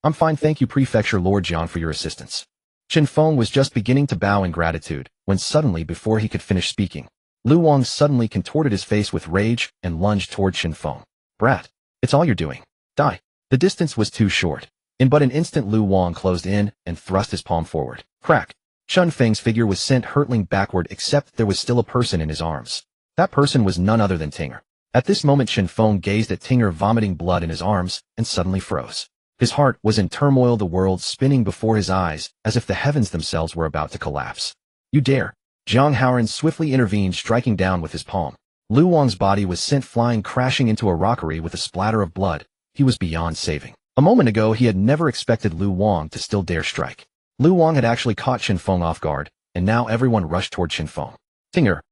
I'm fine, thank you, Prefecture Lord Jiang, for your assistance. Chen Feng was just beginning to bow in gratitude, when suddenly, before he could finish speaking, Lu Wang suddenly contorted his face with rage and lunged toward Chen Feng. Brat. It's all you're doing. Die. The distance was too short. In but an instant Lu Wang closed in and thrust his palm forward. Crack! Chen Feng's figure was sent hurtling backward, except there was still a person in his arms. That person was none other than Tinger. At this moment Chen Feng gazed at Tinger vomiting blood in his arms and suddenly froze. His heart was in turmoil, the world spinning before his eyes as if the heavens themselves were about to collapse. You dare! Zhang Haoran swiftly intervened, striking down with his palm. Lu Wang's body was sent flying, crashing into a rockery with a splatter of blood. He was beyond saving. A moment ago he had never expected Lu Wang to still dare strike. Lu Wang had actually caught Chen Feng off guard, and now everyone rushed toward Chen Feng. Tinger,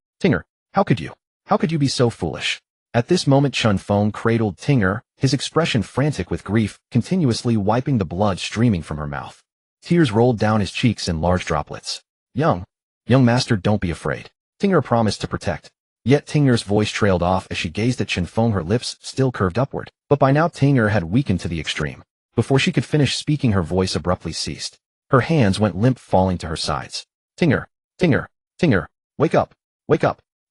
how could you? How could you be so foolish? At this moment Chen Feng cradled Tinger, his expression frantic with grief, continuously wiping the blood streaming from her mouth. Tears rolled down his cheeks in large droplets. Young master, don't be afraid. Tinger promised to protect. Yet Tinger's voice trailed off as she gazed at Chen Feng, her lips still curved upward. But by now Tinger had weakened to the extreme. Before she could finish speaking, her voice abruptly ceased. Her hands went limp, falling to her sides. Tinger, wake up,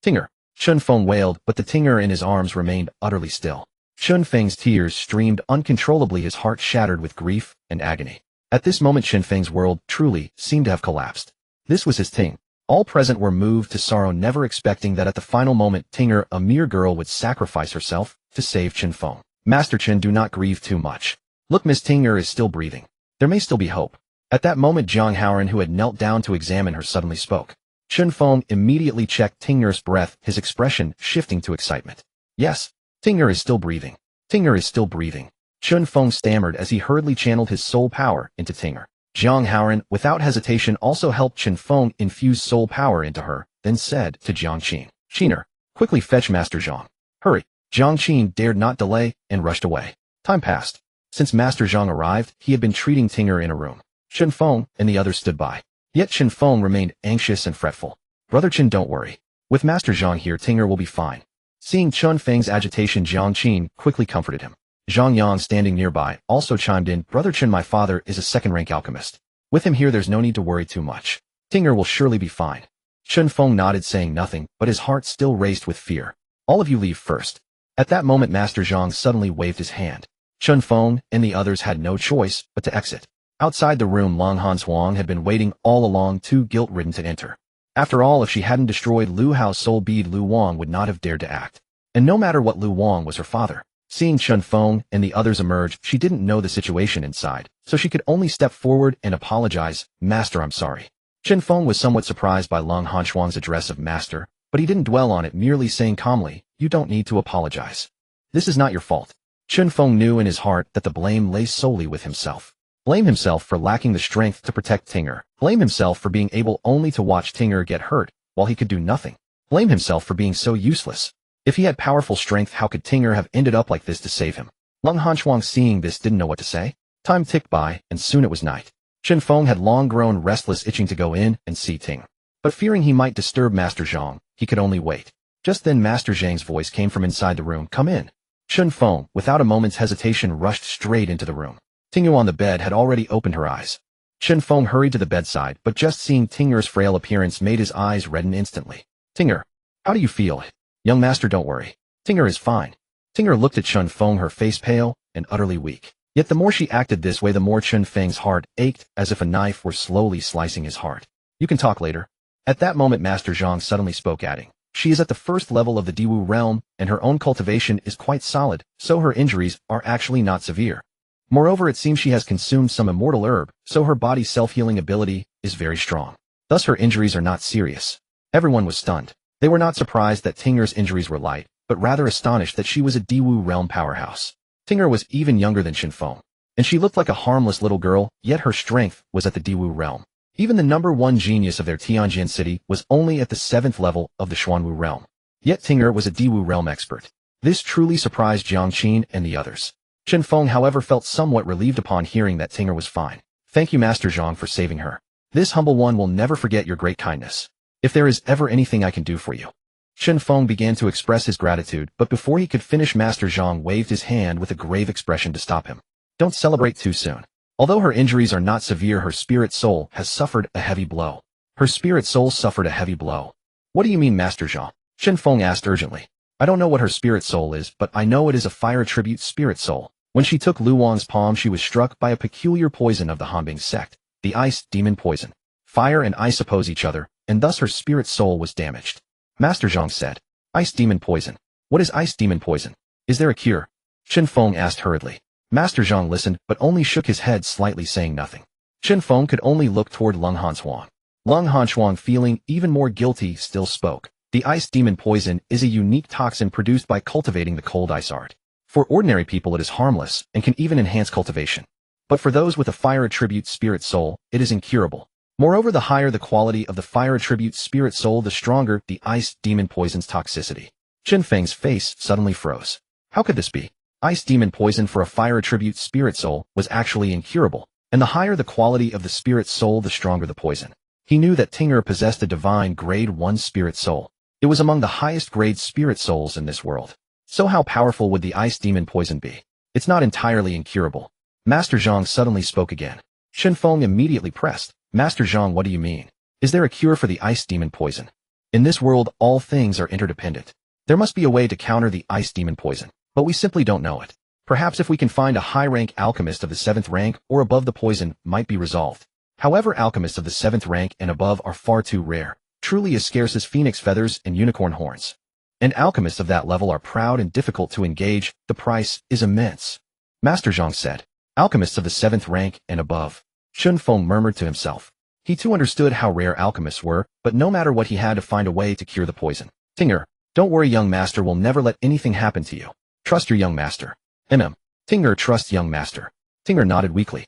Tinger. Chen Feng wailed, but the Tinger in his arms remained utterly still. Chen Feng's tears streamed uncontrollably, his heart shattered with grief and agony. At this moment Chen Feng's world truly seemed to have collapsed. This was his Ting. All present were moved to sorrow, never expecting that at the final moment Tinger, a mere girl, would sacrifice herself to save Chen Feng. Master Chen, do not grieve too much. Look, Miss Tinger is still breathing. There may still be hope. At that moment Zhang Haoran, who had knelt down to examine her, suddenly spoke. Chen Feng immediately checked Tinger's breath, his expression shifting to excitement. Yes, Tinger is still breathing. Tinger is still breathing. Chen Feng stammered as he hurriedly channeled his soul power into Tinger. Zhang Haoran, without hesitation, also helped Chen Feng infuse soul power into her, then said to Jiang Qin, Qiner, quickly fetch Master Zhang. Hurry. Jiang Qin dared not delay and rushed away. Time passed. Since Master Zhang arrived, he had been treating Tinger in a room. Chen Feng and the others stood by. Yet Chen Feng remained anxious and fretful. Brother Chen, don't worry. With Master Zhang here, Tinger will be fine. Seeing Chen Feng's agitation, Jiang Qin quickly comforted him. Zhang Yang, standing nearby, also chimed in, Brother Chen, my father is a second-rank alchemist. With him here there's no need to worry too much. Tinger will surely be fine. Chen Feng nodded, saying nothing, but his heart still raced with fear. All of you leave first. At that moment Master Zhang suddenly waved his hand. Chen Feng and the others had no choice but to exit. Outside the room, Long Han Huang had been waiting all along, too guilt-ridden to enter. After all, if she hadn't destroyed Lu Hao's soul bead, Lu Wang would not have dared to act. And no matter what, Lu Wang was her father. Seeing Chen Feng and the others emerge, she didn't know the situation inside, so she could only step forward and apologize. Master, I'm sorry. Chen Feng was somewhat surprised by Long Han Huang's address of master, but he didn't dwell on it, merely saying calmly, You don't need to apologize. This is not your fault. Chen Feng knew in his heart that the blame lay solely with himself. Blame himself for lacking the strength to protect Tinger. Blame himself for being able only to watch Tinger get hurt while he could do nothing. Blame himself for being so useless. If he had powerful strength, how could Tinger have ended up like this to save him? Long Han Huang, seeing this, didn't know what to say. Time ticked by, and soon it was night. Chen Feng had long grown restless, itching to go in and see Tinger. But fearing he might disturb Master Zhang, he could only wait. Just then Master Zhang's voice came from inside the room. Come in. Chen Feng, without a moment's hesitation, rushed straight into the room. Tinger on the bed had already opened her eyes. Chen Feng hurried to the bedside, but just seeing Tinger's frail appearance made his eyes redden instantly. Tinger, how do you feel? Young master, don't worry. Tinger is fine. Tinger looked at Chen Feng, her face pale and utterly weak. Yet the more she acted this way, the more Chen Feng's heart ached, as if a knife were slowly slicing his heart. You can talk later. At that moment Master Zhang suddenly spoke, adding, She is at the first level of the Diwu realm, and her own cultivation is quite solid, so her injuries are actually not severe. Moreover, it seems she has consumed some immortal herb, so her body's self-healing ability is very strong. Thus her injuries are not serious. Everyone was stunned. They were not surprised that Tinger's injuries were light, but rather astonished that she was a Diwu realm powerhouse. Tinger was even younger than Chen Feng, and she looked like a harmless little girl, yet her strength was at the Diwu realm. Even the #1 genius of their Tianjin city was only at the 7th level of the Xuanwu realm. Yet Tinger was a Diwu realm expert. This truly surprised Jiang Qin and the others. Chen Feng, however, felt somewhat relieved upon hearing that Tinger was fine. Thank you, Master Zhang, for saving her. This humble one will never forget your great kindness. If there is ever anything I can do for you. Chen Feng began to express his gratitude, but before he could finish, Master Zhang waved his hand with a grave expression to stop him. Don't celebrate too soon. Although her injuries are not severe, her spirit soul has suffered a heavy blow. Her spirit soul suffered a heavy blow. What do you mean, Master Zhang? Chen Feng asked urgently. I don't know what her spirit soul is, but I know it is a fire attribute spirit soul. When she took Luang's palm, she was struck by a peculiar poison of the Hanbing sect, the ice demon poison. Fire and ice oppose each other, and thus her spirit soul was damaged. Master Zhang said, "Ice demon poison. What is ice demon poison? Is there a cure?" Chen Feng asked hurriedly. Master Zhang listened but only shook his head slightly, saying nothing. Chen Feng could only look toward Lung Hanchuang. Lung Hanchuang, feeling even more guilty, still spoke. The ice demon poison is a unique toxin produced by cultivating the cold ice art. For ordinary people it is harmless and can even enhance cultivation. But for those with a fire attribute spirit soul, it is incurable. Moreover, the higher the quality of the fire attribute spirit soul, the stronger the ice demon poison's toxicity. Chen Feng's face suddenly froze. How could this be? Ice demon poison for a fire attribute spirit soul was actually incurable, and the higher the quality of the spirit soul, the stronger the poison. He knew that Ting'er possessed a divine grade 1 spirit soul. It was among the highest grade spirit souls in this world. So how powerful would the ice demon poison be? It's not entirely incurable. Master Zhang suddenly spoke again. Chen Feng immediately pressed, "Master Zhang, what do you mean? Is there a cure for the ice demon poison? In this world, all things are interdependent. There must be a way to counter the ice demon poison, but we simply don't know it. Perhaps if we can find a high-rank alchemist of the 7th rank or above, the poison might be resolved. However, alchemists of the 7th rank and above are far too rare, truly as scarce as phoenix feathers and unicorn horns. And alchemists of that level are proud and difficult to engage. The price is immense." Master Zhang said, "Alchemists of the 7th rank and above." Chen Feng murmured to himself. He too understood how rare alchemists were, but no matter what, he had to find a way to cure the poison. "Ting'er, don't worry, young master will never let anything happen to you. Trust your young master." Ting'er trusts young master. Ting'er nodded weakly.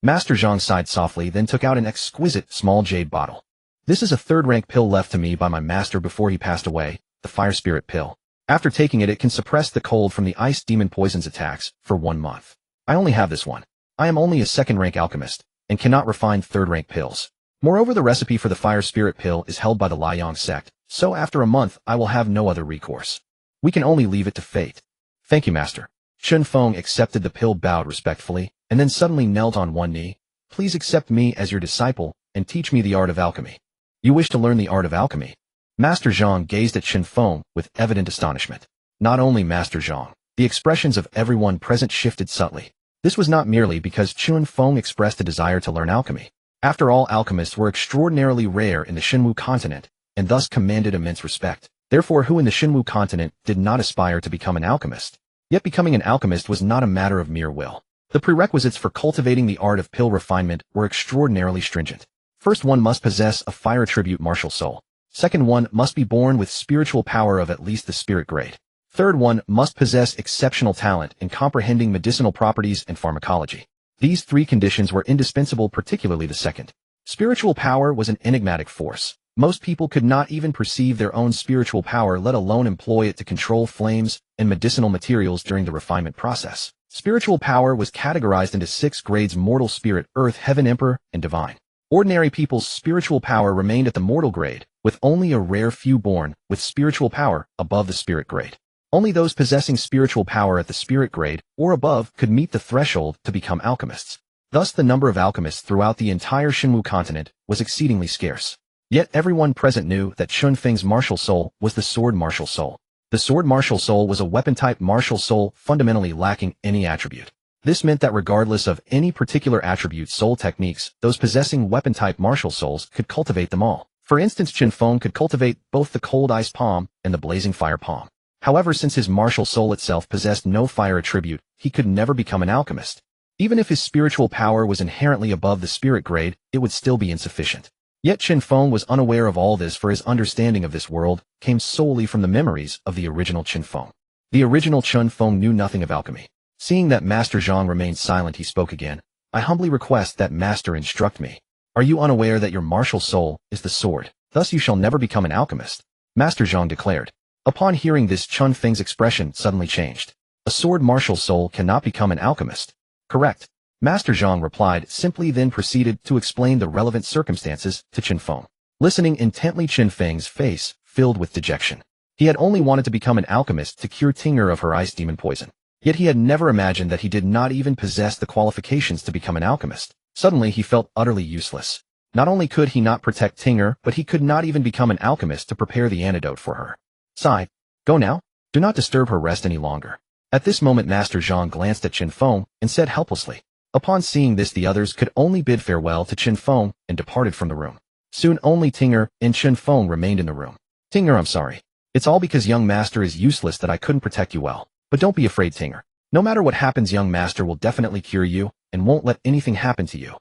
Master Zhang sighed softly, then took out an exquisite small jade bottle. "This is a 3rd-rank pill left to me by my master before he passed away, the fire spirit pill. After taking it, it can suppress the cold from the ice demon poison's attacks for 1 month. I only have this one. I am only a 2nd-rank alchemist, and cannot refine 3rd-rank pills. Moreover, the recipe for the fire spirit pill is held by the Liang sect, so after a month I will have no other recourse. We can only leave it to fate." "Thank you, master." Chen Feng accepted the pill, bowed respectfully, and then suddenly knelt on one knee. "Please accept me as your disciple, and teach me the art of alchemy." "You wish to learn the art of alchemy?" Master Zhang gazed at Chen Feng with evident astonishment. Not only Master Zhang, the expressions of everyone present shifted subtly. This was not merely because Chen Feng expressed a desire to learn alchemy. After all, alchemists were extraordinarily rare in the Xinwu continent, and thus commanded immense respect. Therefore, who in the Xinwu continent did not aspire to become an alchemist? Yet becoming an alchemist was not a matter of mere will. The prerequisites for cultivating the art of pill refinement were extraordinarily stringent. First, one must possess a fire attribute martial soul. Second, one must be born with spiritual power of at least the spirit grade. Third, one must possess exceptional talent in comprehending medicinal properties and pharmacology. These 3 conditions were indispensable, particularly the second. Spiritual power was an enigmatic force. Most people could not even perceive their own spiritual power, let alone employ it to control flames and medicinal materials during the refinement process. Spiritual power was categorized into 6 grades: mortal, spirit, earth, heaven, emperor, and divine. Ordinary people's spiritual power remained at the mortal grade, with only a rare few born with spiritual power above the spirit grade. Only those possessing spiritual power at the spirit grade or above could meet the threshold to become alchemists. Thus, the number of alchemists throughout the entire Xinwu continent was exceedingly scarce. Yet everyone present knew that Chen Feng's martial soul was the sword martial soul. The sword martial soul was a weapon-type martial soul, fundamentally lacking any attribute. This meant that regardless of any particular attribute soul techniques, those possessing weapon-type martial souls could cultivate them all. For instance, Chen Feng could cultivate both the cold ice palm and the blazing fire palm. However, since his martial soul itself possessed no fire attribute, he could never become an alchemist. Even if his spiritual power was inherently above the spirit grade, it would still be insufficient. Yet Chen Feng was unaware of all this, for his understanding of this world came solely from the memories of the original Chen Feng. The original Chen Feng knew nothing of alchemy. Seeing that Master Zhang remained silent, he spoke again. "I humbly request that Master instruct me. Are you unaware that your martial soul is the sword? Thus you shall never become an alchemist?" Master Zhang declared. Upon hearing this, Chen Feng's expression suddenly changed. "A sword martial soul cannot become an alchemist." "Correct." Master Zhang replied, simply then proceeded to explain the relevant circumstances to Chen Feng. Listening intently, Chen Feng's face filled with dejection. He had only wanted to become an alchemist to cure Ting'er of her ice demon poison. Yet he had never imagined that he did not even possess the qualifications to become an alchemist. Suddenly he felt utterly useless. Not only could he not protect Ting'er, but he could not even become an alchemist to prepare the antidote for her. "Sigh, go now. Do not disturb her rest any longer." At this moment Master Zhang glanced at Chen Feng and said helplessly. Upon seeing this the others could only bid farewell to Chen Feng and departed from the room. Soon only Tinger and Chen Feng remained in the room. Tinger, I'm sorry. It's all because young master is useless that I couldn't protect you well. But don't be afraid, Tinger. No matter what happens, young master will definitely cure you and won't let anything happen to you.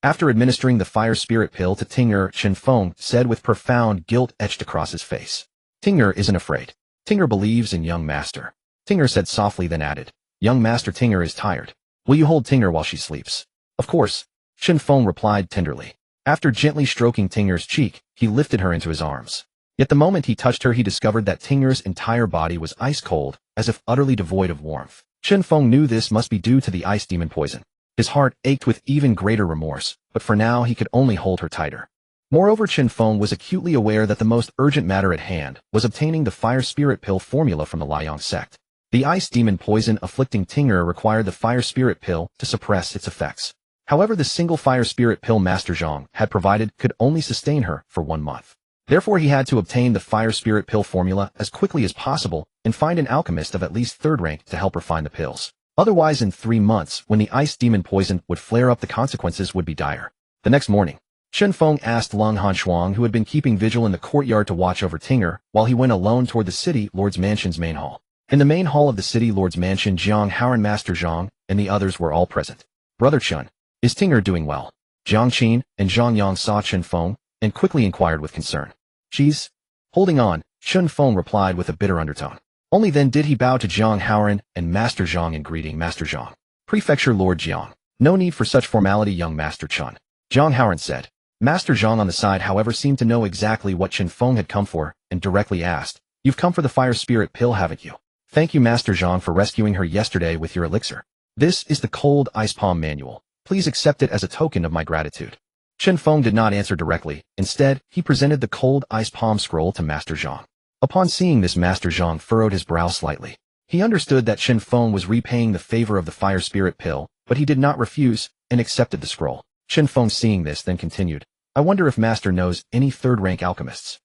After administering the fire spirit pill to Tinger, Chen Feng said with profound guilt etched across his face. Tinger isn't afraid. Tinger believes in young master. Tinger said softly, then added, young master, Tinger is tired. Will you hold Tinger while she sleeps? Of course. Chen Feng replied tenderly. After gently stroking Tinger's cheek, he lifted her into his arms. Yet the moment he touched her he discovered that Tinger's entire body was ice cold, as if utterly devoid of warmth. Chen Feng knew this must be due to the ice demon poison. His heart ached with even greater remorse, but for now he could only hold her tighter. Moreover, Chen Feng was acutely aware that the most urgent matter at hand was obtaining the fire spirit pill formula from the Liang sect. The ice demon poison afflicting Tinger required the fire spirit pill to suppress its effects. However, the single fire spirit pill Master Zhang had provided could only sustain her for 1 month. Therefore, he had to obtain the fire spirit pill formula as quickly as possible and find an alchemist of at least 3rd rank to help refine the pills. Otherwise, in 3 months, when the ice demon poison would flare up, the consequences would be dire. The next morning, Chen Feng asked Lung Hanshuang, who had been keeping vigil in the courtyard, to watch over Tinger while he went alone toward the city lord's mansion's main hall. In the main hall of the city lord's mansion, Jiang Haoran, Master Zhang, and the others were all present. Brother Chen, is Tinger doing well? Jiang Qin and Zhang Yang saw Chen Feng and quickly inquired with concern. She's holding on, Chen Feng replied with a bitter undertone. Only then did he bow to Jiang Haoran and Master Zhang in greeting. Master Zhang. Prefecture Lord Jiang. No need for such formality, young Master Chen. Jiang Haoran said. Master Zhang on the side, however, seemed to know exactly what Chen Feng had come for and directly asked, You've come for the fire spirit pill, haven't you? Thank you, Master Zhang, for rescuing her yesterday with your elixir. This is the cold ice palm manual. Please accept it as a token of my gratitude. Chen Feng did not answer directly. Instead, he presented the cold ice palm scroll to Master Zhang. Upon seeing this, Master Zhang furrowed his brow slightly. He understood that Chen Feng was repaying the favor of the fire spirit pill, but he did not refuse and accepted the scroll. Chen Feng, seeing this, then continued, I wonder if Master knows any 3rd-rank alchemists.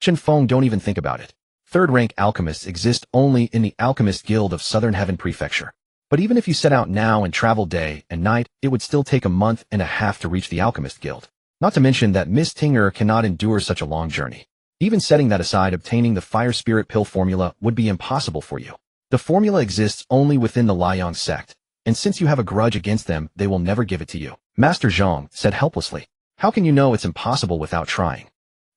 Chen Feng, don't even think about it. 3rd-rank alchemists exist only in the Alchemist Guild of Southern Heaven Prefecture. But even if you set out now and travel day and night, it would still take 1.5 months to reach the Alchemist Guild. Not to mention that Miss Tinger cannot endure such a long journey. Even setting that aside, obtaining the fire spirit pill formula would be impossible for you. The formula exists only within the Liang sect, and since you have a grudge against them, they will never give it to you. Master Zhang said helplessly. How can you know it's impossible without trying?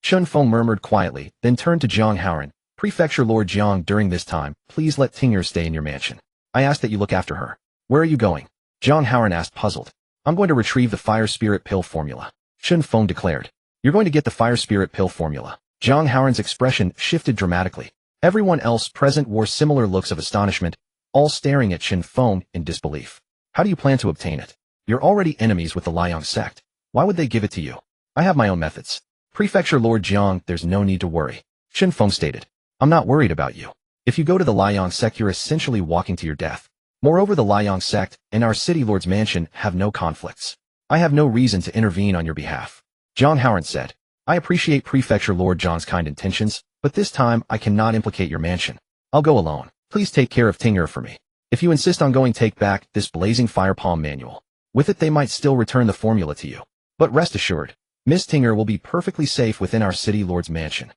Chen Feng murmured quietly, then turned to Jiang Haoran. Prefecture Lord Jiang, during this time, please let Tinger stay in your mansion. I ask that you look after her. Where are you going? Jiang Haoran asked, puzzled. I'm going to retrieve the fire spirit pill formula. Chen Feng declared. You're going to get the fire spirit pill formula. Jiang Haoran's expression shifted dramatically. Everyone else present wore similar looks of astonishment, all staring at Chen Feng in disbelief. How do you plan to obtain it? You're already enemies with the Liang sect. Why would they give it to you? I have my own methods. Prefecture Lord Jiang, there's no need to worry. Chen Feng stated. I'm not worried about you. If you go to the Liang sect, you're essentially walking to your death. Moreover, the Liang sect and our city lord's mansion have no conflicts. I have no reason to intervene on your behalf. Jiang Haoran said. I appreciate Prefecture Lord Jiang's kind intentions, but this time I cannot implicate your mansion. I'll go alone. Please take care of Tinger for me. If you insist on going, take back this blazing fire palm manual. With it, they might still return the formula to you. But rest assured, Miss Tinger will be perfectly safe within our city lord's mansion.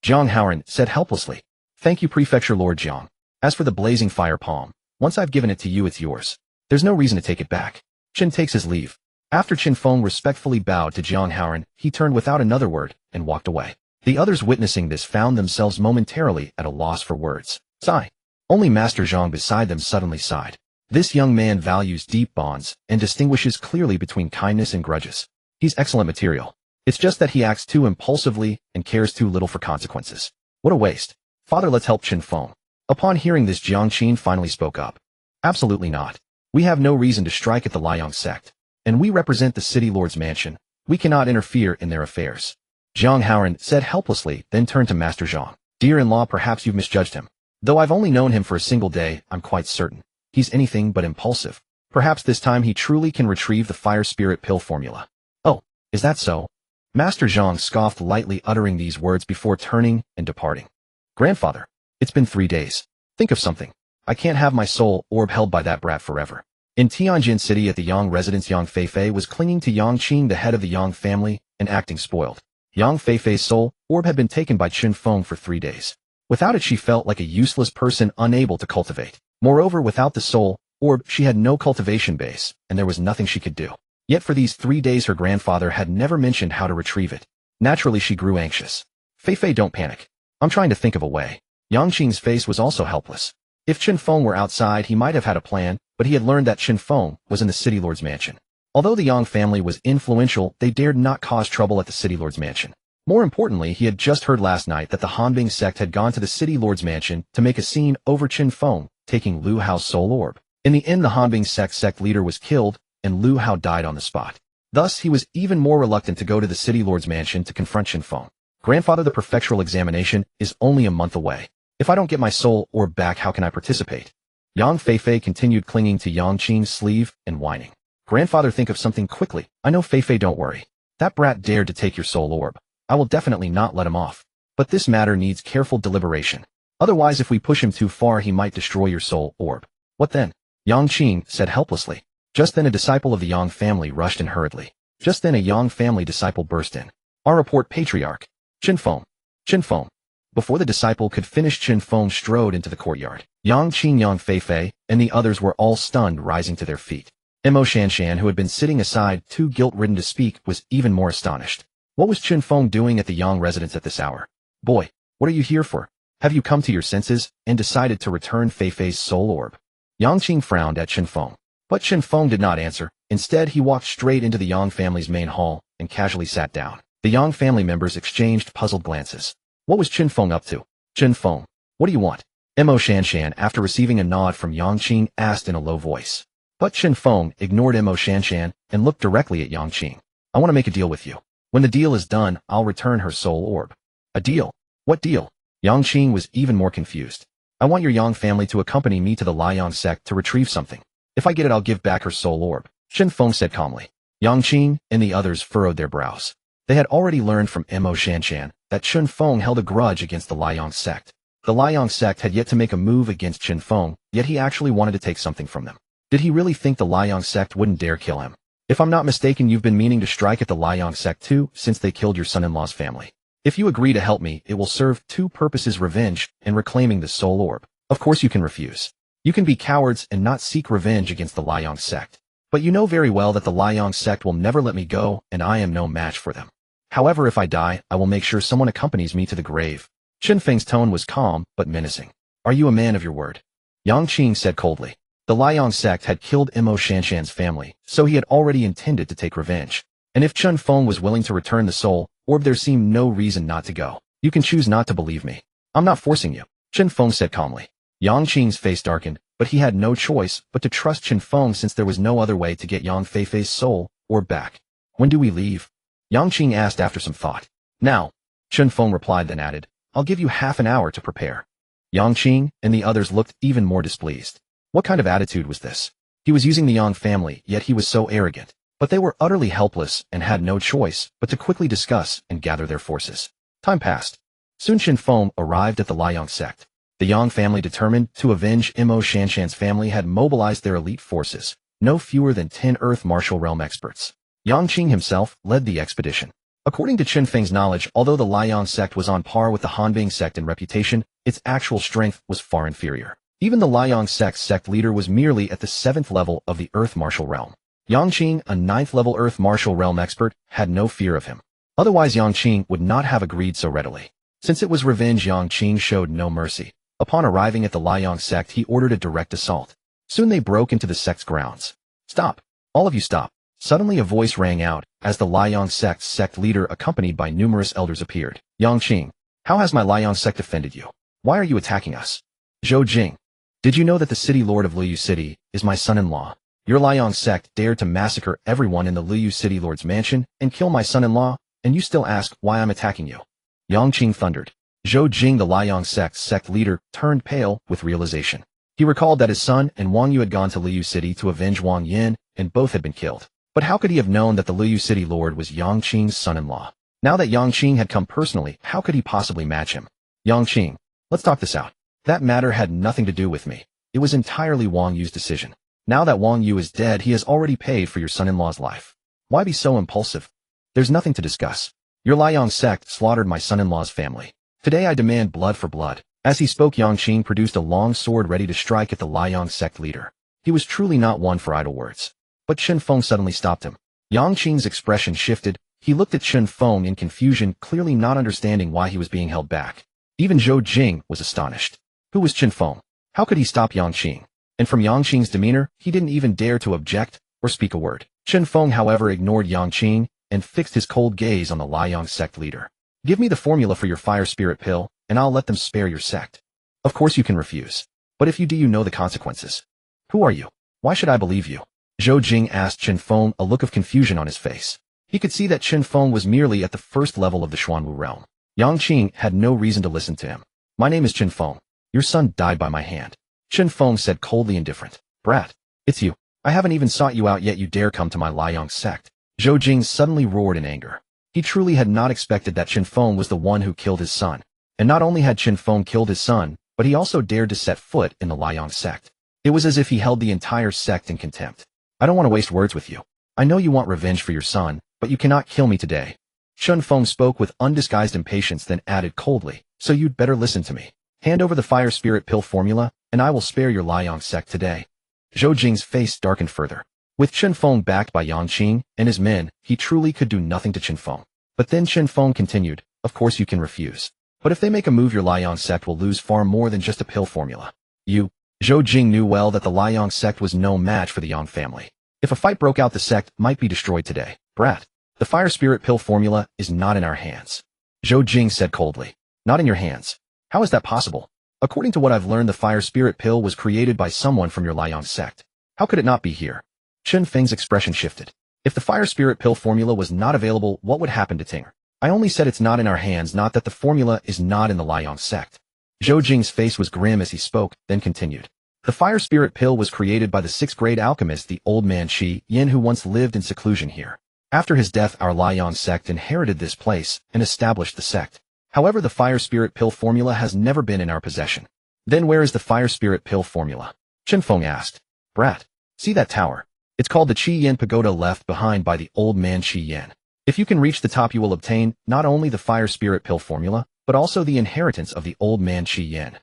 Jiang Haoran said helplessly. Thank you, Prefecture Lord Jiang. As for the blazing fire palm, once I've given it to you, it's yours. There's no reason to take it back. Chen takes his leave. After Chen Feng respectfully bowed to Jiang Haoran, he turned without another word and walked away. The others witnessing this found themselves momentarily at a loss for words. Sigh. Only Master Zhang beside them suddenly sighed. This young man values deep bonds and distinguishes clearly between kindness and grudges. He's excellent material. It's just that he acts too impulsively and cares too little for consequences. What a waste. Father, let's help Chen Feng. Upon hearing this, Jiang Qin finally spoke up. Absolutely not. We have no reason to strike at the Liang sect, and we represent the city lord's mansion. We cannot interfere in their affairs. Jiang Haoran said helplessly, then turned to Master Zhang. Dear-in-law, perhaps you've misjudged him. Though I've only known him for a single day, I'm quite certain he's anything but impulsive. Perhaps this time he truly can retrieve the fire spirit pill formula. Oh, is that so? Master Zhang scoffed lightly, uttering these words before turning and departing. Grandfather, it's been 3 days. Think of something. I can't have my soul orb held by that brat forever. In Tianjin City at the Yang residence, Yang Feifei was clinging to Yang Qing, the head of the Yang family, and acting spoiled. Yang Feifei's soul orb had been taken by Chen Feng for 3 days. Without it, she felt like a useless person unable to cultivate. Moreover, without the soul orb, she had no cultivation base, and there was nothing she could do. Yet for these 3 days her grandfather had never mentioned how to retrieve it. Naturally, she grew anxious. Feifei, don't panic. I'm trying to think of a way. Yang Qing's face was also helpless. If Chen Feng were outside, he might have had a plan, but he had learned that Chen Feng was in the city lord's mansion. Although the Yang family was influential, they dared not cause trouble at the city lord's mansion. More importantly, he had just heard last night that the Hanbing sect had gone to the city lord's mansion to make a scene over Chen Feng taking Lu Hao's soul orb. In the end, the Hanbing sect leader was killed, and Lu Hao died on the spot. Thus, he was even more reluctant to go to the city lord's mansion to confront Chen Feng. Grandfather, the prefectural examination is only a month away. If I don't get my soul orb back, how can I participate? Yang Feifei continued clinging to Yang Qing's sleeve and whining. Grandfather, think of something quickly. I know, Feifei, don't worry. That brat dared to take your soul orb. I will definitely not let him off. But this matter needs careful deliberation. Otherwise, if we push him too far, he might destroy your soul orb. What then? Yang Qing said helplessly. Just then a disciple of the Yang family rushed in hurriedly. Just then a Yang family disciple burst in. Our report, patriarch. Chen Feng. Chen Feng. Before the disciple could finish, Chen Feng strode into the courtyard. Yang Qing, Yang Feifei, and the others were all stunned, rising to their feet. Mo Shanshan, who had been sitting aside, too guilt-ridden to speak, was even more astonished. What was Chen Feng doing at the Yang residence at this hour? Boy, what are you here for? Have you come to your senses and decided to return Feifei's soul orb? Yang Qing frowned at Chen Feng. But Chen Feng did not answer. Instead, he walked straight into the Yang family's main hall and casually sat down. The Yang family members exchanged puzzled glances. What was Chen Feng up to? Chen Feng, what do you want? Mo Shanshan, after receiving a nod from Yang Qing, asked in a low voice. But Chen Feng ignored Mo Shanshan and looked directly at Yang Qing. I want to make a deal with you. When the deal is done, I'll return her soul orb. A deal? What deal? Yang Qing was even more confused. I want your Yang family to accompany me to the Liang sect to retrieve something. If I get it, I'll give back her soul orb, Chen Feng said calmly. Yang Qing and the others furrowed their brows. They had already learned from Mo Shanshan that Chen Feng held a grudge against the Liang sect. The Liang sect had yet to make a move against Chen Feng, yet he actually wanted to take something from them. Did he really think the Liang sect wouldn't dare kill him? If I'm not mistaken, you've been meaning to strike at the Liang sect too, since they killed your son-in-law's family. If you agree to help me, it will serve 2 purposes: revenge and reclaiming the soul orb. Of course you can refuse. You can be cowards and not seek revenge against the Liang sect. But you know very well that the Liang sect will never let me go, and I am no match for them. However, if I die, I will make sure someone accompanies me to the grave. Chen Feng's tone was calm, but menacing. Are you a man of your word? Yang Qing said coldly. The Liang sect had killed Mo Shanshan's family, so he had already intended to take revenge. And if Chen Feng was willing to return the soul orb, there seemed no reason not to go. You can choose not to believe me. I'm not forcing you, Chen Feng said calmly. Yang Qing's face darkened, but he had no choice but to trust Chen Feng, since there was no other way to get Yang Feifei's soul orb back. When do we leave? Yang Qing asked after some thought. Now, Chen Feng replied, then added, I'll give you half an hour to prepare. Yang Qing and the others looked even more displeased. What kind of attitude was this? He was using the Yang family, yet he was so arrogant. But they were utterly helpless and had no choice but to quickly discuss and gather their forces. Time passed. Soon Chen Feng arrived at the Liang sect. The Yang family, determined to avenge Mo Shanshan's family, had mobilized their elite forces, no fewer than 10 Earth Martial Realm experts. Yang Qing himself led the expedition. According to Chen Feng's knowledge, although the Liang sect was on par with the Hanbing sect in reputation, its actual strength was far inferior. Even the Liang sect's sect leader was merely at the 7th level of the Earth Martial Realm. Yang Qing, a 9th level Earth Martial Realm expert, had no fear of him. Otherwise, Yang Qing would not have agreed so readily. Since it was revenge, Yang Qing showed no mercy. Upon arriving at the Liang sect, he ordered a direct assault. Soon they broke into the sect's grounds. Stop! All of you stop! Suddenly a voice rang out, as the Liang sect's sect leader, accompanied by numerous elders, appeared. Yang Qing, how has my Liang sect offended you? Why are you attacking us? Zhou Jing, did you know that the city lord of Liu City is my son-in-law? Your Liang sect dared to massacre everyone in the Liu City lord's mansion and kill my son-in-law, and you still ask why I'm attacking you? Yang Qing thundered. Zhou Jing, the Liang sect's sect leader, turned pale with realization. He recalled that his son and Wang Yu had gone to Liu City to avenge Wang Yin, and both had been killed. But how could he have known that the Liu City lord was Yang Qing's son-in-law? Now that Yang Qing had come personally, how could he possibly match him? Yang Qing, let's talk this out. That matter had nothing to do with me. It was entirely Wang Yu's decision. Now that Wang Yu is dead, he has already paid for your son-in-law's life. Why be so impulsive? There's nothing to discuss. Your Liang sect slaughtered my son-in-law's family. Today I demand blood for blood. As he spoke, Yang Qing produced a long sword ready to strike at the Liang sect leader. He was truly not one for idle words. But Chen Feng suddenly stopped him. Yang Qing's expression shifted. He looked at Chen Feng in confusion, clearly not understanding why he was being held back. Even Zhou Jing was astonished. Who was Chen Feng? How could he stop Yang Qing? And from Yang Qing's demeanor, he didn't even dare to object or speak a word. Chen Feng, however, ignored Yang Qing and fixed his cold gaze on the Liang sect leader. Give me the formula for your fire spirit pill, and I'll let them spare your sect. Of course you can refuse. But if you do, you know the consequences. Who are you? Why should I believe you? Zhou Jing asked Chen Feng, a look of confusion on his face. He could see that Chen Feng was merely at the first level of the Xuanwu realm. Yang Qing had no reason to listen to him. My name is Chen Feng. Your son died by my hand. Chen Feng said coldly indifferent. Brat, it's you. I haven't even sought you out yet you dare come to my Liang sect. Zhou Jing suddenly roared in anger. He truly had not expected that Chen Feng was the one who killed his son. And not only had Chen Feng killed his son, but he also dared to set foot in the Liang sect. It was as if he held the entire sect in contempt. I don't want to waste words with you. I know you want revenge for your son, but you cannot kill me today. Chen Feng spoke with undisguised impatience, then added coldly, so you'd better listen to me. Hand over the fire spirit pill formula, and I will spare your Liang sect today. Zhou Jing's face darkened further. With Chen Feng backed by Yang Qing and his men, he truly could do nothing to Chen Feng. But then Chen Feng continued, of course you can refuse. But if they make a move, your Liang sect will lose far more than just a pill formula. Zhou Jing knew well that the Liang sect was no match for the Yang family. If a fight broke out, the sect might be destroyed today. Brat, the fire spirit pill formula is not in our hands. Zhou Jing said coldly. Not in your hands. How is that possible? According to what I've learned, the fire spirit pill was created by someone from your Liang sect. How could it not be here? Chen Feng's expression shifted. If the fire spirit pill formula was not available, what would happen to Ting? I only said it's not in our hands, not that the formula is not in the Liang sect. Zhou Jing's face was grim as he spoke, then continued. The fire spirit pill was created by the 6th grade alchemist, the old man Qi Yin, who once lived in seclusion here. After his death, our Liang sect inherited this place and established the sect. However, the fire spirit pill formula has never been in our possession. Then where is the fire spirit pill formula? Chen Feng asked. Brat, see that tower? It's called the Qi Yin Pagoda, left behind by the old man Qi Yin. If you can reach the top, you will obtain not only the fire spirit pill formula, but also the inheritance of the old man Qi Yin.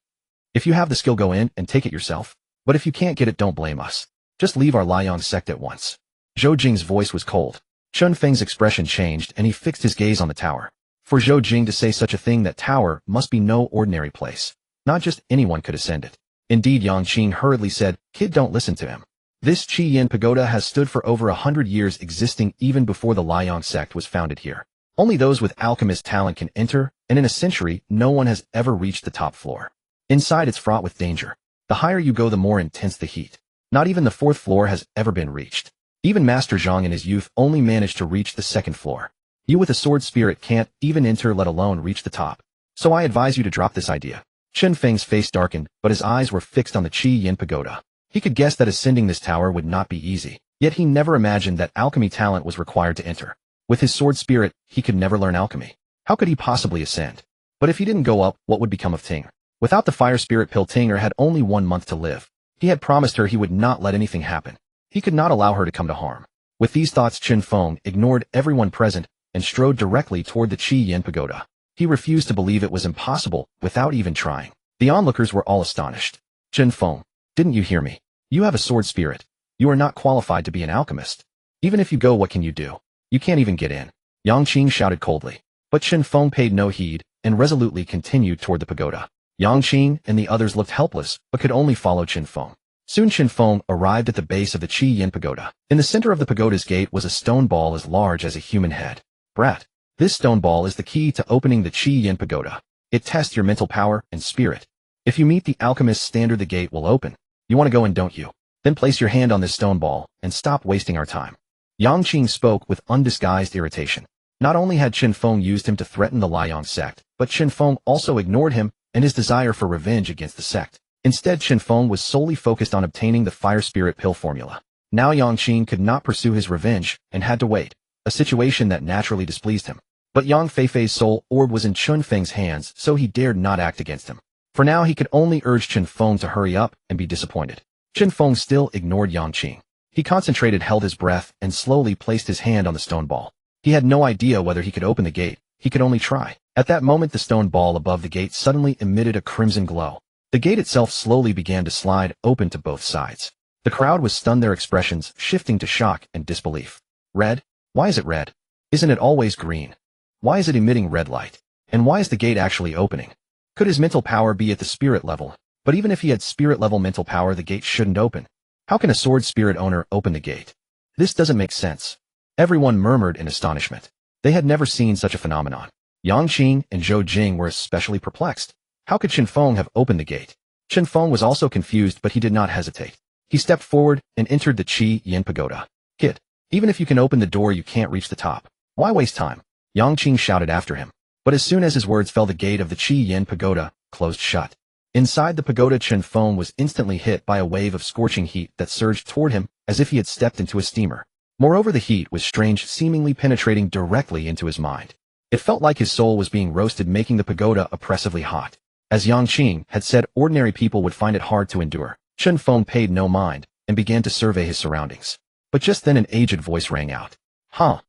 If you have the skill, go in and take it yourself. But if you can't get it, don't blame us. Just leave our Liang sect at once. Zhou Jing's voice was cold. Chen Feng's expression changed and he fixed his gaze on the tower. For Zhou Jing to say such a thing, that tower must be no ordinary place. Not just anyone could ascend it. Indeed, Yang Qing hurriedly said, Kid, don't listen to him. This Qi Yin Pagoda has stood for over 100 years, existing even before the Liang sect was founded here. Only those with alchemist talent can enter, and in a century, no one has ever reached the top floor. Inside, it's fraught with danger. The higher you go, the more intense the heat. Not even the 4th floor has ever been reached. Even Master Zhang in his youth only managed to reach the 2nd floor. You with a sword spirit can't even enter, let alone reach the top. So I advise you to drop this idea. Chen Feng's face darkened, but his eyes were fixed on the Qi Yin Pagoda. He could guess that ascending this tower would not be easy, yet he never imagined that alchemy talent was required to enter. With his sword spirit, he could never learn alchemy. How could he possibly ascend? But if he didn't go up, what would become of Ting? Without the fire spirit pill, Ting had only 1 month to live. He had promised her he would not let anything happen. He could not allow her to come to harm. With these thoughts, Chen Feng ignored everyone present and strode directly toward the Qi Yin Pagoda. He refused to believe it was impossible without even trying. The onlookers were all astonished. Chen Feng, didn't you hear me? You have a sword spirit. You are not qualified to be an alchemist. Even if you go, what can you do? You can't even get in. Yang Qing shouted coldly. But Chen Feng paid no heed and resolutely continued toward the pagoda. Yang Qing and the others looked helpless, but could only follow Chen Feng. Soon Chen Feng arrived at the base of the Qi Yin Pagoda. In the center of the pagoda's gate was a stone ball as large as a human head. Brat, this stone ball is the key to opening the Qi Yin Pagoda. It tests your mental power and spirit. If you meet the alchemist's standard, the gate will open. You want to go in, don't you? Then place your hand on this stone ball and stop wasting our time. Yang Qing spoke with undisguised irritation. Not only had Chen Feng used him to threaten the Liang sect, but Chen Feng also ignored him and his desire for revenge against the sect. Instead, Chen Feng was solely focused on obtaining the fire spirit pill formula. Now Yang Qing could not pursue his revenge and had to wait, a situation that naturally displeased him. But Yang Feifei's soul orb was in Chen Feng's hands, so he dared not act against him. For now he could only urge Chen Feng to hurry up and be disappointed. Chen Feng still ignored Yangqing. He concentrated, held his breath, and slowly placed his hand on the stone ball. He had no idea whether he could open the gate. He could only try. At that moment the stone ball above the gate suddenly emitted a crimson glow. The gate itself slowly began to slide open to both sides. The crowd was stunned, their expressions shifting to shock and disbelief. Red? Why is it red? Isn't it always green? Why is it emitting red light? And why is the gate actually opening? Could his mental power be at the spirit level? But even if he had spirit level mental power, the gate shouldn't open. How can a sword spirit owner open the gate? This doesn't make sense. Everyone murmured in astonishment. They had never seen such a phenomenon. Yangqing and Zhou Jing were especially perplexed. How could Chen Feng have opened the gate? Chen Feng was also confused, but he did not hesitate. He stepped forward and entered the Qianxue pagoda. Kid, even if you can open the door, you can't reach the top. Why waste time? Yangqing shouted after him. But as soon as his words fell, the gate of the Qianxue pagoda closed shut. Inside the pagoda, Chen Feng was instantly hit by a wave of scorching heat that surged toward him as if he had stepped into a steamer. Moreover, the heat was strange, seemingly penetrating directly into his mind. It felt like his soul was being roasted, making the pagoda oppressively hot. As Yangqing had said, ordinary people would find it hard to endure. Chen Feng paid no mind and began to survey his surroundings. But just then an aged voice rang out. Huh.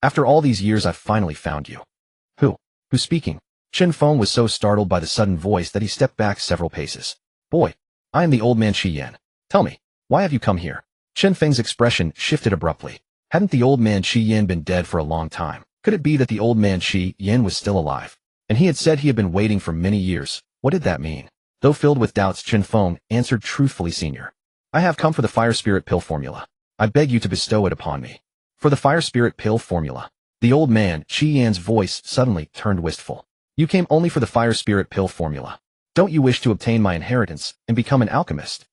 After all these years I've finally found you. Who's speaking? Chen Feng was so startled by the sudden voice that he stepped back several paces. Boy, I am the old man Qi Yan. Tell me, why have you come here? Chen Feng's expression shifted abruptly. Hadn't the old man Qi Yan been dead for a long time? Could it be that the old man Qi Yan was still alive? And he had said he had been waiting for many years. What did that mean? Though filled with doubts, Chen Feng answered truthfully, Senior. I have come for the fire spirit pill formula. I beg you to bestow it upon me. For the fire spirit pill formula. The old man Qi Yan's voice suddenly turned wistful. You came only for the fire spirit pill formula. Don't you wish to obtain my inheritance and become an alchemist?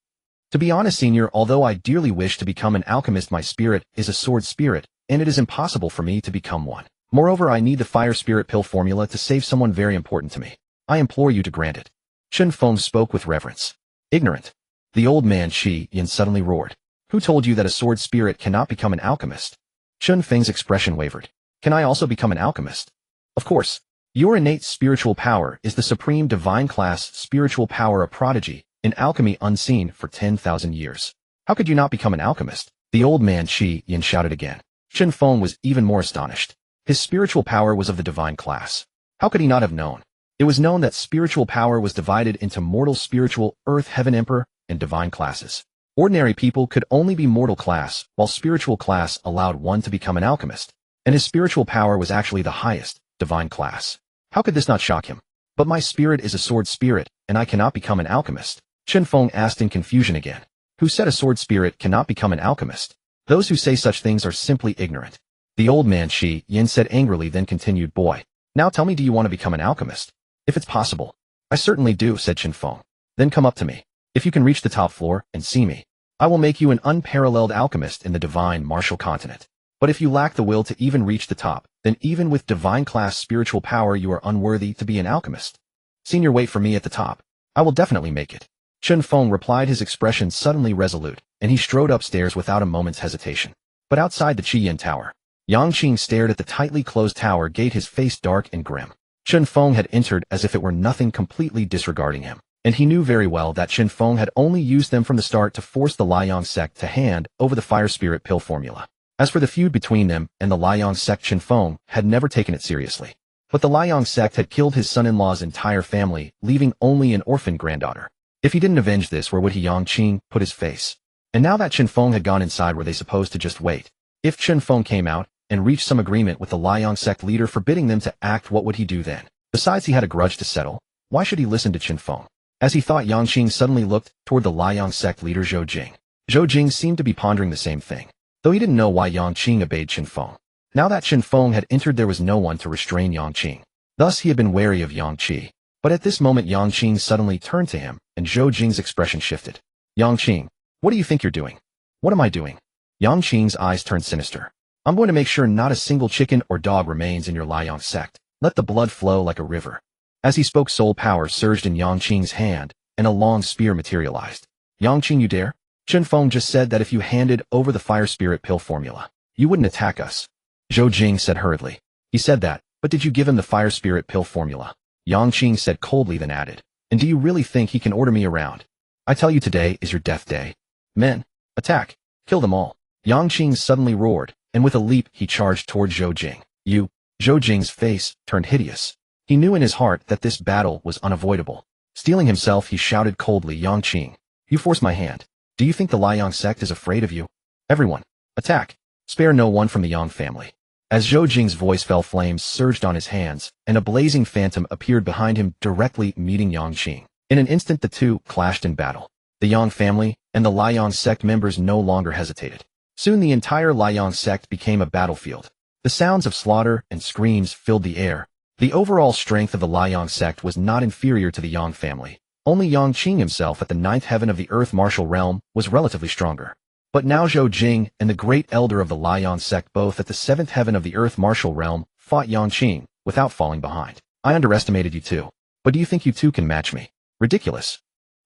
To be honest, Senior, although I dearly wish to become an alchemist, my spirit is a sword spirit, and it is impossible for me to become one. Moreover, I need the fire spirit pill formula to save someone very important to me. I implore you to grant it. Chen Feng spoke with reverence. Ignorant. The old man Qi Yan suddenly roared. Who told you that a sword spirit cannot become an alchemist? Chen Feng's expression wavered. Can I also become an alchemist? Of course. Your innate spiritual power is the supreme divine class spiritual power, a prodigy, in alchemy unseen for 10,000 years. How could you not become an alchemist? The old man Qi Yan shouted again. Chen Feng was even more astonished. His spiritual power was of the divine class. How could he not have known? It was known that spiritual power was divided into mortal, spiritual, earth, heaven, emperor, and divine classes. Ordinary people could only be mortal class, while spiritual class allowed one to become an alchemist. And his spiritual power was actually the highest, divine class. How could this not shock him? But my spirit is a sword spirit, and I cannot become an alchemist. Chen Feng asked in confusion again. Who said a sword spirit cannot become an alchemist? Those who say such things are simply ignorant. The old man Qi Yan said angrily, then continued, Boy, now tell me, do you want to become an alchemist? If it's possible. I certainly do, said Chen Feng. Then come up to me. If you can reach the top floor and see me, I will make you an unparalleled alchemist in the divine martial continent. But if you lack the will to even reach the top, then even with divine class spiritual power you are unworthy to be an alchemist. Senior, wait for me at the top. I will definitely make it. Chen Feng replied, his expression suddenly resolute, and he strode upstairs without a moment's hesitation. But outside the Qiyan tower, Yangqing stared at the tightly closed tower gate, his face dark and grim. Chen Feng had entered as if it were nothing, completely disregarding him. And he knew very well that Chen Feng had only used them from the start to force the Liang sect to hand over the fire spirit pill formula. As for the feud between them and the Liang sect, Chen Feng had never taken it seriously. But the Liang sect had killed his son-in-law's entire family, leaving only an orphan granddaughter. If he didn't avenge this, where would he, Yangqing, put his face? And now that Chen Feng had gone inside, were they supposed to just wait? If Chen Feng came out and reached some agreement with the Liang sect leader forbidding them to act, what would he do then? Besides, he had a grudge to settle. Why should he listen to Chen Feng? As he thought, Yangqing suddenly looked toward the Liang sect leader Zhou Jing. Zhou Jing seemed to be pondering the same thing, though he didn't know why Yangqing obeyed Chen Feng. Now that Chen Feng had entered, there was no one to restrain Yangqing. Thus he had been wary of Yangqing. But at this moment Yangqing suddenly turned to him, and Zhou Jing's expression shifted. Yangqing, what do you think you're doing? What am I doing? Yangqing's eyes turned sinister. I'm going to make sure not a single chicken or dog remains in your Liang sect. Let the blood flow like a river. As he spoke, soul power surged in Yangqing's hand, and a long spear materialized. Yangqing, you dare? Chen Feng just said that if you handed over the fire spirit pill formula, you wouldn't attack us. Zhou Jing said hurriedly. He said that, but did you give him the fire spirit pill formula? Yangqing said coldly, then added. And do you really think he can order me around? I tell you, today is your death day. Men, attack! Kill them all. Yang Qing suddenly roared, and with a leap he charged toward Zhou Jing. You! Zhou Jing's face turned hideous. He knew in his heart that this battle was unavoidable. Steeling himself, he shouted coldly, Yang Qing, you forced my hand. Do you think the Liang sect is afraid of you? Everyone, attack! Spare no one from the Yang family. As Zhou Jing's voice fell, flames surged on his hands, and a blazing phantom appeared behind him, directly meeting Yang Qing. In an instant the two clashed in battle. The Yang family and the Liang sect members no longer hesitated. Soon the entire Liang sect became a battlefield. The sounds of slaughter and screams filled the air. The overall strength of the Liang sect was not inferior to the Yang family. Only Yang Qing himself at the ninth heaven of the earth martial realm was relatively stronger. But now Zhou Jing and the great elder of the Liang sect, both at the seventh heaven of the earth martial realm, fought Yang Qing without falling behind. I underestimated you too. But do you think you two can match me? Ridiculous.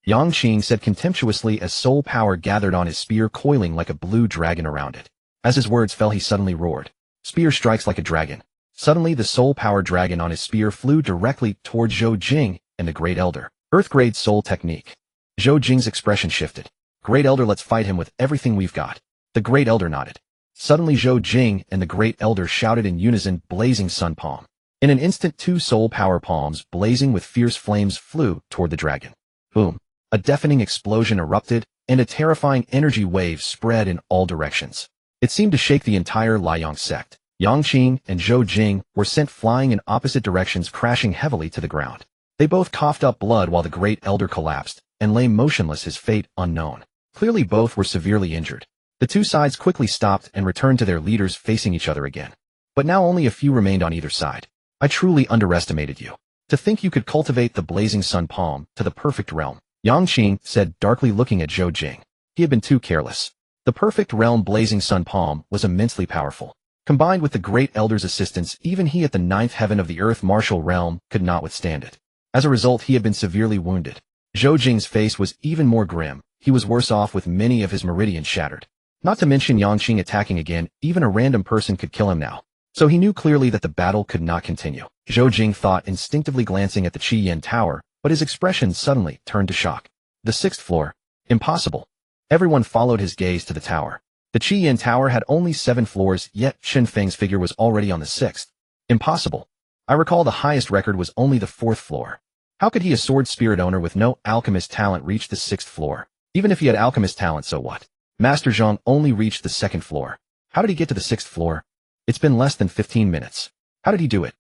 Yang Qing said contemptuously as soul power gathered on his spear, coiling like a blue dragon around it. As his words fell, he suddenly roared. Spear strikes like a dragon. Suddenly the soul power dragon on his spear flew directly toward Zhou Jing and the great elder. Earth-grade soul technique. Zhou Jing's expression shifted. Great elder, let's fight him with everything we've got. The great elder nodded. Suddenly Zhou Jing and the great elder shouted in unison, blazing sun palm. In an instant, two soul power palms blazing with fierce flames flew toward the dragon. Boom. A deafening explosion erupted, and a terrifying energy wave spread in all directions. It seemed to shake the entire Liang sect. Yang Qing and Zhou Jing were sent flying in opposite directions, crashing heavily to the ground. They both coughed up blood while the great elder collapsed and lay motionless, his fate unknown. Clearly both were severely injured. The two sides quickly stopped and returned to their leaders, facing each other again. But now only a few remained on either side. I truly underestimated you. To think you could cultivate the blazing sun palm to the perfect realm. Yang Qing said, darkly looking at Zhou Jing. He had been too careless. The perfect realm blazing sun palm was immensely powerful. Combined with the great elder's assistance, even he at the ninth heaven of the earth martial realm could not withstand it. As a result, he had been severely wounded. Zhou Jing's face was even more grim. He was worse off, with many of his meridians shattered. Not to mention Yang Qing attacking again. Even a random person could kill him now. So he knew clearly that the battle could not continue. Zhou Jing thought, instinctively glancing at the Qian tower, but his expression suddenly turned to shock. The sixth floor. Impossible. Everyone followed his gaze to the tower. The Qian tower had only 7 floors, yet Chen Feng's figure was already on the 6th. Impossible. I recall the highest record was only the 4th floor. How could he, a sword spirit owner with no alchemist talent, reach the 6th floor? Even if he had alchemist talent, so what? Master Zhang only reached the 2nd floor. How did he get to the 6th floor? It's been less than 15 minutes. How did he do it?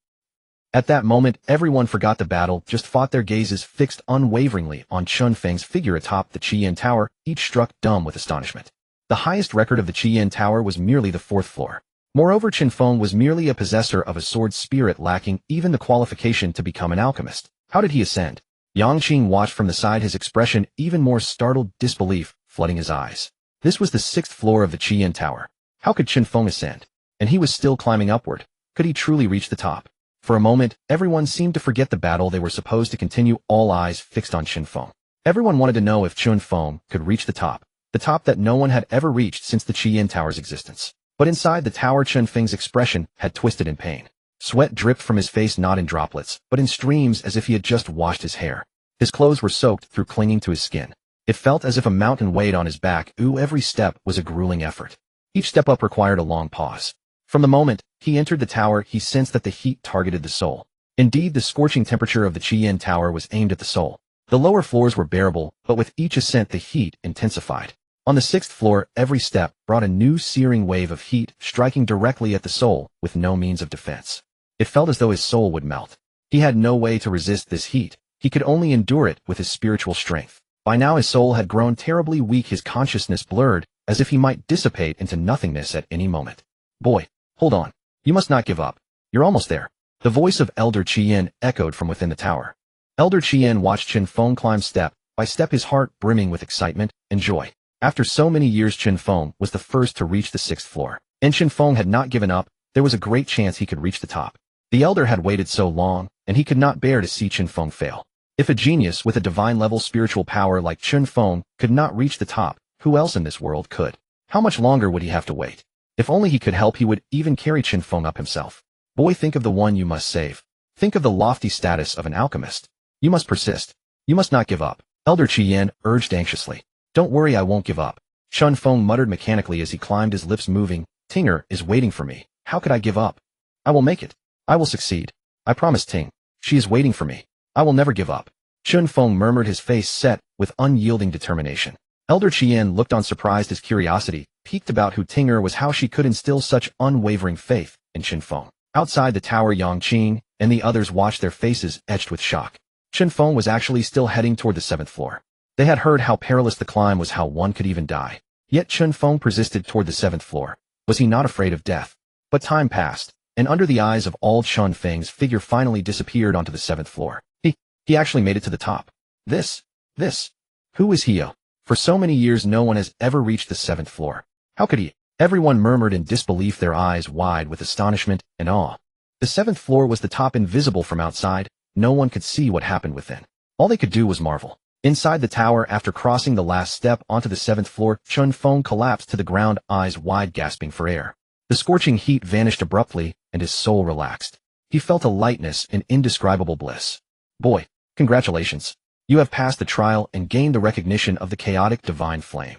At that moment, everyone forgot the battle, just fought, their gazes fixed unwaveringly on Chen Feng's figure atop the Qian tower, each struck dumb with astonishment. The highest record of the Qian tower was merely the 4th floor. Moreover, Chen Feng was merely a possessor of a sword spirit, lacking even the qualification to become an alchemist. How did he ascend? Yang Qing watched from the side, his expression even more startled, disbelief flooding his eyes. This was the 6th floor of the Qian tower. How could Chen Feng ascend? And he was still climbing upward. Could he truly reach the top? For a moment, everyone seemed to forget the battle they were supposed to continue, all eyes fixed on Chen Feng. Everyone wanted to know if Chen Feng could reach the top that no one had ever reached since the Qian tower's existence. But inside the tower, Chen Feng's expression had twisted in pain. Sweat dripped from his face, not in droplets, but in streams, as if he had just washed his hair. His clothes were soaked through, clinging to his skin. It felt as if a mountain weighed on his back. Every step was a grueling effort. Each step up required a long pause. From the moment he entered the tower, he sensed that the heat targeted the soul. Indeed, the scorching temperature of the Qian tower was aimed at the soul. The lower floors were bearable, but with each ascent the heat intensified. On the 6th floor, every step brought a new searing wave of heat, striking directly at the soul, with no means of defense. It felt as though his soul would melt. He had no way to resist this heat. He could only endure it with his spiritual strength. By now his soul had grown terribly weak, his consciousness blurred, as if he might dissipate into nothingness at any moment. Boy, hold on. You must not give up. You're almost there. The voice of Elder Qian echoed from within the tower. Elder Qian watched Chen Feng climb step by step, his heart brimming with excitement and joy. After so many years, Chen Feng was the first to reach the 6th floor. And Chen Feng had not given up. There was a great chance he could reach the top. The elder had waited so long, and he could not bear to see Chen Feng fail. If a genius with a divine-level spiritual power like Chen Feng could not reach the top, who else in this world could? How much longer would he have to wait? If only he could help, he would even carry Chen Feng up himself. Boy, think of the one you must save. Think of the lofty status of an alchemist. You must persist. You must not give up. Elder Qian urged anxiously. Don't worry, I won't give up. Chen Feng muttered mechanically as he climbed, his lips moving. Tinger is waiting for me. How could I give up? I will make it. I will succeed. I promise Ting. She is waiting for me. I will never give up. Chen Feng murmured, his face set with unyielding determination. Elder Qian looked on, surprised, his curiosity piqued about who Tinger was, how she could instill such unwavering faith in Chen Feng. Outside the tower, Yang Qing and the others watched, their faces etched with shock. Chen Feng was actually still heading toward the 7th floor. They had heard how perilous the climb was, how one could even die. Yet Chen Feng persisted toward the 7th floor. Was he not afraid of death? But time passed, and under the eyes of all, Chen Feng's figure finally disappeared onto the 7th floor. He actually made it to the top. Who is he? For so many years no one has ever reached the 7th floor. How could he? Everyone murmured in disbelief, their eyes wide with astonishment and awe. The 7th floor was the top, invisible from outside. No one could see what happened within. All they could do was marvel. Inside the tower, after crossing the last step onto the 7th floor, Chen Feng collapsed to the ground, eyes wide, gasping for air. The scorching heat vanished abruptly, and his soul relaxed. He felt a lightness and indescribable bliss. Boy, congratulations. You have passed the trial and gained the recognition of the chaotic divine flame.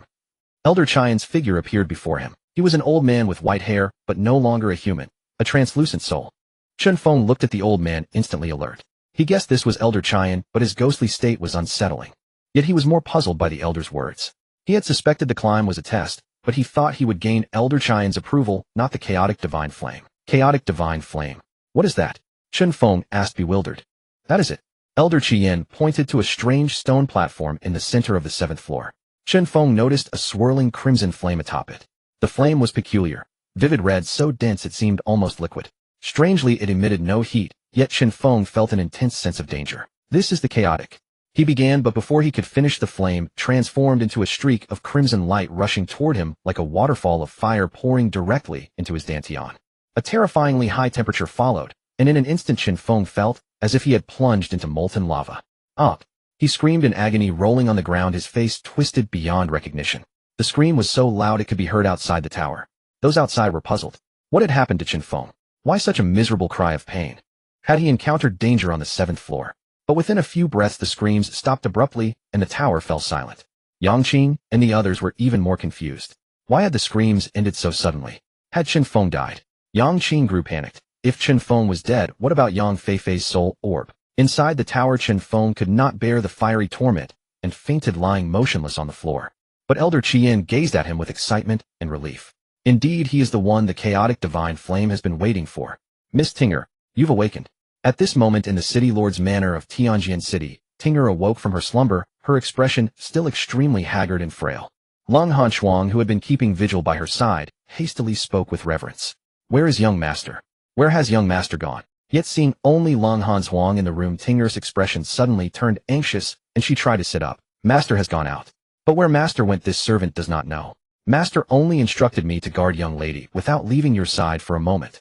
Elder Qian's figure appeared before him. He was an old man with white hair, but no longer a human, a translucent soul. Chen Feng looked at the old man, instantly alert. He guessed this was Elder Qian, but his ghostly state was unsettling. Yet he was more puzzled by the elder's words. He had suspected the climb was a test, but he thought he would gain Elder Qian's approval, not the chaotic divine flame. Chaotic divine flame. What is that? Chen Feng asked, bewildered. That is it. Elder Qian pointed to a strange stone platform in the center of the 7th floor. Chen Feng noticed a swirling crimson flame atop it. The flame was peculiar, vivid red, so dense it seemed almost liquid. Strangely, it emitted no heat, yet Chen Feng felt an intense sense of danger. This is the chaotic. He began, but before he could finish, the flame transformed into a streak of crimson light rushing toward him like a waterfall of fire pouring directly into his dantian. A terrifyingly high temperature followed, and in an instant Chen Feng felt as if he had plunged into molten lava. Up! He screamed in agony, rolling on the ground, his face twisted beyond recognition. The scream was so loud it could be heard outside the tower. Those outside were puzzled. What had happened to Chen Feng? Why such a miserable cry of pain? Had he encountered danger on the 7th floor? But within a few breaths the screams stopped abruptly, and the tower fell silent. Yang Qing and the others were even more confused. Why had the screams ended so suddenly? Had Chen Feng died? Yang Qing grew panicked. If Chen Feng was dead, what about Yang Feifei's soul orb? Inside the tower, Chen Feng could not bear the fiery torment, and fainted, lying motionless on the floor. But Elder Qian gazed at him with excitement and relief. Indeed, he is the one the chaotic divine flame has been waiting for. Miss Tinger, you've awakened. At this moment in the city lord's manor of Tianjin City, Tinger awoke from her slumber, her expression still extremely haggard and frail. Long Han Shuang, who had been keeping vigil by her side, hastily spoke with reverence. Where is young master? Where has young master gone? Yet seeing only Long Han Shuang in the room, Tinger's expression suddenly turned anxious, and she tried to sit up. Master has gone out. But where master went, this servant does not know. Master only instructed me to guard young lady without leaving your side for a moment.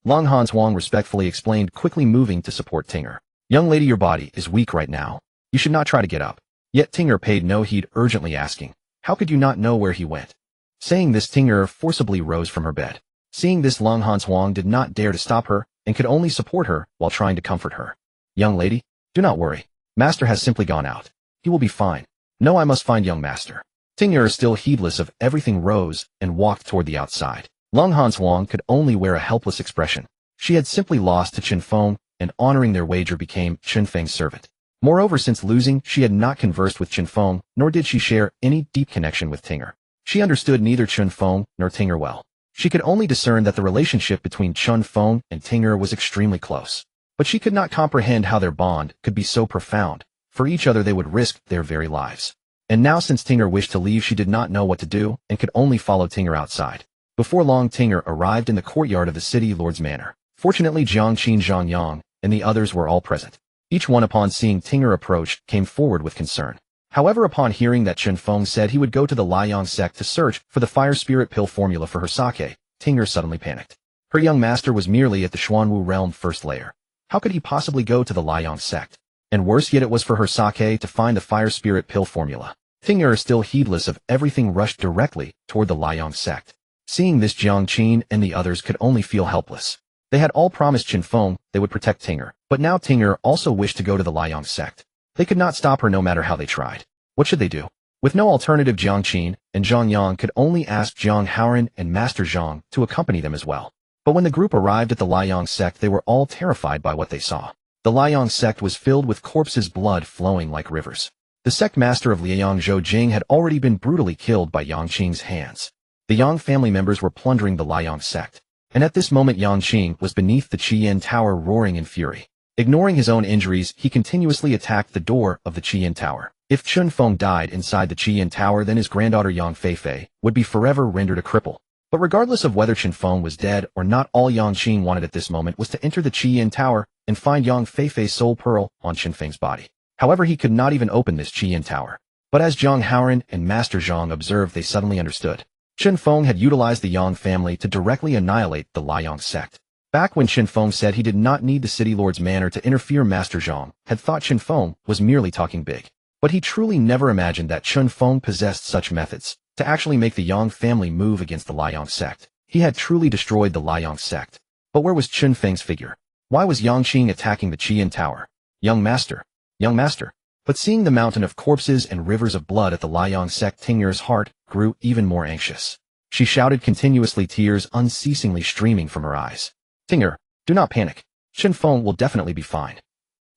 Long Han Shuang respectfully explained, quickly moving to support Tinger. Young lady, your body is weak right now. You should not try to get up. Yet Tinger paid no heed, urgently asking, how could you not know where he went? Saying this, Tinger forcibly rose from her bed. Seeing this, Long Han Shuang did not dare to stop her, and could only support her while trying to comfort her. Young lady, do not worry. Master has simply gone out. He will be fine. No, I must find young master. Tinger, still heedless of everything, rose and walked toward the outside. Long Han Shuang could only wear a helpless expression. She had simply lost to Chen Feng, and honoring their wager became Chen Feng's servant. Moreover, since losing, she had not conversed with Chen Feng, nor did she share any deep connection with Tinger. She understood neither Chen Feng nor Tinger well. She could only discern that the relationship between Chen Feng and Tinger was extremely close. But she could not comprehend how their bond could be so profound. For each other they would risk their very lives. And now, since Tinger wished to leave, she did not know what to do, and could only follow Tinger outside. Before long, Tinger arrived in the courtyard of the city lord's manor. Fortunately, Jiang Qin, Zhang Yang, and the others were all present. Each one, upon seeing Tinger approach, came forward with concern. However, upon hearing that Chen Feng said he would go to the Liang sect to search for the fire spirit pill formula for her sake, Tinger suddenly panicked. Her young master was merely at the Xuanwu realm first layer. How could he possibly go to the Liang sect? And worse yet, it was for her sake to find the fire spirit pill formula. Tinger, still heedless of everything, rushed directly toward the Liang sect. Seeing this, Jiang Qin and the others could only feel helpless. They had all promised Chen Feng they would protect Tinger, but now Tinger also wished to go to the Liang sect. They could not stop her no matter how they tried. What should they do? With no alternative, Jiang Qin and Zhang Yang could only ask Jiang Haoran and Master Zhang to accompany them as well. But when the group arrived at the Liang sect, they were all terrified by what they saw. The Liang sect was filled with corpses, blood flowing like rivers. The sect master of Liang Zhou Jing had already been brutally killed by Yang Qing's hands. The Yang family members were plundering the Liang sect. And at this moment Yang Qing was beneath the Qian tower roaring in fury. Ignoring his own injuries, he continuously attacked the door of the Qian tower. If Chen Feng died inside the Qian tower, then his granddaughter Yang Feifei would be forever rendered a cripple. But regardless of whether Chen Feng was dead or not, all Yang Qing wanted at this moment was to enter the Qian tower and find Yang Feifei's soul pearl on Chen Feng's body. However, he could not even open this Qian tower. But as Jiang Haoran and Master Zhang observed, they suddenly understood. Chen Feng had utilized the Yang family to directly annihilate the Liang sect. Back when Chen Feng said he did not need the city lord's manor to interfere, Master Zhang had thought Chen Feng was merely talking big. But he truly never imagined that Chen Feng possessed such methods to actually make the Yang family move against the Liang sect. He had truly destroyed the Liang sect. But where was Chen Feng's figure? Why was Yang Qing attacking the Qian tower? Young master. Young master. But seeing the mountain of corpses and rivers of blood at the Liang sect, Tingyer's heart grew even more anxious. She shouted continuously, tears unceasingly streaming from her eyes. Tingyer, do not panic. Chen Feng will definitely be fine.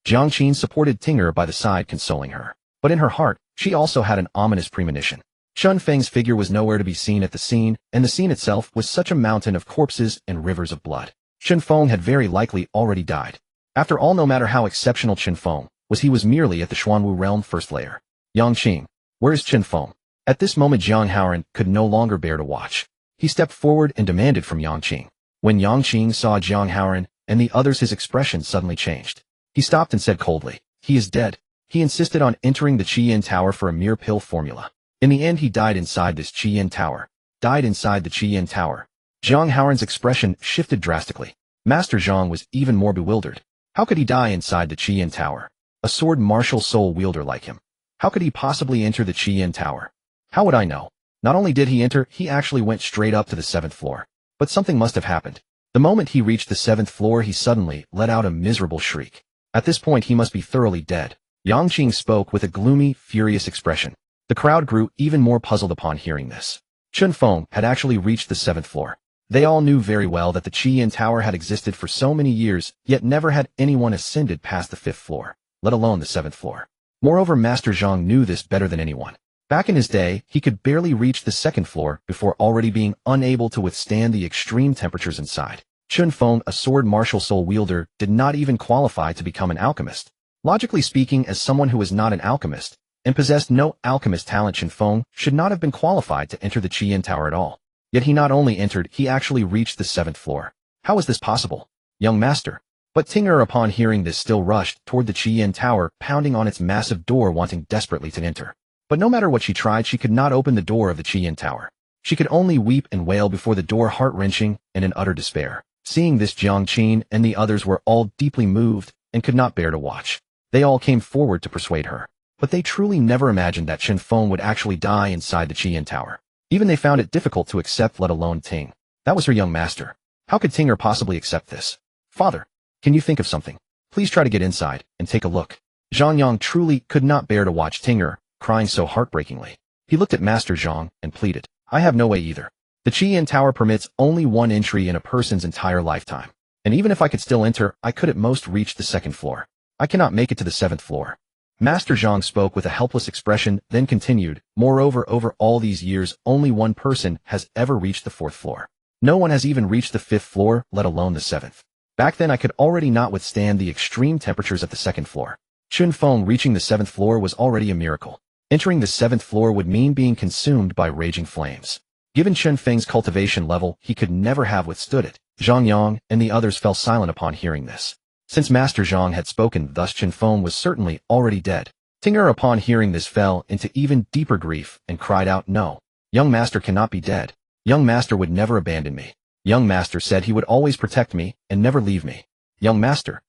Jiang Qin supported Tingyer by the side, consoling her. But in her heart, she also had an ominous premonition. Chen Feng's figure was nowhere to be seen at the scene, and the scene itself was such a mountain of corpses and rivers of blood. Chen Feng had very likely already died. After all, no matter how exceptional Chen Feng was, he was merely at the Xuanwu realm first layer. Yang Qing, where is Chen Feng? At this moment Jiang Haoran could no longer bear to watch. He stepped forward and demanded from Yang Qing. When Yang Qing saw Jiang Haoran and the others, his expression suddenly changed. He stopped and said coldly, "He is dead." He insisted on entering the Qian tower for a mere pill formula. In the end, he died inside this Qian tower. Died inside the Qian tower. Jiang Haoran's expression shifted drastically. Master Zhang was even more bewildered. How could he die inside the Qian tower? A sword martial soul wielder like him. How could he possibly enter the Qian tower? How would I know? Not only did he enter, he actually went straight up to the 7th floor. But something must have happened. The moment he reached the 7th floor, he suddenly let out a miserable shriek. At this point, he must be thoroughly dead. Yang Qing spoke with a gloomy, furious expression. The crowd grew even more puzzled upon hearing this. Chen Feng had actually reached the 7th floor. They all knew very well that the Qian tower had existed for so many years, yet never had anyone ascended past the 5th floor, let alone the 7th floor. Moreover, Master Zhang knew this better than anyone. Back in his day, he could barely reach the 2nd floor before already being unable to withstand the extreme temperatures inside. Chen Feng, a sword martial soul wielder, did not even qualify to become an alchemist. Logically speaking, as someone who was not an alchemist and possessed no alchemist talent, Chen Feng should not have been qualified to enter the Qian tower at all. Yet he not only entered, he actually reached the 7th floor. How is this possible? Young master. But Tingyer, upon hearing this, still rushed toward the Qian tower, pounding on its massive door, wanting desperately to enter. But no matter what she tried, she could not open the door of the Qian tower. She could only weep and wail before the door, heart-wrenching and in utter despair. Seeing this, Jiang Qin and the others were all deeply moved and could not bear to watch. They all came forward to persuade her. But they truly never imagined that Chen Feng would actually die inside the Qian tower. Even they found it difficult to accept, let alone Ting. That was her young master. How could Tingyer possibly accept this? Father, can you think of something? Please try to get inside and take a look. Zhang Yang truly could not bear to watch Tingyer crying so heartbreakingly. He looked at Master Zhang and pleaded, I have no way either. The Qian tower permits only one entry in a person's entire lifetime. And even if I could still enter, I could at most reach the 2nd floor. I cannot make it to the 7th floor. Master Zhang spoke with a helpless expression, then continued, moreover, over all these years, only one person has ever reached the 4th floor. No one has even reached the 5th floor, let alone the 7th. Back then I could already not withstand the extreme temperatures at the 2nd floor. Chen Feng reaching the 7th floor was already a miracle. Entering the 7th floor would mean being consumed by raging flames. Given Chen Feng's cultivation level, he could never have withstood it. Zhang Yang and the others fell silent upon hearing this. Since Master Zhang had spoken thus, Chen Feng was certainly already dead. Tingyer, upon hearing this, fell into even deeper grief and cried out, No, young master cannot be dead. Young master would never abandon me. Young master said he would always protect me and never leave me. Young master.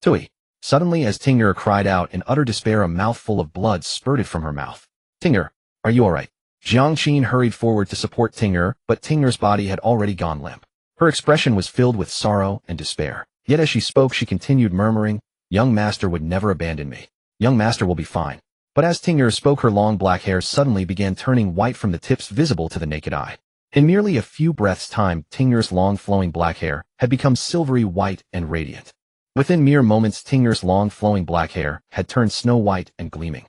Tui. Suddenly, as Tingyer cried out in utter despair, a mouthful of blood spurted from her mouth. Tingyer, are you alright? Jiang Qin hurried forward to support Tingyer, but Tingyer's body had already gone limp. Her expression was filled with sorrow and despair. Yet as she spoke, she continued murmuring, Young master would never abandon me. Young master will be fine. But as Ting'er spoke, her long black hair suddenly began turning white from the tips visible to the naked eye. In merely a few breaths' time, Ting'er's long flowing black hair had become silvery white and radiant. Within mere moments, Ting'er's long flowing black hair had turned snow white and gleaming.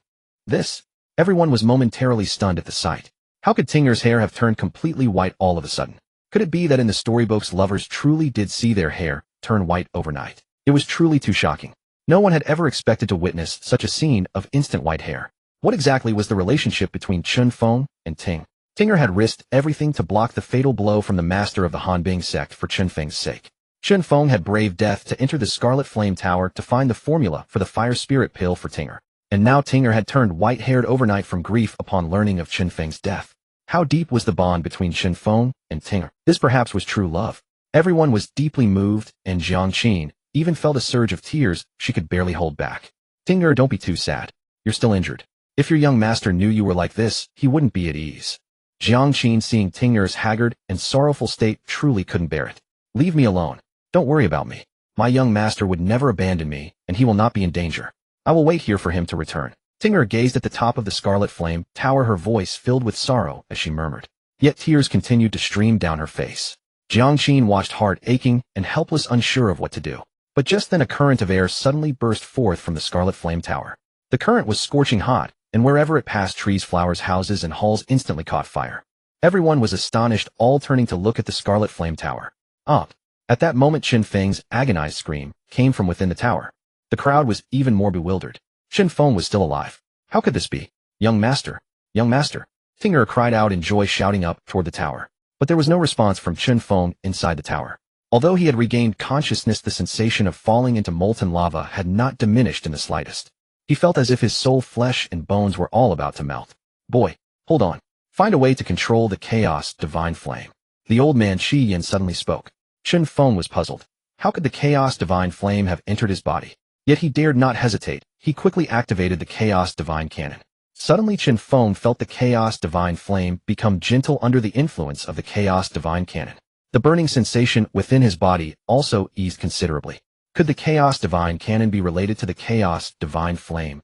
Everyone was momentarily stunned at the sight. How could Ting'er's hair have turned completely white all of a sudden? Could it be that in the storybooks lovers truly did see their hair turn white overnight? It was truly too shocking. No one had ever expected to witness such a scene of instant white hair. What exactly was the relationship between Chen Feng and Ting? Ting'er had risked everything to block the fatal blow from the master of the Hanbing sect for Chen Feng's sake. Chen Feng had braved death to enter the Scarlet Flame Tower to find the formula for the fire spirit pill for Ting'er. And now Ting'er had turned white-haired overnight from grief upon learning of Chen Feng's death. How deep was the bond between Chen Feng and Ting'er? This perhaps was true love. Everyone was deeply moved, and Qianxue even felt a surge of tears she could barely hold back. Ting'er, don't be too sad. You're still injured. If your young master knew you were like this, he wouldn't be at ease. Qianxue, seeing Ting'er's haggard and sorrowful state, truly couldn't bear it. Leave me alone. Don't worry about me. My young master would never abandon me, and he will not be in danger. I will wait here for him to return. Ting'er gazed at the top of the Scarlet Flame Tower, her voice filled with sorrow as she murmured. Yet tears continued to stream down her face. Qianxue watched heart-aching and helpless, unsure of what to do. But just then a current of air suddenly burst forth from the Scarlet Flame Tower. The current was scorching hot, and wherever it passed, trees, flowers, houses, and halls instantly caught fire. Everyone was astonished, all turning to look at the Scarlet Flame Tower. Up! At that moment, Chen Feng's agonized scream came from within the tower. The crowd was even more bewildered. Chen Feng was still alive. How could this be? Young master! Young master! Ting'er cried out in joy, shouting up toward the tower. But there was no response from Chen Feng inside the tower. Although he had regained consciousness, the sensation of falling into molten lava had not diminished in the slightest. He felt as if his soul, flesh, and bones were all about to melt. Boy, hold on. Find a way to control the chaos divine flame. The old man Qian suddenly spoke. Chen Feng was puzzled. How could the chaos divine flame have entered his body? Yet he dared not hesitate. He quickly activated the chaos divine cannon. Suddenly Chen Feng felt the chaos divine flame become gentle under the influence of the chaos divine cannon. The burning sensation within his body also eased considerably. Could the chaos divine cannon be related to the chaos divine flame?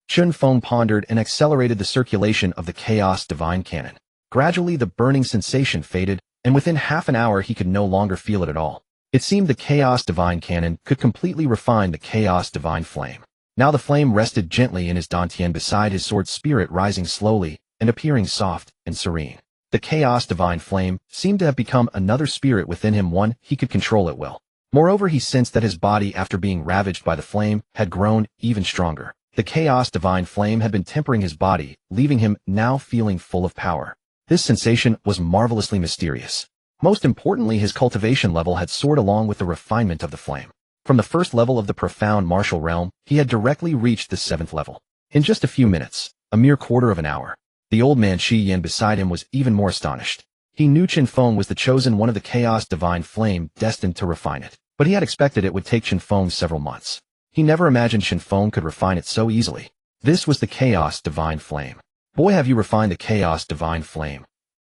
Chen Feng pondered and accelerated the circulation of the chaos divine cannon. Gradually the burning sensation faded, and within half an hour he could no longer feel it at all. It seemed the chaos divine cannon could completely refine the chaos divine flame. Now the flame rested gently in his dantian beside his sword spirit, rising slowly and appearing soft and serene. The chaos divine flame seemed to have become another spirit within him, one he could control at will. Moreover, he sensed that his body, after being ravaged by the flame, had grown even stronger. The chaos divine flame had been tempering his body, leaving him now feeling full of power. This sensation was marvelously mysterious. Most importantly, his cultivation level had soared along with the refinement of the flame. From the first level of the profound martial realm, he had directly reached the 7th level. In just a few minutes, a mere quarter of an hour, the old man Qian beside him was even more astonished. He knew Chen Feng was the chosen one of the chaos divine flame destined to refine it, but he had expected it would take Chen Feng several months. He never imagined Chen Feng could refine it so easily. This was the chaos divine flame. Boy, have you refined the chaos divine flame?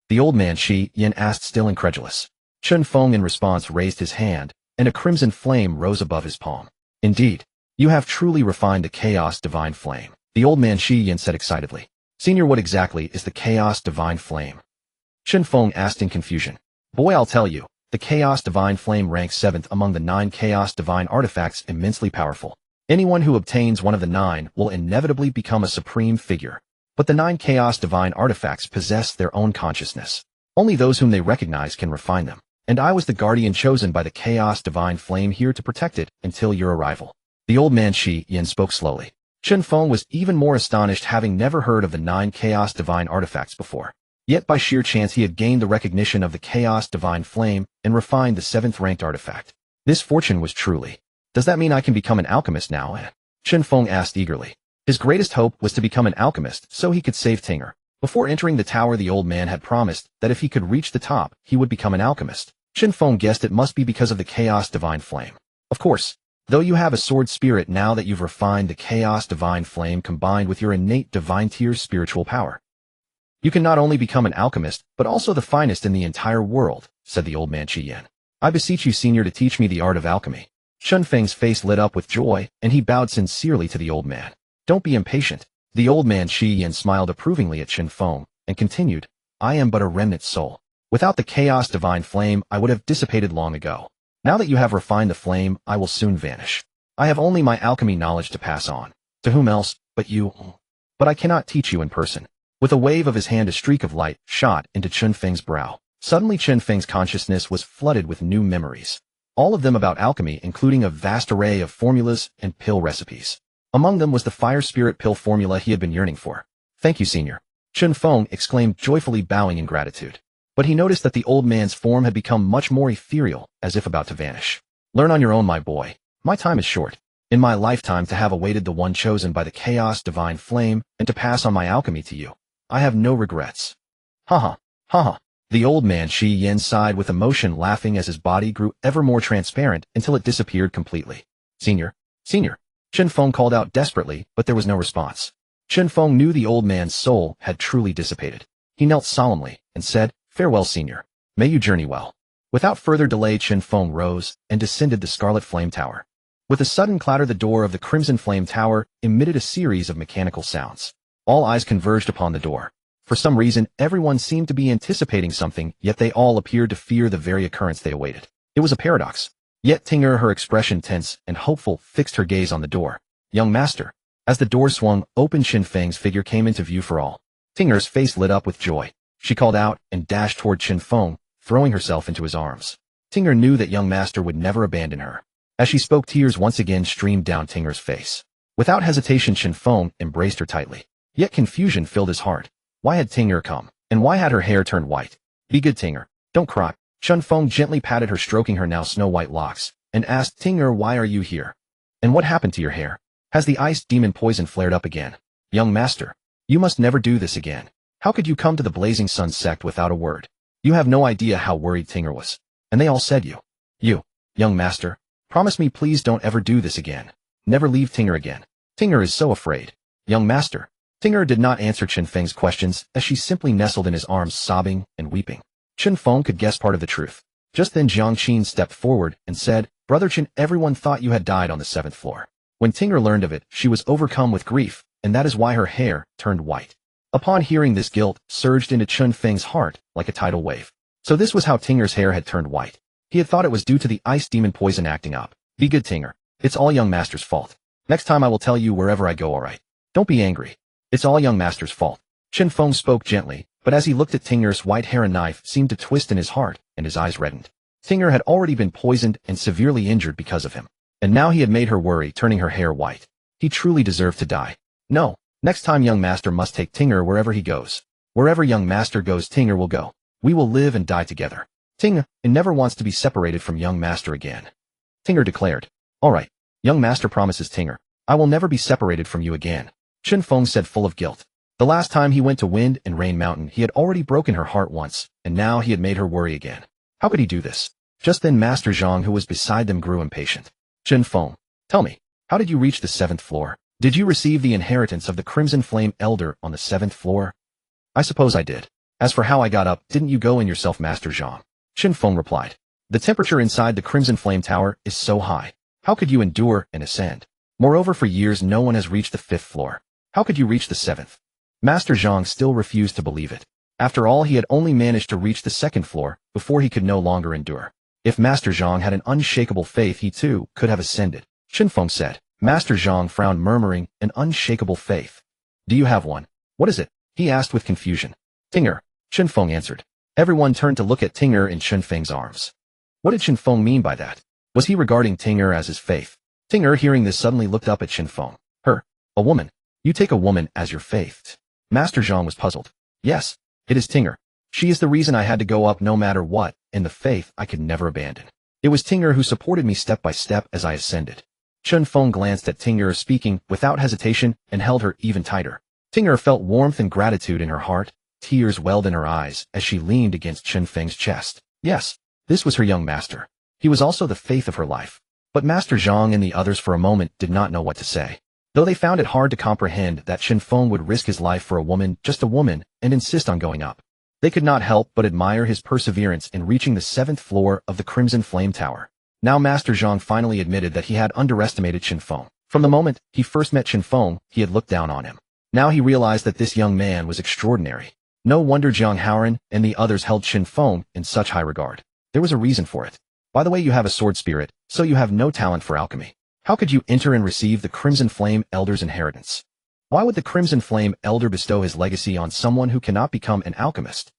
The old man Qian asked, still incredulous. Chen Feng in response raised his hand, and a crimson flame rose above his palm. Indeed, you have truly refined the chaos divine flame, the old man Qian said excitedly. Senior, what exactly is the chaos divine flame? Chen Feng asked in confusion. Boy, I'll tell you. The chaos divine flame ranks 7th among the 9 chaos divine artifacts, immensely powerful. Anyone who obtains one of the 9 will inevitably become a supreme figure. But the 9 chaos divine artifacts possess their own consciousness. Only those whom they recognize can refine them. And I was the guardian chosen by the chaos divine flame here to protect it until your arrival. The old man Qian spoke slowly. Chen Feng was even more astonished, having never heard of the 9 chaos divine artifacts before. Yet by sheer chance he had gained the recognition of the chaos divine flame and refined the 7th ranked artifact. This fortune was truly. Does that mean I can become an alchemist now? Chen Feng asked eagerly. His greatest hope was to become an alchemist so he could save Ting'er. Before entering the tower, the old man had promised that if he could reach the top, he would become an alchemist. Chen Feng guessed it must be because of the chaos divine flame. Of course, though you have a sword spirit now that you've refined the chaos divine flame combined with your innate divine tier spiritual power, you can not only become an alchemist, but also the finest in the entire world, said the old man Qian. I beseech you, senior, to teach me the art of alchemy. Chen Feng's face lit up with joy, and he bowed sincerely to the old man. Don't be impatient. The old man Qi Yan smiled approvingly at Chen Feng and continued, I am but a remnant soul. Without the chaos divine flame, I would have dissipated long ago. Now that you have refined the flame, I will soon vanish. I have only my alchemy knowledge to pass on. To whom else but you? But I cannot teach you in person. With a wave of his hand, a streak of light shot into Chen Feng's brow. Suddenly Chen Feng's consciousness was flooded with new memories. All of them about alchemy, including a vast array of formulas and pill recipes. Among them was the fire spirit pill formula he had been yearning for. Thank you, senior. Chen Feng exclaimed, joyfully bowing in gratitude. But he noticed that the old man's form had become much more ethereal, as if about to vanish. Learn on your own, my boy. My time is short. In my lifetime, to have awaited the one chosen by the chaos divine flame and to pass on my alchemy to you, I have no regrets. Ha ha. The old man Qi Yan sighed with emotion, laughing as his body grew ever more transparent until it disappeared completely. Senior. Chen Feng called out desperately, but there was no response. Chen Feng knew the old man's soul had truly dissipated. He knelt solemnly and said, Farewell, senior. May you journey well. Without further delay, Chen Feng rose and descended the Scarlet Flame Tower. With a sudden clatter, the door of the Crimson Flame Tower emitted a series of mechanical sounds. All eyes converged upon the door. For some reason, everyone seemed to be anticipating something, yet they all appeared to fear the very occurrence they awaited. It was a paradox. Yet Ting'er, her expression tense and hopeful, fixed her gaze on the door. Young master. As the door swung open, Chen Feng's figure came into view for all. Ting'er's face lit up with joy. She called out and dashed toward Chen Feng, throwing herself into his arms. Ting'er knew that young master would never abandon her. As she spoke, tears once again streamed down Ting'er's face. Without hesitation, Chen Feng embraced her tightly. Yet confusion filled his heart. Why had Ting'er come? And why had her hair turned white? Be good, Ting'er. Don't cry. Chen Feng gently patted her, stroking her now snow-white locks, and asked, Ting'er, why are you here? And what happened to your hair? Has the ice demon poison flared up again? Young master, you must never do this again. How could you come to the Blazing Sun sect without a word? You have no idea how worried Ting'er was. And they all said you, young master, promise me please don't ever do this again. Never leave Ting'er again. Ting'er is so afraid. Young master. Ting'er did not answer Chen Feng's questions, as she simply nestled in his arms, sobbing and weeping. Chen Feng could guess part of the truth. Just then Jiang Qin stepped forward and said, Brother Chen, everyone thought you had died on the 7th floor. When Ting'er learned of it, she was overcome with grief, and that is why her hair turned white. Upon hearing this, guilt surged into Chen Feng's heart like a tidal wave. So this was how Ting'er's hair had turned white. He had thought it was due to the ice demon poison acting up. Be good, Ting'er. It's all young master's fault. Next time I will tell you wherever I go, alright? Don't be angry. It's all young master's fault. Chen Feng spoke gently, but as he looked at Ting'er's white hair, a knife seemed to twist in his heart, and his eyes reddened. Ting'er had already been poisoned and severely injured because of him. And now he had made her worry, turning her hair white. He truly deserved to die. No, next time young master must take Ting'er wherever he goes. Wherever young master goes, Ting'er will go. We will live and die together. Ting'er never wants to be separated from young master again. Ting'er declared. Alright, young master promises, Ting'er. I will never be separated from you again. Chen Feng said, full of guilt. The last time he went to Wind and Rain Mountain, he had already broken her heart once, and now he had made her worry again. How could he do this? Just then Master Zhang, who was beside them, grew impatient. Chen Feng, tell me, how did you reach the 7th floor? Did you receive the inheritance of the Crimson Flame Elder on the 7th floor? I suppose I did. As for how I got up, didn't you go in yourself, Master Zhang? Chen Feng replied. The temperature inside the Crimson Flame Tower is so high. How could you endure and ascend? Moreover, for years no one has reached the 5th floor. How could you reach the 7th? Master Zhang still refused to believe it. After all, he had only managed to reach the 2nd floor before he could no longer endure. If Master Zhang had an unshakable faith, he too could have ascended. Chen Feng said. Master Zhang frowned, murmuring, an unshakable faith. Do you have one? What is it? He asked with confusion. Ting'er, Chen Feng answered. Everyone turned to look at Ting'er in Chen Feng's arms. What did Chen Feng mean by that? Was he regarding Ting'er as his faith? Ting'er, hearing this, suddenly looked up at Chen Feng. Her, a woman. You take a woman as your faith? Master Zhang was puzzled. Yes, it is Ting'er. She is the reason I had to go up no matter what, and the faith I could never abandon. It was Ting'er who supported me step by step as I ascended. Chen Feng glanced at Ting'er, speaking without hesitation, and held her even tighter. Ting'er felt warmth and gratitude in her heart. Tears welled in her eyes as she leaned against Chen Feng's chest. Yes, this was her young master. He was also the faith of her life. But Master Zhang and the others for a moment did not know what to say. Though they found it hard to comprehend that Chen Feng would risk his life for a woman, just a woman, and insist on going up. They could not help but admire his perseverance in reaching the 7th floor of the Crimson Flame Tower. Now Master Zhang finally admitted that he had underestimated Chen Feng. From the moment he first met Chen Feng, he had looked down on him. Now he realized that this young man was extraordinary. No wonder Jiang Haoran and the others held Chen Feng in such high regard. There was a reason for it. By the way, you have a sword spirit, so you have no talent for alchemy. How could you enter and receive the Crimson Flame Elder's inheritance? Why would the Crimson Flame Elder bestow his legacy on someone who cannot become an alchemist?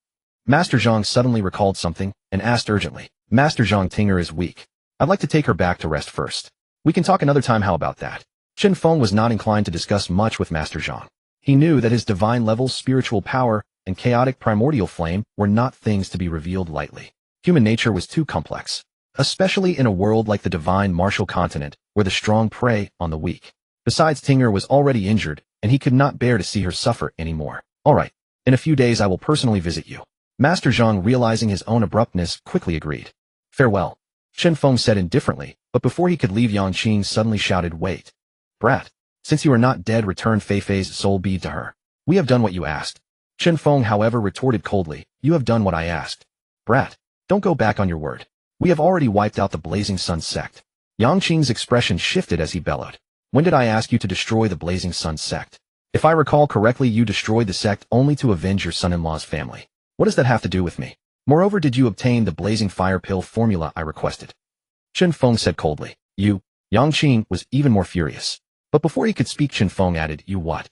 Master Zhang suddenly recalled something and asked urgently, Master Zhang, Tinger is weak. I'd like to take her back to rest first. We can talk another time. How about that? Chen Feng was not inclined to discuss much with Master Zhang. He knew that his divine level spiritual power and chaotic primordial flame were not things to be revealed lightly. Human nature was too complex, especially in a world like the divine martial continent, where the strong prey on the weak. Besides, Tinger was already injured, and he could not bear to see her suffer anymore. All right, in a few days I will personally visit you. Master Zhang, realizing his own abruptness, quickly agreed. Farewell, Chen Feng said indifferently, but before he could leave, Yang Qing suddenly shouted, Wait. Brat, since you are not dead, return Fei Fei's soul bead to her. We have done what you asked. Chen Feng, however, retorted coldly, You have done what I asked. Brat, don't go back on your word. We have already wiped out the Blazing Sun sect. Yang Qing's expression shifted as he bellowed. When did I ask you to destroy the Blazing Sun sect? If I recall correctly, you destroyed the sect only to avenge your son-in-law's family. What does that have to do with me? Moreover, did you obtain the Blazing Fire Pill formula I requested? Chen Feng said coldly. You. Yang Qing was even more furious. But before he could speak, Chen Feng added, You what?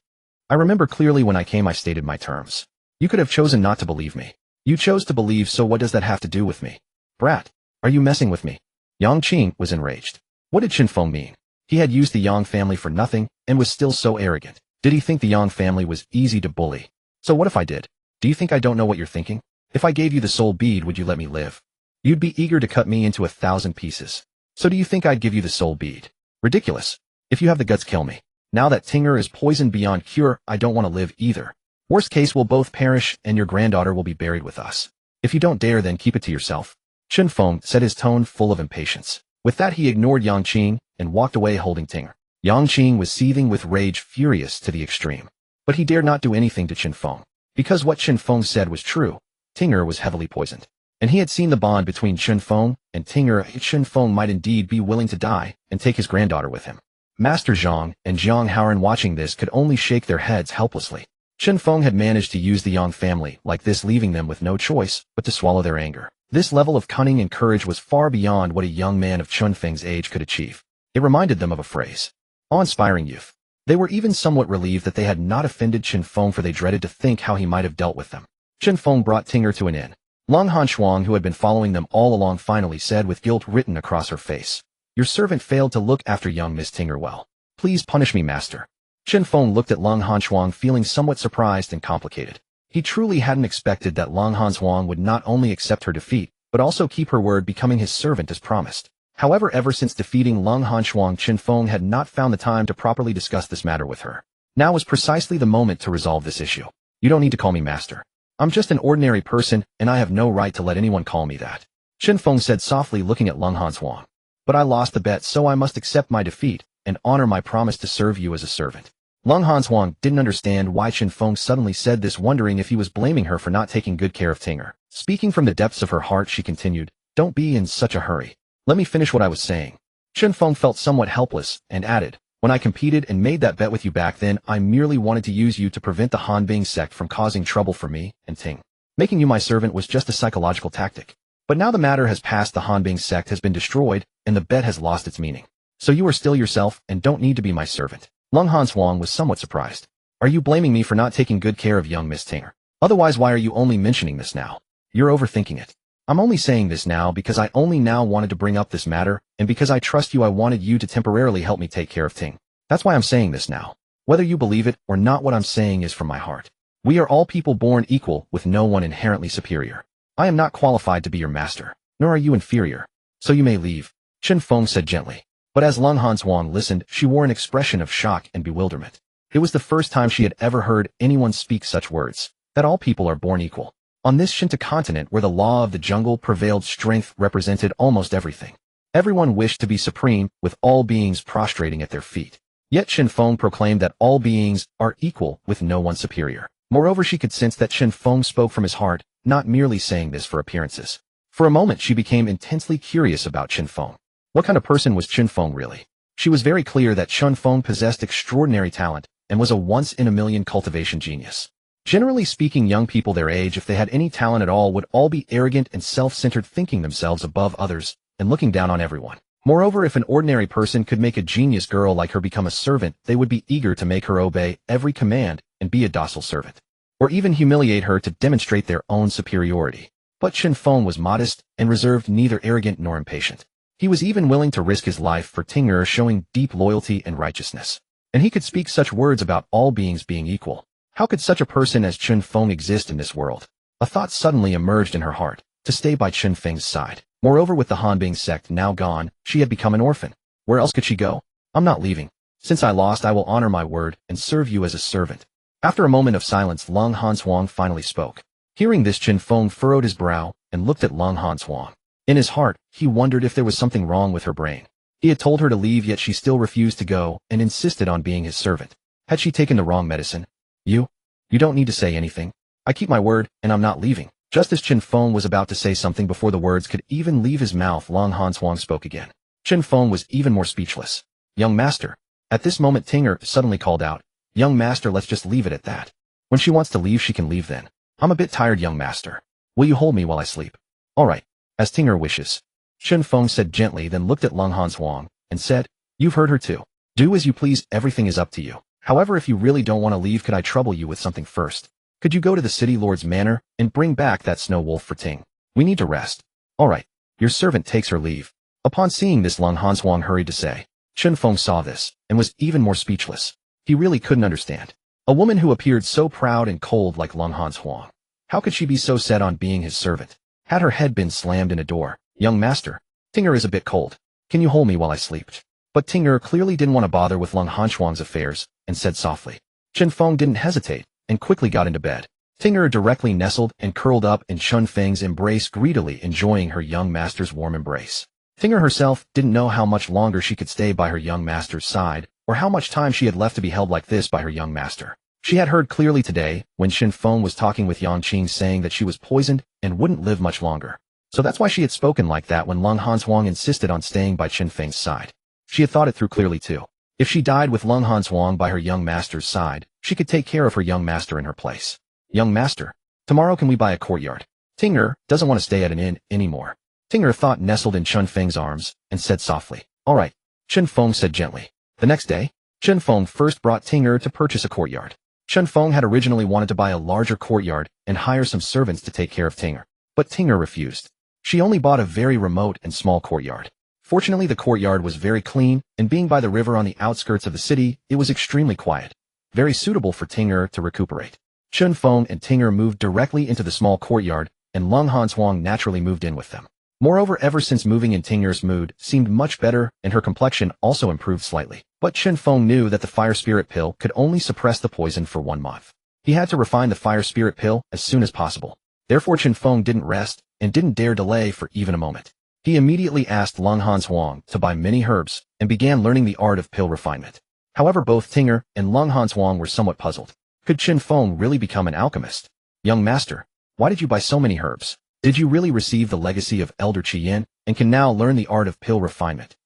I remember clearly when I came I stated my terms. You could have chosen not to believe me. You chose to believe, so what does that have to do with me? Brat, are you messing with me? Yang Qing was enraged. What did Chen Feng mean? He had used the Yang family for nothing and was still so arrogant. Did he think the Yang family was easy to bully? So what if I did? Do you think I don't know what you're thinking? If I gave you the soul bead, would you let me live? You'd be eager to cut me into 1,000 pieces. So do you think I'd give you the soul bead? Ridiculous. If you have the guts, kill me. Now that Tinger is poisoned beyond cure, I don't want to live either. Worst case, we'll both perish and your granddaughter will be buried with us. If you don't dare, then keep it to yourself. Chen Feng said, his tone full of impatience. With that, he ignored Yang Qing and walked away holding Tinger. Yang Qing was seething with rage, furious to the extreme. But he dared not do anything to Chen Feng. Because what Chen Feng said was true. Tinger was heavily poisoned. And he had seen the bond between Chen Feng and Tinger. Chen Feng might indeed be willing to die and take his granddaughter with him. Master Zhang and Jiang Haoran, watching this, could only shake their heads helplessly. Chen Feng had managed to use the Yang family like this, leaving them with no choice but to swallow their anger. This level of cunning and courage was far beyond what a young man of Chen Feng's age could achieve. It reminded them of a phrase. Awe-inspiring youth. They were even somewhat relieved that they had not offended Chen Feng, for they dreaded to think how he might have dealt with them. Chen Feng brought Tinger to an inn. Long Han Shuang, who had been following them all along, finally said with guilt written across her face, Your servant failed to look after young Miss Tinger well. Please punish me, master. Chen Feng looked at Long Han Shuang, feeling somewhat surprised and complicated. He truly hadn't expected that Long Han Shuang would not only accept her defeat, but also keep her word, becoming his servant as promised. However, ever since defeating Long Han Shuang, Chen Feng had not found the time to properly discuss this matter with her. Now was precisely the moment to resolve this issue. You don't need to call me master. I'm just an ordinary person, and I have no right to let anyone call me that. Chen Feng said softly, looking at Long Han Shuang. But I lost the bet, so I must accept my defeat and honor my promise to serve you as a servant. Long Han Shuang didn't understand why Chen Feng suddenly said this, wondering if he was blaming her for not taking good care of Tinger. Speaking from the depths of her heart, she continued, Don't be in such a hurry. Let me finish what I was saying. Chen Feng felt somewhat helpless and added, When I competed and made that bet with you back then, I merely wanted to use you to prevent the Hanbing sect from causing trouble for me and Ting. Making you my servant was just a psychological tactic. But now the matter has passed, the Hanbing sect has been destroyed, and the bet has lost its meaning. So you are still yourself and don't need to be my servant. Long Han Shuang was somewhat surprised. Are you blaming me for not taking good care of young Miss Tinger? Otherwise, why are you only mentioning this now? You're overthinking it. I'm only saying this now because I only now wanted to bring up this matter, and because I trust you, I wanted you to temporarily help me take care of Ting. That's why I'm saying this now. Whether you believe it or not, what I'm saying is from my heart. We are all people born equal, with no one inherently superior. I am not qualified to be your master, nor are you inferior. So you may leave, Chen Feng said gently. But as Long Han Shuang listened, she wore an expression of shock and bewilderment. It was the first time she had ever heard anyone speak such words, that all people are born equal. On this Shinto continent, where the law of the jungle prevailed, strength represented almost everything. Everyone wished to be supreme, with all beings prostrating at their feet. Yet Chen Feng proclaimed that all beings are equal, with no one superior. Moreover, she could sense that Chen Feng spoke from his heart, not merely saying this for appearances. For a moment she became intensely curious about Chen Feng. What kind of person was Chen Feng really? She was very clear that Chen Feng possessed extraordinary talent and was a once-in-a-million cultivation genius. Generally speaking, young people their age, if they had any talent at all, would all be arrogant and self-centered, thinking themselves above others and looking down on everyone. Moreover, if an ordinary person could make a genius girl like her become a servant, they would be eager to make her obey every command and be a docile servant, or even humiliate her to demonstrate their own superiority. But Chen Feng was modest and reserved, neither arrogant nor impatient. He was even willing to risk his life for Ting'er, showing deep loyalty and righteousness. And he could speak such words about all beings being equal. How could such a person as Chen Feng exist in this world? A thought suddenly emerged in her heart, to stay by Chen Feng's side. Moreover, with the Hanbing sect now gone, she had become an orphan. Where else could she go? I'm not leaving. Since I lost, I will honor my word and serve you as a servant. After a moment of silence, Long Hanshuang finally spoke. Hearing this, Chen Feng furrowed his brow and looked at Long Hanshuang. In his heart, he wondered if there was something wrong with her brain. He had told her to leave, yet she still refused to go and insisted on being his servant. Had she taken the wrong medicine? You don't need to say anything. I keep my word, and I'm not leaving. Just as Chen Feng was about to say something, before the words could even leave his mouth, Long Hanshuang spoke again. Chen Feng was even more speechless. Young master. At this moment, Ting'er suddenly called out, Young master, let's just leave it at that. When she wants to leave, she can leave then. I'm a bit tired, young master. Will you hold me while I sleep? All right. As Ting'er wishes. Chen Feng said gently, then looked at Long Hanshuang and said, You've heard her too. Do as you please, everything is up to you. However, if you really don't want to leave, could I trouble you with something first? Could you go to the city lord's manor and bring back that snow wolf for Ting? We need to rest. All right. Your servant takes her leave. Upon seeing this, Long Hanshuang hurried to say. Chen Feng saw this and was even more speechless. He really couldn't understand. A woman who appeared so proud and cold like Long Hanshuang. How could she be so set on being his servant? Had her head been slammed in a door? Young master, Ting'er is a bit cold. Can you hold me while I sleep? But Ting'er clearly didn't want to bother with Long Hanshuang's affairs and said softly. Chen Feng didn't hesitate and quickly got into bed. Ting'er directly nestled and curled up in Chen Feng's embrace, greedily enjoying her young master's warm embrace. Ting'er herself didn't know how much longer she could stay by her young master's side, or how much time she had left to be held like this by her young master. She had heard clearly today when Chen Feng was talking with Yang Qing, saying that she was poisoned and wouldn't live much longer. So that's why she had spoken like that when Long Hanshuang insisted on staying by Chen Feng's side. She had thought it through clearly too. If she died with Long Hanshuang by her young master's side, she could take care of her young master in her place. Young master, tomorrow can we buy a courtyard? Ting'er doesn't want to stay at an inn anymore. Ting'er thought, nestled in Chen Feng's arms, and said softly, All right. Chen Feng said gently. The next day, Chen Feng first brought Ting'er to purchase a courtyard. Chen Feng had originally wanted to buy a larger courtyard and hire some servants to take care of Ting'er, but Ting'er refused. She only bought a very remote and small courtyard. Fortunately, the courtyard was very clean, and being by the river on the outskirts of the city, it was extremely quiet, very suitable for Ting'er to recuperate. Chen Feng and Ting'er moved directly into the small courtyard, and Long Hanshuang naturally moved in with them. Moreover, ever since moving in, Ting'er's mood seemed much better, and her complexion also improved slightly. But Chen Feng knew that the fire spirit pill could only suppress the poison for 1 month. He had to refine the fire spirit pill as soon as possible. Therefore, Chen Feng didn't rest and didn't dare delay for even a moment. He immediately asked Long Hanshuang to buy many herbs and began learning the art of pill refinement. However, both Ting'er and Long Hanshuang were somewhat puzzled. Could Chen Feng really become an alchemist? Young master, why did you buy so many herbs? Did you really receive the legacy of Elder Qian and can now learn the art of pill refinement?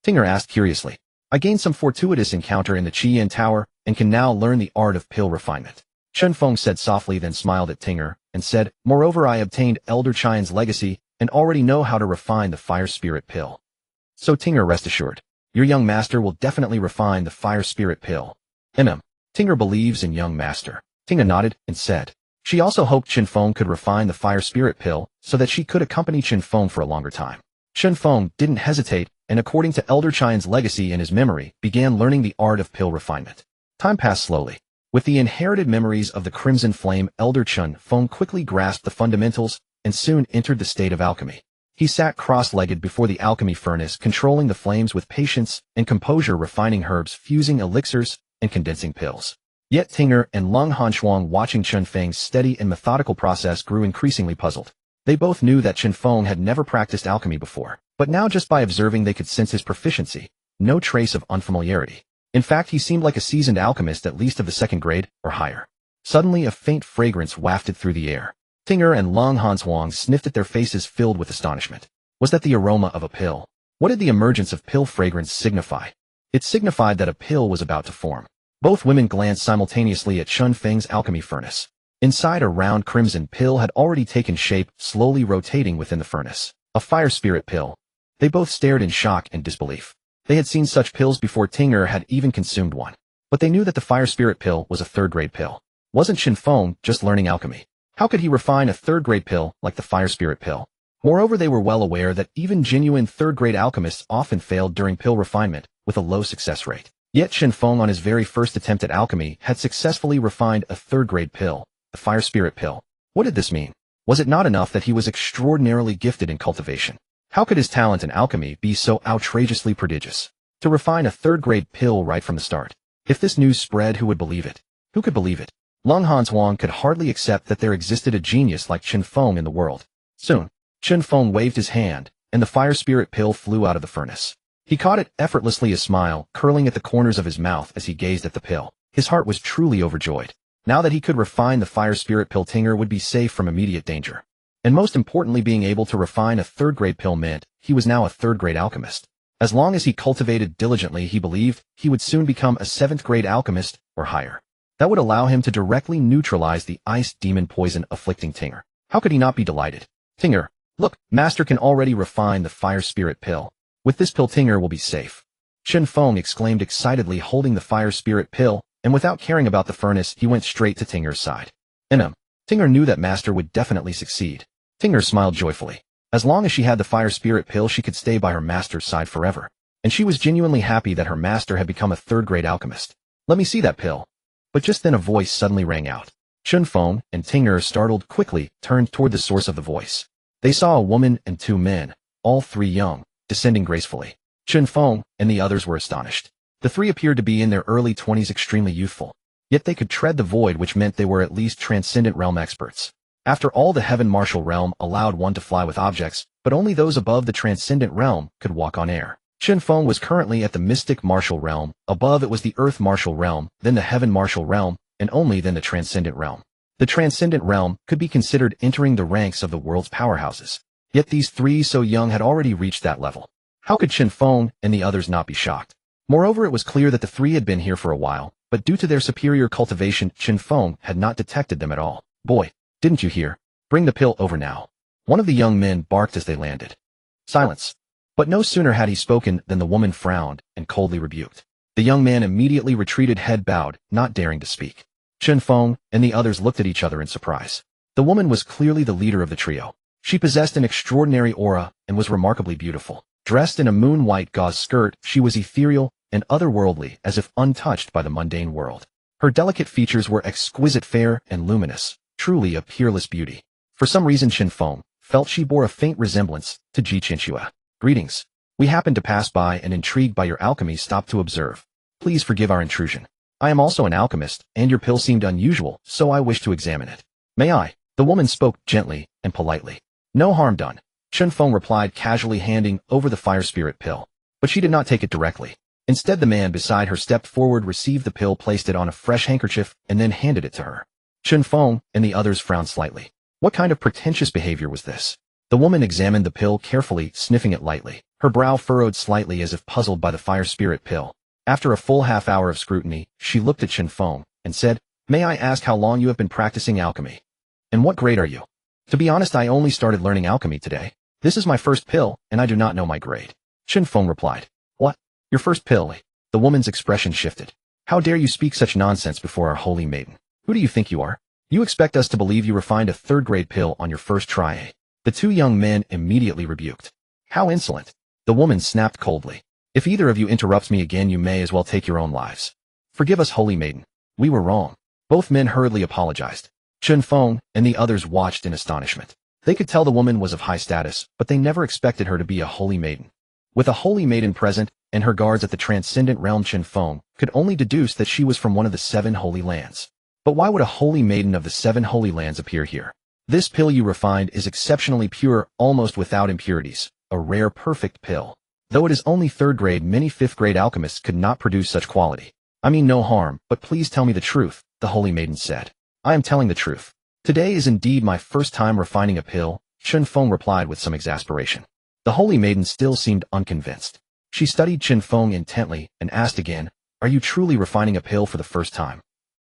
Ting'er asked curiously. I gained some fortuitous encounter in the Qian Tower and can now learn the art of pill refinement. Chen Feng said softly, then smiled at Ting'er and said, Moreover, I obtained Elder Qian's legacy and already know how to refine the fire spirit pill. So Ting'er, rest assured, your young master will definitely refine the fire spirit pill. Ting'er believes in young master. Ting'er nodded and said. She also hoped Chen Feng could refine the fire spirit pill so that she could accompany Chen Feng for a longer time. Chen Feng didn't hesitate and, according to Elder Qian's legacy in his memory, began learning the art of pill refinement. Time passed slowly. With the inherited memories of the Crimson Flame, Elder Chen Feng quickly grasped the fundamentals and soon entered the state of alchemy. He sat cross-legged before the alchemy furnace, controlling the flames with patience and composure, refining herbs, fusing elixirs, and condensing pills. Yet Ting'er and Long Hanshuang, watching Chen Feng's steady and methodical process, grew increasingly puzzled. They both knew that Chen Feng had never practiced alchemy before, but now just by observing they could sense his proficiency, no trace of unfamiliarity. In fact, he seemed like a seasoned alchemist, at least of the 2nd grade or higher. Suddenly, a faint fragrance wafted through the air. Ting'er and Long Hanshuang sniffed at, their faces filled with astonishment. Was that the aroma of a pill? What did the emergence of pill fragrance signify? It signified that a pill was about to form. Both women glanced simultaneously at Chen Feng's alchemy furnace. Inside, a round crimson pill had already taken shape, slowly rotating within the furnace. A fire spirit pill. They both stared in shock and disbelief. They had seen such pills before Ting'er had even consumed one. But they knew that the fire spirit pill was a third-grade pill. Wasn't Chen Feng just learning alchemy? How could he refine a third-grade pill like the fire spirit pill? Moreover, they were well aware that even genuine third-grade alchemists often failed during pill refinement, with a low success rate. Yet Chen Feng, on his very first attempt at alchemy, had successfully refined a third-grade pill, the fire spirit pill. What did this mean? Was it not enough that he was extraordinarily gifted in cultivation? How could his talent in alchemy be so outrageously prodigious? To refine a third-grade pill right from the start. If this news spread, who would believe it? Who could believe it? Lung Hanshuang could hardly accept that there existed a genius like Chen Feng in the world. Soon, Chen Feng waved his hand, and the fire spirit pill flew out of the furnace. He caught it effortlessly, a smile curling at the corners of his mouth as he gazed at the pill. His heart was truly overjoyed. Now that he could refine the fire spirit pill, Ting'er would be safe from immediate danger. And most importantly, being able to refine a third-grade pill meant he was now a third-grade alchemist. As long as he cultivated diligently, he believed he would soon become a seventh-grade alchemist or higher. That would allow him to directly neutralize the ice demon poison afflicting Ting'er. How could he not be delighted? Ting'er, look, Master can already refine the fire spirit pill. With this pill, Ting'er will be safe. Chen Feng exclaimed excitedly, holding the fire spirit pill, and without caring about the furnace, he went straight to Ting'er's side. Ting'er knew that Master would definitely succeed. Ting'er smiled joyfully. As long as she had the fire spirit pill, she could stay by her master's side forever. And she was genuinely happy that her master had become a third-grade alchemist. Let me see that pill. But just then a voice suddenly rang out. Chen Feng and Ting'er, startled, quickly turned toward the source of the voice. They saw a woman and two men, all three young, descending gracefully. Chen Feng and the others were astonished. The three appeared to be in their early 20s, extremely youthful. Yet they could tread the void, which meant they were at least transcendent realm experts. After all, the heaven martial realm allowed one to fly with objects, but only those above the transcendent realm could walk on air. Chen Feng was currently at the mystic martial realm. Above it was the earth martial realm, then the heaven martial realm, and only then the transcendent realm. The transcendent realm could be considered entering the ranks of the world's powerhouses. Yet these three so young had already reached that level. How could Chen Feng and the others not be shocked? Moreover, it was clear that the three had been here for a while, but due to their superior cultivation, Chen Feng had not detected them at all. Boy, didn't you hear? Bring the pill over now. One of the young men barked as they landed. Silence. But no sooner had he spoken than the woman frowned and coldly rebuked. The young man immediately retreated, head bowed, not daring to speak. Chen Feng and the others looked at each other in surprise. The woman was clearly the leader of the trio. She possessed an extraordinary aura and was remarkably beautiful. Dressed in a moon-white gauze skirt, she was ethereal and otherworldly, as if untouched by the mundane world. Her delicate features were exquisite, fair and luminous, truly a peerless beauty. For some reason, Chen Feng felt she bore a faint resemblance to Qianxue. Greetings. We happened to pass by and, intrigued by your alchemy, stopped to observe. Please forgive our intrusion. I am also an alchemist, and your pill seemed unusual, so I wish to examine it. May I? The woman spoke gently and politely. No harm done. Chen Feng replied, casually handing over the fire spirit pill. But she did not take it directly. Instead, the man beside her stepped forward, received the pill, placed it on a fresh handkerchief, and then handed it to her. Chen Feng and the others frowned slightly. What kind of pretentious behavior was this? The woman examined the pill carefully, sniffing it lightly. Her brow furrowed slightly as if puzzled by the fire spirit pill. After a full half-hour of scrutiny, she looked at Chen Feng and said, May I ask how long you have been practicing alchemy? And what grade are you? To be honest, I only started learning alchemy today. This is my first pill, and I do not know my grade. Chen Feng replied. What? Your first pill? The woman's expression shifted. How dare you speak such nonsense before our holy maiden? Who do you think you are? You expect us to believe you refined a third-grade pill on your first try? The two young men immediately rebuked. How insolent! The woman snapped coldly. If either of you interrupts me again, you may as well take your own lives. Forgive us, holy maiden. We were wrong. Both men hurriedly apologized. Chen Feng and the others watched in astonishment. They could tell the woman was of high status, but they never expected her to be a holy maiden. With a holy maiden present and her guards at the transcendent realm, Chen Feng could only deduce that she was from one of the 7 holy lands. But why would a holy maiden of the 7 holy lands appear here? This pill you refined is exceptionally pure, almost without impurities, a rare perfect pill. Though it is only 3rd grade, many 5th grade alchemists could not produce such quality. I mean no harm, but please tell me the truth, the holy maiden said. I am telling the truth. Today is indeed my first time refining a pill, Chen Feng replied with some exasperation. The holy maiden still seemed unconvinced. She studied Chen Feng intently and asked again, "Are you truly refining a pill for the first time?"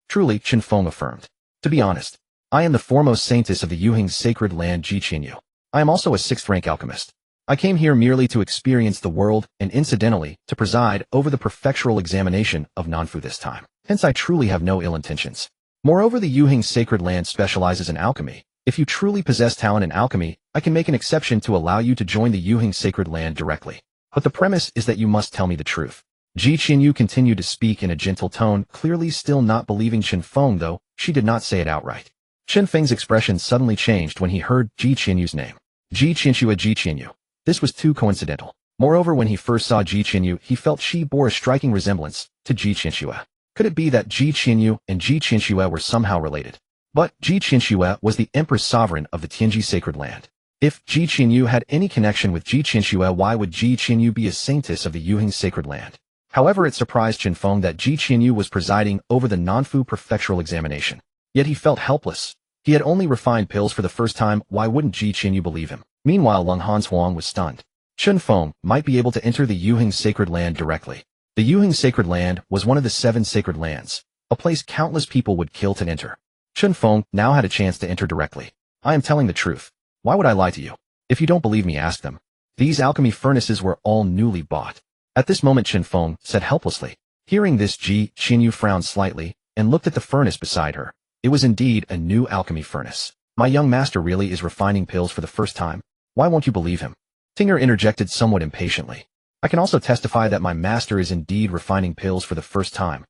"Truly," Chen Feng affirmed. "To be honest, I am the foremost saintess of the Yuhing's sacred land Qianxue. I am also a sixth-rank alchemist. I came here merely to experience the world and incidentally to preside over the prefectural examination of Nanfu this time. Hence I truly have no ill intentions. Moreover, the Yuhing's sacred land specializes in alchemy. If you truly possess talent in alchemy, I can make an exception to allow you to join the Yuhing's sacred land directly. But the premise is that you must tell me the truth." Qianxue continued to speak in a gentle tone, clearly still not believing Chen Feng, though she did not say it outright. Chen Feng's expression suddenly changed when he heard Qianxue's name. Qianxue. This was too coincidental. Moreover, when he first saw Qianxue, he felt she bore a striking resemblance to Qianxue. Could it be that Qianxue and Qianxue were somehow related? But Qianxue was the Empress sovereign of the Tianji sacred land. If Qianxue had any connection with Qianxue, why would Qianxue be a saintess of the Yuhing sacred land? However, it surprised Chen Feng that Qianxue was presiding over the Nanfu prefectural examination. Yet he felt helpless. He had only refined pills for the first time, why wouldn't Qianxue believe him? Meanwhile, Qianxue was stunned. Chen Feng might be able to enter the Yuhing sacred land directly. The Yuhing sacred land was one of the 7 sacred lands, a place countless people would kill to enter. Chen Feng now had a chance to enter directly. "I am telling the truth. Why would I lie to you? If you don't believe me, ask them." These alchemy furnaces were all newly bought. At this moment, Chen Feng said helplessly. Hearing this, Qianxue frowned slightly and looked at the furnace beside her. It was indeed a new alchemy furnace. "My young master really is refining pills for the first time. Why won't you believe him?" Tinger interjected somewhat impatiently. "I can also testify that my master is indeed refining pills for the first time."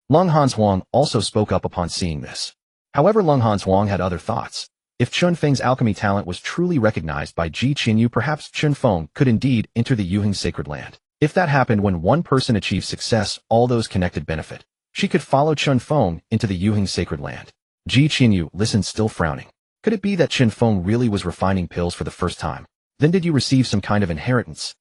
Qianxue also spoke up upon seeing this. However, Qianxue had other thoughts. If Chen Feng's alchemy talent was truly recognized by Qianxue, perhaps Chen Feng could indeed enter the Yuhing sacred land. If that happened, when one person achieves success, all those connected benefit. She could follow Chen Feng into the Yuhing sacred land. Qianxue listened, still frowning. Could it be that Chen Feng really was refining pills for the first time? "Then did you receive some kind of inheritance?"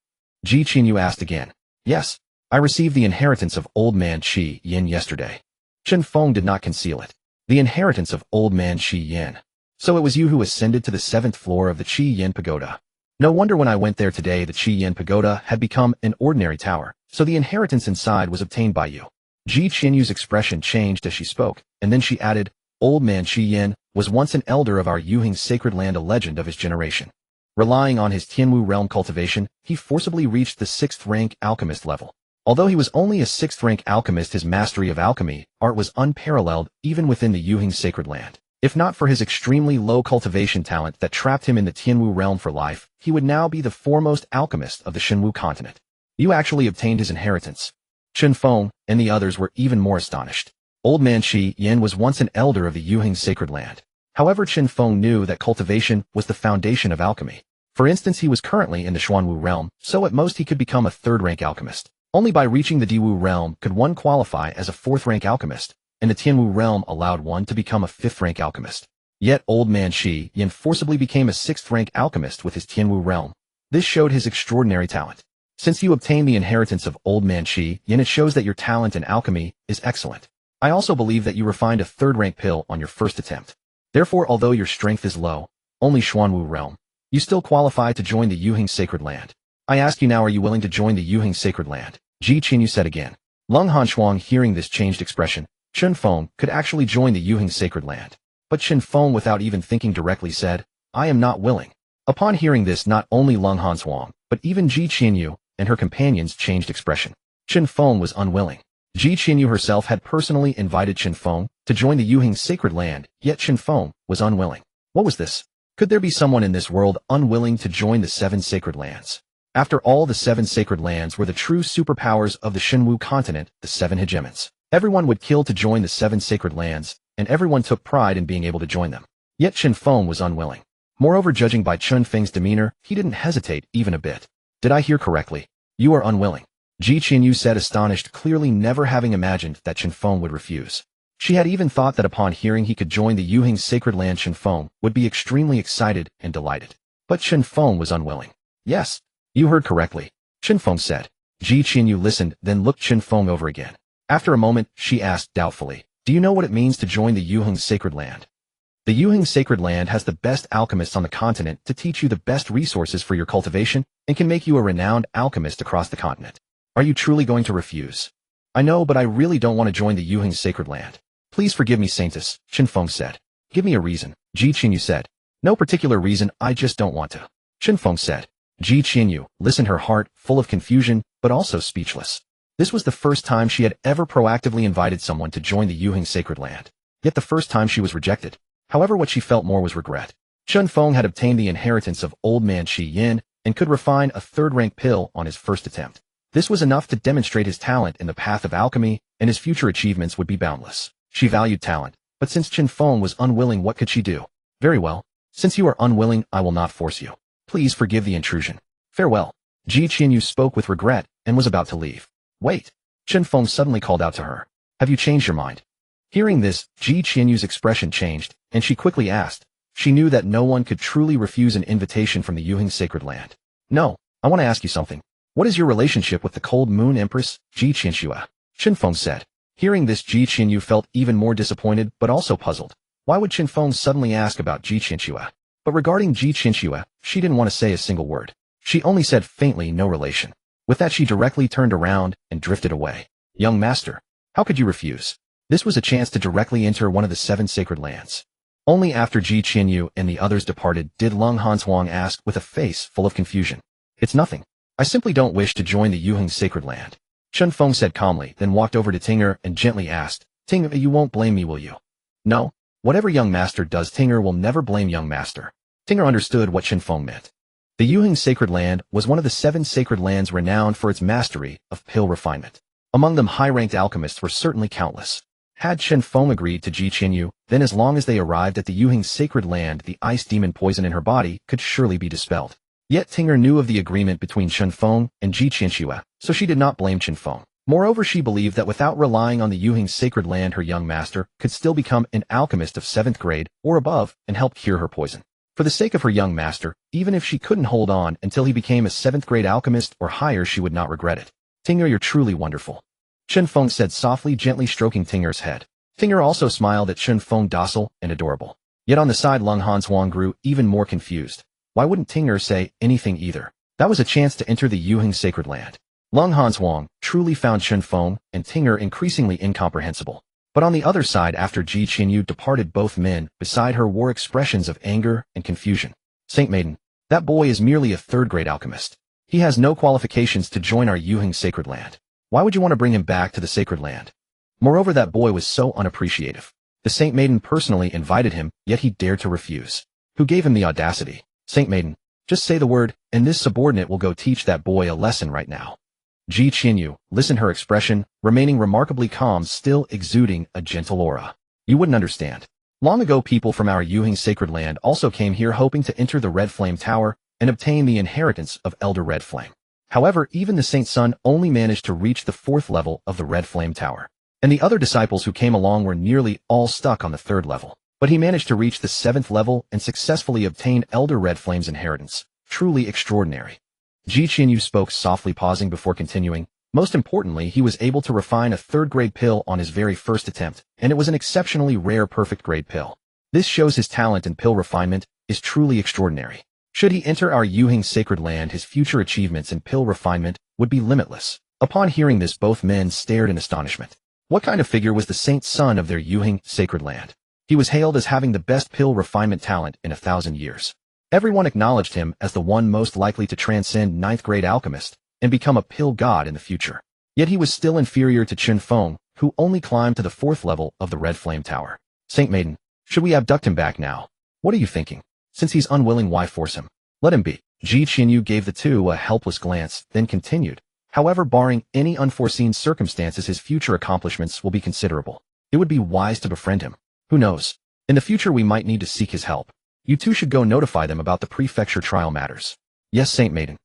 Qianxue asked again. "Yes, I received the inheritance of old man Qi Yin yesterday." Chen Feng did not conceal it. The inheritance of old man Qi Yin. "So it was you who ascended to the 7th floor of the Qi Yin pagoda. No wonder when I went there today the Qi Yin pagoda had become an ordinary tower, so the inheritance inside was obtained by you." Qianxue's expression changed as she spoke, and then she added, "Old man Qi Yin was once an elder of our Yuhing sacred land, a legend of his generation. Relying on his Tianwu realm cultivation, he forcibly reached the 6th-rank alchemist level. Although he was only a 6th-rank alchemist, his mastery of alchemy art was unparalleled even within the Yuhing sacred land. If not for his extremely low cultivation talent that trapped him in the Tianwu realm for life, he would now be the foremost alchemist of the Shenwu continent. You actually obtained his inheritance." Chen Feng and the others were even more astonished. Old man Qi Yin was once an elder of the Yuhing sacred land. However, Chen Feng knew that cultivation was the foundation of alchemy. For instance, he was currently in the Xuanwu realm, so at most he could become a 3rd-rank alchemist. Only by reaching the Diwu realm could one qualify as a 4th-rank alchemist, and the Tianwu realm allowed one to become a 5th-rank alchemist. Yet old man Qi Yin forcibly became a 6th-rank alchemist with his Tianwu realm. This showed his extraordinary talent. Since you obtained the inheritance of old man Qi Yin, it shows that your talent in alchemy is excellent. I also believe that you refined a 3rd-rank pill on your first attempt. Therefore, although your strength is low, only Xuanwu realm, you still qualify to join the Yuhing sacred land. I ask you now, are you willing to join the Yuhing sacred land?" Qianxue said again. Qianxue, hearing this changed expression, Chen Feng could actually join the Yuhing sacred land. But Chen Feng, without even thinking directly, said, "I am not willing." Upon hearing this, not only Qianxue, but even Qianxue and her companions changed expression. Chen Feng was unwilling. Qianxue herself had personally invited Chen Feng to join the Yuhing sacred land, yet Chen Feng was unwilling. What was this? Could there be someone in this world unwilling to join the 7 sacred lands? After all, the 7 sacred lands were the true superpowers of the Shenwu continent, the 7 hegemons. Everyone would kill to join the 7 sacred lands, and everyone took pride in being able to join them. Yet Chen Feng was unwilling. Moreover, judging by Chen Feng's demeanor, he didn't hesitate even a bit. "Did I hear correctly? You are unwilling?" Qianxue said, astonished, clearly never having imagined that Chen Feng would refuse. She had even thought that upon hearing he could join the Yuhing sacred land, Chen Feng would be extremely excited and delighted. But Chen Feng was unwilling. "Yes, you heard correctly," Chen Feng said. Qianxue listened, then looked Chen Feng over again. After a moment, she asked doubtfully, "Do you know what it means to join the Yuhing sacred land?" The Yuheng Sacred Land has the best alchemists on the continent to teach you the best resources for your cultivation and can make you a renowned alchemist across the continent. Are you truly going to refuse? I know, but I really don't want to join the Yuheng Sacred Land. Please forgive me, Saintess, Chen Feng said. Give me a reason, Ji Qianyu said. No particular reason, I just don't want to. Chen Feng said. Ji Qianyu listened, her heart full of confusion, but also speechless. This was the first time she had ever proactively invited someone to join the Yuheng Sacred Land. Yet the first time she was rejected. However, what she felt more was regret. Chen Feng had obtained the inheritance of Old Man Shi Yin and could refine a third-rank pill on his first attempt. This was enough to demonstrate his talent in the path of alchemy, and his future achievements would be boundless. She valued talent, but since Chen Feng was unwilling, what could she do? Very well. Since you are unwilling, I will not force you. Please forgive the intrusion. Farewell. Ji Qianyu spoke with regret and was about to leave. Wait. Chen Feng suddenly called out to her. Have you changed your mind? Hearing this, Ji Qianyu's expression changed, and she quickly asked. She knew that no one could truly refuse an invitation from the Yuheng Sacred Land. No, I want to ask you something. What is your relationship with the Cold Moon Empress, Ji Qianxue? Chen Feng said. Hearing this, Ji Qianyu felt even more disappointed but also puzzled. Why would Chen Feng suddenly ask about Ji Qianxue? But regarding Ji Qianxue, she didn't want to say a single word. She only said faintly, no relation. With that, she directly turned around and drifted away. Young master, how could you refuse? This was a chance to directly enter one of the 7 sacred lands. Only after Ji Qianyu and the others departed did Lung Hanzhuang ask with a face full of confusion. It's nothing. I simply don't wish to join the Yuheng Sacred Land. Chen Feng said calmly, then walked over to Tinger and gently asked, Tinger, you won't blame me, will you? No. Whatever young master does, Tinger will never blame young master. Tinger understood what Chen Feng meant. The Yuheng Sacred Land was one of the 7 sacred lands renowned for its mastery of pill refinement. Among them, high-ranked alchemists were certainly countless. Had Chen Feng agreed to Ji Qianyu, then as long as they arrived at the Yuheng Sacred Land, the ice demon poison in her body could surely be dispelled. Yet Tinger knew of the agreement between Chen Feng and Ji Qianxue, so she did not blame Chen Feng. Moreover, she believed that without relying on the Yuheng Sacred Land, her young master could still become an alchemist of 7th grade or above and help cure her poison. For the sake of her young master, even if she couldn't hold on until he became a 7th grade alchemist or higher, she would not regret it. Tinger, you're truly wonderful. Chen Feng said softly, gently stroking Tinger's head. Tinger also smiled at Chen Feng, docile and adorable. Yet on the side, Lung Hanzhuang grew even more confused. Why wouldn't Tinger say anything either? That was a chance to enter the Yuheng Sacred Land. Lung Hanzhuang truly found Chen Feng and Tinger increasingly incomprehensible. But on the other side, after Ji Qianyu departed, both men beside her wore expressions of anger and confusion. Saint Maiden, that boy is merely a 3rd grade alchemist. He has no qualifications to join our Yuheng Sacred Land. Why would you want to bring him back to the Sacred Land? Moreover, that boy was so unappreciative. The Saint Maiden personally invited him, yet he dared to refuse. Who gave him the audacity? Saint Maiden, just say the word, and this subordinate will go teach that boy a lesson right now. Ji Qianyu listened, her expression remaining remarkably calm, still exuding a gentle aura. You wouldn't understand. Long ago, people from our Yuheng Sacred Land also came here hoping to enter the Red Flame Tower and obtain the inheritance of Elder Red Flame. However, even the Saint's son only managed to reach the 4th level of the Red Flame Tower. And the other disciples who came along were nearly all stuck on the 3rd level. But he managed to reach the 7th level and successfully obtain Elder Red Flame's inheritance. Truly extraordinary. Ji Qianyu spoke softly, pausing before continuing. Most importantly, he was able to refine a 3rd grade pill on his very first attempt, and it was an exceptionally rare perfect grade pill. This shows his talent in pill refinement is truly extraordinary. Should he enter our Yuheng Sacred Land, his future achievements in pill refinement would be limitless. Upon hearing this, both men stared in astonishment. What kind of figure was the Saint's son of their Yuheng Sacred Land? He was hailed as having the best pill refinement talent in 1,000 years. Everyone acknowledged him as the one most likely to transcend 9th grade alchemist and become a pill god in the future. Yet he was still inferior to Chen Feng, who only climbed to the 4th level of the Red Flame Tower. Saint Maiden, should we abduct him back now? What are you thinking? Since he's unwilling, why force him? Let him be. Ji Qianyu gave the two a helpless glance, then continued. However, barring any unforeseen circumstances, his future accomplishments will be considerable. It would be wise to befriend him. Who knows? In the future, we might need to seek his help. You two should go notify them about the prefecture trial matters. Yes, Saint Maiden.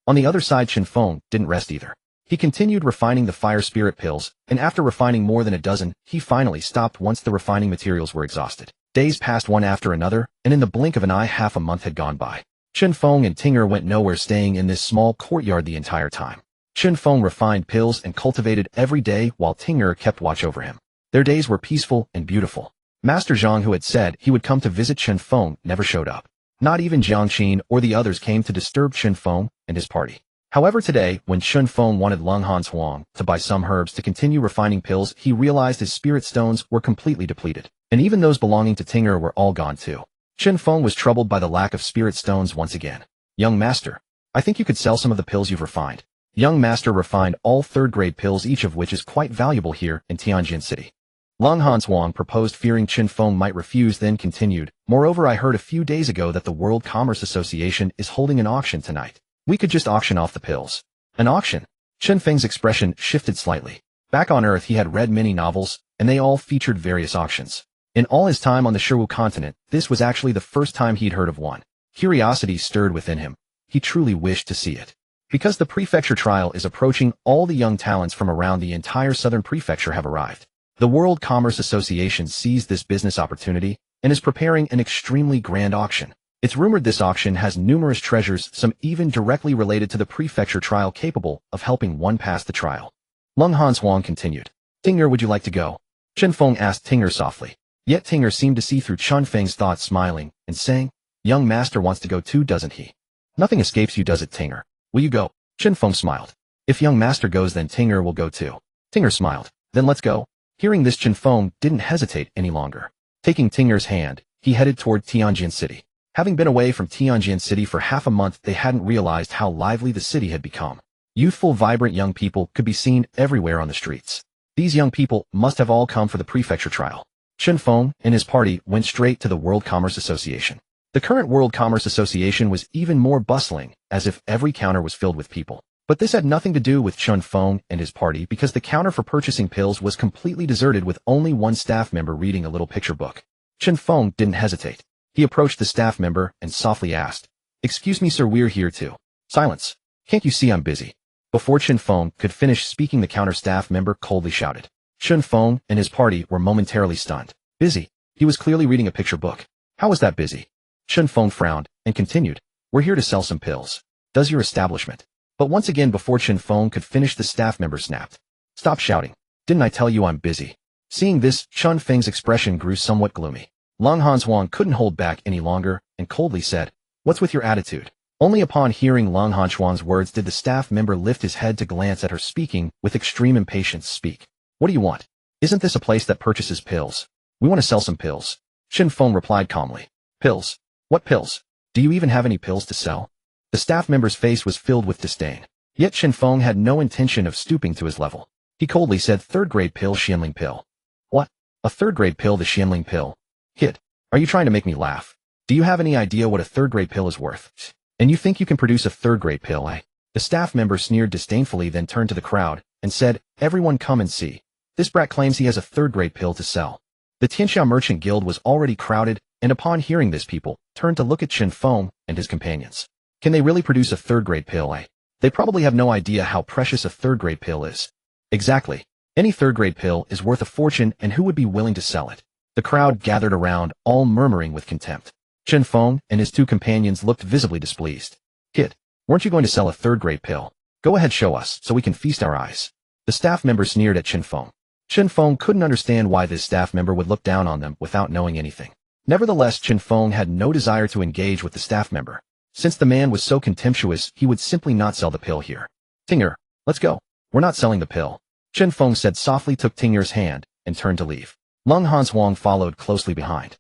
On the other side, Chen Feng didn't rest either. He continued refining the fire spirit pills, and after refining more than a dozen, he finally stopped once the refining materials were exhausted. Days passed one after another, and in the blink of an eye, half a month had gone by. Chen Feng and Tinger went nowhere, staying in this small courtyard the entire time. Chen Feng refined pills and cultivated every day while Tinger kept watch over him. Their days were peaceful and beautiful. Master Zhang, who had said he would come to visit Chen Feng, never showed up. Not even Jiang Qin or the others came to disturb Chen Feng and his party. However, today, when Chen Feng wanted Lunghan's Huang to buy some herbs to continue refining pills, he realized his spirit stones were completely depleted, and even those belonging to Tinger were all gone too. Chen Feng was troubled by the lack of spirit stones once again. Young master, I think you could sell some of the pills you've refined. Young master refined all third-grade pills, each of which is quite valuable here in Tianjin City. Lunghan's Huang proposed, fearing Chen Feng might refuse, then continued, moreover, I heard a few days ago that the World Commerce Association is holding an auction tonight. We could just auction off the pills. An auction? Chen Feng's expression shifted slightly. Back on Earth, he had read many novels, and they all featured various auctions. In all his time on the Shiwu continent, this was actually the first time he'd heard of one. Curiosity stirred within him. He truly wished to see it. Because the prefecture trial is approaching, all the young talents from around the entire southern prefecture have arrived. The World Commerce Association seized this business opportunity and is preparing an extremely grand auction. It's rumored this auction has numerous treasures, some even directly related to the prefecture trial, capable of helping one pass the trial. Lunghan's Huang continued. Tinger, would you like to go? Chen Feng asked Tinger softly. Yet Tinger seemed to see through Chen Feng's thoughts, smiling and saying, young master wants to go too, doesn't he? Nothing escapes you, does it, Tinger? Will you go? Chen Feng smiled. If young master goes, then Tinger will go too. Tinger smiled. Then let's go. Hearing this, Chen Feng didn't hesitate any longer. Taking Tinger's hand, he headed toward Tianjin City. Having been away from Tianjin City for half a month, they hadn't realized how lively the city had become. Youthful, vibrant young people could be seen everywhere on the streets. These young people must have all come for the prefecture trial. Chen Feng and his party went straight to the World Commerce Association. The current World Commerce Association was even more bustling, as if every counter was filled with people. But this had nothing to do with Chen Feng and his party, because the counter for purchasing pills was completely deserted, with only one staff member reading a little picture book. Chen Feng didn't hesitate. He approached the staff member and softly asked, excuse me, sir, we're here too. Silence. Can't you see I'm busy? Before Chen Feng could finish speaking, the counter staff member coldly shouted. Chen Feng and his party were momentarily stunned. Busy? He was clearly reading a picture book. How was that busy? Chen Feng frowned and continued, we're here to sell some pills. Does your establishment? But once again, before Chen Feng could finish, the staff member snapped. Stop shouting. Didn't I tell you I'm busy? Seeing this, Chen Feng's expression grew somewhat gloomy. Lunghan's Huang couldn't hold back any longer and coldly said, what's with your attitude? Only upon hearing Lunghan Huang's words did the staff member lift his head to glance at her, speaking with extreme impatience. Speak. What do you want? Isn't this a place that purchases pills? We want to sell some pills. Chen Feng replied calmly. Pills? What pills? Do you even have any pills to sell? The staff member's face was filled with disdain. Yet Chen Feng had no intention of stooping to his level. He coldly said, third-grade pill, Xianling pill. What? A third-grade pill, the Xianling pill? Kid, are you trying to make me laugh? Do you have any idea what a third-grade pill is worth? And you think you can produce a third-grade pill, eh? The staff member sneered disdainfully, then turned to the crowd and said, everyone come and see. This brat claims he has a third-grade pill to sell. The Qianxue Merchant Guild was already crowded, and upon hearing this, people turned to look at Chen Feng and his companions. Can they really produce a third-grade pill, eh? They probably have no idea how precious a third-grade pill is. Exactly. Any third-grade pill is worth a fortune, and who would be willing to sell it? The crowd gathered around, all murmuring with contempt. Chen Feng and his two companions looked visibly displeased. Kid, weren't you going to sell a third-grade pill? Go ahead, show us, so we can feast our eyes. The staff member sneered at Chen Feng. Chen Feng couldn't understand why this staff member would look down on them without knowing anything. Nevertheless, Chen Feng had no desire to engage with the staff member. Since the man was so contemptuous, he would simply not sell the pill here. Tinger, let's go. We're not selling the pill. Chen Feng said softly, took Tinger's hand, and turned to leave. Lunghan's Huang followed closely behind.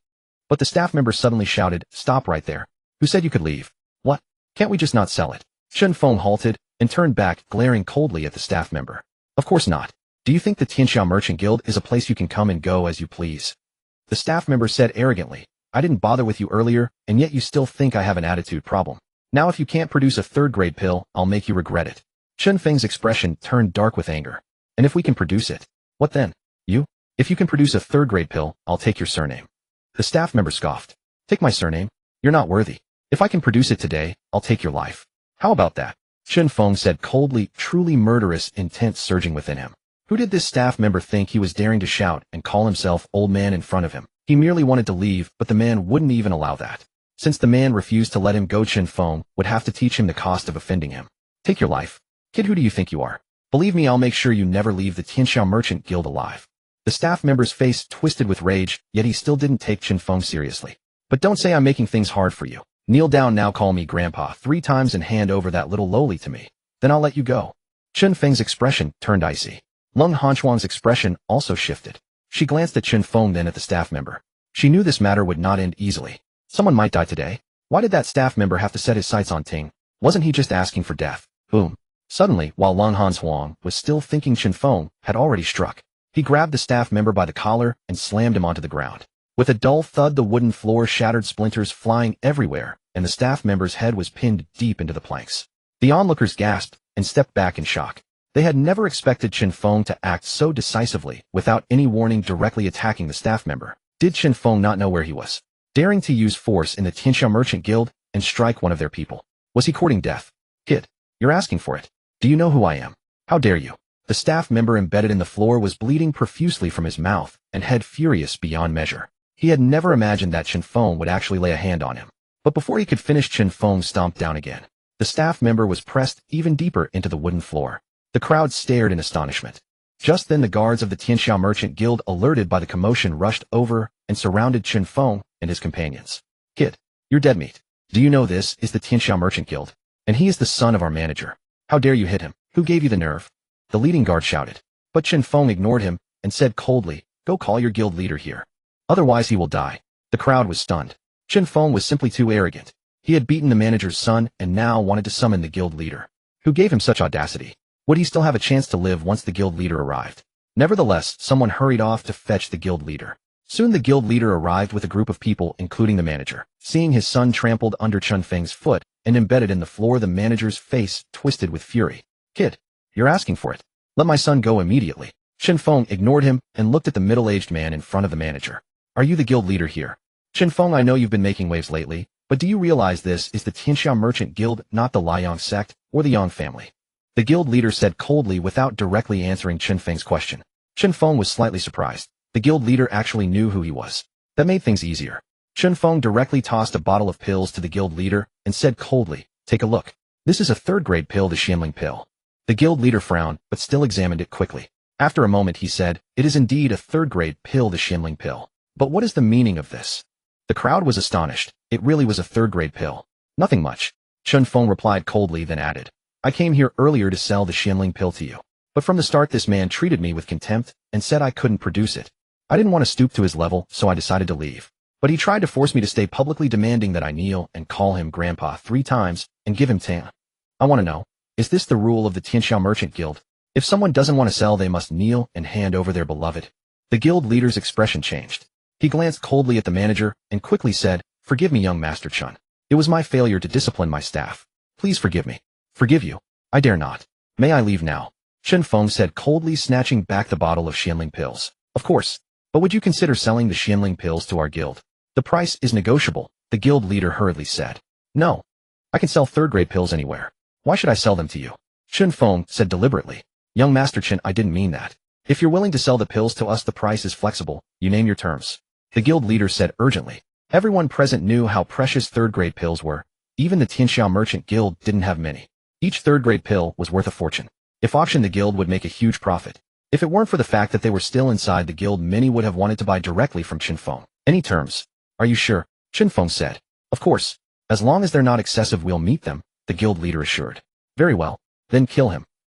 But the staff member suddenly shouted, stop right there. Who said you could leave? What? Can't we just not sell it? Chen Feng halted and turned back, glaring coldly at the staff member. Of course not. Do you think the Qianxue Merchant Guild is a place you can come and go as you please? The staff member said arrogantly. I didn't bother with you earlier, and yet you still think I have an attitude problem. Now if you can't produce a third-grade pill, I'll make you regret it. Chen Feng's expression turned dark with anger. And if we can produce it? What then? You? If you can produce a third-grade pill, I'll take your surname. The staff member scoffed. Take my surname? You're not worthy. If I can produce it today, I'll take your life. How about that? Chen Feng said coldly, truly murderous intent surging within him. Who did this staff member think he was daring to shout and call himself old man in front of him? He merely wanted to leave, but the man wouldn't even allow that. Since the man refused to let him go, Chen Feng would have to teach him the cost of offending him. Take your life. Kid, who do you think you are? Believe me, I'll make sure you never leave the Qianxue Merchant Guild alive. The staff member's face twisted with rage, yet he still didn't take Chen Feng seriously. But don't say I'm making things hard for you. Kneel down now, call me Grandpa 3 times and hand over that little lowly to me. Then I'll let you go. Chen Feng's expression turned icy. Lung Hanchuang's expression also shifted. She glanced at Chen Feng, then at the staff member. She knew this matter would not end easily. Someone might die today. Why did that staff member have to set his sights on Ting? Wasn't he just asking for death? Boom. Suddenly, while Lung Hanchuang was still thinking, Chen Feng had already struck. He grabbed the staff member by the collar and slammed him onto the ground. With a dull thud, the wooden floor shattered, splinters flying everywhere, and the staff member's head was pinned deep into the planks. The onlookers gasped and stepped back in shock. They had never expected Chen Feng to act so decisively without any warning, directly attacking the staff member. Did Chen Feng not know where he was? Daring to use force in the Qianxue Merchant Guild and strike one of their people. Was he courting death? Kid, you're asking for it. Do you know who I am? How dare you? The staff member embedded in the floor was bleeding profusely from his mouth and head, furious beyond measure. He had never imagined that Chen Feng would actually lay a hand on him. But before he could finish, Chen Feng stomped down again. The staff member was pressed even deeper into the wooden floor. The crowd stared in astonishment. Just then the guards of the Qianxue Merchant Guild, alerted by the commotion, rushed over and surrounded Chen Feng and his companions. Kid, you're dead meat. Do you know this is the Qianxue Merchant Guild? And he is the son of our manager. How dare you hit him? Who gave you the nerve? The leading guard shouted. But Chen Feng ignored him and said coldly, go call your guild leader here. Otherwise he will die. The crowd was stunned. Chen Feng was simply too arrogant. He had beaten the manager's son and now wanted to summon the guild leader. Who gave him such audacity? Would he still have a chance to live once the guild leader arrived? Nevertheless, someone hurried off to fetch the guild leader. Soon the guild leader arrived with a group of people, including the manager. Seeing his son trampled under Chen Feng's foot and embedded in the floor, the manager's face twisted with fury. Kid, you're asking for it. Let my son go immediately. Chen Feng ignored him and looked at the middle-aged man in front of the manager. Are you the guild leader here? Chen Feng, I know you've been making waves lately, but do you realize this is the Qianxue Merchant Guild, not the Liang sect or the Yang family? The guild leader said coldly without directly answering Chen Feng's question. Chen Feng was slightly surprised. The guild leader actually knew who he was. That made things easier. Chen Feng directly tossed a bottle of pills to the guild leader and said coldly, take a look. This is a third-grade pill, the Xianling pill. The guild leader frowned, but still examined it quickly. After a moment he said, it is indeed a third-grade pill, the Xianling pill. But what is the meaning of this? The crowd was astonished. It really was a third-grade pill. Nothing much. Chen Feng replied coldly, then added, I came here earlier to sell the Xianling pill to you. But from the start this man treated me with contempt and said I couldn't produce it. I didn't want to stoop to his level, so I decided to leave. But he tried to force me to stay, publicly demanding that I kneel and call him Grandpa 3 times and give him Tan. I want to know, is this the rule of the Qianxue Merchant Guild? If someone doesn't want to sell, they must kneel and hand over their beloved. The guild leader's expression changed. He glanced coldly at the manager and quickly said, forgive me, young Master Chen. It was my failure to discipline my staff. Please forgive me. Forgive you? I dare not. May I leave now? Chen Feng said coldly, snatching back the bottle of Xianling pills. Of course. But would you consider selling the Xianling pills to our guild? The price is negotiable, the guild leader hurriedly said. No. I can sell third-grade pills anywhere. Why should I sell them to you? Chen Feng said deliberately. Young Master Chen, I didn't mean that. If you're willing to sell the pills to us, the price is flexible. You name your terms. The guild leader said urgently. Everyone present knew how precious third-grade pills were. Even the Qianxue Merchant Guild didn't have many. Each third-grade pill was worth a fortune. If auctioned, the guild would make a huge profit. If it weren't for the fact that they were still inside the guild, many would have wanted to buy directly from Chen Feng. Any terms? Are you sure? Chen Feng said. Of course. As long as they're not excessive, we'll meet them, the guild leader assured. Very well. Then kill him.